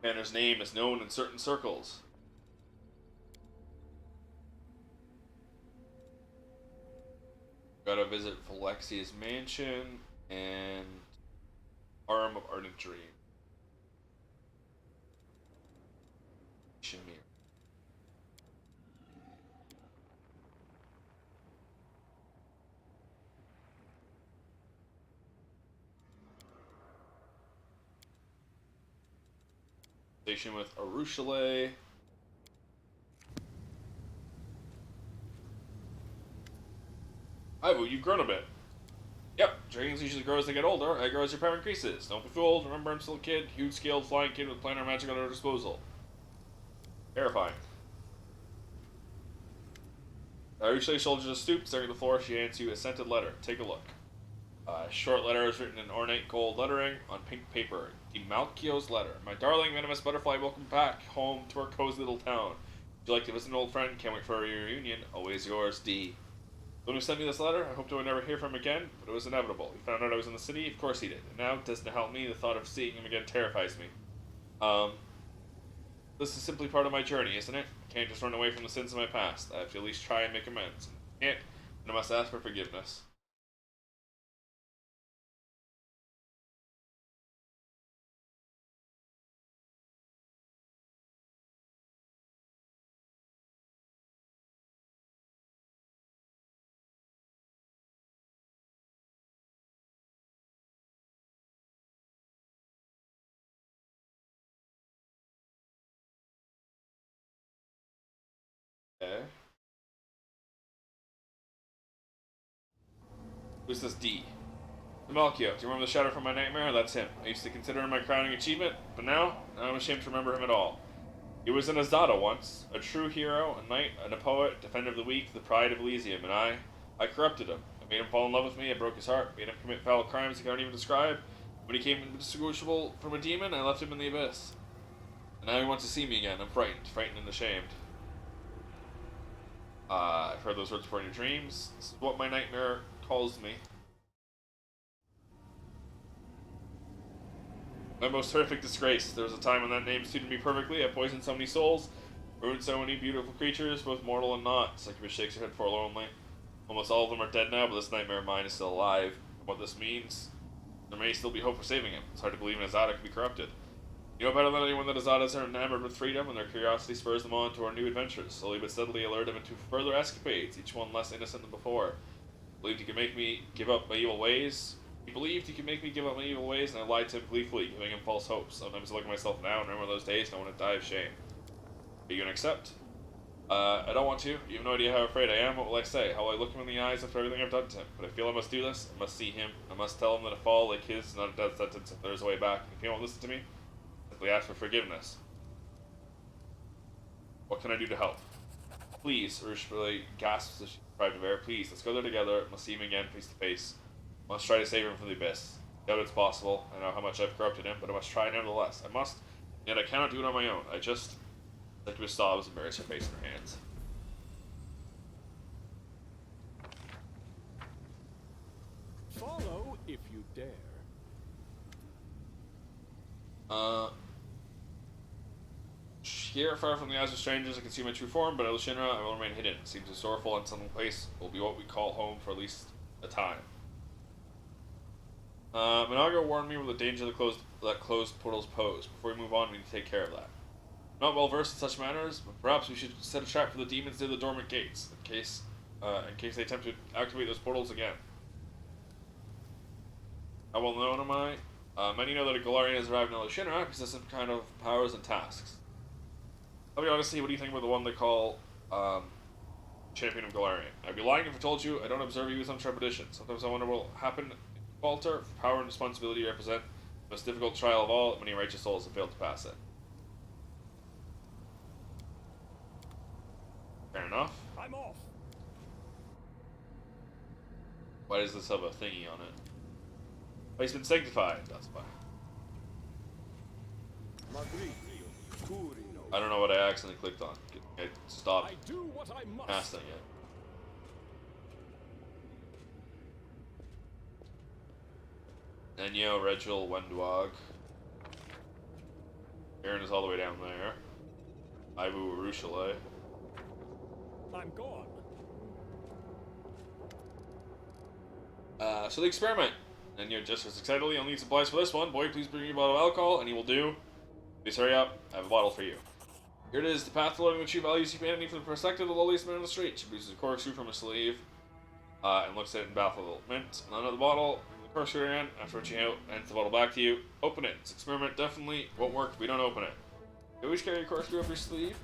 Banner's name is known in certain circles. Gotta visit Valexia's mansion and Arm of Ardent Dream. Shamir. Station with Arushale. Ivo, you've grown a bit. Yep, dragons usually grow as they get older. I grow as your power increases. Don't be fooled. Remember, I'm still a kid. Huge scaled flying kid with planar magic at our disposal. Terrifying. Arushale shoulders a stoop, staring at the floor. She hands you a scented letter. Take a look. A short letter is written in ornate gold lettering on pink paper. Demalchio's letter. My darling venomous butterfly, welcome back home to our cozy little town. Would you like to visit an old friend? Can't wait for a reunion. Always yours, D. When he sent me this letter, I hoped I would never hear from him again, but it was inevitable. He found out I was in the city, of course he did. And now, it doesn't help me, the thought of seeing him again terrifies me. This is simply part of my journey, isn't it? I can't just run away from the sins of my past. I have to at least try and make amends. I can't, and I must ask for forgiveness. Okay. Who's this D? Demalchio, do you remember the shadow from my nightmare? That's him. I used to consider him my crowning achievement, but now I'm ashamed to remember him at all. He was an Azada once, a true hero, a knight, and a poet, defender of the weak, the pride of Elysium, and I corrupted him. I made him fall in love with me, I broke his heart, made him commit foul crimes he can't even describe. When he came indistinguishable from a demon, I left him in the abyss. And now he wants to see me again. I'm frightened and ashamed. I've heard those words before in your dreams. This is what my nightmare calls me. My most horrific disgrace. There was a time when that name suited me perfectly. I poisoned so many souls, ruined so many beautiful creatures, both mortal and not. Succubus shakes her head forlornly. Almost all of them are dead now, but this nightmare of mine is still alive. And what this means, there may still be hope for saving him. It's hard to believe an Azada could be corrupted. You know better than anyone that Azadas are enamored with freedom, and their curiosity spurs them on to our new adventures. Slowly but steadily, I lured them into further escapades, each one less innocent than before. Believed he could make me give up my evil ways. He believed he could make me give up my evil ways, and I lied to him gleefully, giving him false hopes. Sometimes I look at myself now and remember those days, and I want to die of shame. Are you gonna accept? I don't want to. You have no idea how afraid I am. What will I say? How will I look him in the eyes after everything I've done to him? But I feel I must do this. I must see him. I must tell him that a fall like his is not a death sentence if there is a way back. If he won't listen to me, simply ask for forgiveness. What can I do to help? Please, Ursula gasps as she's deprived of air. Please, let's go there together. I must see him again face to face. I must try to save him from the abyss. I doubt it's possible. I know how much I've corrupted him, but I must try nevertheless. I must, yet I cannot do it on my own. I just... Succubus sobs and buries her face in her hands. Follow if you dare. Here, far from the eyes of strangers, I can see my true form, but El Shinra, I will remain hidden. It seems a sorrowful and unsettling place. It will be what we call home for at least a time. Minaga warned me of the danger that closed portals pose. Before we move on, we need to take care of that. I'm not well versed in such matters, but perhaps we should set a trap for the demons near the dormant gates, in case they attempt to activate those portals again. How well known am I? Many know that a Galarian has arrived in Shinra because of some kind of powers and tasks. Tell me honestly, what do you think about the one they call Champion of Galarian? I'd be lying if I told you I don't observe you with some trepidation. Sometimes I wonder what will happen if you falter, for power and responsibility you represent the most difficult trial of all. Many righteous souls have failed to pass it. Fair enough. I'm off. Why does this have a thingy on it? Oh, he's been sanctified. That's why. I don't know what I accidentally clicked on. I stopped I do what I must. casting it. Enyo, Regil, Wendwag. Aaron is all the way down there. Ibu, Arushale. I'm gone. So the experiment. And you're just as excitedly, you'll need supplies for this one. Boy, please bring me a bottle of alcohol, and he will do. Please hurry up. I have a bottle for you. Here it is, the path to learning the true values of humanity from the perspective of the lowliest man on the street. She produces a corkscrew from her sleeve, and looks at it in bafflement. And another bottle, the corkscrew in, after which you hands the bottle back to you. Open it. This experiment definitely won't work if we don't open it. You always carry a corkscrew up your sleeve?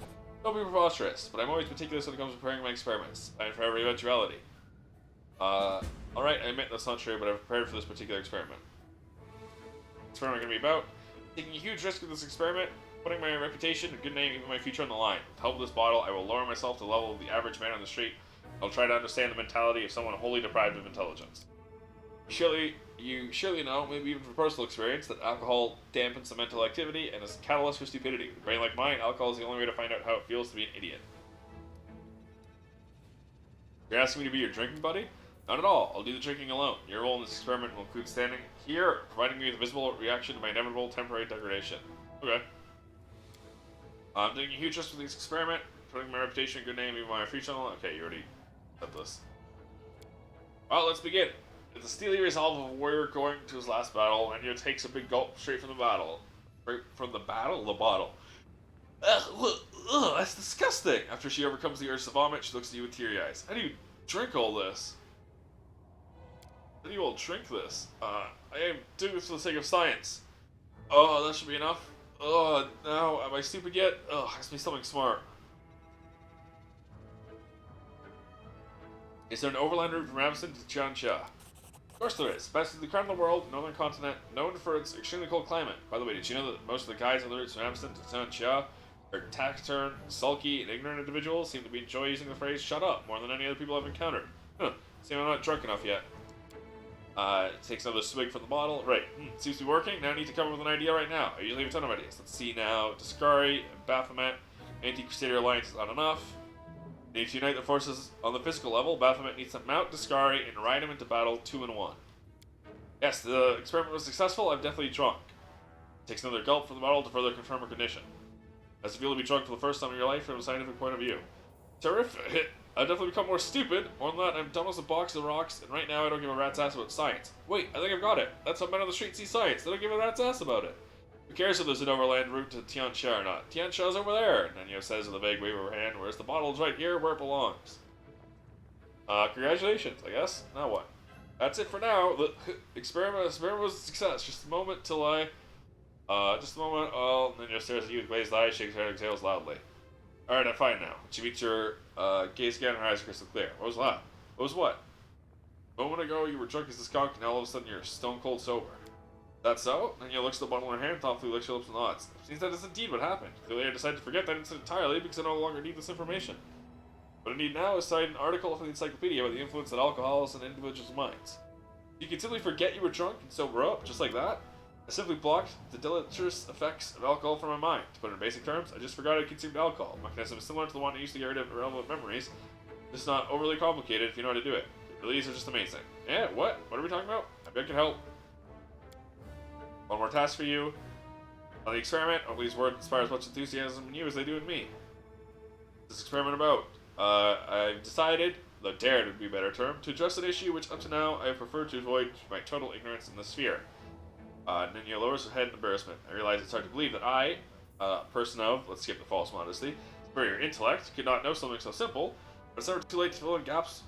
Don't be preposterous, but I'm always meticulous when it comes to preparing my experiments. I am for every eventuality. Alright, I admit that's not true, but I've prepared for this particular experiment. Experiment I'm going to be about taking a huge risk with this experiment, putting my reputation, a good name, even my future on the line. With the help of this bottle, I will lower myself to the level of the average man on the street. I'll try to understand the mentality of someone wholly deprived of intelligence. You surely know, maybe even from personal experience, that alcohol dampens the mental activity and is a catalyst for stupidity. With a brain like mine, alcohol is the only way to find out how it feels to be an idiot. You're asking me to be your drinking buddy? Not at all. I'll do the drinking alone. Your role in this experiment will include standing here, providing me with a visible reaction to my inevitable temporary degradation. Okay. I'm taking a huge risk with this experiment, putting my reputation, good name, even my future on the line. Okay, you already said this. Well, let's begin. With the steely resolve of a warrior going to his last battle, Enya takes a big gulp straight from the battle. Right from the battle? The bottle. Ugh, that's disgusting! After she overcomes the urge to vomit, she looks at you with teary eyes. How do you drink all this? How do you all drink this? I am doing this for the sake of science. Oh, that should be enough. Oh, now, am I stupid yet? Ugh, has to be something smart. Is there an overland route from Amazon to Tianxia? Of course there is. Best of the crown of the world, northern continent, known for its extremely cold climate. By the way, did you know that most of the guys on the routes from Amazon to Tianxia are taciturn, sulky, and ignorant individuals? Seem to enjoy using the phrase "shut up" more than any other people I've encountered. Huh. Seems I'm not drunk enough yet. Takes another swig from the bottle. Right. Seems to be working. Now I need to come up with an idea right now. I usually have a ton of ideas. Let's see now. Discari and Baphomet. Anti-Crusader Alliance is not enough. Need to unite the forces on the physical level. Baphomet needs to mount Discari and ride him into battle 2-in-1. Yes, the experiment was successful. I'm definitely drunk. Takes another gulp from the bottle to further confirm her condition. As if you feel to be drunk for the first time in your life from a scientific point of view. Terrific. I've definitely become more stupid. More than that, I'm dumb as a box of rocks, and right now I don't give a rat's ass about science. Wait, I think I've got it. That's how men on the street see science. They don't give a rat's ass about it. Who cares if there's an overland route to Tianxia or not? Tianxia's over there, Nenyo says with a vague wave of her hand, whereas the bottle's right here where it belongs. Congratulations, I guess. Now what? That's it for now. The experiment was a success. Just a moment till I... just a moment. Oh, Nenyo stares at you with glazed eyes, shakes her head, exhales loudly. Alright, I'm fine now. She meets your gaze again, her eyes are crystal clear. What was that? What was what? A moment ago, you were drunk as a skunk, and now all of a sudden you're stone cold sober. That's so? Then you looks at the bottle in her hand, thoughtfully licks her lips and nods. Seems that is indeed what happened. Clearly I decided to forget that incident entirely because I no longer need this information. What I need now is cite an article from the encyclopedia about the influence that alcohol has on individuals' minds. You can simply forget you were drunk and sober up, just like that? I simply blocked the deleterious effects of alcohol from my mind. To put it in basic terms, I just forgot I consumed alcohol. My mechanism is similar to the one I used to get rid of irrelevant memories. It's not overly complicated if you know how to do it. The release is just amazing. Yeah, what? What are we talking about? I bet I can help. One more task for you. On the experiment, Oakley's word inspires as much enthusiasm in you as they do in me. What's this experiment about? I've decided, though dared would be a better term, to address an issue which up to now I have preferred to avoid by total ignorance in this sphere. Nenyo lowers her head in embarrassment. I realize it's hard to believe that I, person of, let's skip the false modesty, superior intellect, could not know something so simple, but it's never too late to fill in gaps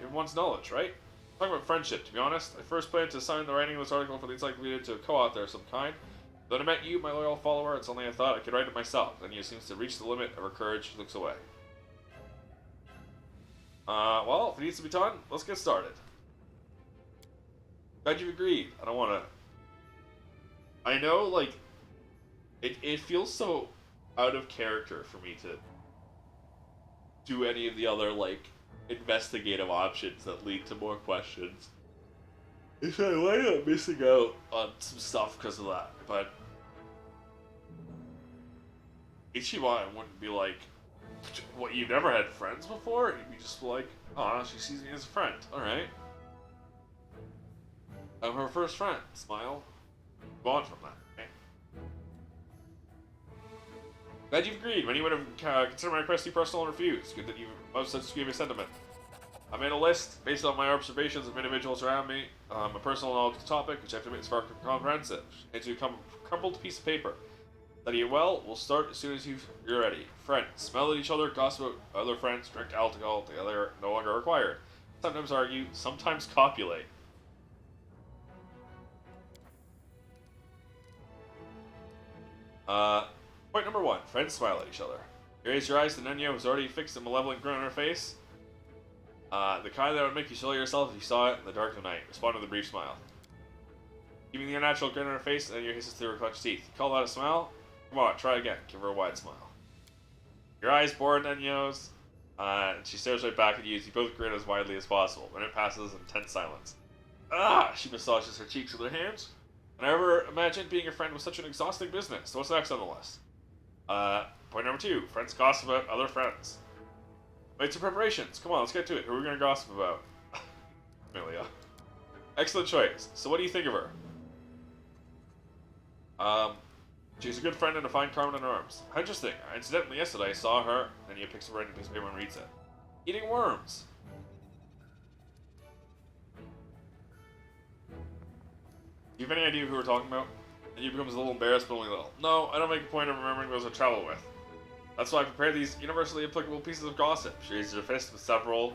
in one's knowledge, right? Talking about friendship, to be honest, I first planned to assign the writing of this article for the encyclopedia to a co-author of some kind. Then I met you, my loyal follower, and suddenly I thought I could write it myself. Then you seems to reach the limit of her courage. She looks away. Well, if it needs to be done, let's get started. Glad you've agreed. I don't want to... I know, like, it feels so out of character for me to do any of the other, like, investigative options that lead to more questions. If I wind up missing out on some stuff because of that, but Ichiban wouldn't be like, what, you've never had friends before? He'd be just like, oh, she sees me as a friend. Alright. I'm her first friend. Smile. Move on from that. Okay? Glad you've agreed. Many would have considered my request too personal and refused. Good that you have such a sentiment. I made a list based on my observations of individuals around me, a personal knowledge of the topic, which I have to make as far comprehensive, into a crumpled piece of paper. Study it well. We'll start as soon as you're ready. Friends. Smell at each other, gossip about other friends, drink alcohol together, no longer required. Sometimes argue, sometimes copulate. Point number 1. Friends smile at each other. You raise your eyes to Nenya, who's already fixed a malevolent grin on her face. The kind that would make you show yourself if you saw it in the dark of the night. Respond with a brief smile. Keeping the unnatural grin on her face, and then your hisses through her clenched teeth. You call that a smile? Come on, try again. Give her a wide smile. Your eyes bore Nenyo's, and she stares right back at you as you both grin as widely as possible. When it passes in tense silence. She massages her cheeks with her hands. I never imagined being a friend was such an exhausting business. So what's next on the list? Point number 2. Friends gossip about other friends. Wait, some preparations. Come on, let's get to it. Who are we going to gossip about? Amelia. Excellent choice. So what do you think of her? She's a good friend and a fine Carmen in her arms. How interesting. Incidentally, yesterday I saw her, and you picks up a random piece of paper and reads it. Eating worms. Do you have any idea who we're talking about? And you becomes a little embarrassed, but only a little. No, I don't make a point of remembering those I travel with. That's why I prepared these universally applicable pieces of gossip. She raises her fist with several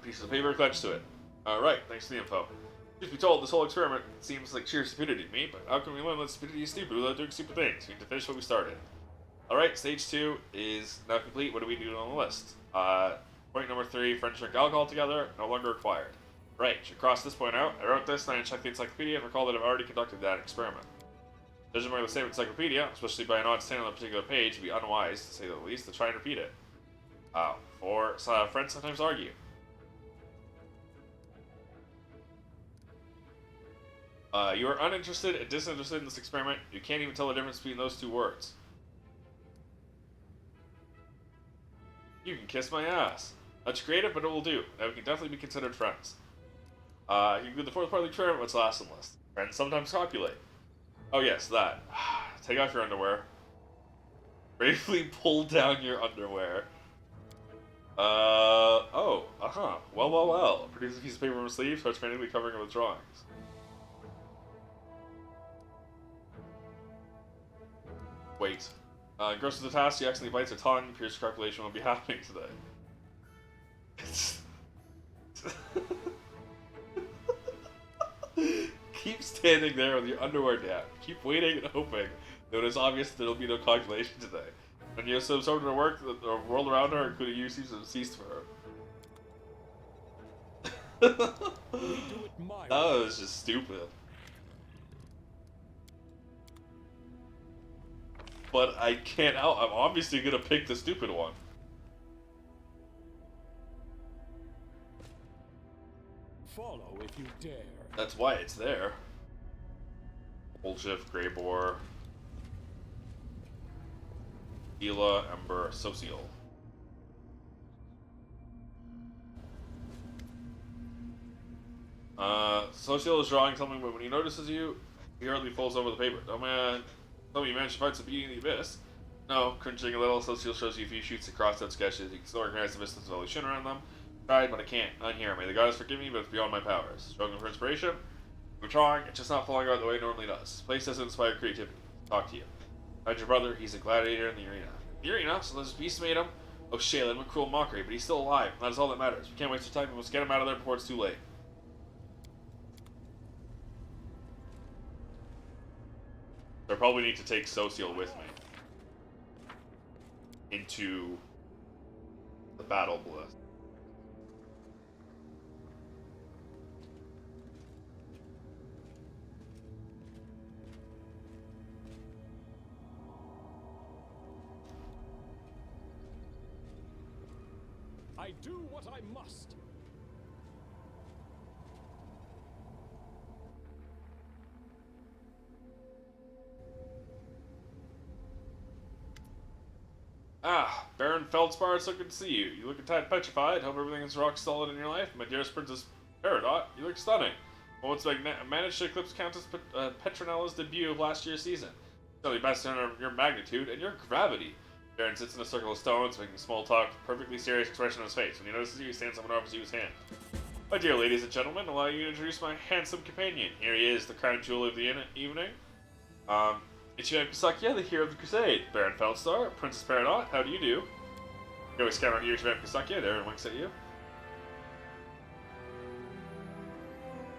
pieces of paper clenched to it. Alright, thanks for the info. Truth be told, this whole experiment seems like sheer stupidity to me, but how can we learn that stupidity is stupid without doing stupid things? We need to finish what we started. Alright, stage 2 is now complete. What do we do on the list? Point number 3, friends drink alcohol together, no longer required. Right, should cross this point out. I wrote this, then I checked the encyclopedia and recall that I've already conducted that experiment. Judging by the same encyclopedia, especially by an odd stand on a particular page, it would be unwise, to say the least, to try and repeat it. Friends sometimes argue. You are uninterested and disinterested in this experiment. You can't even tell the difference between those two words. You can kiss my ass. That's creative, but it will do. Now we can definitely be considered friends. You conclude the fourth part of the experiment. What's last on the list? Friends sometimes copulate. Oh yes, that. Take off your underwear. Bravely pull down your underwear. Well. Produce a piece of paper from a sleeve, starts frantically covering it with drawings. Wait. Engrossed with the task, she accidentally bites her tongue. Pierce calculation will be happening today. Keep standing there with your underwear down. Keep waiting and hoping that it is obvious that there will be no calculation today. When you're so absorbed in her work, that the world around her, including you, seems to have ceased for her. That was just stupid. But I can't help. I'm obviously gonna pick the stupid one. Follow if you dare. That's why it's there. Old Shift, Grey Boar, Gila, Ember, Social. Social is drawing something, but when he notices you, he hurriedly folds over the paper. Oh man, tell me you managed to find some beauty in the abyss. No, cringing a little, Social shows you a few shoots and crossed out sketches. You can still recognize the vistas of evolution around them. Tried, but I can't. Unhear. May the goddess forgive me, but it's beyond my powers. Struggling for inspiration? I'm trying, it's just not falling out the way it normally does. This place doesn't inspire creativity. Talk to you. Find your brother, he's a gladiator in the arena. The arena? So this beast made him? Oh shit, let him a cruel mockery, but he's still alive. That is all that matters. We can't waste our time. We must get him out of there before it's too late. I probably need to take Social with me into the battle bliss. I do what I must. Ah, Baron Feldspar, so good to see you. You look a tad petrified. Hope everything is rock solid in your life. My dearest Princess Peridot, you look stunning. Well, what's managed to eclipse Countess Petronella's debut of last year's season. Tell you best in your magnitude and your gravity. Baron sits in a circle of stones, making small talk, perfectly serious expression on his face. When he notices you, he stands up and offers you his hand. My dear ladies and gentlemen, allow you to introduce my handsome companion. Here he is, the crown jewel of the evening. Ichiban Kasakiya, the hero of the crusade. Baron Feldstar, Princess Peridot, how do you do? You always scout out you, Ichiban Kasakiya, there and winks at you.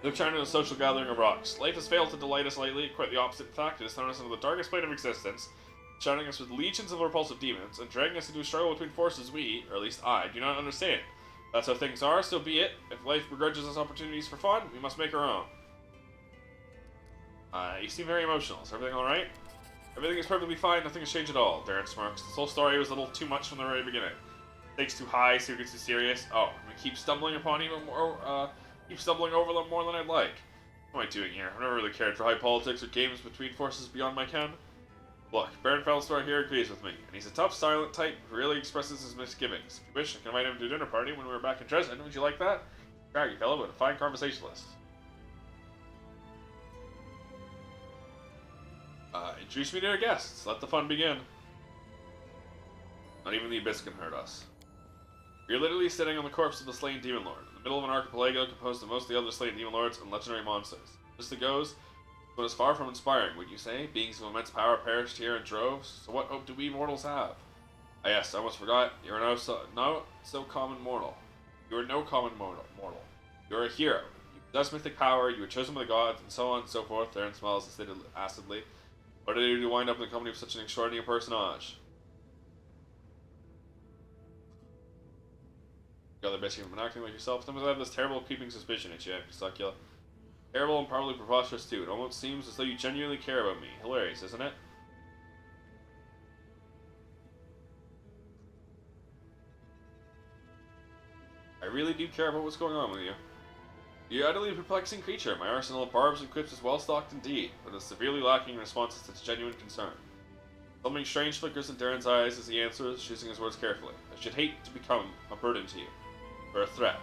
Look trying to a social gathering of rocks. Life has failed to delight us lately, quite the opposite in fact. It has thrown us into the darkest plane of existence, shrouding us with legions of repulsive demons, and dragging us into a struggle between forces we, or at least I, do not understand. That's how things are, so be it. If life begrudges us opportunities for fun, we must make our own. You seem very emotional. Is everything alright? Everything is perfectly fine, nothing has changed at all, Darren smirks. This whole story was a little too much from the very beginning. Stakes too high, secrets too serious. Oh, I'm gonna keep stumbling upon even more, keep stumbling over them more than I'd like. What am I doing here? I've never really cared for high politics or games between forces beyond my ken. Look, Baron Felstar here agrees with me, and he's a tough, silent type who rarely expresses his misgivings. If you wish, I can invite him to a dinner party when we were back in Dresden. Would you like that? Craggy fellow, but a fine conversationalist. Introduce me to our guests. Let the fun begin. Not even the abyss can hurt us. You're literally sitting on the corpse of the slain demon lord, in the middle of an archipelago composed of most of the other slain demon lords and legendary monsters. Just it goes, but it's far from inspiring, would you say? Beings of immense power perished here in droves. So what hope do we mortals have? Ah yes, I almost forgot. You are no so common mortal. You are no common mortal. You are a hero. You possess mythic power. You were chosen by the gods, and so on and so forth. Theron smiles acidly. What did you do to wind up in the company of such an extraordinary personage? The other bitch, you've been acting like yourself. Sometimes I have this terrible creeping suspicion at you, Sakila. Terrible and probably preposterous too. It almost seems as though you genuinely care about me. Hilarious, isn't it? I really do care about what's going on with you. You're utterly perplexing creature. My arsenal of barbs and quips is well stocked indeed, but is severely lacking in responses to its genuine concern. Something strange flickers in Darren's eyes as he answers, choosing his words carefully. I should hate to become a burden to you, or a threat.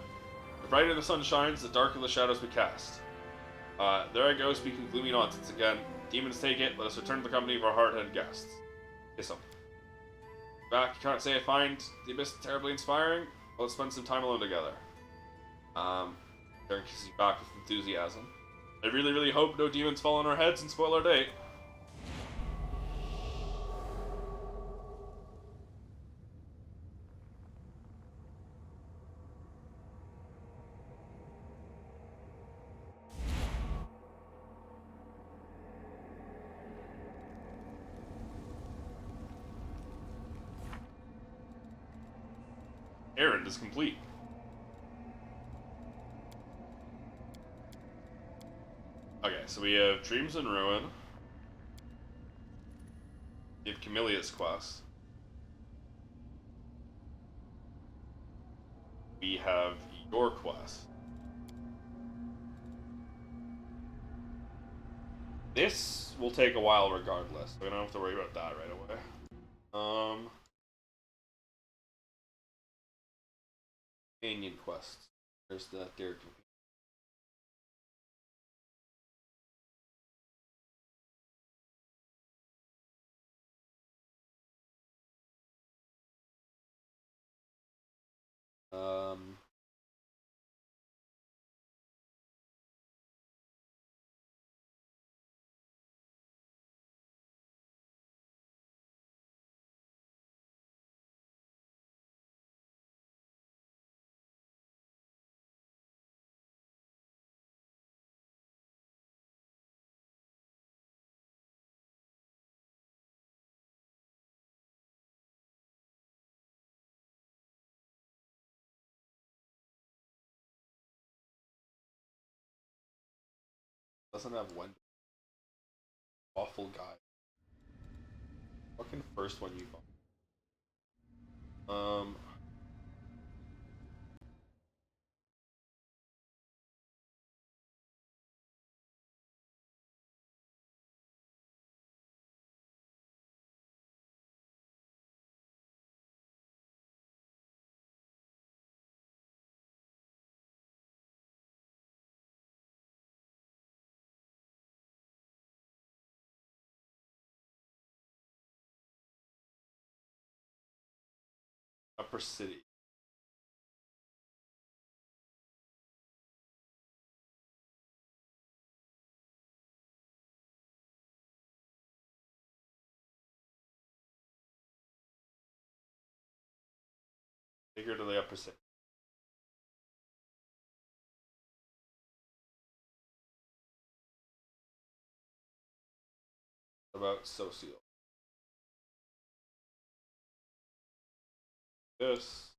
The brighter the sun shines, the darker the shadows we cast. There I go, speaking gloomy nonsense again. Demons take it, let us return to the company of our hard-headed guests. Kiss him. Back, you can't say I find the abyss terribly inspiring? Well, let's spend some time alone together. Darren kisses you back with enthusiasm. I really, really hope no demons fall on our heads and spoil our date. Errand is complete. Okay, so we have Dreams in Ruin. We have Camillea's quest. We have your quest. This will take a while regardless, so we don't have to worry about that right away. Companion quests. There's the Derek. Doesn't have Wendy. Awful guy. Fucking first one you bought. Upper City. Bigger to the Upper City. What about Socio? This.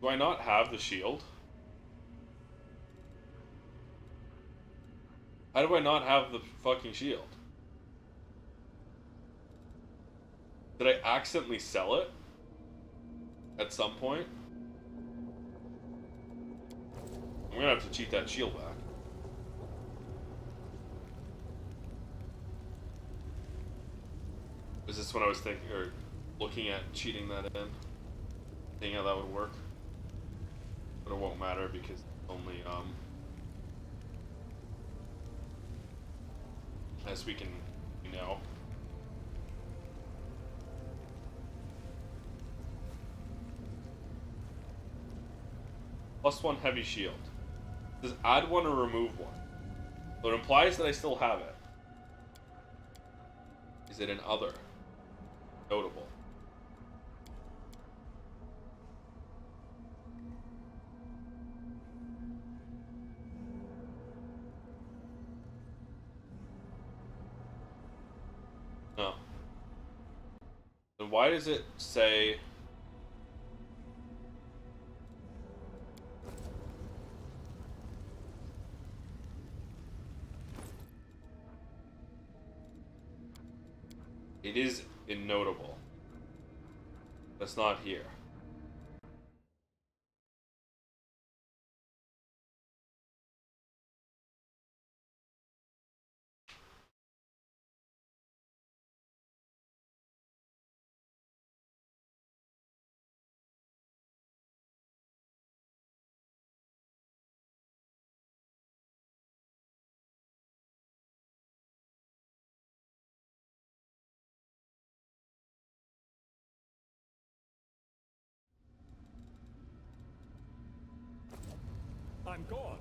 Do I not have the shield? How do I not have the fucking shield? Did I accidentally sell it? At some point? I'm gonna have to cheat that shield back. Is this what I was thinking, or looking at cheating that in? Seeing how that would work? But it won't matter because it's only, as we can, you know. +1 heavy shield. Does add one or remove one? So it implies that I still have it. Is it an other? Notable. No. Then why does it say... It is in notable. That's not here. I'm gone.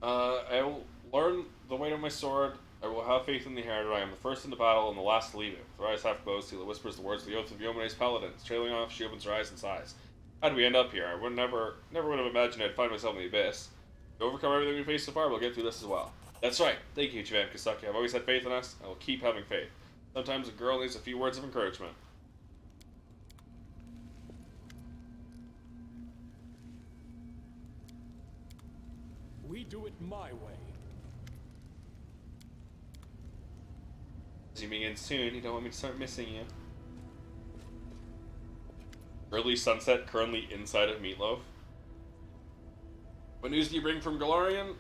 I will learn the weight of my sword. I will have faith in the inheritor. I am the first in the battle and the last to leave it. With her eyes half closed, Tila whispers the words of the oath of Yomene's paladins. Trailing off, she opens her eyes and sighs. How did we end up here? I would never would have imagined I'd find myself in the abyss. To overcome everything we faced so far, we'll get through this as well. That's right. Thank you, Javan Kasaki. I've always had faith in us. I will keep having faith. Sometimes a girl needs a few words of encouragement. We do it my way. Zooming in soon, you don't want me to start missing you. Early sunset, currently inside of Meatloaf. What news do you bring from Galarian?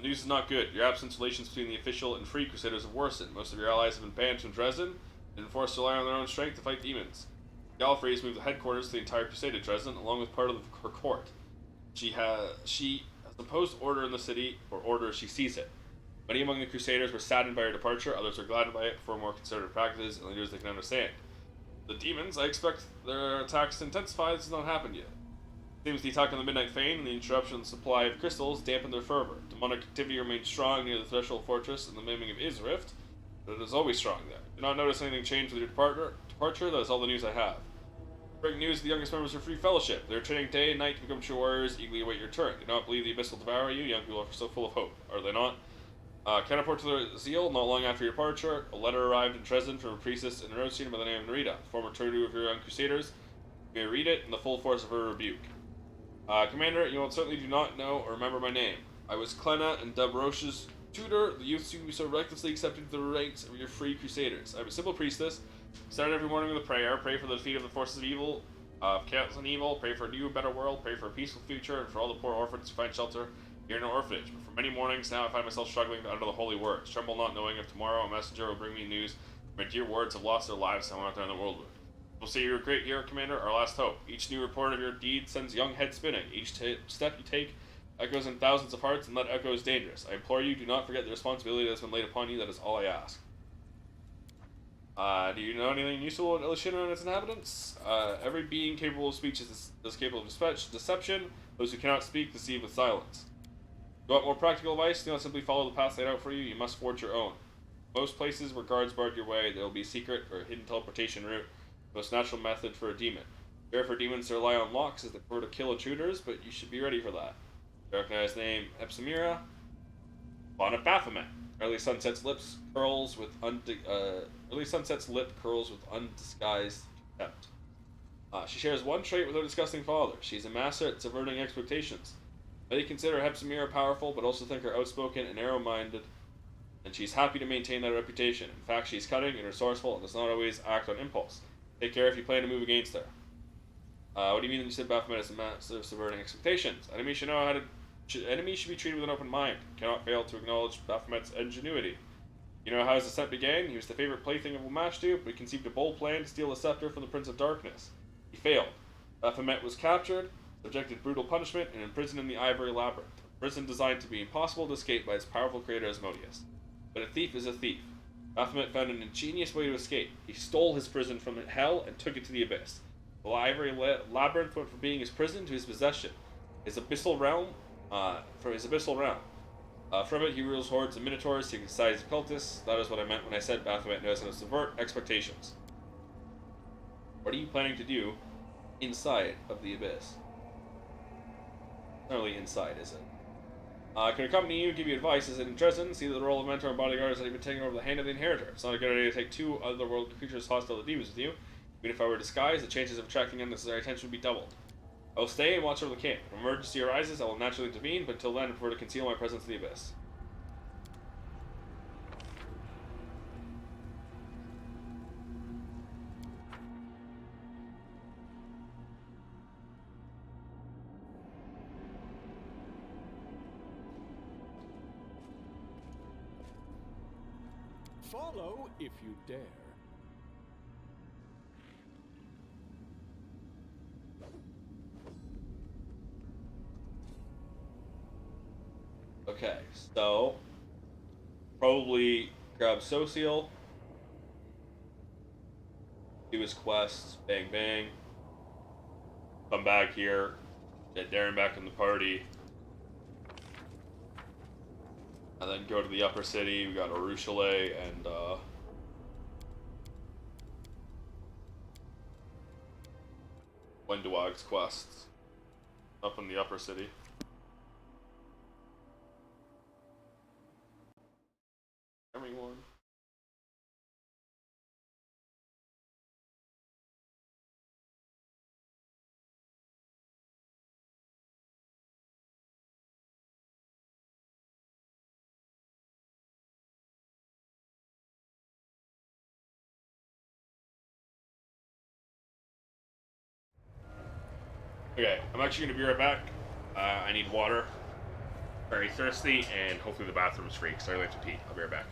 News is not good. Your absence relations between the official and free Crusaders have worsened. Most of your allies have been banned from Dresden and been forced to rely on their own strength to fight demons. Gallifrey has moved the headquarters to the entire Crusade of Dresden, along with part of her court. She has imposed order in the city, or order as she sees it. Many among the Crusaders were saddened by her departure, others were gladdened by it for more conservative practices and leaders they can understand. The demons, I expect their attacks to intensify. This has not happened yet. It seems the attack on the Midnight Fane and the interruption of the supply of crystals dampened their fervor. Demonic activity remained strong near the Threshold Fortress and the maiming of Isrift, but it is always strong there. Do not notice anything change with your departure. That is all the news I have. Breaking news: the youngest members of Free Fellowship. They are training day and night to become true warriors, eagerly await your turn. Do not believe the Abyss will devour you. Young people are so full of hope, are they not? Counterpart to their zeal, not long after your departure, a letter arrived in Dresden from a priestess in Rosine by the name of Narita, former traitor of your young crusaders. You may read it in the full force of her rebuke. Commander, you will certainly do not know or remember my name. I was Clena and Dabroche's tutor, the youths you so recklessly accepted into the ranks of your free crusaders. I am a simple priestess. Start every morning with a prayer. Pray for the defeat of the forces of evil, chaos and evil. Pray for a new, better world. Pray for a peaceful future, and for all the poor orphans who find shelter here in an orphanage. But for many mornings now, I find myself struggling to utter the holy words. Tremble not knowing if tomorrow a messenger will bring me news. My dear words have lost their lives somewhere out there in the world. We'll say you're a great hero, Commander, our last hope. Each new report of your deeds sends young heads spinning. Each step you take echoes in thousands of hearts, and that echo is dangerous. I implore you, do not forget the responsibility that has been laid upon you. That is all I ask. Do you know anything useful about Elishina and its inhabitants? Every being capable of speech is capable of deception. Those who cannot speak deceive with silence. You want more practical advice? Do not simply follow the path laid out for you. You must forge your own. Most places where guards barred your way, there will be a secret or hidden teleportation route. The most natural method for a demon. Fair for demons to rely on locks as they prefer to kill intruders, but you should be ready for that. You recognize the name Epsamira? Fawn of Baphomet. Early Sunset's lip curls with undisguised contempt. She shares one trait with her disgusting father. She's a master at subverting expectations. Many consider Hepsamira powerful, but also think her outspoken and narrow-minded, and she's happy to maintain that reputation. In fact, she's cunning and resourceful and does not always act on impulse. Take care if you plan to move against her. What do you mean when you said Baphomet is a master of subverting expectations? Enemies should be treated with an open mind. Cannot fail to acknowledge Baphomet's ingenuity. You know how his ascent began? He was the favorite plaything of Wamashtu, but he conceived a bold plan to steal the scepter from the Prince of Darkness. He failed. Baphomet was captured, subjected to brutal punishment, and imprisoned in the Ivory Labyrinth, a prison designed to be impossible to escape by its powerful creator Asmodeus. But a thief is a thief. Baphomet found an ingenious way to escape. He stole his prison from hell and took it to the abyss. The Ivory Labyrinth went from being his prison to his possession, his abyssal realm. From it, he rules hordes of minotaurs, seeking society's cultists. That is what I meant when I said Baphomet knows how to subvert expectations. What are you planning to do inside of the abyss? Not really inside, is it? I can accompany you, give you advice. Is it in Dresden? See that the role of mentor and bodyguard is that you've been taking over the hand of the inheritor. It's not a good idea to take two otherworldly creatures hostile to demons with you. Even if I were disguised, the chances of attracting unnecessary attention would be doubled. I will stay and watch over the camp. If an emergency arises, I will naturally intervene, but until then, I prefer to conceal my presence in the abyss. Follow if you dare. Okay, so probably grab Social, do his quests, bang bang, come back here, get Darren back in the party, and then go to the upper city. We got Arushale and Wenduag's quests up in the upper city. Everyone. Okay, I'm actually going to be right back. I need water. Very thirsty, and hopefully the bathroom's free, because I like to pee. I'll be right back.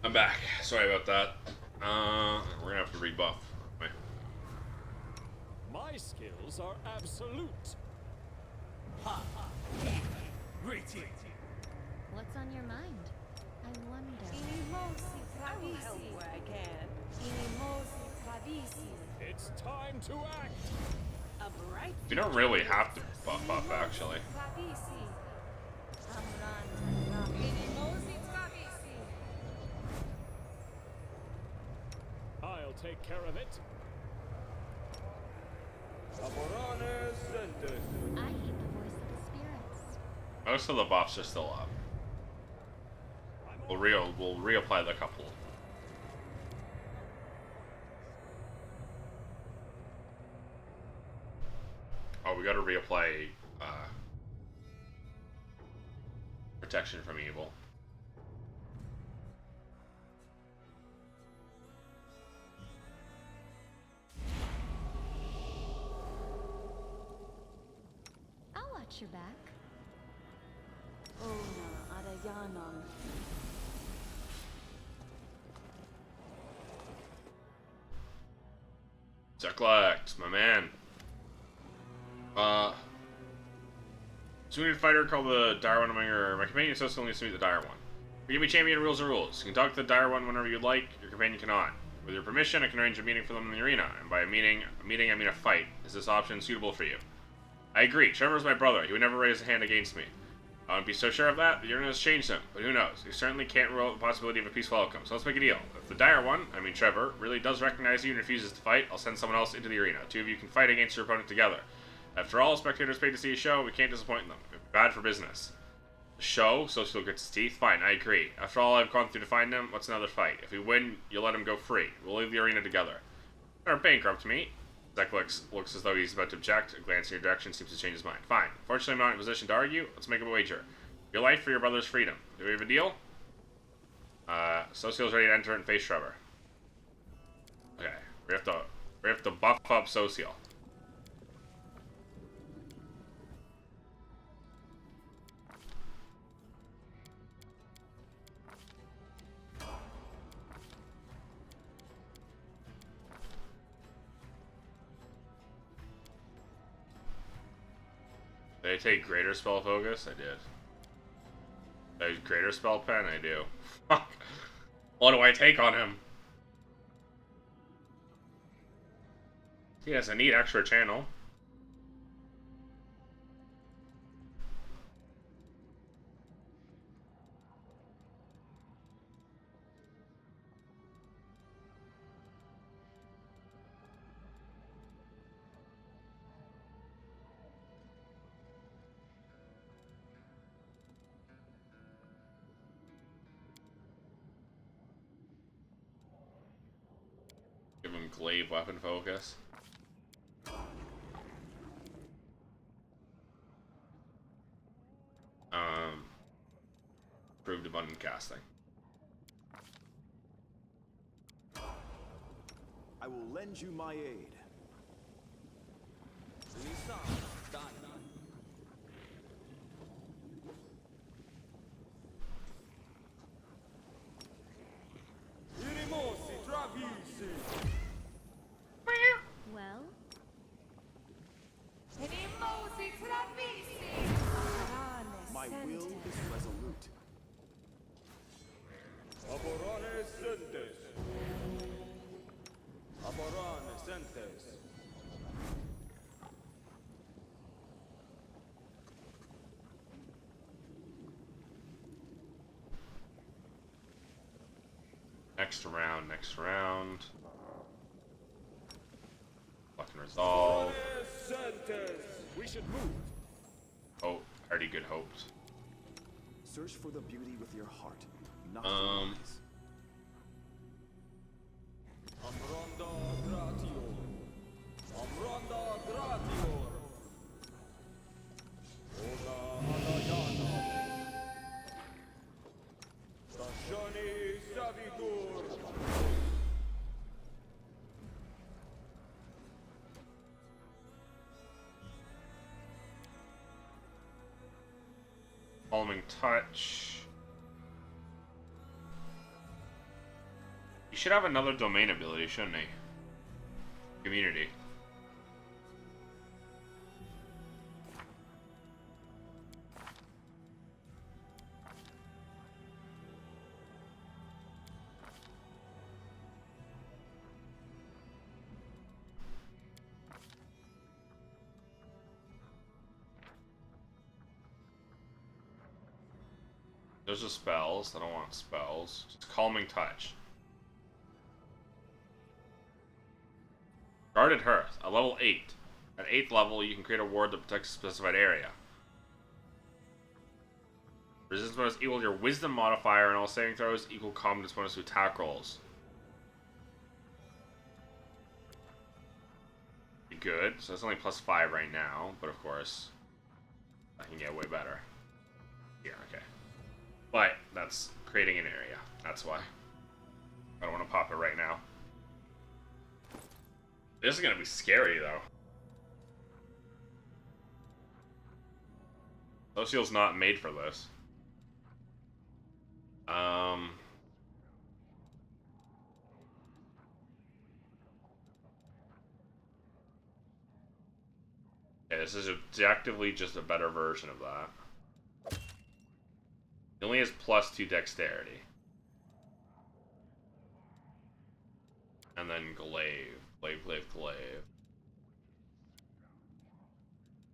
I'm back. Sorry about that. We're gonna have to rebuff. Wait. My skills are absolute. What's on your mind? I wonder. I will help where I can. It's time to act. A bright You don't really have to buff up, actually. I'll take care of it. I heed the voice of the spirits. Most of the buffs are still up. We'll reapply the couple. Oh, we gotta reapply protection from evil. I'll watch your back. Zeklect, my man. So we need a fighter called the Dire One among my companion so still needs to meet the Dire One. Forgive me, champion, rules are rules. You can talk to the Dire One whenever you'd like, your companion cannot. With your permission, I can arrange a meeting for them in the arena, and by a meeting I mean a fight. Is this option suitable for you? I agree. Trevor's my brother. He would never raise a hand against me. I wouldn't be so sure of that. The arena has changed him, but who knows? You certainly can't rule out the possibility of a peaceful outcome, so let's make a deal. If the Dire One, I mean Trevor, really does recognize you and refuses to fight, I'll send someone else into the arena. Two of you can fight against your opponent together. After all, spectators paid to see a show, we can't disappoint them. It'd be bad for business. The show, Social grits his teeth. Fine, I agree. After all I've gone through to find him, what's another fight? If we win, you'll let him go free. We'll leave the arena together. Or bankrupt me. Zek looks as though he's about to object. A glance in your direction seems to change his mind. Fine. Fortunately, I'm not in a position to argue. Let's make a wager. Your life for your brother's freedom. Do we have a deal? Social's ready to enter and face Trevor. Okay. We have to buff up Social. Did I take Greater Spell Focus? I did. Did I use Greater Spell Pen? I do. Fuck. What do I take on him? He has a neat extra channel. Give him Glaive Weapon Focus. Improved Abundant Casting. I will lend you my aid. Well? My will is resolute. Next round. Fucking resolve. We should move. Oh, already good hopes. Search for the beauty with your heart, not your eyes. Calming Touch. You should have another domain ability, shouldn't he? Community. Those are spells. I don't want spells. Just Calming Touch. Guarded Hearth, a level 8. At 8th level, you can create a ward that protects a specified area. Resistance bonus equal to your Wisdom modifier, and all saving throws equal competence bonus to attack rolls. Good. So it's only +5 right now, but of course, I can get way better. Yeah, okay. But that's creating an area. That's why. I don't want to pop it right now. This is gonna be scary though. Social's not made for this. Yeah, this is objectively just a better version of that. It only has +2 dexterity. And then glaive. Glaive.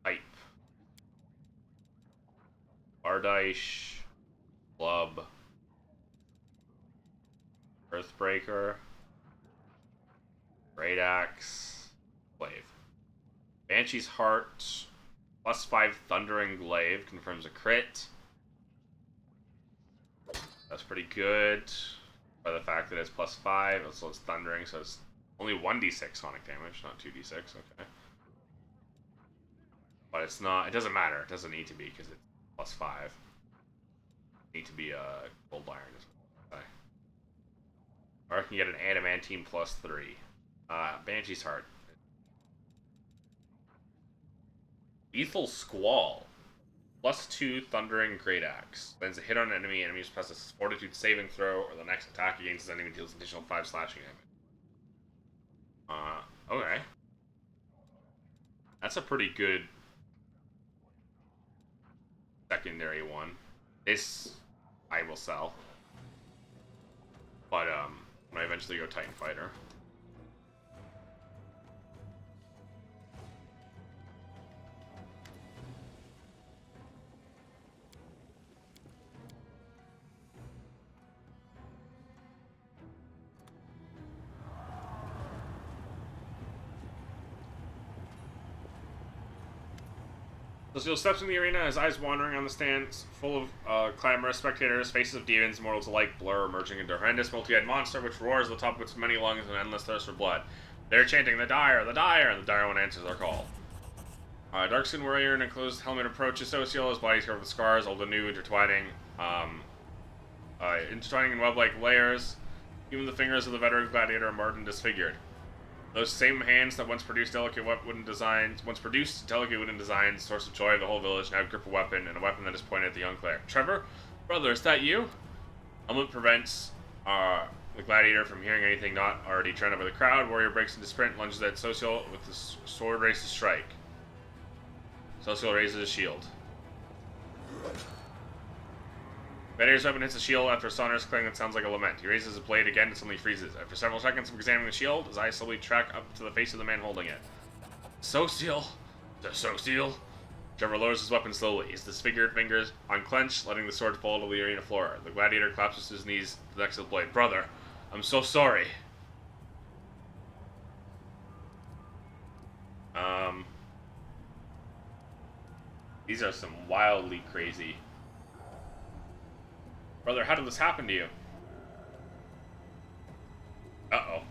Pipe. Bardiche. Club. Earthbreaker. Great Axe. Glaive. Banshee's Heart. +5 Thundering Glaive confirms a crit. That's pretty good. By the fact that it's +5, so it's Thundering, so it's only 1d6 sonic damage, not 2d6, okay. But it's not, it doesn't matter, it doesn't need to be, because it's +5. It need to be a gold iron as well. Okay. Or I can get an adamantine +3. Banshee's Heart. Lethal Squall. +2 Thundering Great Axe. Lands a hit on an enemy. Enemy must pass a Fortitude saving throw, or the next attack against this enemy deals an additional 5 slashing damage. Okay. That's a pretty good secondary one. This I will sell. But when I eventually go Titan Fighter. Lucille steps in the arena, his eyes wandering on the stands, full of clamorous spectators, faces of demons, mortals alike blur, emerging into a horrendous multi-head monster which roars at the top of its many lungs in endless thirst for blood. They're chanting, "The Dire! The Dire!" and the Dire one answers their call. Dark-skinned warrior in a enclosed helmet approaches Sociel, his body covered with scars, old and new, intertwining in web-like layers. Even the fingers of the veteran gladiator are marred and disfigured. Those same hands that once produced delicate wooden designs, source of joy of the whole village, now grip a weapon, and a weapon that is pointed at the young player. Trevor? Brother, is that you? Helmet prevents the gladiator from hearing anything not already trended by the crowd. Warrior breaks into sprint, lunges at Sociel with the sword raised to strike. Sociel raises his shield. Gladiator's weapon hits the shield after a sonorous clang that sounds like a lament. He raises his blade again and suddenly freezes. After several seconds of examining the shield, his eyes slowly track up to the face of the man holding it. Sociel! Sociel! Trevor lowers his weapon slowly, his disfigured fingers unclenched, letting the sword fall to the arena floor. The gladiator collapses to his knees to the next to the blade. Brother, I'm so sorry. These are some wildly crazy. Brother, how did this happen to you? Uh-oh.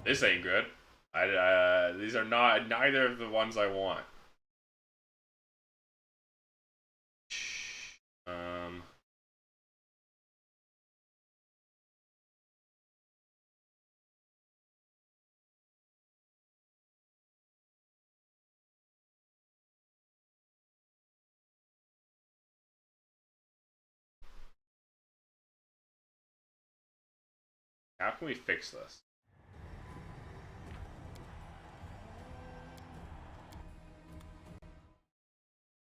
This ain't good. These are neither of the ones I want. can we fix this?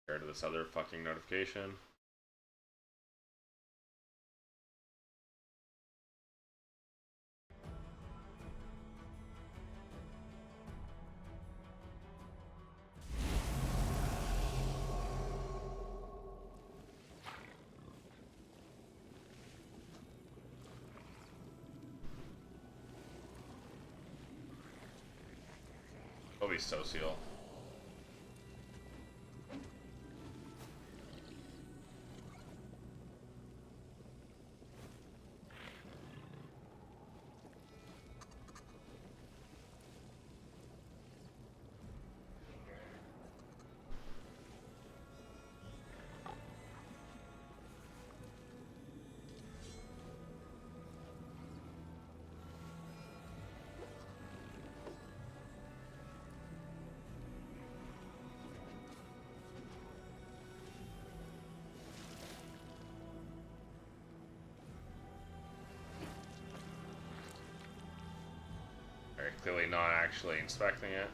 Compared to this other fucking notification. It'll be social. Very clearly not actually inspecting it.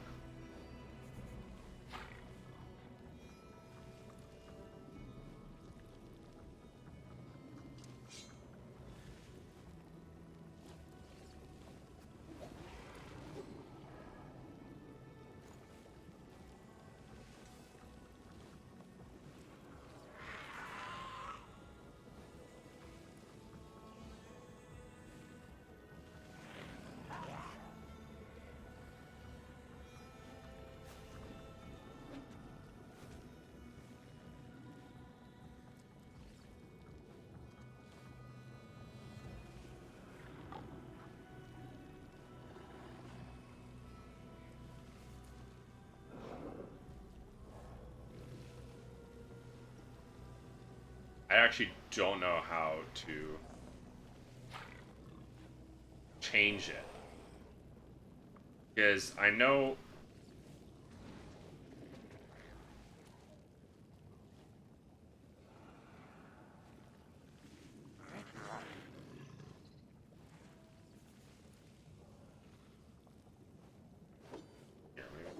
I actually don't know how to change it. Because I know... Here, maybe.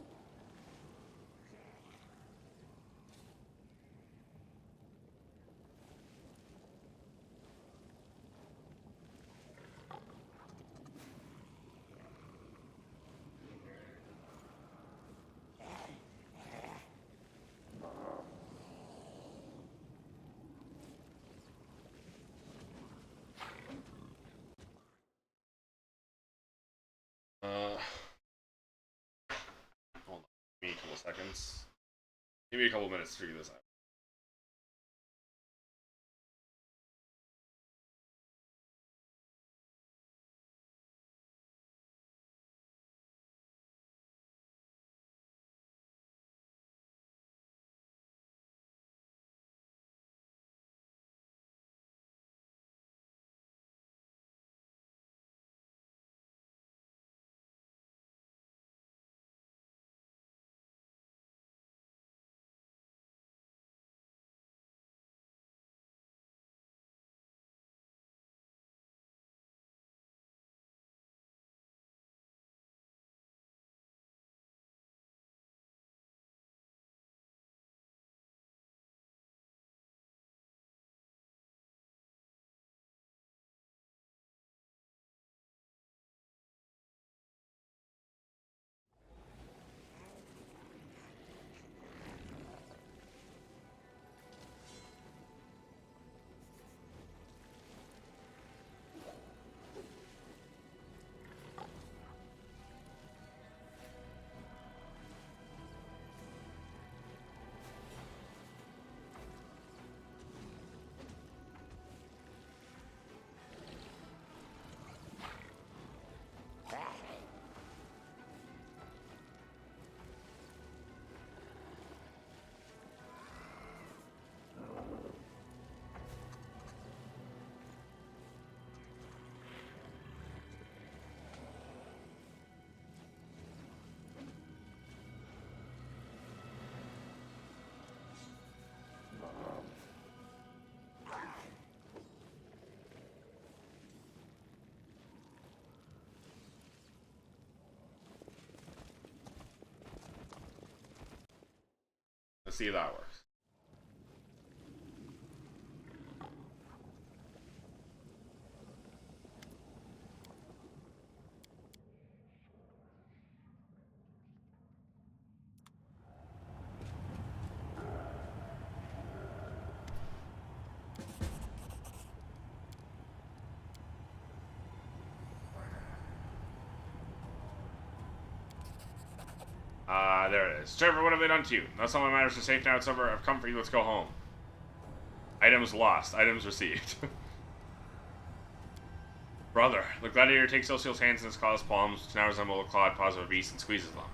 Hold on. Give me a couple seconds. Give me a couple minutes to figure this out. Let's see if that works. There it is. Trevor, what have they done to you? That's all that matters. You're safe now. It's over. I've come for you. Let's go home. Items lost. Items received. Brother, the gladiator takes Osiel's hands in his clawless palms, which now resemble the clawed paws of a beast, and squeezes them.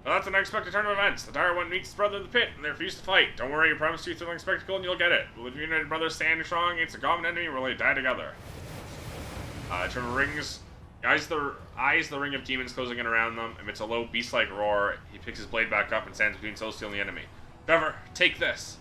Well, that's an unexpected turn of events. The dire one meets his brother in the pit, and they refuse to fight. Don't worry, I promise you a thrilling spectacle, and you'll get it. Will the united brothers stand strong against a common enemy, or will they die together? Trevor eyes the ring of demons closing in around them. Amidst a low, beast-like roar, he picks his blade back up and stands between Osiel and the enemy. Trevor, take this!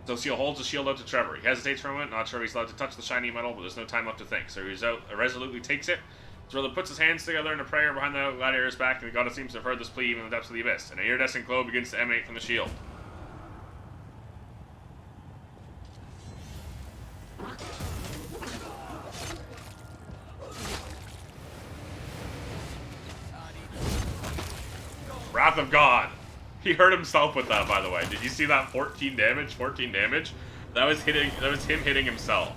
Osiel holds the shield out to Trevor. He hesitates for a moment, not sure he's allowed to touch the shiny metal, but there's no time left to think, so he resolutely takes it. His brother puts his hands together in a prayer behind the gladiator's back, and the goddess seems to have heard this plea even in the depths of the abyss. An iridescent glow begins to emanate from the shield. Wrath of God. He hurt himself with that, by the way. Did you see that? 14 damage? 14 damage? That was him hitting himself.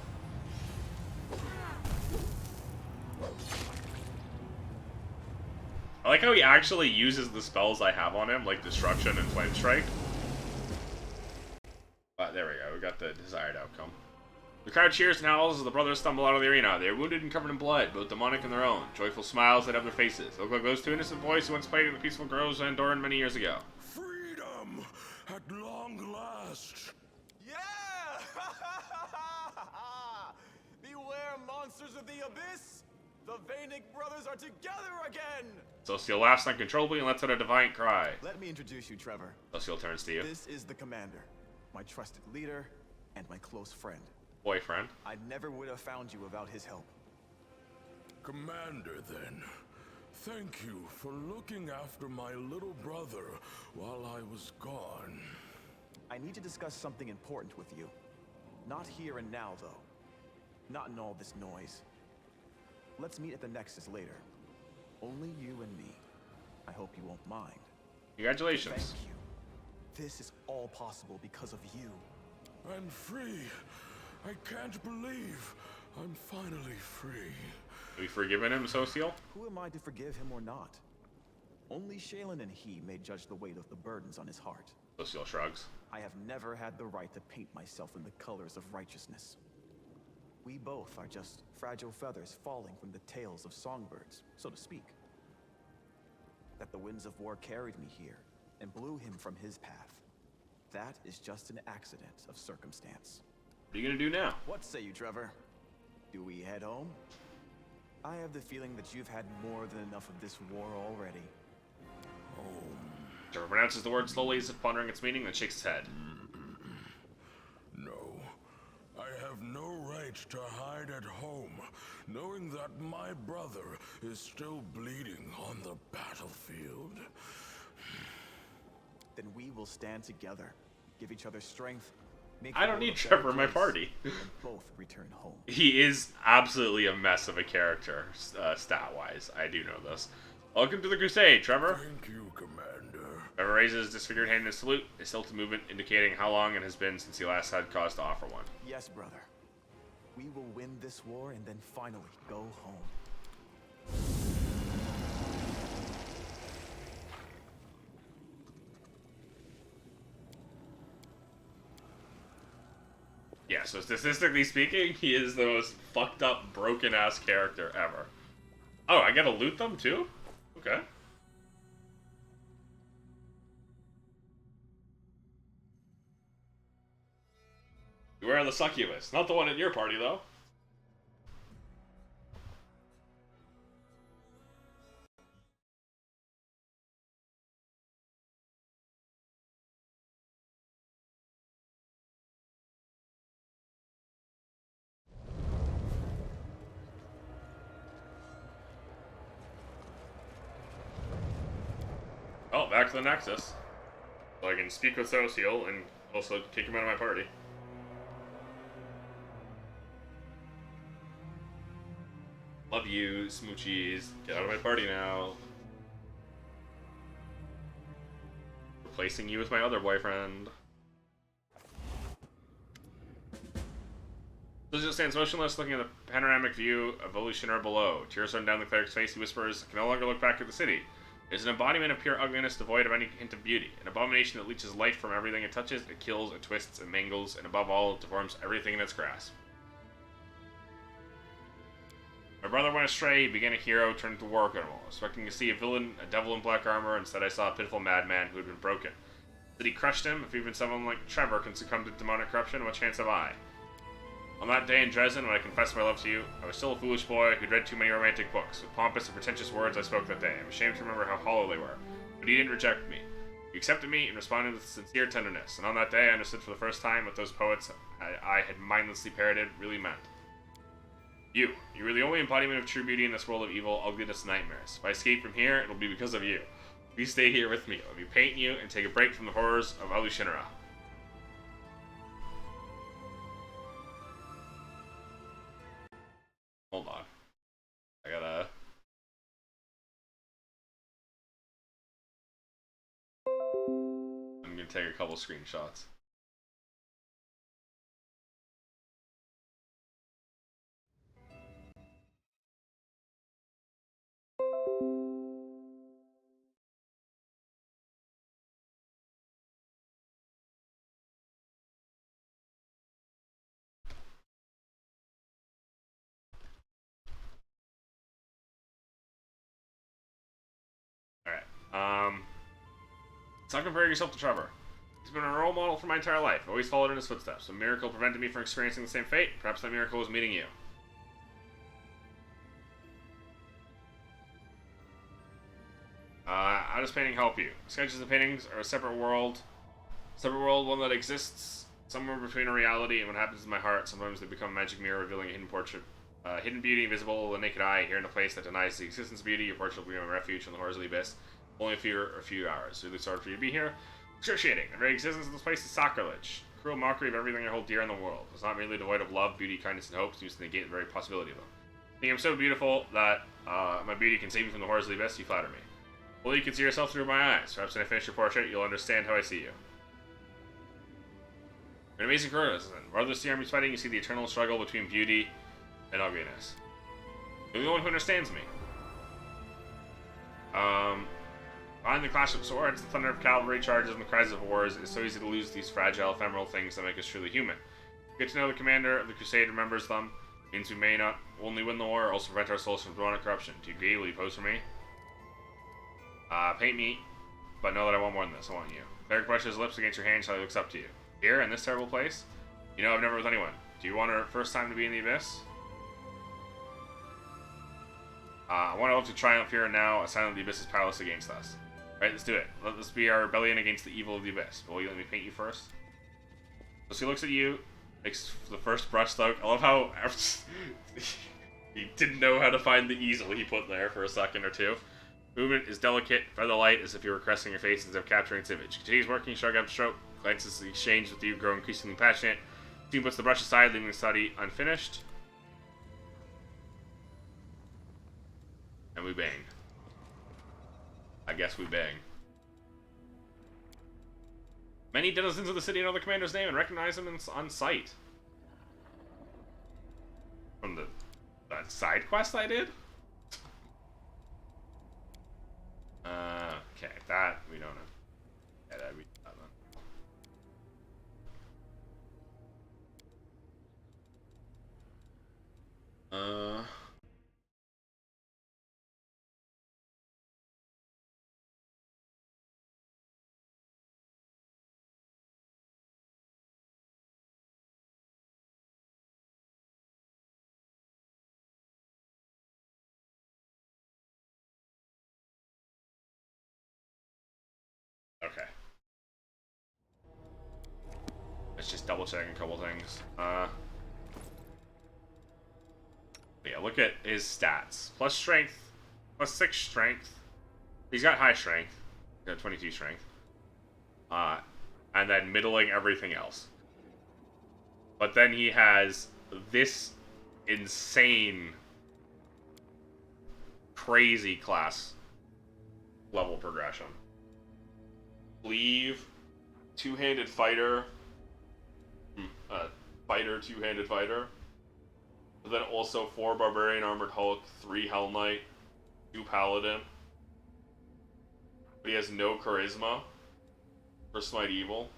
I like how he actually uses the spells I have on him, like Destruction and Flame Strike. But there we go, we got the desired outcome. The crowd cheers and howls as the brothers stumble out of the arena. They are wounded and covered in blood, both demonic and their own. Joyful smiles light up their faces. They look like those two innocent boys who once played in the peaceful groves of Andorran many years ago. Freedom! At long last! Yeah! Beware, monsters of the abyss! The Vainik brothers are together again! Osiel laughs uncontrollably and lets out a defiant cry. Let me introduce you, Trevor. Osiel turns to you. This is the commander, my trusted leader, and my close friend. Boyfriend. I never would have found you without his help. Commander, then. Thank you for looking after my little brother while I was gone. I need to discuss something important with you. Not here and now, though. Not in all this noise. Let's meet at the Nexus later. Only you and me. I hope you won't mind. Congratulations. Thank you. This is all possible because of you. I'm free. I can't believe I'm finally free. Have you forgiven him, Osiel? Who am I to forgive him or not? Only Shaylin and he may judge the weight of the burdens on his heart. Osiel shrugs. I have never had the right to paint myself in the colors of righteousness. We both are just fragile feathers falling from the tails of songbirds, so to speak. That the winds of war carried me here and blew him from his path. That is just an accident of circumstance. What are you gonna do now? What say you, Trevor? Do we head home? I have the feeling that you've had more than enough of this war already. Trevor pronounces the word slowly as if pondering its meaning, then shakes his head. No. I have no right to hide at home, knowing that my brother is still bleeding on the battlefield. Then we will stand together, give each other strength. I don't need Trevor in my party. And both return home. He is absolutely a mess of a character, stat-wise. I do know this. Welcome to the Crusade, Trevor. Thank you, Commander. Trevor raises his disfigured hand in salute, a tilted movement indicating how long it has been since he last had cause to offer one. Yes, brother. We will win this war and then finally go home. Yeah, so statistically speaking, he is the most fucked up, broken ass character ever. Oh, I gotta loot them too? Okay. Beware of the succubus. Not the one in your party, though. Oh, back to the Nexus. So I can speak with Social and also kick him out of my party. Love you, smoochies. Get out of my party now. Replacing you with my other boyfriend. Social stands motionless, looking at the panoramic view of Volutionar below. Tears run down the cleric's face. He whispers, I can no longer look back at the city. It is an embodiment of pure ugliness, devoid of any hint of beauty. An abomination that leeches life from everything it touches. It kills, it twists, it mangles, and above all, it deforms everything in its grasp. My brother went astray. He began a hero, turned into a war criminal. Expecting to see a villain, a devil in black armor, instead I saw a pitiful madman who had been broken. That he crushed him? If even someone like Trevor can succumb to demonic corruption, what chance have I? On that day in Dresden, when I confessed my love to you, I was still a foolish boy who'd read too many romantic books. With pompous and pretentious words I spoke that day. I'm ashamed to remember how hollow they were. But he didn't reject me. He accepted me and responded with sincere tenderness. And on that day, I understood for the first time what those poets I had mindlessly parroted really meant. You were the only embodiment of true beauty in this world of evil, ugliness, and nightmares. If I escape from here, it'll be because of you. Please stay here with me. I'll be painting you and take a break from the horrors of Alushinra. Hold on. I'm gonna take a couple screenshots. Alright, stop comparing yourself to Trevor. He's been a role model for my entire life. I always followed in his footsteps. A miracle prevented me from experiencing the same fate. Perhaps that miracle was meeting you. How does painting help you? Sketches and paintings are a separate world, one that exists somewhere between a reality and what happens in my heart. Sometimes they become a magic mirror revealing a hidden portrait. Hidden beauty invisible to the naked eye. Here in a place that denies the existence of beauty, your portrait will become a refuge from the horrors of the abyss. Only a few hours. Really sorry for you to be here. Excruciating. The very existence of this place is sacrilege. Cruel mockery of everything I hold dear in the world. It's not merely devoid of love, beauty, kindness, and hope. It seems to negate the very possibility of them. I think I'm so beautiful that my beauty can save you from the horrors of the abyss. You flatter me. Well, you can see yourself through my eyes. Perhaps when I finish your portrait, you'll understand how I see you. An amazing career, isn't it? Rather than see armies fighting, you see the eternal struggle between beauty and ugliness. You're the only one who understands me. Behind the clash of swords, the thunder of cavalry charges, and the cries of wars, it's so easy to lose these fragile, ephemeral things that make us truly human. Get to know the commander of the crusade remembers them. Means we may not only win the war, also prevent our souls from demonic corruption. Do you agree? Will you pose for me? Paint me, but know that I want more than this. I want you. Cleric brushes his lips against your hand until he looks up to you. Here, in this terrible place? You know I've never with anyone. Do you want our first time to be in the abyss? I want to look to triumph here and now, assign the abyss's palace against us. Right, let's do it. Let this be our rebellion against the evil of the abyss. Will you let me paint you first? So he looks at you, makes the first brush stroke. I love how he didn't know how to find the easel he put there for a second or two. Movement is delicate, feather light, as if you were caressing your face instead of capturing its image. Continues working, stroke after stroke, glances the exchange with you, grow increasingly passionate. Team puts the brush aside, leaving the study unfinished. And we bang. I guess we bang. Many denizens of the city know the commander's name and recognize him on sight. From that side quest I did? Okay, that we don't know. Yeah, that we that one. Okay. Let's just double check a couple things. Yeah, look at his stats. Plus strength, plus 6 strength. He's got high strength. 22 strength. And then middling everything else. But then he has this insane, crazy class level progression. Cleave, two-handed fighter, fighter, two-handed fighter. But then also 4 Barbarian Armored Hulk, 3 Hell Knight, 2 Paladin. But he has no charisma for Smite Evil.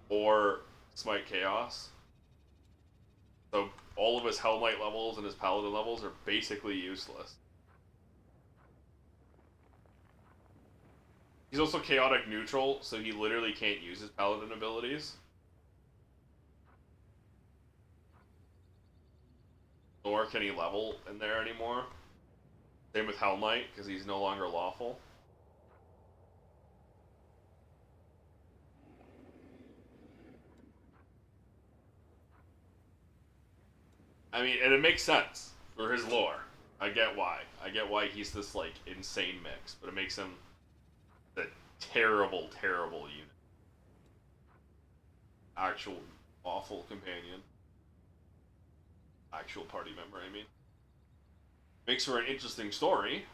Or Smite Chaos. So all of his Hell Knight levels and his Paladin levels are basically useless. He's also chaotic neutral, so he literally can't use his Paladin abilities. Nor can he level in there anymore. Same with Hell Knight, because he's no longer lawful. I mean, and it makes sense for his lore. I get why. I get why he's this, like, insane mix, but it makes him the terrible, terrible unit. Actual awful companion. Actual party member, I mean. Makes for an interesting story.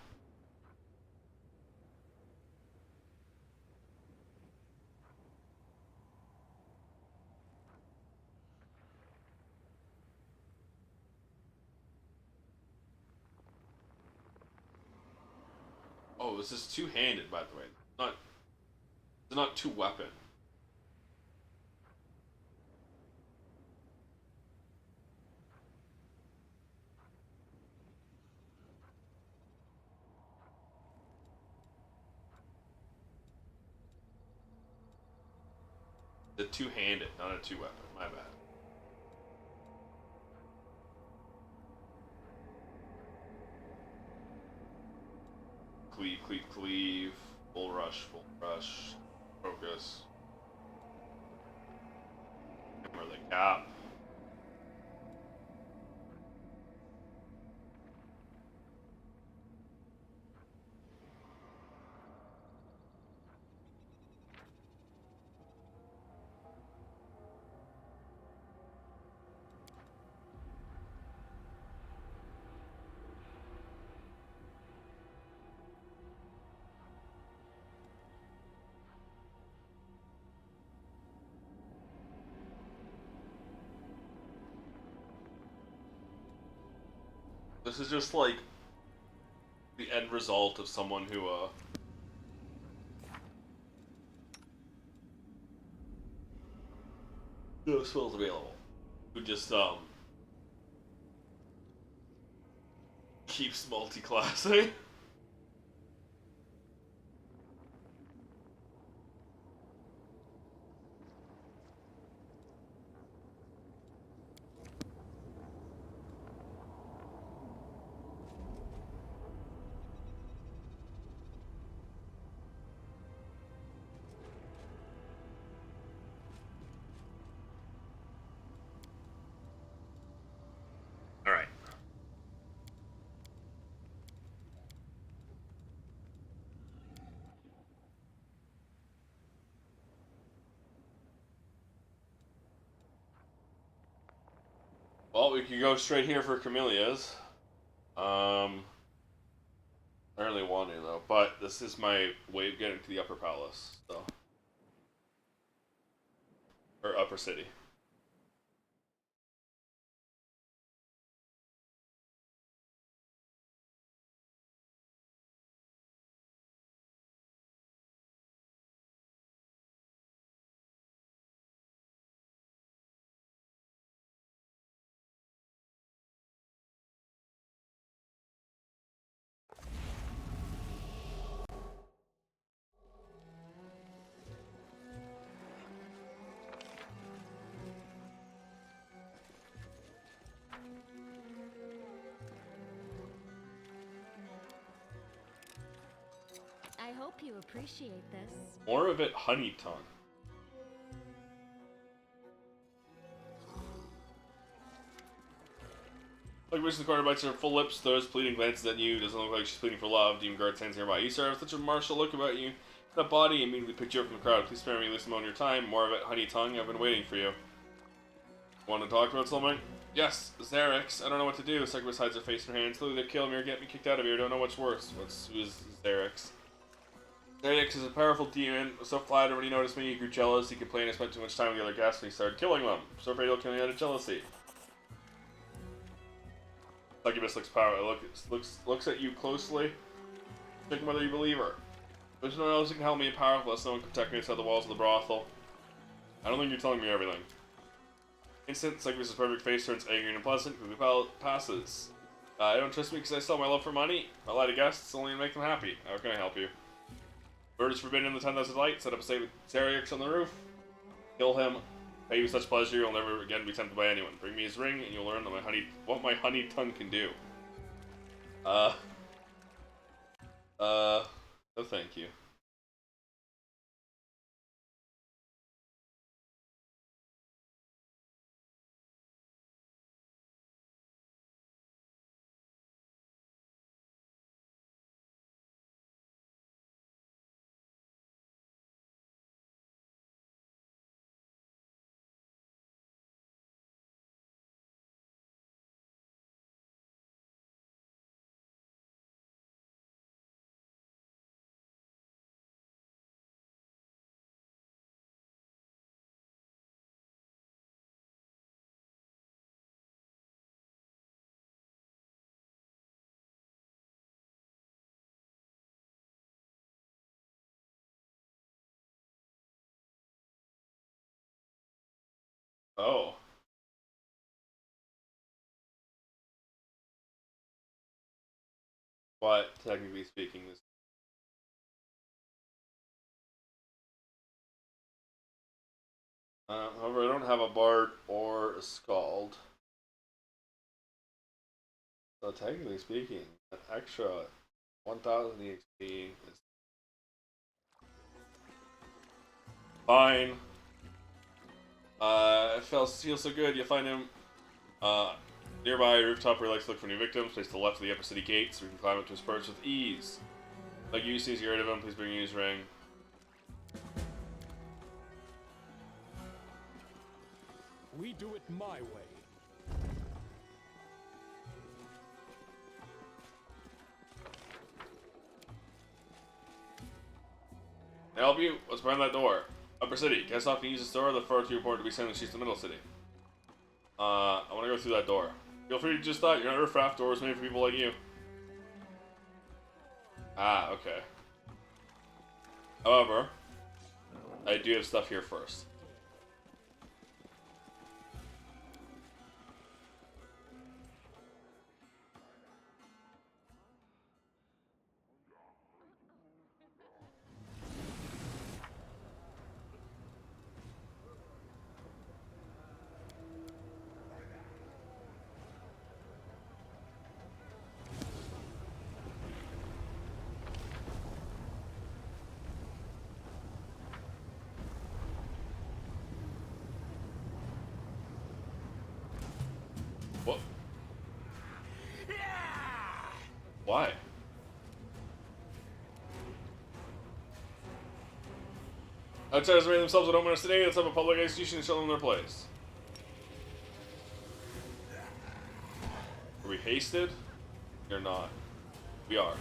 Oh, this is two-handed, by the way. It's not two-weapon. The two-handed, not a two-weapon. My bad. Cleave, cleave, cleave. Full rush, focus. Hammer the cap. This is just like the end result of someone who no spells available. Who just keeps multi-classing. Alright. Well, we could go straight here for Camellia's. I really want to though, but this is my way of getting to the upper palace, so. Or upper city. I hope you appreciate this. More of it honey tongue. Like Like Wish in the corner bites her full lips, throws pleading glances at you. Doesn't look like she's pleading for love. Demon guard stands nearby. You, sir, have such a martial look about you. That body immediately picked you up from the crowd. Please spare me at least a moment of your time. More of it, honey tongue. I've been waiting for you. Want to talk about something? Yes, Xerix. I don't know what to do. Succubus hides her face in her hands. Either kill me or get me kicked out of here. Don't know what's worse. Who is Xerix? Xerix is a powerful demon. So flattered when he noticed me, he grew jealous. He complained I spent too much time with the other guests, and he started killing them. So afraid he'll kill me out of jealousy. Succubus looks at you closely. Checking whether you believe her. There's no one else who can help me. Powerless. No one can protect me inside the walls of the brothel. I don't think you're telling me everything. Instant, Succubus's perfect face turns angry and unpleasant. Quickly passes. I don't trust me because I sell my love for money. I lie to guests only to make them happy. How can I help you? Bird is forbidden in the 10,000 light. Set up a stake with Xerix on the roof. Kill him. Pay you such pleasure you'll never again be tempted by anyone. Bring me his ring and you'll learn that what my honey tongue can do. No thank you. Oh. But technically speaking, this. However, I don't have a bard or a scald. So technically speaking, an extra 1,000 EXP is fine. It feels so good. You find him nearby a rooftop where he likes to look for new victims. Place to the left of the upper city gate so we can climb up to his perch with ease. Like you see, you're rid of him. Please bring me his ring. We do it my way. Can I help you? What's behind that door? Upper city. Guess off can use this door. The far too important to be sending she's to the middle city. I want to go through that door. Feel free to just thought you're not riffraff doors made for people like you. Ah, okay. However, I do have stuff here first. What? Why? Outsiders made themselves at home in our city. Let's have a public execution and show them their place. Are we hasted? You're not. We are.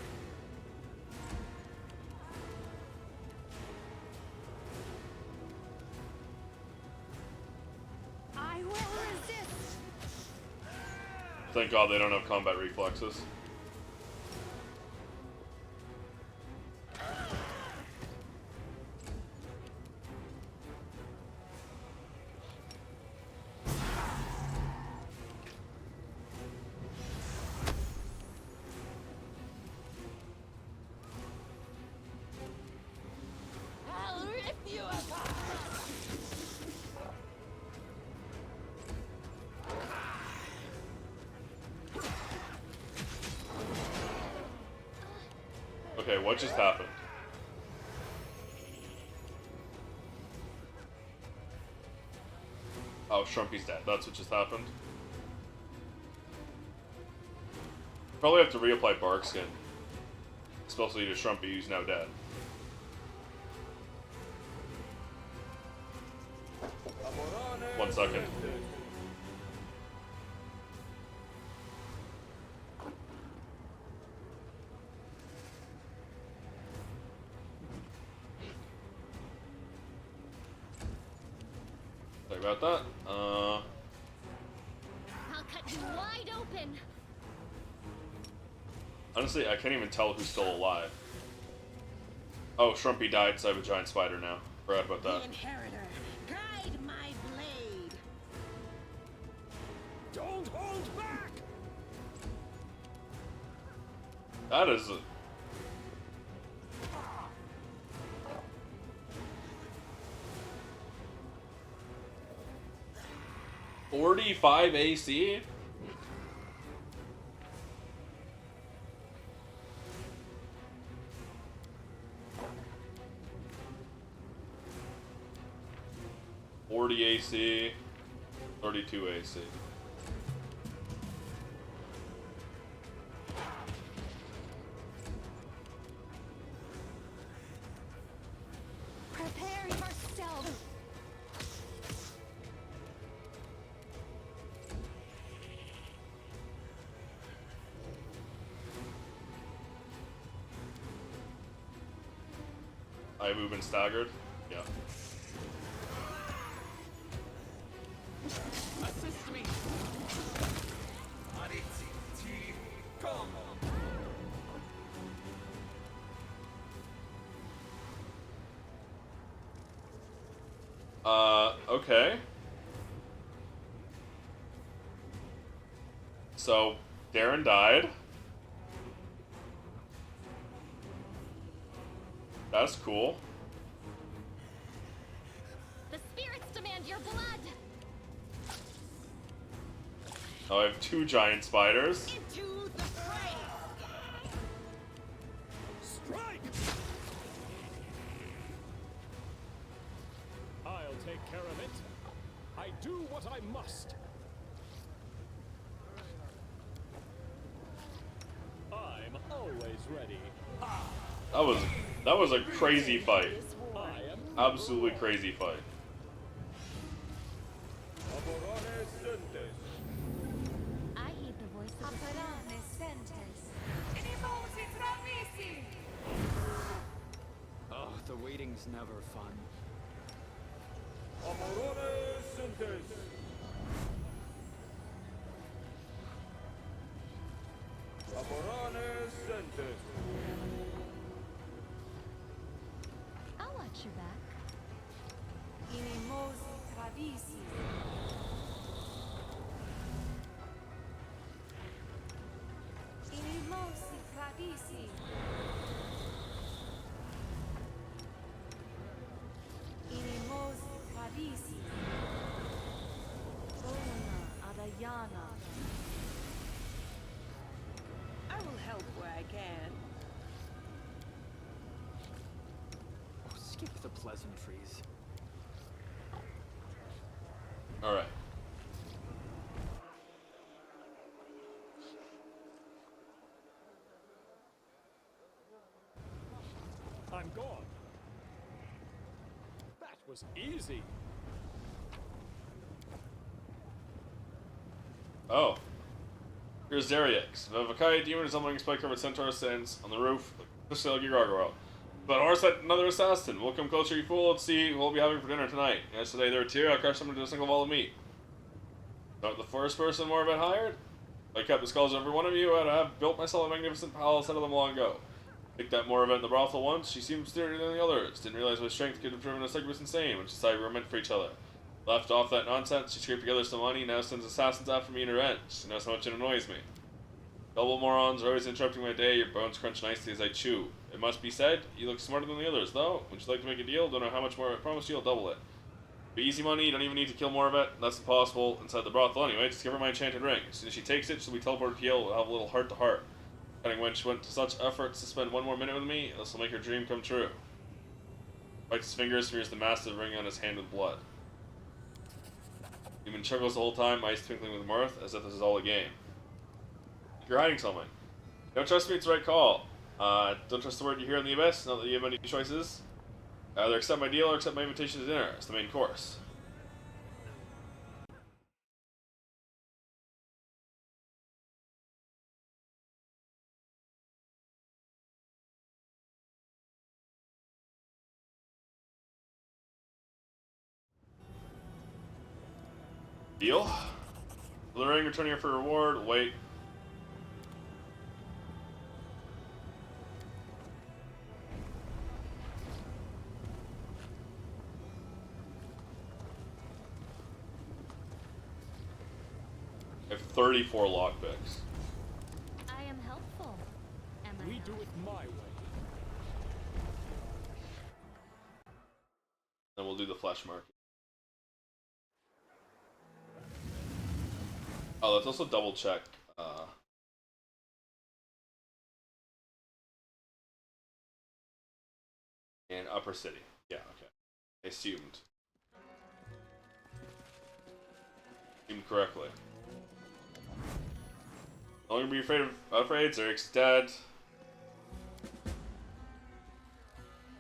I will resist. Thank God they don't have combat reflexes. I'll rip you apart. Okay, what just happened? Oh, Shrumpy's dead. That's what just happened. Probably have to reapply bark skin. Especially to Shrumpy, who's now dead. One second. Sorry about that. I'll cut you wide open. Honestly, I can't even tell who's still alive. Oh, Shrumpy died, so I have a giant spider now. Forgot about that. The inheritor, guide my blade. Don't hold back! That is a... 45 AC? AC, 32 AC. Prepare yourself. I move and staggered. Yeah. Assist me. Okay. So, Darren died. That's cool. The spirits demand your blood. Oh, I have 2 giant spiders. Into the fray. Strike! I'll take care of it. I do what I must. I'm always ready. That was a crazy fight. Absolutely crazy fight. I heed the voice of the Oh, the waiting's never fun. I'll watch your back. I will help where I can. Oh, skip the pleasantries. Alright. I'm gone. That was easy. Oh. Here's Dariex. The Vakai demon is summoning spike-covered centaur stands on the roof of the Selgi Gargoyle. But horse had another assassin. We'll come closer, you fool. Let's see who we'll be having for dinner tonight. Yesterday there were 2. I crushed them into a single ball of meat. Not the first person more been hired? I kept the skulls of every one of you. I'd have built myself a magnificent palace out of them long ago. Picked that more event in the brothel once. She seemed sturdier than the others. Didn't realize my strength could have driven a was insane when she decided we were meant for each other. Left off that nonsense, she scraped together some money, now sends assassins after me in revenge. She knows how much it annoys me. Double morons are always interrupting my day, your bones crunch nicely as I chew. It must be said, you look smarter than the others, though. Would you like to make a deal? Don't know how much more I promise you, I'll double it. Be easy money, you don't even need to kill more of it. That's impossible inside the brothel anyway. Just give her my enchanted ring. As soon as she takes it, she'll be teleported to Yale. We'll have a little heart-to-heart. Cutting wench went to such efforts to spend one more minute with me, this will make her dream come true. Bites his fingers, smears the massive ring on his hand with blood. Demon chuckles the whole time, eyes twinkling with mirth, as if this is all a game. You're hiding something. Don't trust me, it's the right call. Don't trust the word you hear in the abyss, not that you have many choices. Either accept my deal or accept my invitation to dinner. It's the main course. Deal? The ring, return here for reward. Wait. I have 34 lockpicks. I am helpful. Am I We not? do it my way. Then we'll do the flesh market. Oh, let's also double check. In Upper City. Yeah, okay. I assumed. Assumed correctly. Don't be afraid, Zeric's dead.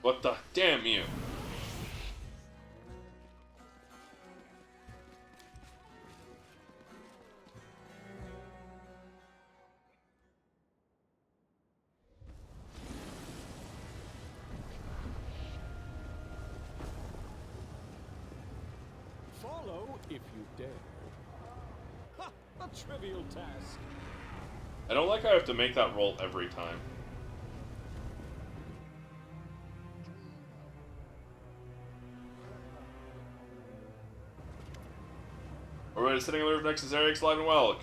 What the? Damn you. Follow if you dare. Ha! A trivial task. I don't like how I have to make that roll every time. Already sitting on the roof next to Zerix, alive and well.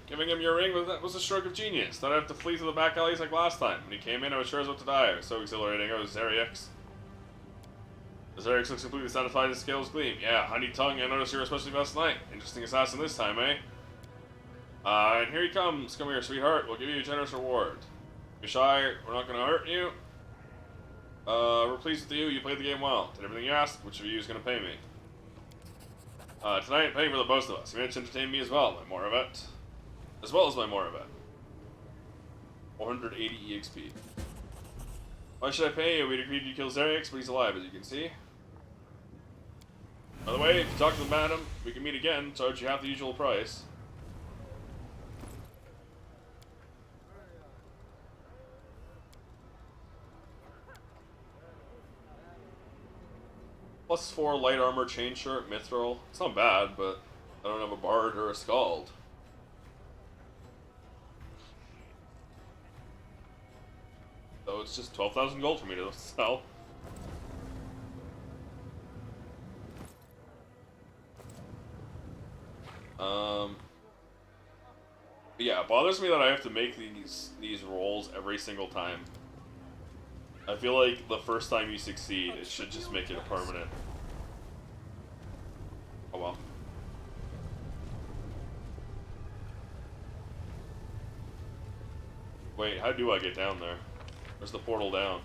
Giving him your ring was a stroke of genius. Thought I'd have to flee through the back alleys like last time. When he came in, I was sure as what to die. It was so exhilarating. I was Zerix. Zerix looks completely satisfied, his scales gleam. Yeah, honey tongue, I noticed you were especially last night. Interesting assassin this time, eh? And here he comes. Come here, sweetheart. We'll give you a generous reward. Be shy, we're not gonna hurt you. We're pleased with you. You played the game well. Did everything you asked. Which of you is gonna pay me? Tonight, paying for the both of us. You managed to entertain me as well, my Moravet. As well as my Moravet. 480 EXP. Why should I pay you? We'd agreed to kill Zerix, but he's alive, as you can see. By the way, if you talk to the madam, we can meet again, charge you half the usual price. +4 light armor, chain shirt, mithril. It's not bad, but I don't have a bard or a scald. So it's just 12,000 gold for me to sell. But yeah, it bothers me that I have to make these rolls every single time. I feel like the first time you succeed, it should just make it a permanent. Oh well. Wait, how do I get down there? Where's the portal down?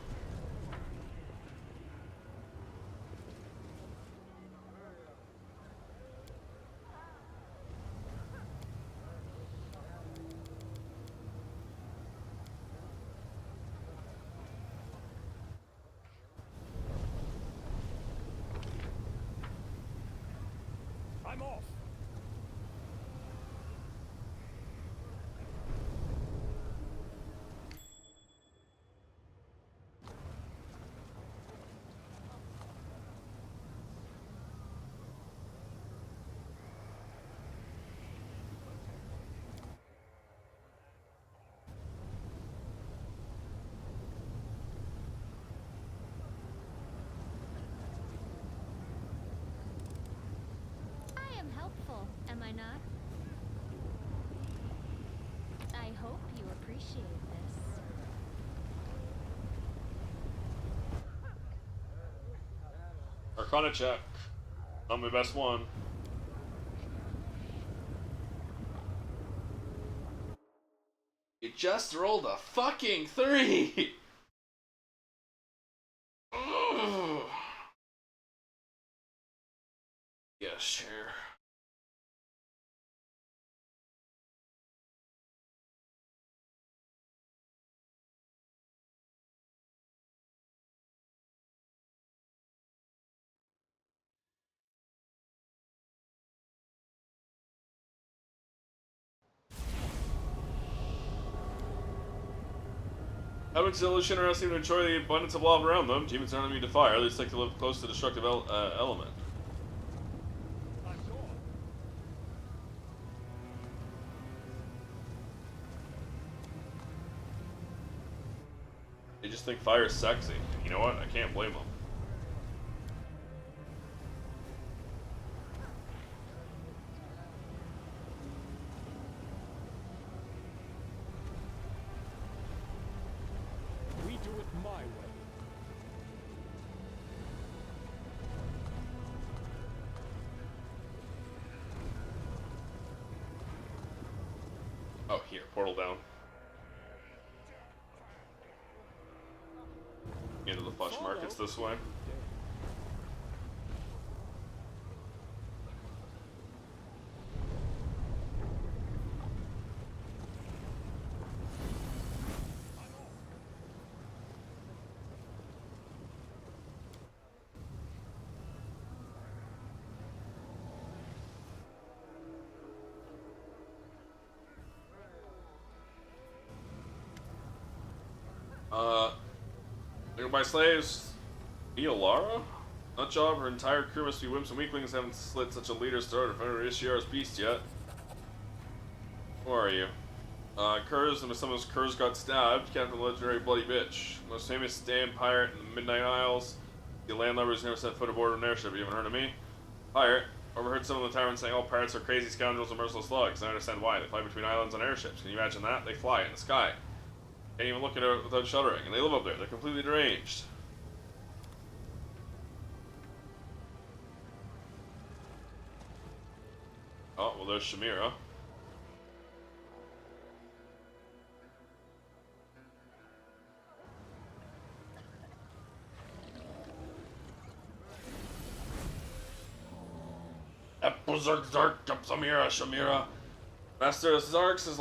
I'm off. I am helpful, am I not? I hope you appreciate this. Arcana check. Not my best one. You just rolled a fucking 3! Yeah, sure. Having Solutioners seem to enjoy the abundance of lava around them. Demons aren't immune to fire, they just like to live close to the destructive element. They just think fire is sexy. You know what? I can't blame them. We do it my way. Oh, here, portal down. Into the flesh markets this way. By slaves, Lara? Nut job, her entire crew must be wimps and weaklings, haven't slit such a leader's throat or found Ishiara's beast yet. Who are you? Kurz, and some of his Kurz got stabbed, captain of the legendary Bloody Bitch. Most famous damn pirate in the Midnight Isles. The landlubbers never set foot aboard an airship, you haven't heard of me? Pirate? Overheard some of the taverns saying all pirates are crazy scoundrels and merciless slugs. I understand why. They fly between islands on airships. Can you imagine that? They fly in the sky. Can't even look at it without shuddering, and they live up there. They're completely deranged. Oh, well, there's Shamira. Shamira. Master Zarks is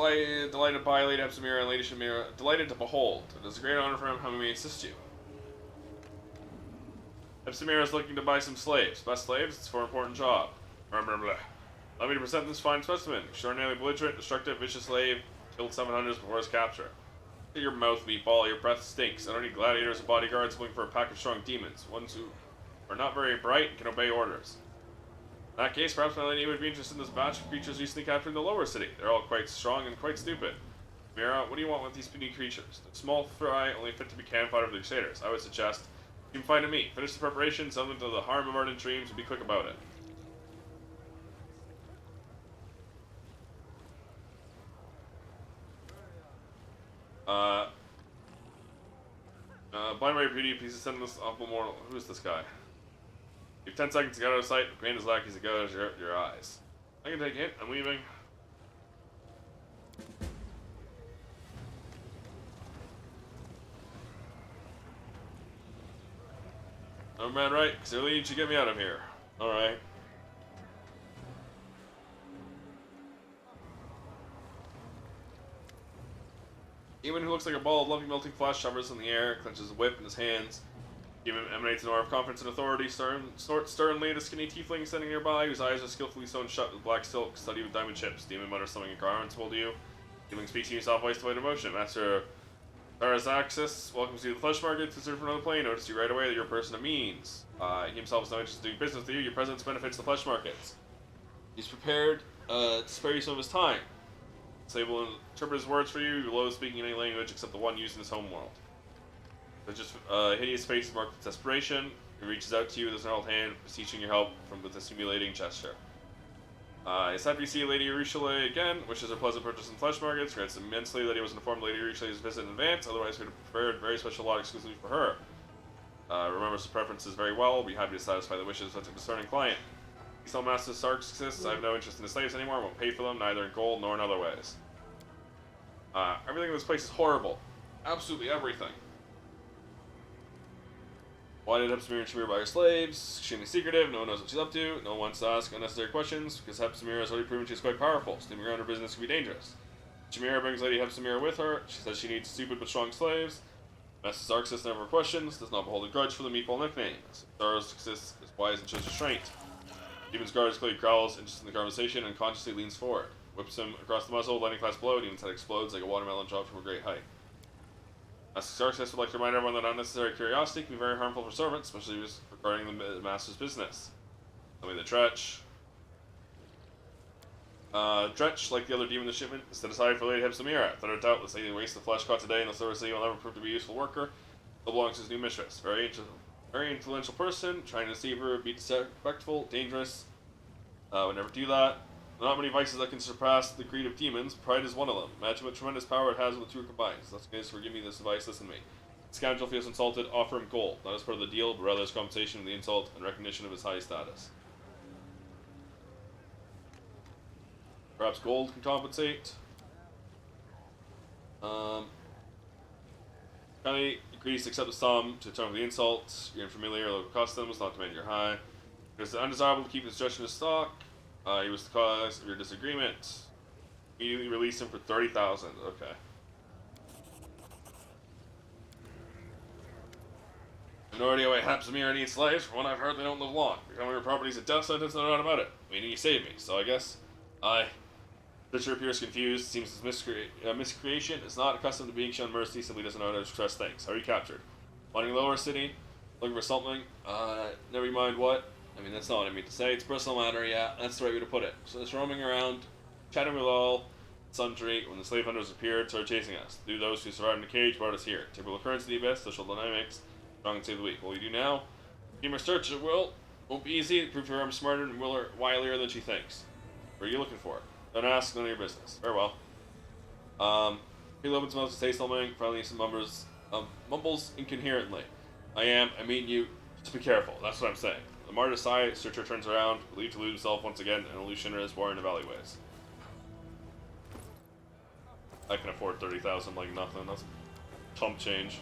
delighted by Lady Hepsamira and Lady Shamira. Delighted to behold. It is a great honor for him how we may assist you. Hepsamira is looking to buy some slaves. Best slaves? It's for an important job. Blah, blah, blah. Allow me to present this fine specimen. Extraordinarily belligerent, destructive, vicious slave. Killed 700s before his capture. Get your mouth, meatball. Your breath stinks. I don't need gladiators and bodyguards looking for a pack of strong demons. Ones who are not very bright and can obey orders. In that case, perhaps my lady would be interested in this batch of creatures recently captured in the lower city. They're all quite strong and quite stupid. Mira, what do you want with these puny creatures? They're small fry, only fit to be campfire for the Crusaders. I would suggest you can find a meat. Finish the preparation, send them to the harm of ardent dreams, and be quick about it. Blind Ray Beauty, please send this awful mortal. Who is this guy? You have 10 seconds to get out of sight. Grand as lackeys to go out of your eyes. I can take it. I'm leaving. Oh man, right? Because they're leading to get me out of here. Alright. Demon who looks like a ball of loving melting flesh hovers in the air, clenches a whip in his hands. Demon emanates an aura of confidence and authority, snorts sternly at a skinny tiefling standing nearby, whose eyes are skillfully sewn shut with black silk, studded with diamond chips. Demon mutters something in garments to you. Demon speaks to you soft voice to avoid emotion. Master Tharazaxis welcomes you to the flesh market, to serve from another plane, notice you right away that you're a person of means. He himself is no interest in doing business with you, your presence benefits the flesh markets. He's prepared to spare you some of his time. He's able to interpret his words for you, you're low speaking any language except the one used in his home world. There's just hideous face marked with desperation. He reaches out to you with his gnarled hand, beseeching your help with a simulating gesture. It's happy to see Lady Urushala again, wishes her pleasant purchase in flesh markets, regrets immensely that he was informed Lady Urushala's visit in advance, otherwise we would have prepared a very special lot exclusively for her. Remembers her preferences very well, will be happy to satisfy the wishes of such a discerning client. He's still Master Sarkis, I have no interest in the slaves anymore, won't pay for them, neither in gold nor in other ways. Everything in this place is horrible. Absolutely everything. Why did Hepsamira and Shamira buy her slaves? Extremely secretive, no one knows what she's up to, no one wants to ask unnecessary questions, because Hepsamira has already proven she's quite powerful. Snooping around her business can be dangerous. Shamira brings Lady Hepsamira with her, she says she needs stupid but strong slaves. Master Zarxis never questions, does not behold a grudge for the meatball nickname. Zarxis is wise and shows restraint. Demon's guard clearly growls, interested in the conversation, and consciously leans forward. Whips him across the muzzle, lightning class blow, Demon's head explodes like a watermelon dropped from a great height. Sarkis would like to remind everyone that unnecessary curiosity can be very harmful for servants, especially regarding the master's business. Tell me the Dretch. Dretch, like the other demon in the shipment, is set aside for Lady Hepsamira. Without a doubt, the waste of flesh caught today in the service will never prove to be a useful worker. It belongs to his new mistress. Very influential person, trying to deceive her, be disrespectful, dangerous. Would never do that. There are not many vices that can surpass the greed of demons. Pride is one of them. Imagine what tremendous power it has when the two are combined. So let's guys forgive me this advice, listen to me. Scoundrel feels insulted, offer him gold, not as part of the deal, but rather as compensation for the insult and recognition of his high status. Perhaps gold can compensate. Kindly agrees to accept the sum to return for the insult. You're unfamiliar with local customs, not demand your high. It is undesirable to keep his judge in his stock. He was the cause of your disagreement. Immediately release him for 30,000. Okay. I have no idea why Hapsamir needs slaves. From what I've heard, they don't live long. Becoming your property is a death sentence, no doubt about it. Meaning you saved me, so I guess Fisher appears confused. Seems his miscreation is not accustomed to being shown mercy, simply doesn't know how to express things. How are you captured? Wandering lower city, looking for something. Never mind what. I mean, that's not what I mean to say. It's a personal matter, yeah. That's the right way to put it. So it's roaming around, chatting with all, sundry. When the slave hunters appeared, started chasing us. Through those who survived in the cage brought us here. Typical occurrence of the abyss, social dynamics, strong and save the weak. What will you do now? Team search it will. Won't be easy. Prove her I'm smarter and wilier than she thinks. What are you looking for? Don't ask, none of your business. Farewell. He opens his mouth to say something. Finally, some mumbles incoherently. I mean you. Just be careful. That's what I'm saying. The martyr's sigh, Searcher turns around, believed to lose himself once again, and Lucian is war in the alleyways. I can afford 30,000 like nothing. That's chump change.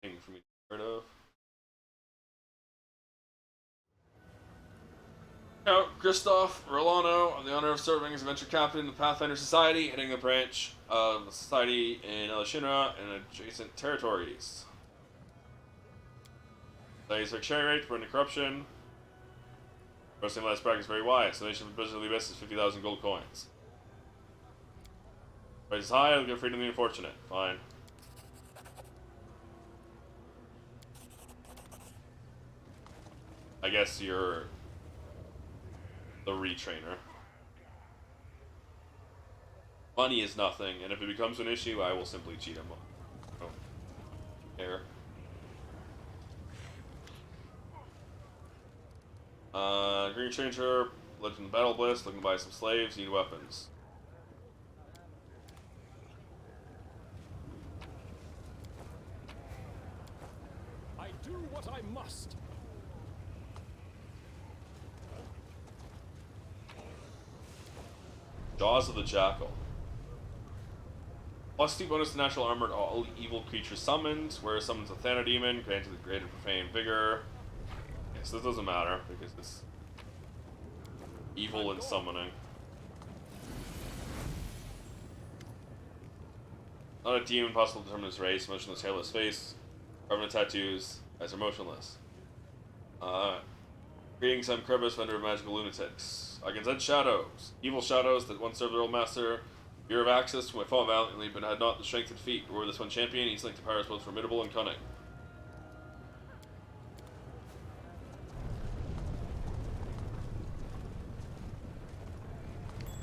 Thing for me to get rid of. Now, Christoph Rolano, on the honor of serving as a venture captain in the Pathfinder Society, heading the branch of the society in Elishinra and adjacent territories. Studies exchange rate for corruption. Roasting last bracket is very wide. So the nation of the Blizzard of the Abyss is 50,000 gold coins. Price is high, I'll give freedom to the unfortunate. Fine. I guess you're the retrainer. Money is nothing, and if it becomes an issue, I will simply cheat him. I don't care. Green Changer, Legend of Battle Bliss, looking to buy some slaves, need weapons. I do what I must. Jaws of the Jackal. +2 bonus to natural armor to all evil creatures summoned, where it summons a Thanodemon, granted the greater profane vigor. Okay, so this doesn't matter, because it's evil in summoning. Not a demon, possible to determine his race, motionless, hairless face, permanent tattoos, eyes are motionless. Creating some crevice vendor of magical lunatics. I can send shadows. Evil shadows that once served their old master. Fear of access to my fought valiantly, but had not the strength to defeat. Or this one champion, each linked to power is both formidable and cunning.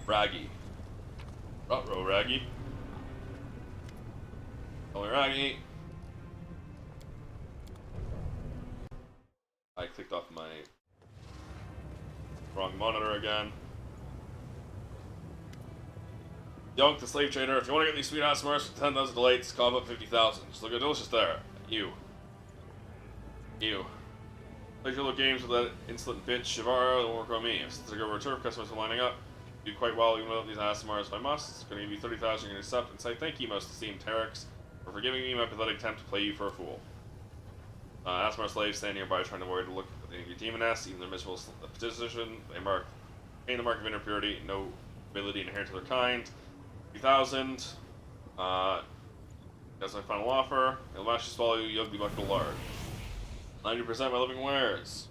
Raggy. Ruh-roh, Raggy. Only Raggy. I clicked off my wrong monitor again. Yonk, the slave trader. If you want to get these sweet ass Mars for 10,000 delights, cough up 50,000. Just look at delicious there. You. Play your little games with that insolent bitch, Shivaro, don't work on me. Since I go over turf, customers are lining up. Do quite well even without these ass Mars if I must. It's going to give you 30,000, you're going to accept and say thank you, most esteemed Terex, for forgiving me my pathetic attempt to play you for a fool. Asmar slave standing nearby trying to avoid They angry demoness, even their miserable position, they mark gain the mark of inner purity, no ability inherent to their kind. 2,000. That's my final offer. It'll match to swallow you, ugly bucket of lard. 90% my living wares.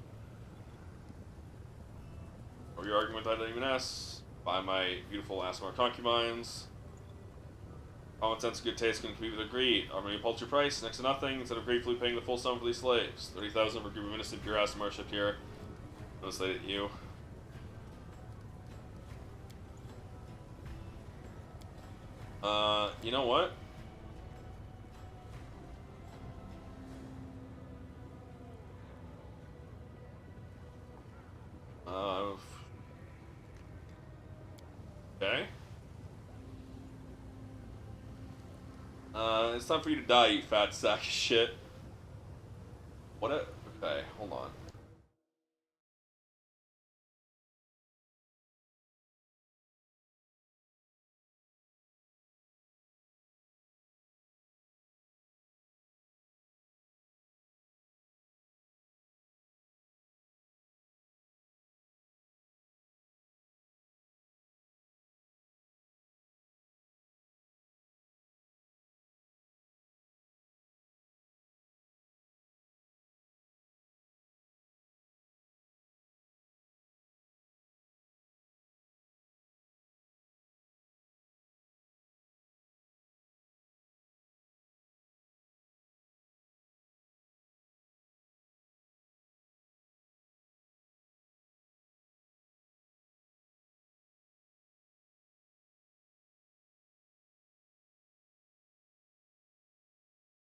Or your argument with that demoness. Buy my beautiful Asmar concubines. Common sense and good taste can compete with their greed. Offer me a paltry price, next to nothing, instead of gratefully paying the full sum for these slaves. 30,000 for a group of innocent pure Asmar ship here. Translate it you. You know what? Okay. It's time for you to die, you fat sack of shit. What a... Okay, hold on.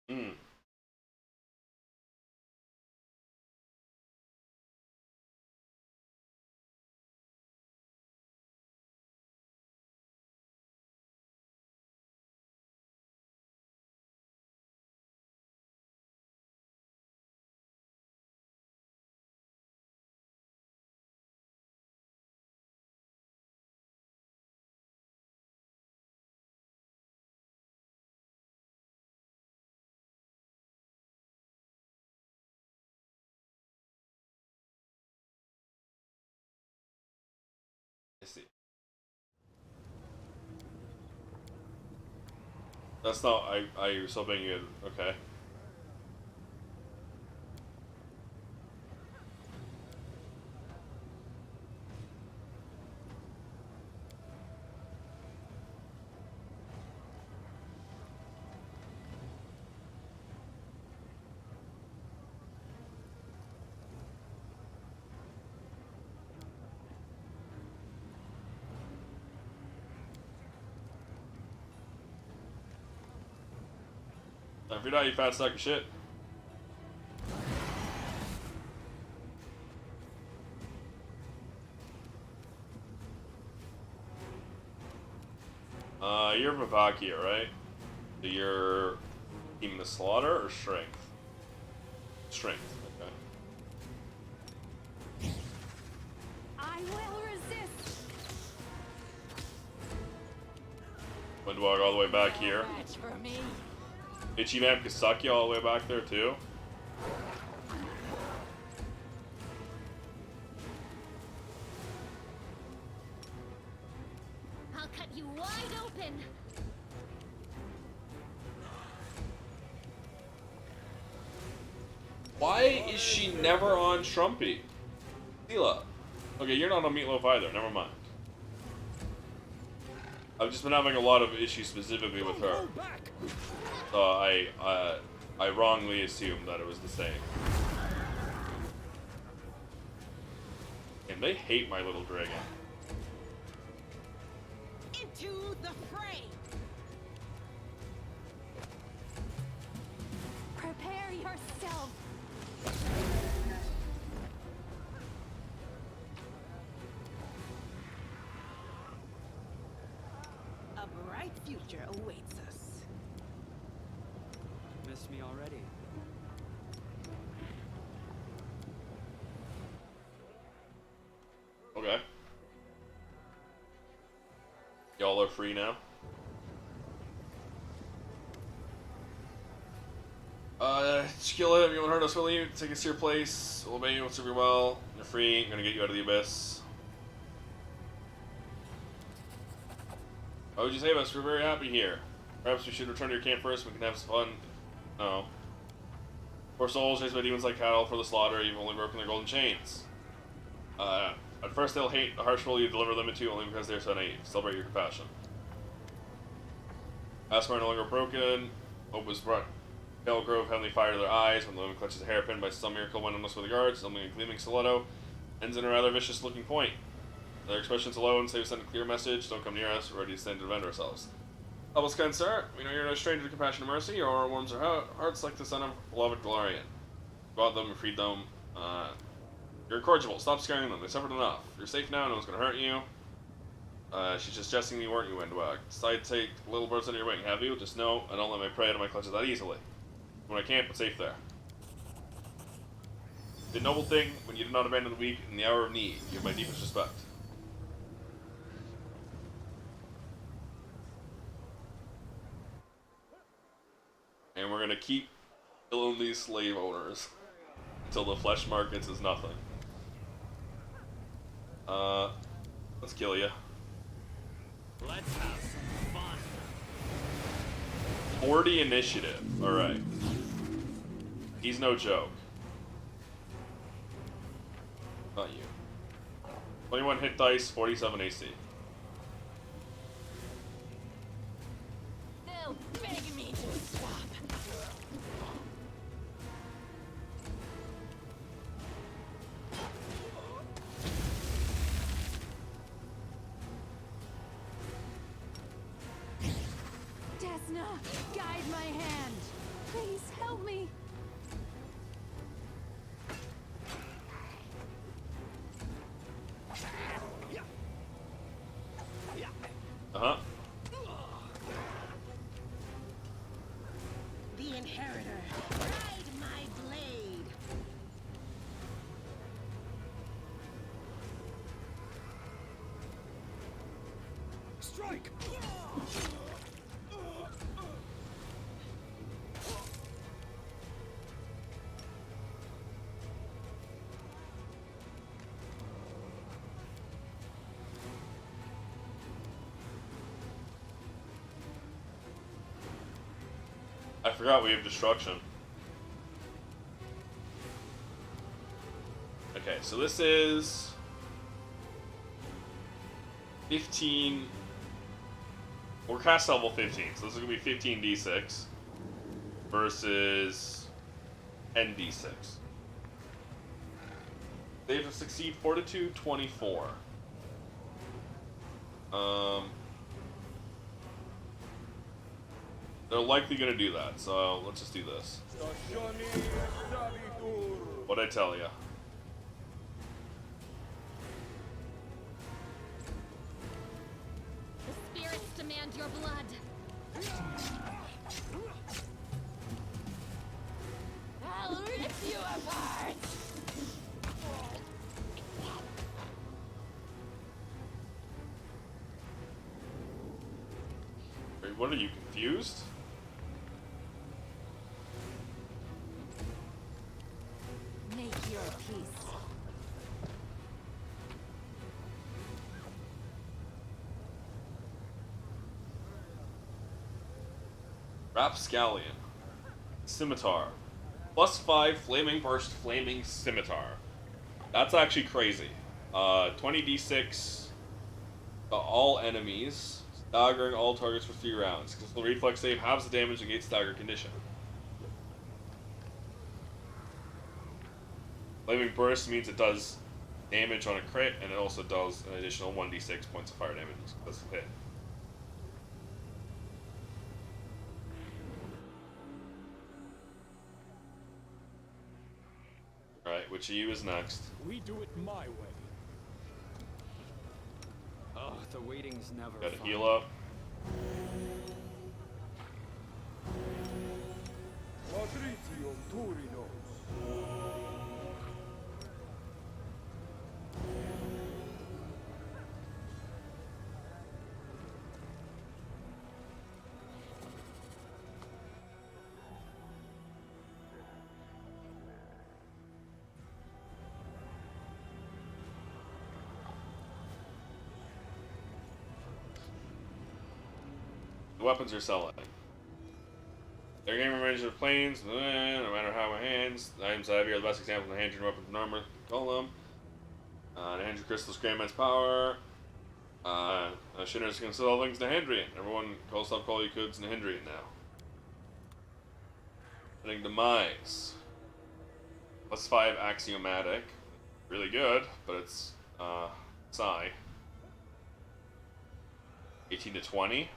Hmm. I see. That's not... I was hoping you had... Okay. If you're not, you fat sack of shit. You're Bavakia, right? So you're teaming the slaughter or strength? Strength, okay. I will resist. Wind walk all the way back here. Match for me. Ichiban Kasaki all the way back there too. I'll cut you wide open. Why is she never on Trumpy? Sela. Okay, you're not on Meatloaf either, never mind. I've just been having a lot of issues specifically with her. So I wrongly assumed that it was the same. And they hate my little dragon. Into the fray! Prepare yourself. A bright future awaits us. Missed me already. Okay. Y'all are free now. Just kill him. You won't hurt us, will you? Take us to your place. We'll obey you. We'll serve you well. You're free. I'm gonna get you out of the abyss. Why would you save us? We're very happy here. Perhaps we should return to your camp first. We can have some fun. No. Poor souls raised by demons like cattle for the slaughter. You've only broken their golden chains. At first they'll hate the harsh rule you deliver them into only because they're so naive. Celebrate your compassion. Asmar no longer broken. Hope was brought. Pale grove heavenly fire to their eyes. When the woman clutches a hairpin by some miracle when almost with the guards, summoning a gleaming stiletto, ends in a rather vicious looking point. Their expressions alone say we send a clear message. Don't come near us. We're ready to stand to defend ourselves. Help us, kind sir. We know you're no stranger to compassion and mercy. Your aura warms our hearts like the son of beloved Galarian. Brought them and freed them. You're incorrigible. Stop scaring them. They suffered enough. You're safe now. No one's gonna hurt you. She's just jesting me, weren't you, Windwag? Decided to take little birds under your wing, have you? Just know I don't let my prey out of my clutches that easily. When I can't, but safe there. Did a noble thing when you did not abandon the weak in the hour of need. You have my deepest respect. And we're gonna keep killing these slave owners until the flesh markets is nothing. Let's kill you. Let's have some fun. 40 initiative. Alright. He's no joke. Not you. 21 hit dice, 47 AC. They'll beg me to stop. Desna, guide my hand. Please help me. Uh-huh. The Inheritor, ride my blade. Strike! I forgot we have destruction. Okay, so this is 15. We're cast level 15, so this is gonna be 15d6 versus 10d6. They have to succeed Fortitude 24. They're likely gonna do that, so let's just do this. What'd I tell ya? The spirits demand your blood. I'll rip you apart. Wait, what are you, confused? Make your peace. Rapscallion. Scimitar. +5 Flaming Burst Flaming Scimitar. That's actually crazy. 20d6 to all enemies. Staggering all targets for 3 rounds. Crystal Reflex save halves the damage against stagger condition. Flaming Burst means it does damage on a crit, and it also does an additional 1d6 points of fire damage. That's a hit. Alright, which of you is next? We do it my way. Oh, the waiting's never Gotta fun. heal up. Patrizio Turinos. The weapons you're selling. Their game range of planes, no matter how my hands. The items I have here are the best example of the hand-trained weapons and armor, call them. The hand crystals grant immense power. Shinners can sell things to Hendrian. Everyone calls up quality goods in Hendrian now. Hitting Demise. +5 axiomatic. Really good, but it's Psi. 18 to 20.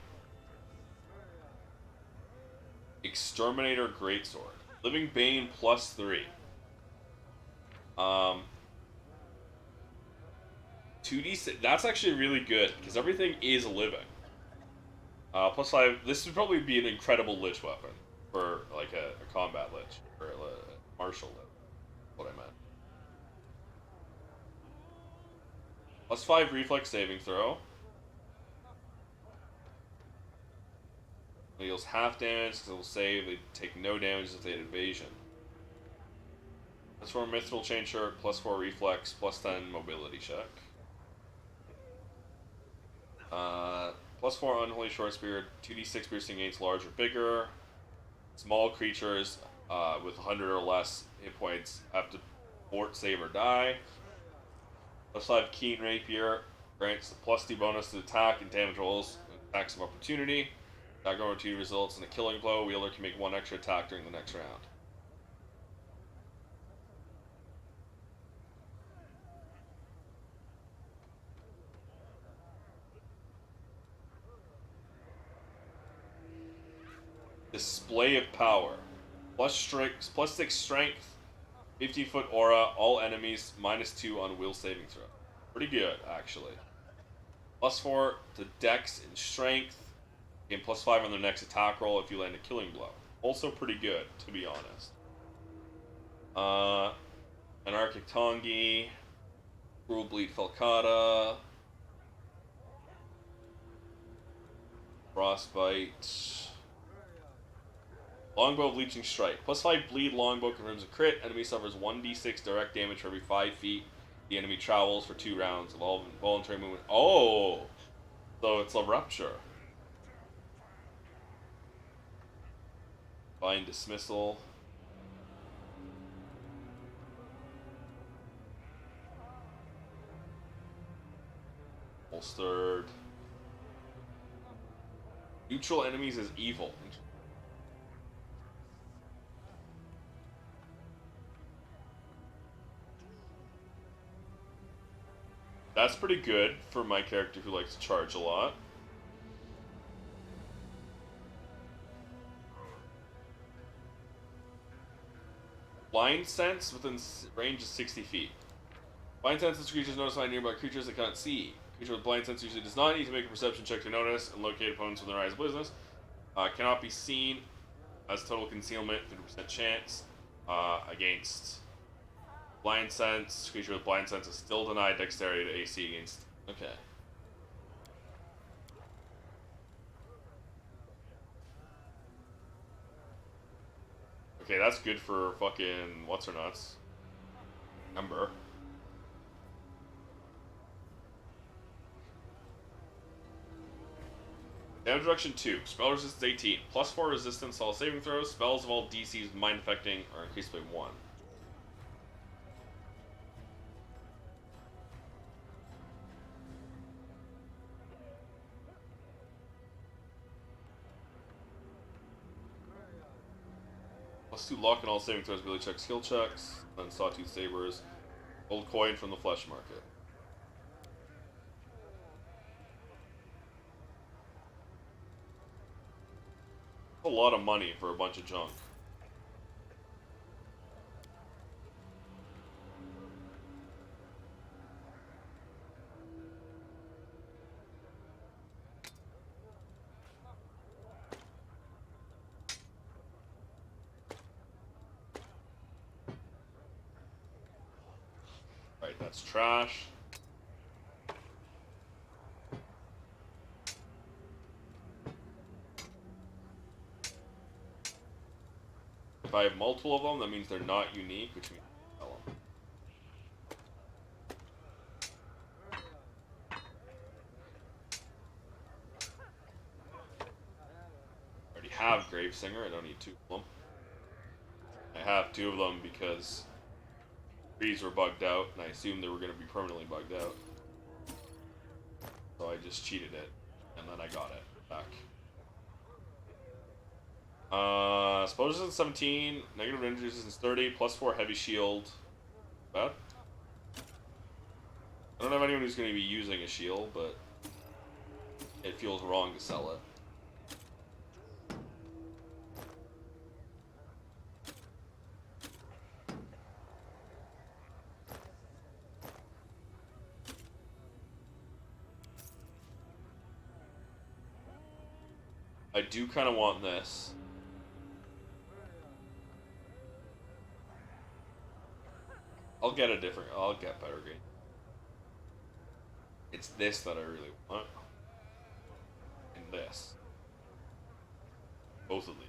Exterminator Greatsword. Living Bane +3. 2d6. That's actually really good because everything is living. +5. This would probably be an incredible lich weapon for like a combat lich or a martial lich. What I meant. +5 reflex saving throw. It deals half damage because it will save. They take no damage if they had evasion. +4 mithril chain shirt, +4 reflex, +10 mobility check. +4 unholy short spear, 2d6 piercing against large or bigger. Small creatures with 100 or less hit points have to fort, save, or die. +5 keen rapier grants +2 bonus to attack and damage rolls and attacks of opportunity. Attack opportunity results in a killing blow. Wielder can make 1 extra attack during the next round. Display of power. +6 strength, 15-foot aura, all enemies, -2 on will saving throw. Pretty good, actually. +4 to dex and strength. Gain +5 on their next attack roll if you land a killing blow. Also pretty good, to be honest. Anarchic Tongi. Cruel Bleed Falcata. Frostbite. Longbow of Leeching Strike. +5 bleed longbow confirms a crit. Enemy suffers 1d6 direct damage for every 5 feet. The enemy travels for 2 rounds of all voluntary movement. Oh! So it's a rupture. Divine Dismissal. Bolstered. Neutral enemies as evil. That's pretty good for my character who likes to charge a lot. Blind Sense within range of 60 feet. Blind Sense is creatures notice by nearby creatures they cannot see. Creature with Blind Sense usually does not need to make a perception check to notice and locate opponents with their eyes of business. Cannot be seen. Has total concealment, 50% chance against Blind Sense. Creature with Blind Sense is still denied dexterity to AC against. Okay. Okay, that's good for fucking what's her nuts. Ember. Damage reduction 2. Spell resistance 18. +4 resistance to all saving throws. Spells of all DCs with mind affecting are increased by 1. +2 lock and all saving throws, ability check, skill checks, then Sawtooth Sabers. Gold coin from the flesh market. A lot of money for a bunch of junk. Right, that's trash. If I have multiple of them, that means they're not unique, which means I sell them. have Gravesinger. I don't need 2 of them. I have 2 of them because 3s were bugged out, and I assumed they were going to be permanently bugged out. So I just cheated it, and then I got it back. Suppose resistance 17, negative energy resistance 30, plus 4 heavy shield. Bad? I don't have anyone who's going to be using a shield, but it feels wrong to sell it. I do kind of want this. I'll get better game. It's this that I really want. And this. Both of these.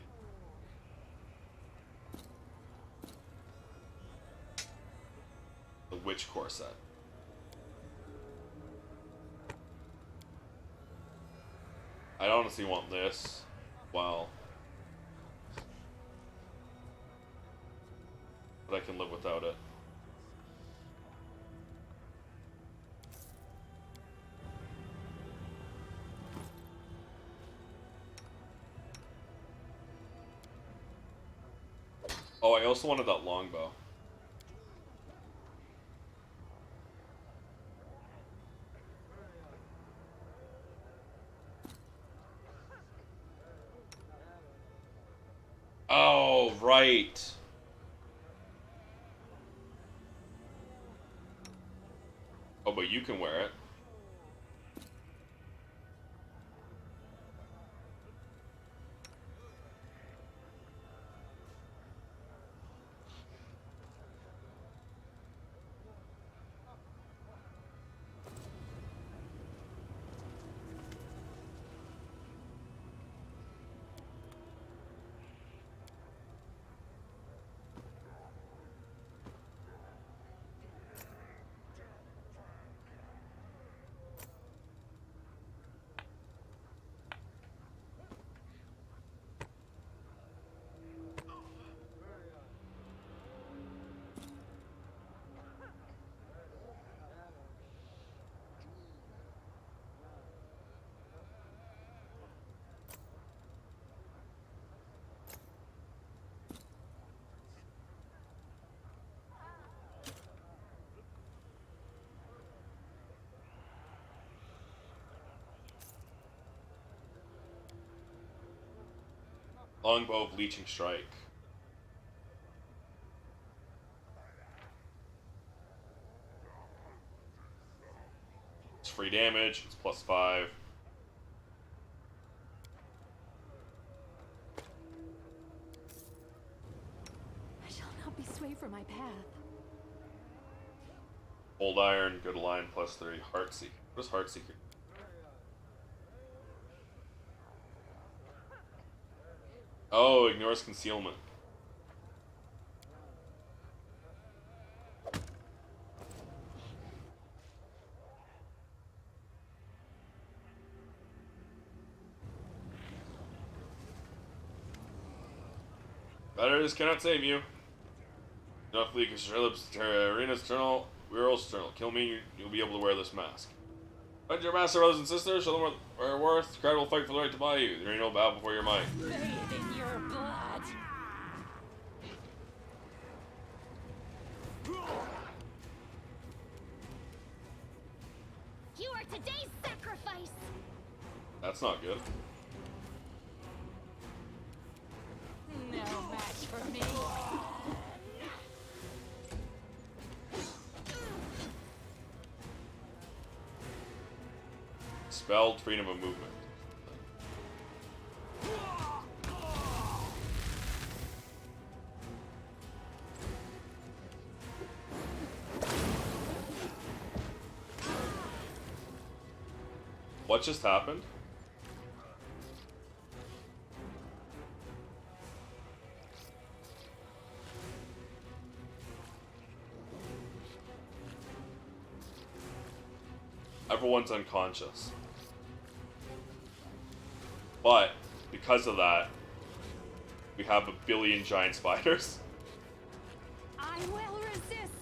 The Witch Core set. I honestly want this. Wow. But I can live without it. Oh, I also wanted that longbow. Oh, right. Oh, but you can wear it. Longbow of Bleaching Strike. It's free damage, it's +5. I shall not be swayed from my path. Old Iron, good line, +3. Heartseeker. What is Heartseeker? Oh, ignores concealment. Batteries cannot save you. Enough leak Arena's eternal. Weirl's eternal. Kill me, you'll be able to wear this mask. Find your master, brothers and sisters. Show them what they're worth. The crowd will fight for the right to buy you. There ain't no bow before your might. Bathe in your blood. You are today's sacrifice. That's not good. No match for me. Spelled freedom of movement. What just happened? Everyone's unconscious. But, because of that, we have a billion giant spiders. I will resist.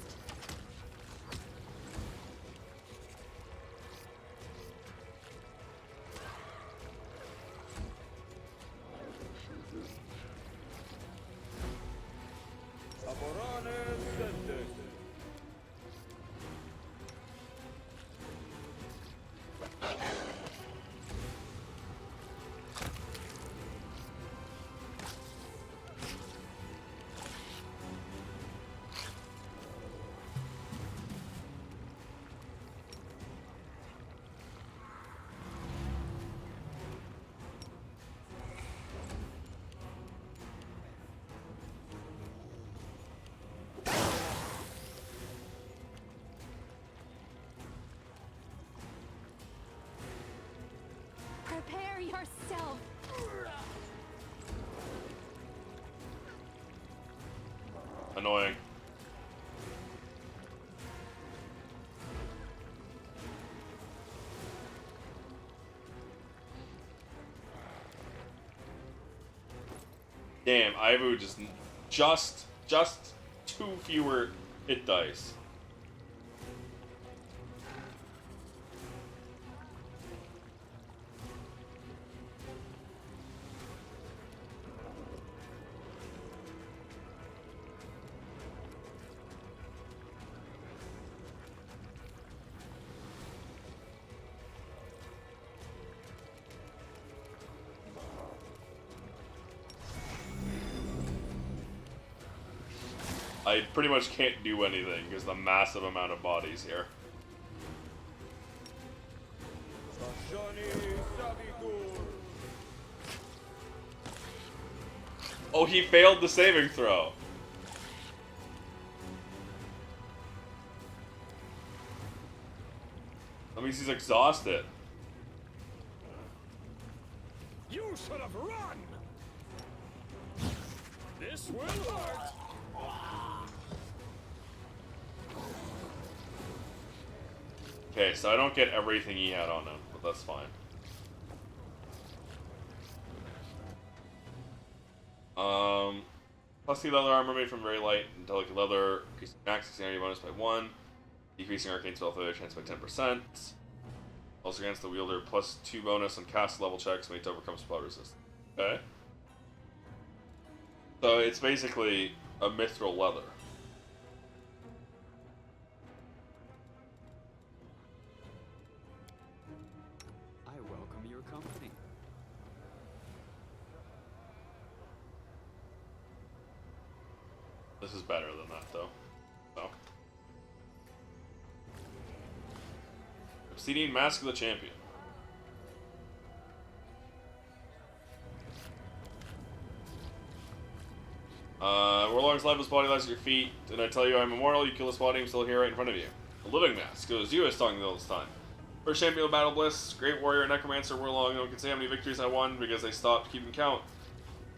Prepare yourself. Annoying. Damn, Ivu just two fewer hit dice. I pretty much can't do anything because the massive amount of bodies here. Oh, he failed the saving throw. That means he's exhausted. You should have run! This will hurt! Okay, so I don't get everything he had on him, but that's fine. Plus the leather armor made from very light intelligent leather, increasing max dexterity bonus by 1, decreasing arcane spell failure chance by 10%. Also against the wielder, plus 2 bonus on cast level checks made to overcome spell resistance. Okay. So it's basically a mithril leather. I welcome your company. This is better than that, though. So. Obsidian Mask of the Champion. Warlock's lifeless body lies at your feet. Did I tell you I'm immortal? You kill this body, I'm still here right in front of you. A living mask. It was you I was talking to all this time. First champion of Battle Bliss, great warrior, necromancer, warlock. No one can say how many victories I won because I stopped keeping count.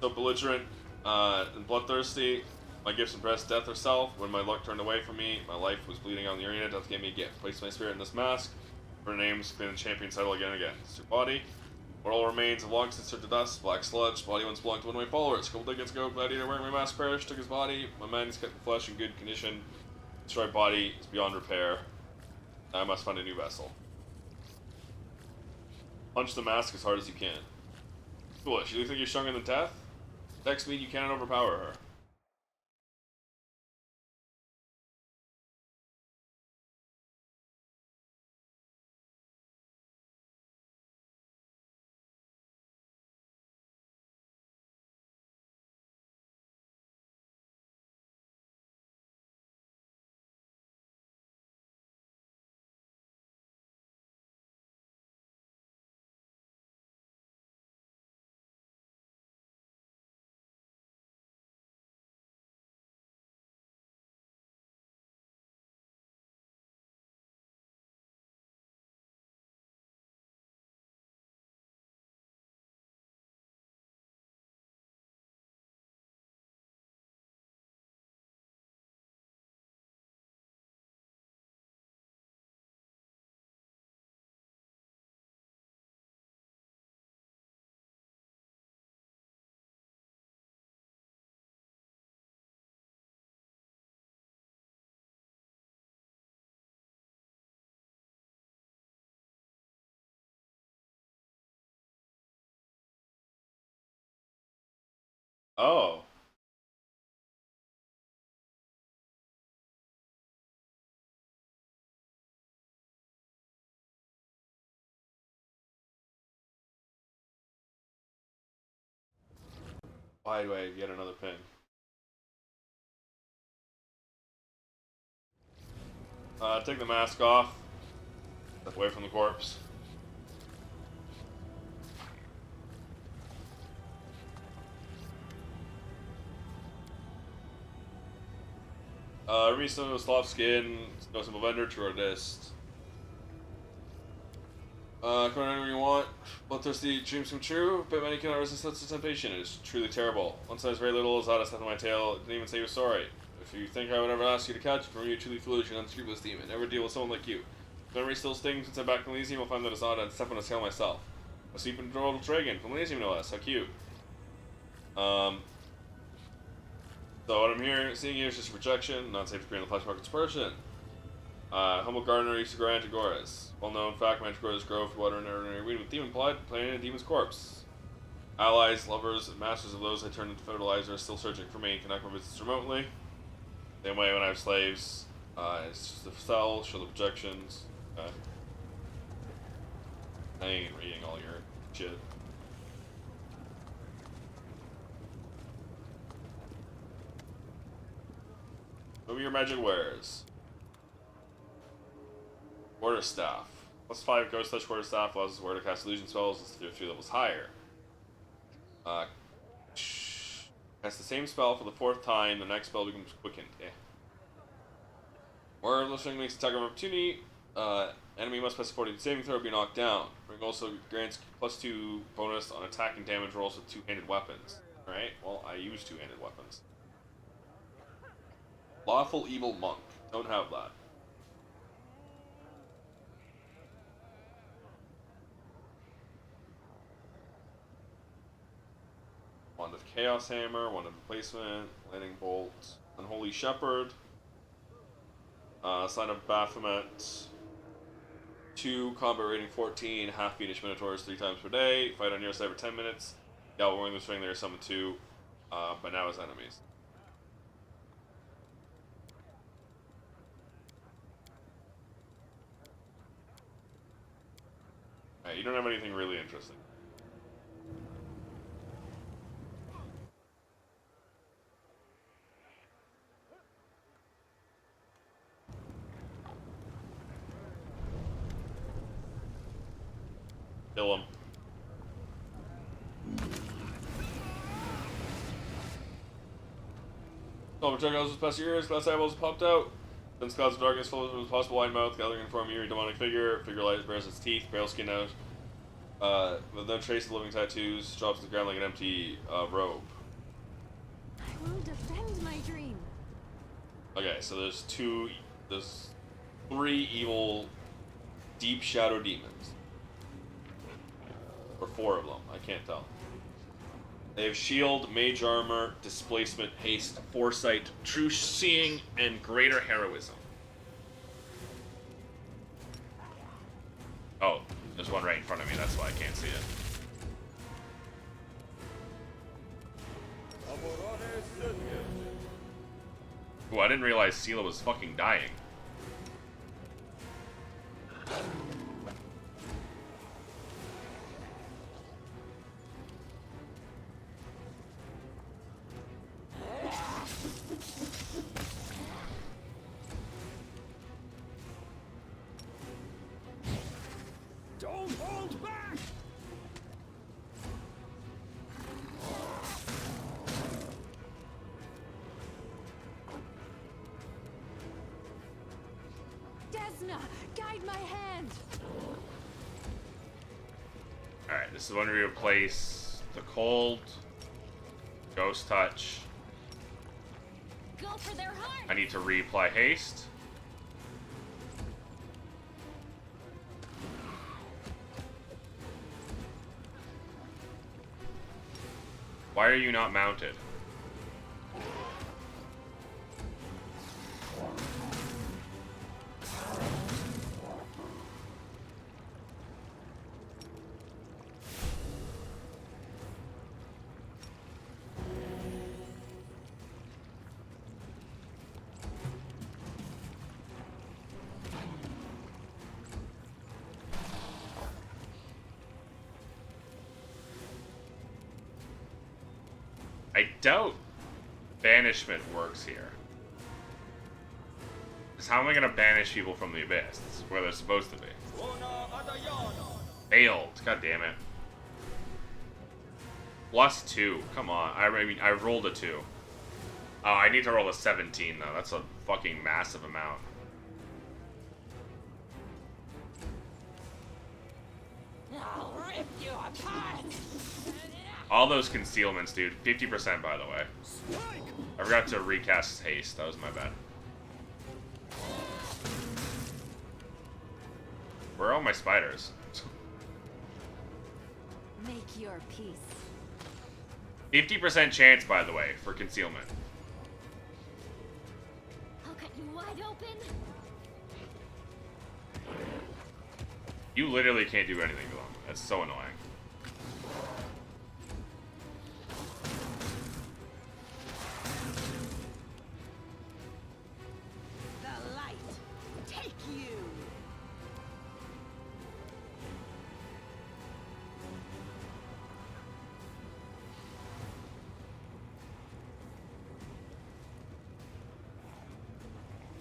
So belligerent and bloodthirsty. My gifts impressed death herself. When my luck turned away from me, my life was bleeding out in the arena. Death gave me a gift. Placed my spirit in this mask. Her name's been the champion title again and again. It's your body. Mortal remains have long since turned to dust. Black sludge. Body once belonged to one of my followers. A couple decades ago, gladiator wearing my mask perished. Took his body. My man is kept in flesh in good condition. Destroyed body is beyond repair. I must find a new vessel. Punch the mask as hard as you can. Foolish. You think you're stronger than death? Text me, you cannot overpower her. Oh. Why do I get another ping? Take the mask off. Step away from the corpse. Recently with soft skin, no simple vendor, true artist. Come on, anything you want. Bloodthirsty dreams come true, but many cannot resist such a temptation. It is truly terrible. Once I was very little, as out of stuff in my tail, didn't even say you were sorry. If you think I would ever ask you to catch for me, you're truly foolish and unscrupulous demon. Never deal with someone like you. If memory still stings since I'm back from Elysium, I'll find that it's odd and step on his tail myself. A sleep and adorable dragon from Elysium, no less. How cute. So what I'm seeing here is just rejection, not safe to be in the flesh market's person. Humble gardener used to grow Antigoras. Well-known fact, Manticoras grow for water and ordinary weed with demon blood, planted in a demon's corpse. Allies, lovers, and masters of those I turned into fertilizer are still searching for me and connect my business remotely. Same way when I have slaves, it's just a cell, show the projections. I ain't reading all your shit. What are your magic wares? Quarterstaff. Plus 5 Ghost Touch Quarterstaff allows us to cast illusion spells as if 3 levels higher. Cast the same spell for the 4th time, the next spell becomes quickened. Or listening makes attack of opportunity. Enemy must pass a 40 saving throw or be knocked down. Ring also grants +2 bonus on attack and damage rolls with 2-handed weapons. Alright, well, I use 2-handed weapons. Lawful Evil Monk. Don't have that. Wand of Chaos Hammer, Wand of Replacement, Landing Bolt, Unholy Shepherd, Sign of Baphomet, 2, combat rating 14, half Fiendish Minotaurs 3 times per day, fight on your side for 10 minutes, Galvaring the Swing there, summon 2, but now as enemies. Alright, you don't have anything really interesting. Kill him. All projectiles with past years, glass eyeballs popped out. Dense clouds of darkness full of possible wide mouth, gathering in form of eerie demonic figure. Figure light bears its teeth, pale skin out. With no trace of living tattoos, drops to the ground like an empty robe. I will defend my dream. Okay, so there's 3 evil deep shadow demons. Or 4 of them, I can't tell. They have shield, mage armor, displacement, haste, Foresight, true seeing, and greater heroism. Oh, there's one right in front of me, that's why I can't see it. Ooh, I didn't realize Sela was fucking dying. Don't hold back! Desna, guide my hand. Alright, this is when we replace the cold, ghost touch. Go for their heart. I need to reapply haste. Why are you not mounted? I doubt banishment works here. Because how am I going to banish people from the abyss? This is where they're supposed to be. Failed. God damn it. +2. Come on. I mean, I rolled a 2. Oh, I need to roll a 17, though. That's a fucking massive amount. I'll rip you apart. All those concealments, dude. 50%, by the way. I forgot to recast haste. That was my bad. Where are all my spiders? Make your peace. 50% chance, by the way, for concealment. I'll cut you wide open. You literally can't do anything to them. That's so annoying. The light, take you.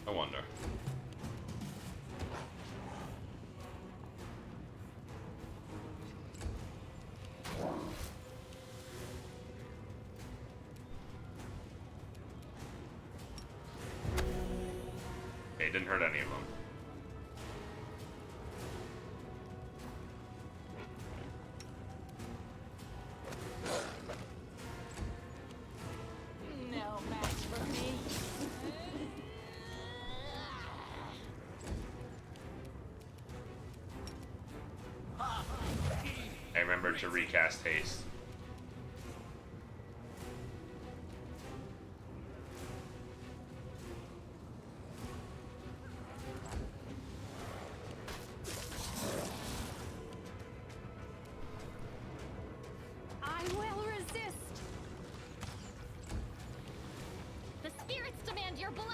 I wonder. It didn't hurt any of them. No match for me. I remembered to recast haste. I will resist. The spirits demand your blood.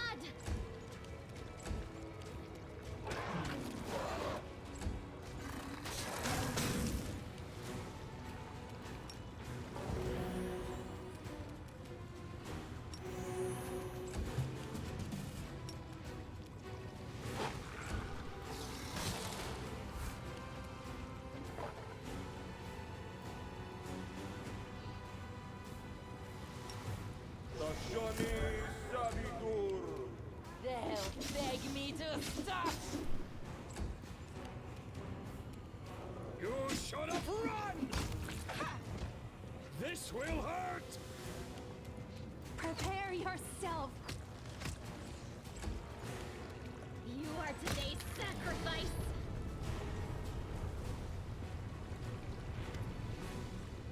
They'll beg me to stop. You should have run! This will hurt! Prepare yourself. You are today's sacrifice.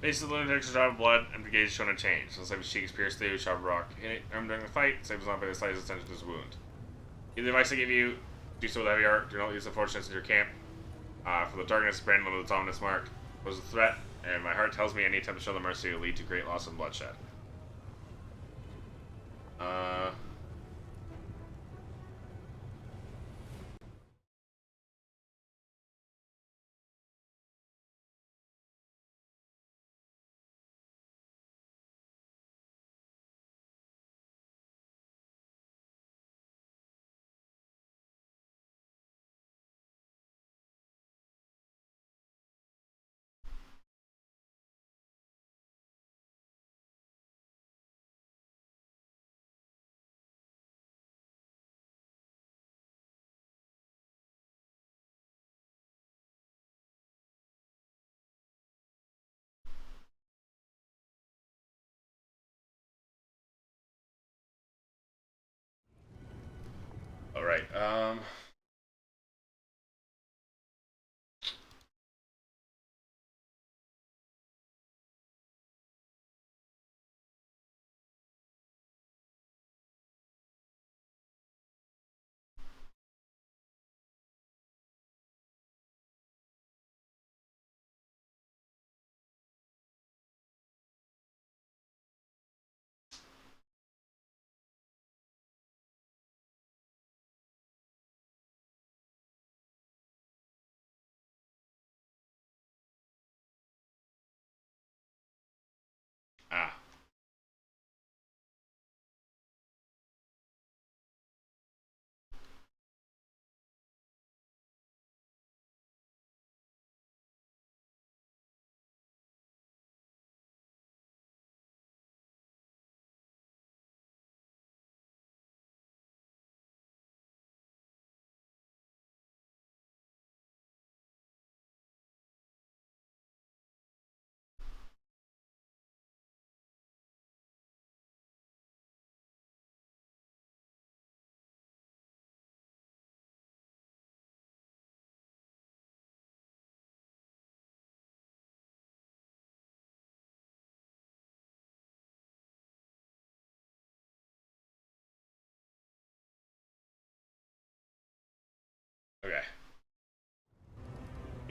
Base of the lunatics is drop of blood, and brigade is shown a change. So Saber's cheek is pierced through, sharp rock. Hit him during the fight, Saber's not by the slightest attention to his wound. Give the advice I give you, do so with heavy art, do not use the fortunates in your camp. For the darkness, brand them with its ominous mark. Was a threat, and my heart tells me any attempt to show them mercy will lead to great loss and bloodshed. Alright,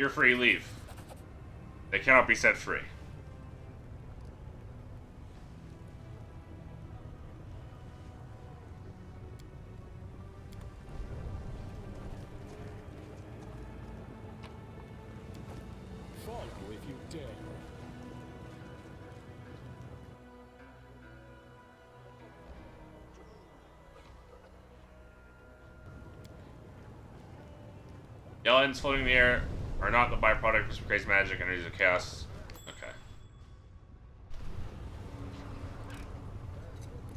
You're free, leave. They cannot be set free. Follow if you dare. Yellens floating in the air are not the byproduct of crazy magic energies of chaos. Okay.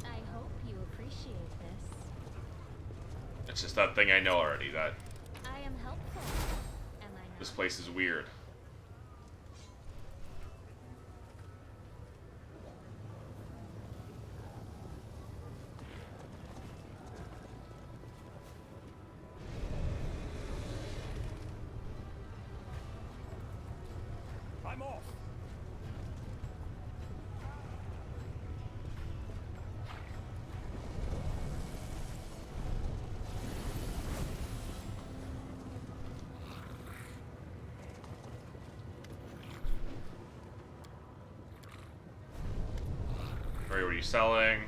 I hope you appreciate this. It's just that thing I know already, that I am helpful. Am I not? this place is weird. I'm off. Where were you selling?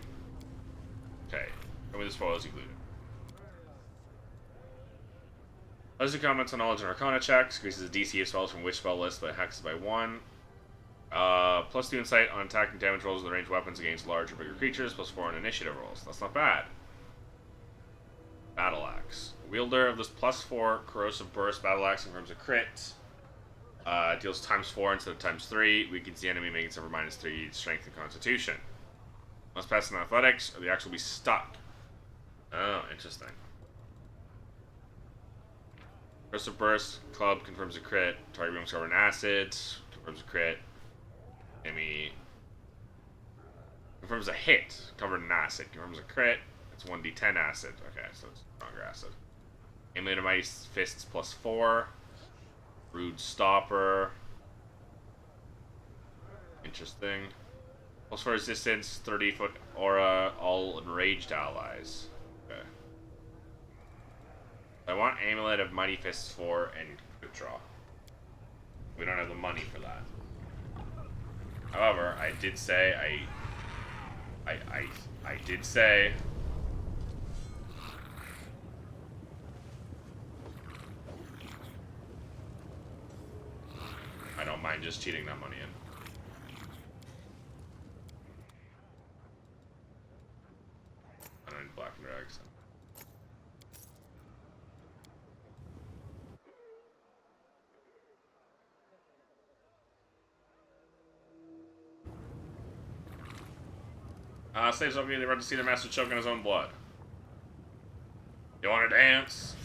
Okay. Show me the spoils included. Lesser comments on knowledge and arcana checks. Increases the DC of spells from which spell list by hexes by 1. Plus 2 insight on attacking damage rolls with ranged weapons against larger, bigger creatures. Plus 4 on initiative rolls. That's not bad. Battle Axe. Wielder of this plus 4 corrosive burst battle axe confirms a crit. Deals times 4 instead of times 3. Weakens the enemy, making it suffer minus 3 strength and constitution. Must pass in athletics, or the axe will be stuck. Oh, interesting. Corrosive burst club confirms a crit. Target becomes covered in acid. Confirms a crit. Enemy confirms a hit covered in acid. Confirms a crit. It's 1d10 acid. Okay, so it's stronger acid. Emulator Mighty Fists plus 4. Rude Stopper. Interesting. Plus 4 resistance, 30-foot aura, all enraged allies. Okay. I want Amulet of Mighty Fists 4 and Quick Draw. We don't have the money for that. However, I did say I did say I don't mind just cheating that money in. I don't need black and drags. Slaves up here, they run to see their master choke on his own blood. You wanna dance?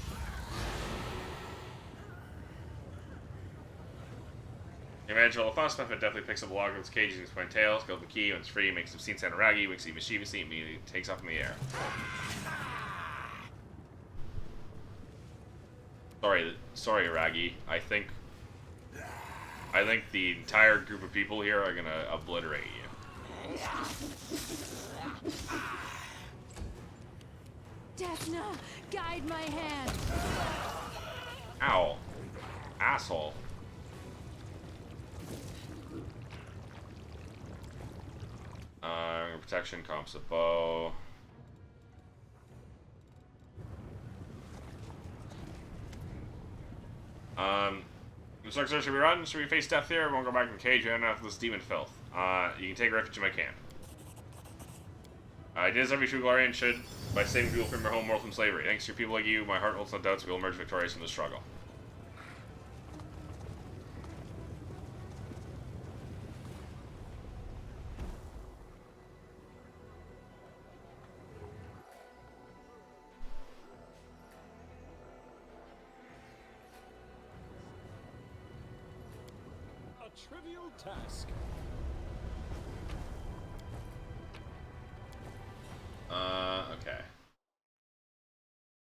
The evangel of Fuss Method definitely picks up a log of its cage using its pointed tail, scales the key, when it's free, makes obscene sound raggy, winks it mischievously, and immediately takes off in the air. Sorry, Raggy. I think the entire group of people here are gonna obliterate you. Desna, guide my hand. Ow. Asshole. Protection, comps a bow. Should we run? Should we face death here? We won't go back in the cage. We don't have this demon filth. You can take refuge in my camp. I did as every true Glorian should by saving people from their home world from slavery. Thanks to people like you, my heart holds no doubts we will emerge victorious from the struggle. A trivial task. Okay.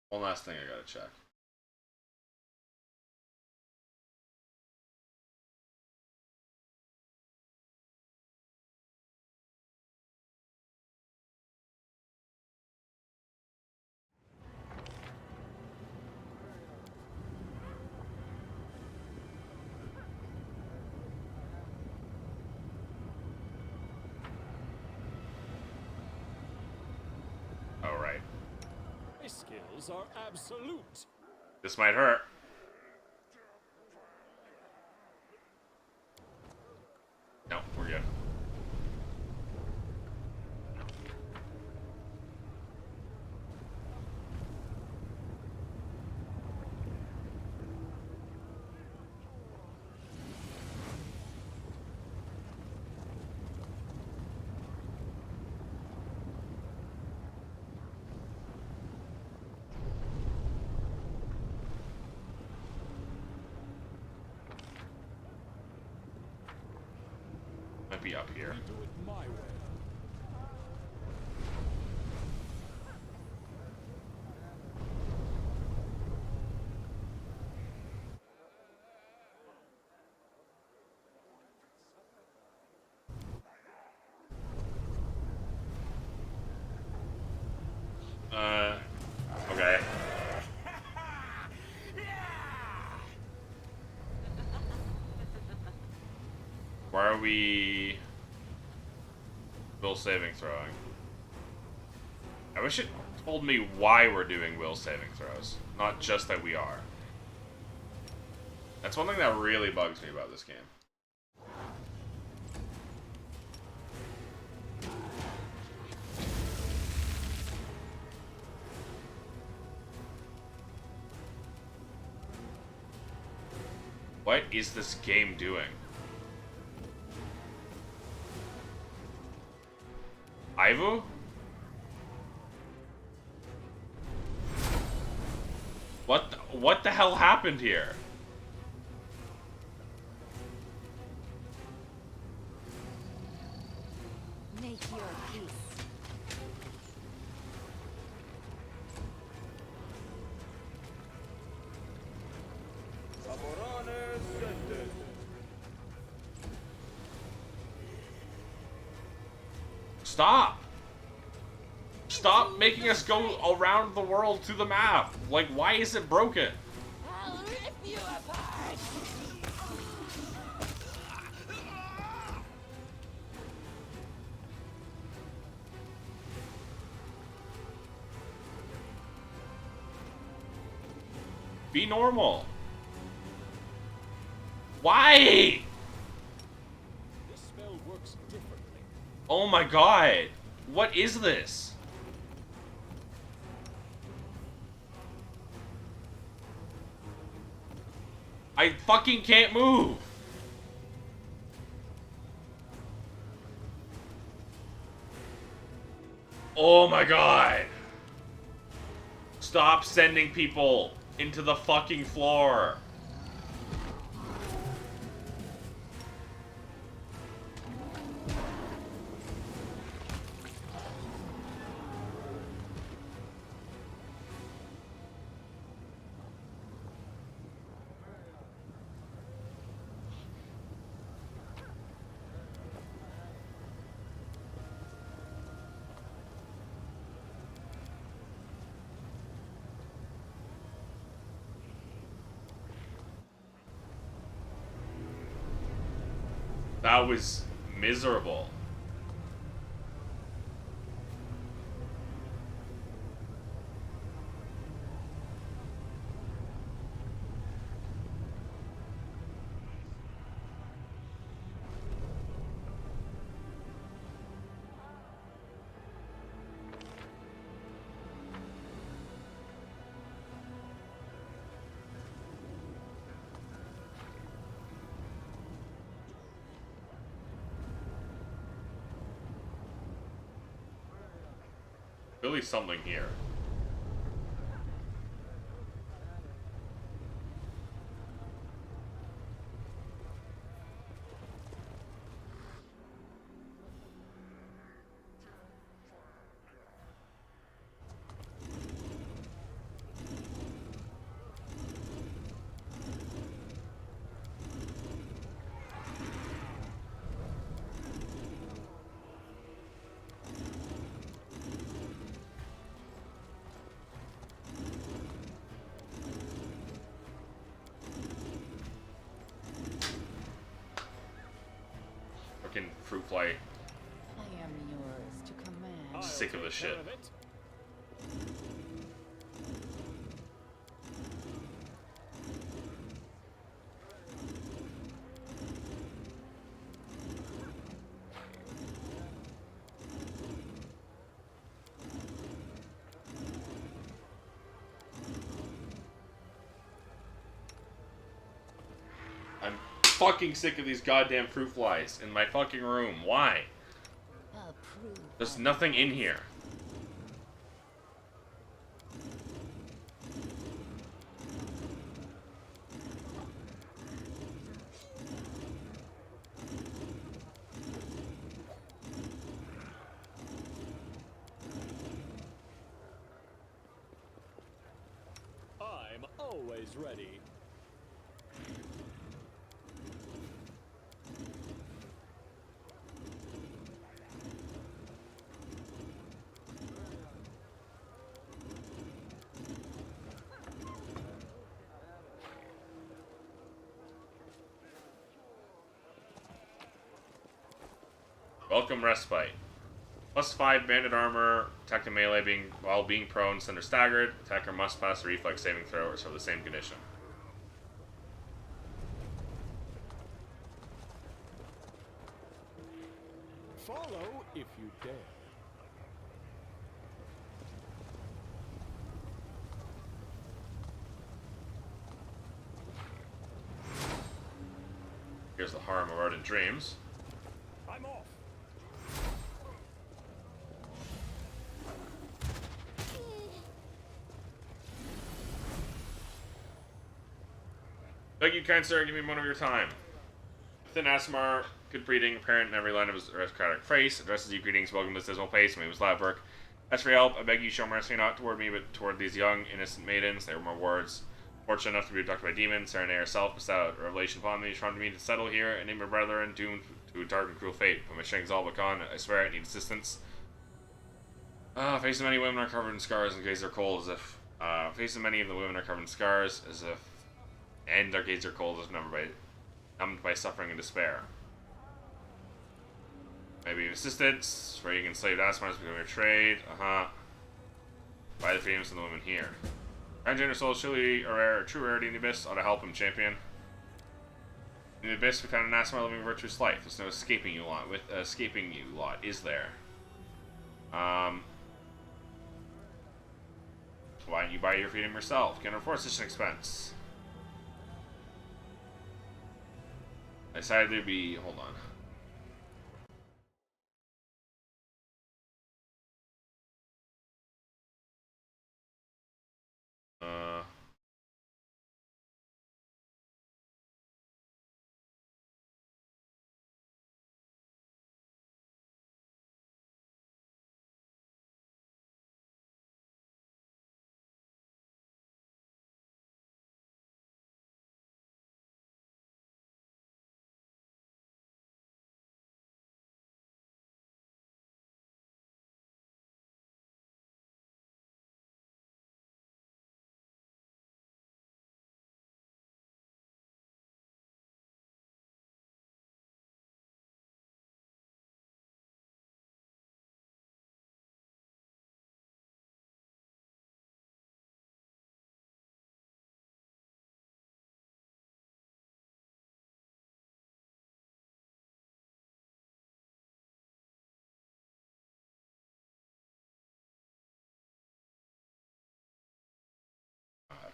One last thing I gotta check. saves are absolute. This might hurt. No, we're good. Might be up here. We do it my way. Okay. Why are we will saving throwing? I wish it told me why we're doing will saving throws, not just that we are. That's one thing that really bugs me about this game. What is this game doing? Ivu? What the hell happened here? Make your peace. Stop! Stop making us go around the world to the map! Like, why is it broken? I'll rip you apart. Be normal. Why? This spell works differently. Oh my god. What is this? I fucking can't move. Oh my god. Stop sending people into the fucking floor. That was miserable. Really something here. Fucking fruit fly. I am yours to command. I'm sick of this shit. fucking sick of these goddamn fruit flies in my fucking room. Why? There's nothing in here. I'm always ready. Welcome respite. +5 banded armor, attack and melee while being prone, send or staggered. Attacker must pass a reflex saving throw or the same condition. Follow if you dare. Here's the harm of ardent dreams. I'm off. Thank you, kind sir. Give me one of your time. Within Asmar, good breeding, apparent in every line of his aristocratic face, addresses you greetings, welcome to this dismal place, my name is Lavberk. As for your help, I beg you show mercy not toward me, but toward these young, innocent maidens. They were my wards. Fortunate enough to be abducted by demons, Serenade herself bestowed a revelation upon me, charmed me to settle here, and name my brethren, doomed to a dark and cruel fate. But my strength is all but gone, I swear I need assistance. Facing many women are covered in scars and gaze are cold as if... facing many of the women are covered in scars as if... and their gaze are cold as numbed by suffering and despair. Maybe assistance, where you can slave Asmars become your trade. Buy the freedoms of the women here. Transgender souls surely a true rarity in the abyss. Ought to help him, champion. In the abyss, we found an Asmar living a virtuous life. There's no escaping you lot. Is there? Why don't you buy your freedom yourself? Can't afford such an expense. I decided to be. Hold on.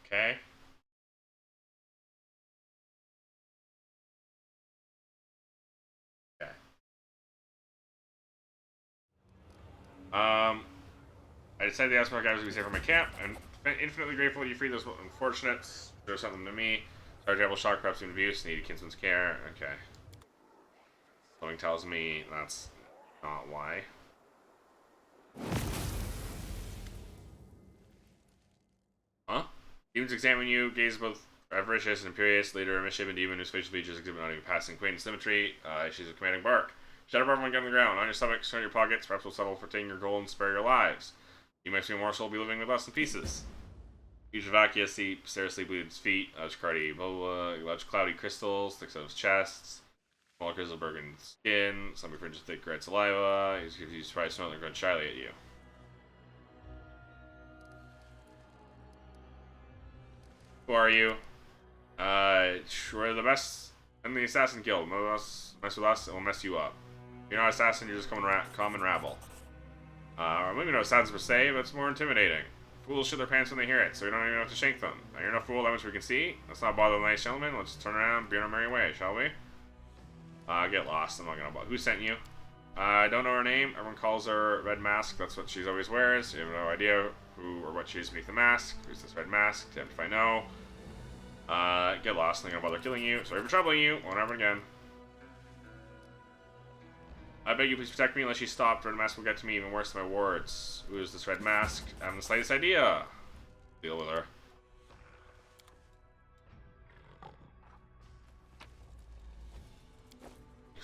Okay. Okay. I decided the Asmar guys would be safe from my camp. I'm infinitely grateful you freed those unfortunates. Do something to me. Sorry, terrible shock, perhaps even abuse. Need a kinsman's care. Okay. Something tells me that's not why. Huh? Demons examine you, gaze both avaricious and imperious. Later, a misshapen demon whose facial features exhibit not even passing quaint symmetry. She's a commanding bark. Shut up, everyone, get on the ground. On your stomach, turn your pockets. Perhaps we'll settle for taking your gold and spare your lives. You might see a morsel will be living with us in pieces. Huge vacuum stares sleepily at his feet. Large cloudy crystals sticks out of his chest. Small crystal burning skin. Some fringe of thick red saliva. He's surprised smelling and grunts shyly at you. Who are you? We're the best in the assassin guild. Mess with us, and we'll mess you up. You're not an assassin, you're just common rabble. Maybe no assassins per se, but it's more intimidating. Fools shit their pants when they hear it, so we don't even have to shank them. Now, you're no fool, that much we can see. Let's not bother the nice gentleman. Let's turn around and be on our merry way, shall we? Get lost. I'm not gonna bother. Who sent you? I don't know her name. Everyone calls her Red Mask. That's what she always wears. You have no idea who or what she is beneath the mask. Who's this Red Mask? Damn if I know. Get lost. I'm not gonna bother killing you. Sorry for troubling you. Won't happen again. I beg you, please protect me unless you stop. Red Mask will get to me even worse than my wards. Who is this Red Mask? I haven't the slightest idea. Deal with her.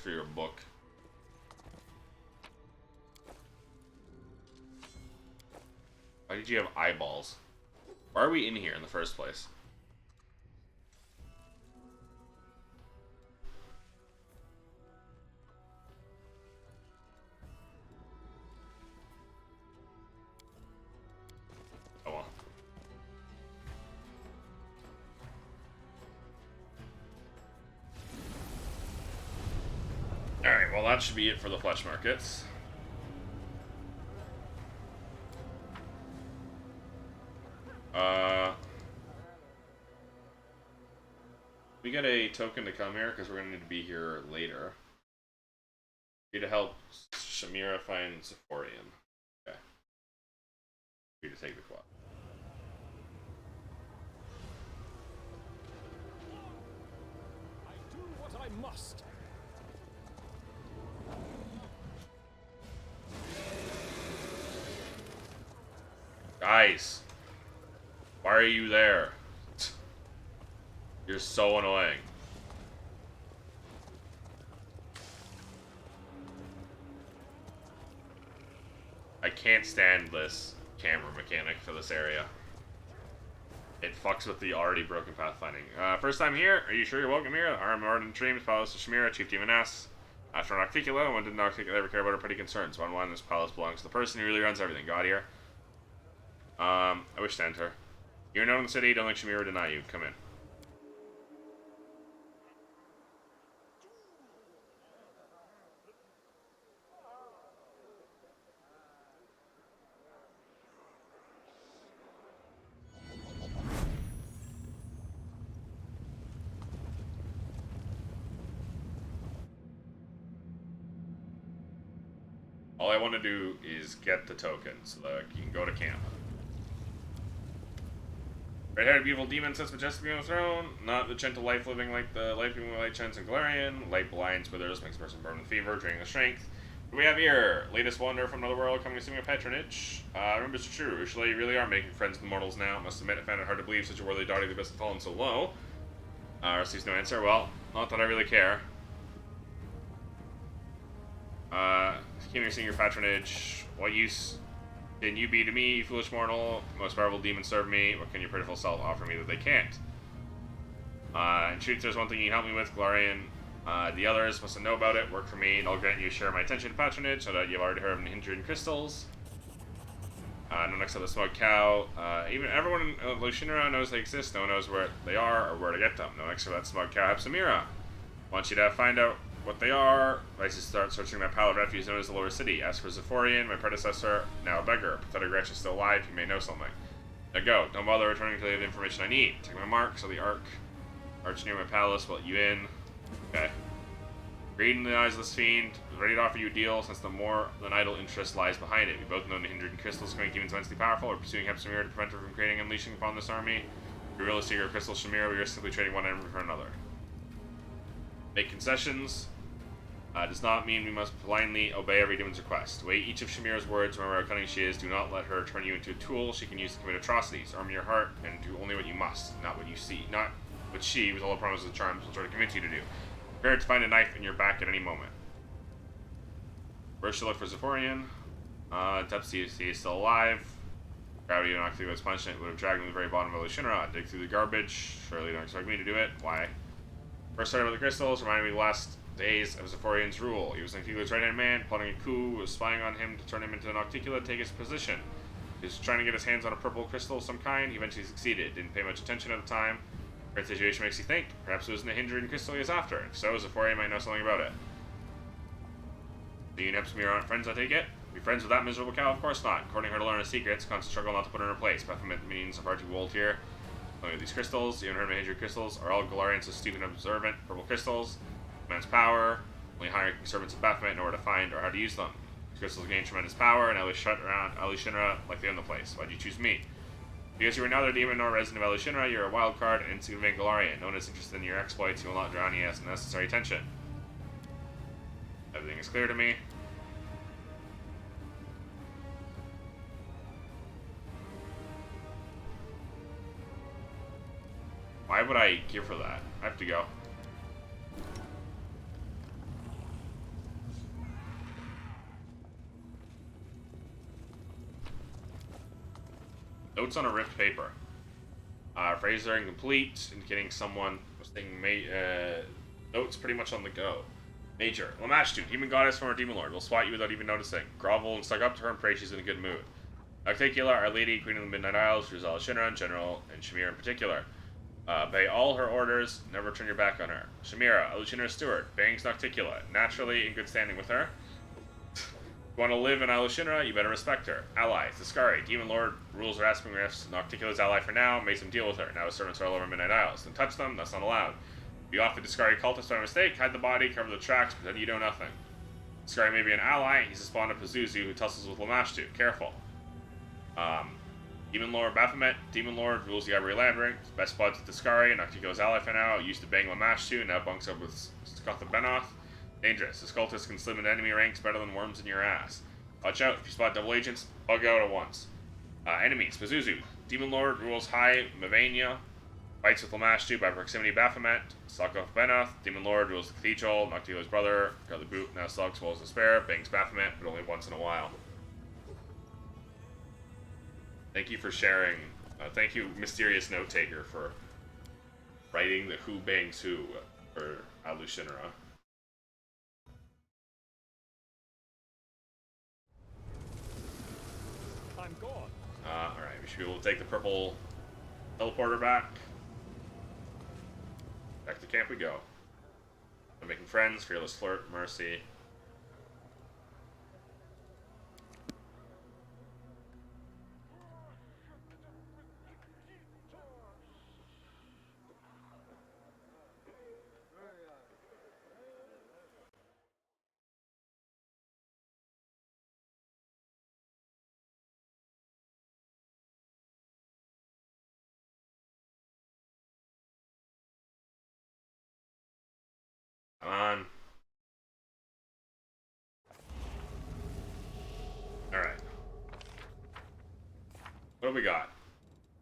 For your book. Why did you have eyeballs? Why are we in here in the first place? Oh well. Alright, well that should be it for the flesh markets. We get a token to come here because we're going to need to be here later. Need to help Shamira find Zephorian. Okay. Need to take the quad. I do what I must. Guys, why are you there? You're so annoying. I can't stand this camera mechanic for this area. It fucks with the already broken pathfinding. First time here? Are you sure you're welcome here? I'm Ardent Dreams, Palace of Shamira, Chief Demoness. After Nocticula, one did Nocticula ever care about our petty concerns. Bottom line, this palace belongs to the person who really runs everything. God here. I wish to enter. You're known in the city, don't let Shamira deny you. Come in. All I want to do is get the token so that you can go to camp. Red-haired beautiful demon sits majestically on the throne. Not the gentle life living like the life-giving light shines in Galarian. Light blinds, withers, makes a person burn with fever, draining the strength. What do we have here? Latest wonder from another world coming assuming a patronage. Remember, it's true. Usually you really are making friends with the mortals now. Must admit, I found it hard to believe such a worthy daughter of the best have fallen so low. Receives no answer. Well, not that I really care. Keeping seeing your patronage. What use can you be to me, foolish mortal? Most powerful demons serve me. What can your pitiful self offer me that they can't? In truth, there's one thing you can help me with, Galarian. The others mustn't know about it. Work for me, and I'll grant you a share of my attention and patronage, so that you've already heard of the Hindred Crystals. No next to the smoked cow. Even everyone in Lushinra knows they exist. No one knows where they are or where to get them. No next to that smoked cow, Hepsamira. Want you to find out what they are. Vices start searching that pile of refuse known as the Lower City. Ask for Zephorian, my predecessor, now a beggar. Pathetic wretch is still alive. You may know something. Now go. Don't bother returning until you have the information I need. Take my mark, so the arch near my palace will let you in. Okay. Greed in the eyes of this fiend, ready to offer you a deal, since the more than idle interest lies behind it. We both know the Hindred Crystals can make demons immensely powerful. We're pursuing Hepsamira to prevent her from creating and unleashing upon this army. If we really seek her crystal Shamira, we are simply trading one enemy for another. Make concessions. Does not mean we must blindly obey every demon's request. Weigh each of Shamira's words, remember how cunning she is. Do not let her turn you into a tool she can use to commit atrocities. Arm your heart and do only what you must, not what you see. Not what she, with all the promises and charms, will try to convince you to do. Prepare to find a knife in your back at any moment. First, you look for Zephorian. Tepsi is still alive. Gravity would not its punishment would have dragged him to the very bottom of Lushinra. Dig through the garbage. Surely you don't expect me to do it. Why? First started with the crystals, reminded me of the last days of Zephorian's rule. He was Nocticula's right-hand man, plotting a coup, was spying on him to turn him into Nocticula to take his position. He was trying to get his hands on a purple crystal of some kind. He eventually succeeded. Didn't pay much attention at the time. Current situation makes you think. Perhaps it wasn't the Hindred Crystal he was after. If so, Zephorian might know something about it. So you and Hepsamira aren't friends, I take it? Be friends with that miserable cow? Of course not. According to her to learn her secrets, constant struggle not to put her in her place. Baphomet means of hard to behold here. Only these crystals, you haven't heard of crystals, are all Galarians so stupid and observant. Purple crystals, man's power. Only higher servants of Baphomet know where to find or how to use them. These crystals gain tremendous power, and Shinra like they own the place. Why'd you choose me? Because you are neither demon nor resident of Shinra, you're a wild card and insignificant Galarian. No one is interested in your exploits, you will not draw any necessary attention. Everything is clear to me. Why would I give her that? I have to go. Notes on a ripped paper. Phrases are incomplete, indicating someone was thinking notes pretty much on the go. Major. Lamashtu, demon goddess from our demon lord, will swat you without even noticing. Grovel and suck up to her and pray she's in a good mood. Nocticula, our lady, queen of the Midnight Isles, Rizal Shinra in general, and Shamira in particular. Obey all her orders, never turn your back on her. Shamira, Alushinra's steward, bangs Nocticula, naturally in good standing with her. You want to live in Alushinra, you better respect her. Allies, Discari, Demon Lord, rules her Aspen Rifts, Nocticula's ally for now, made some deal with her. Now his servants are all over Midnight Isles. Don't touch them, that's not allowed. If you off the Discari cultist by mistake, hide the body, cover the tracks, pretend you know nothing. Discari may be an ally, he's a spawn of Pazuzu who tussles with Lamashtu. Careful. Demon Lord Baphomet, Demon Lord, rules the Ivory Land Ring, best buds with Discari, Nocticula's ally for now, used to bang Lamashtu, now bunks up with Scoth of Benoth. Dangerous. This cultist can slim into enemy ranks better than worms in your ass. Watch out, if you spot double agents, bug out at once. Enemies, Pazuzu. Demon Lord rules High Mavania, fights with Lamashtu by proximity Baphomet, Scoth of Benoth. Demon Lord rules the Cathedral, Nocticula's brother, got the boot, now slugs, swallows despair, bangs Baphomet, but only once in a while. Thank you for sharing. Thank you, mysterious note taker, for writing the who bangs who for Alushinra. I'm gone. Alright, we should be able to take the purple teleporter back. Back to camp we go. I'm making friends, fearless flirt, mercy. Come on. Alright. What do we got?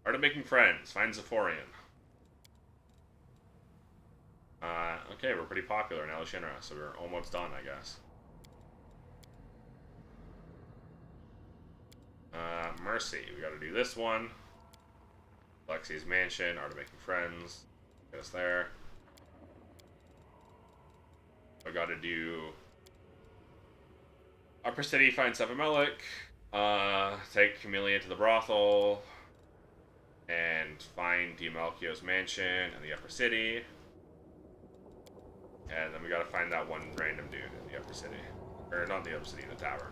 Art of making friends. Find Zephorian. Okay, we're pretty popular in Alushinra, so we're almost done, I guess. Mercy. We gotta do this one. Lexi's Mansion. Art of making friends. Get us there. I gotta do Upper City, find Sevamelik, take Camellia to the brothel, and find Diamalchio's mansion in the Upper City. And then we gotta find that one random dude in the Upper City. Or not the Upper City, in the tavern.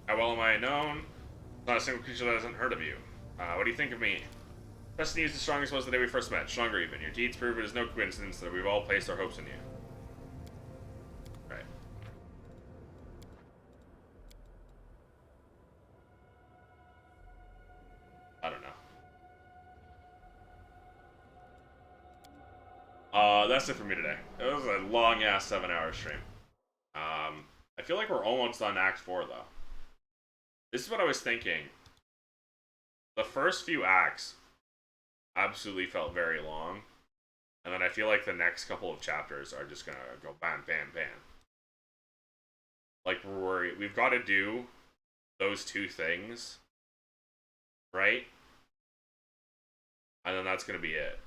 How well am I known? Not a single creature that hasn't heard of you. What do you think of me? Destiny is the strongest was the day we first met. Stronger even. Your deeds prove it is no coincidence that we've all placed our hopes in you. Right. I don't know. That's it for me today. It was a long-ass 7-hour stream. I feel like we're almost on Act 4, though. This is what I was thinking. The first few acts absolutely felt very long. And then I feel like the next couple of chapters are just gonna go bam, bam, bam. Like, we've got to do those two things, right? And then that's gonna be it.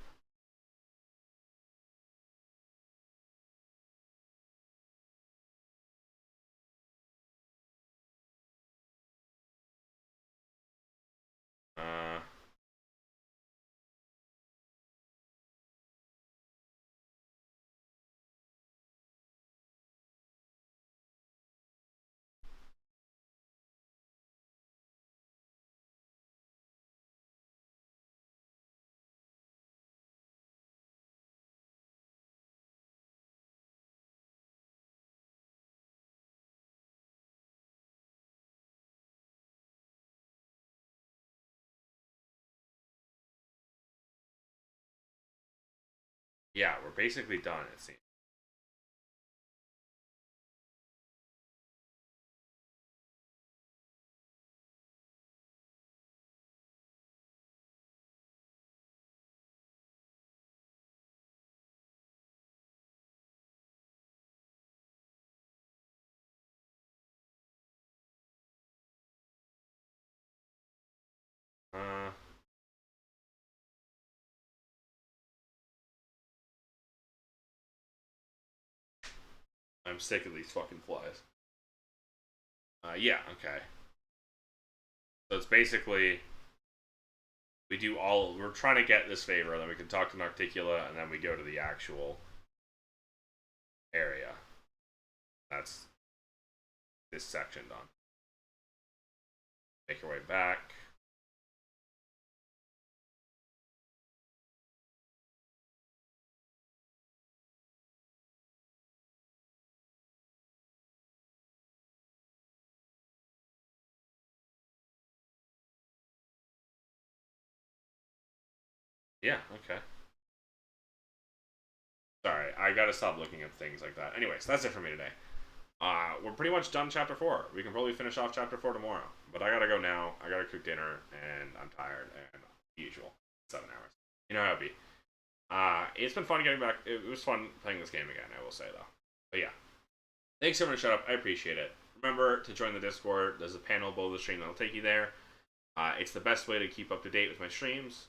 Yeah, we're basically done, it seems. Uh, I'm sick of these fucking flies. Yeah, okay. So it's basically we're trying to get this favor, then we can talk to Narticula, and then we go to the actual area. That's this section done. Make our way back. Yeah, okay. Sorry, I gotta stop looking at things like that. Anyways, that's it for me today. We're pretty much done chapter 4. We can probably finish off chapter 4 tomorrow. But I gotta go now. I gotta cook dinner, and I'm tired, and usual. 7 hours. You know how it be. It's been fun getting back. It was fun playing this game again, I will say, though. But yeah. Thanks everyone to shut up. I appreciate it. Remember to join the Discord. There's a panel below the stream that'll take you there. It's the best way to keep up to date with my streams.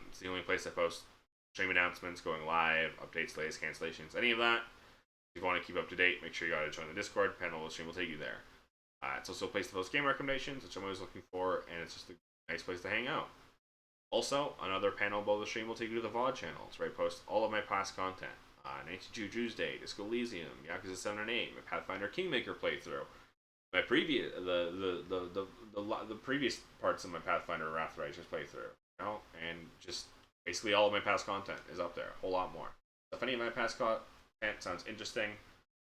It's the only place I post stream announcements, going live, updates, latest cancellations, any of that. If you want to keep up to date, make sure you gotta join the Discord. Panel of the stream will take you there. It's also a place to post game recommendations, which I'm always looking for, and it's just a nice place to hang out. Also, another panel below the stream will take you to the VOD channels, where I post all of my past content. 92 Tuesday, Disco Elysium, Yakuza 7 and 8, my Pathfinder Kingmaker playthrough, my previous the previous parts of my Pathfinder Wrath Righteous playthrough, you know, and just basically all of my past content is up there, a whole lot more. So if any of my past content sounds interesting,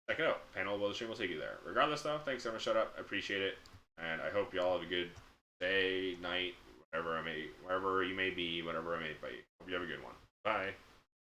check it out. Panel below the stream will take you there. Regardless, though, thanks everyone. Shut up. I appreciate it, and I hope y'all have a good day, night, wherever you may be, whatever I may be. Hope you have a good one. Bye.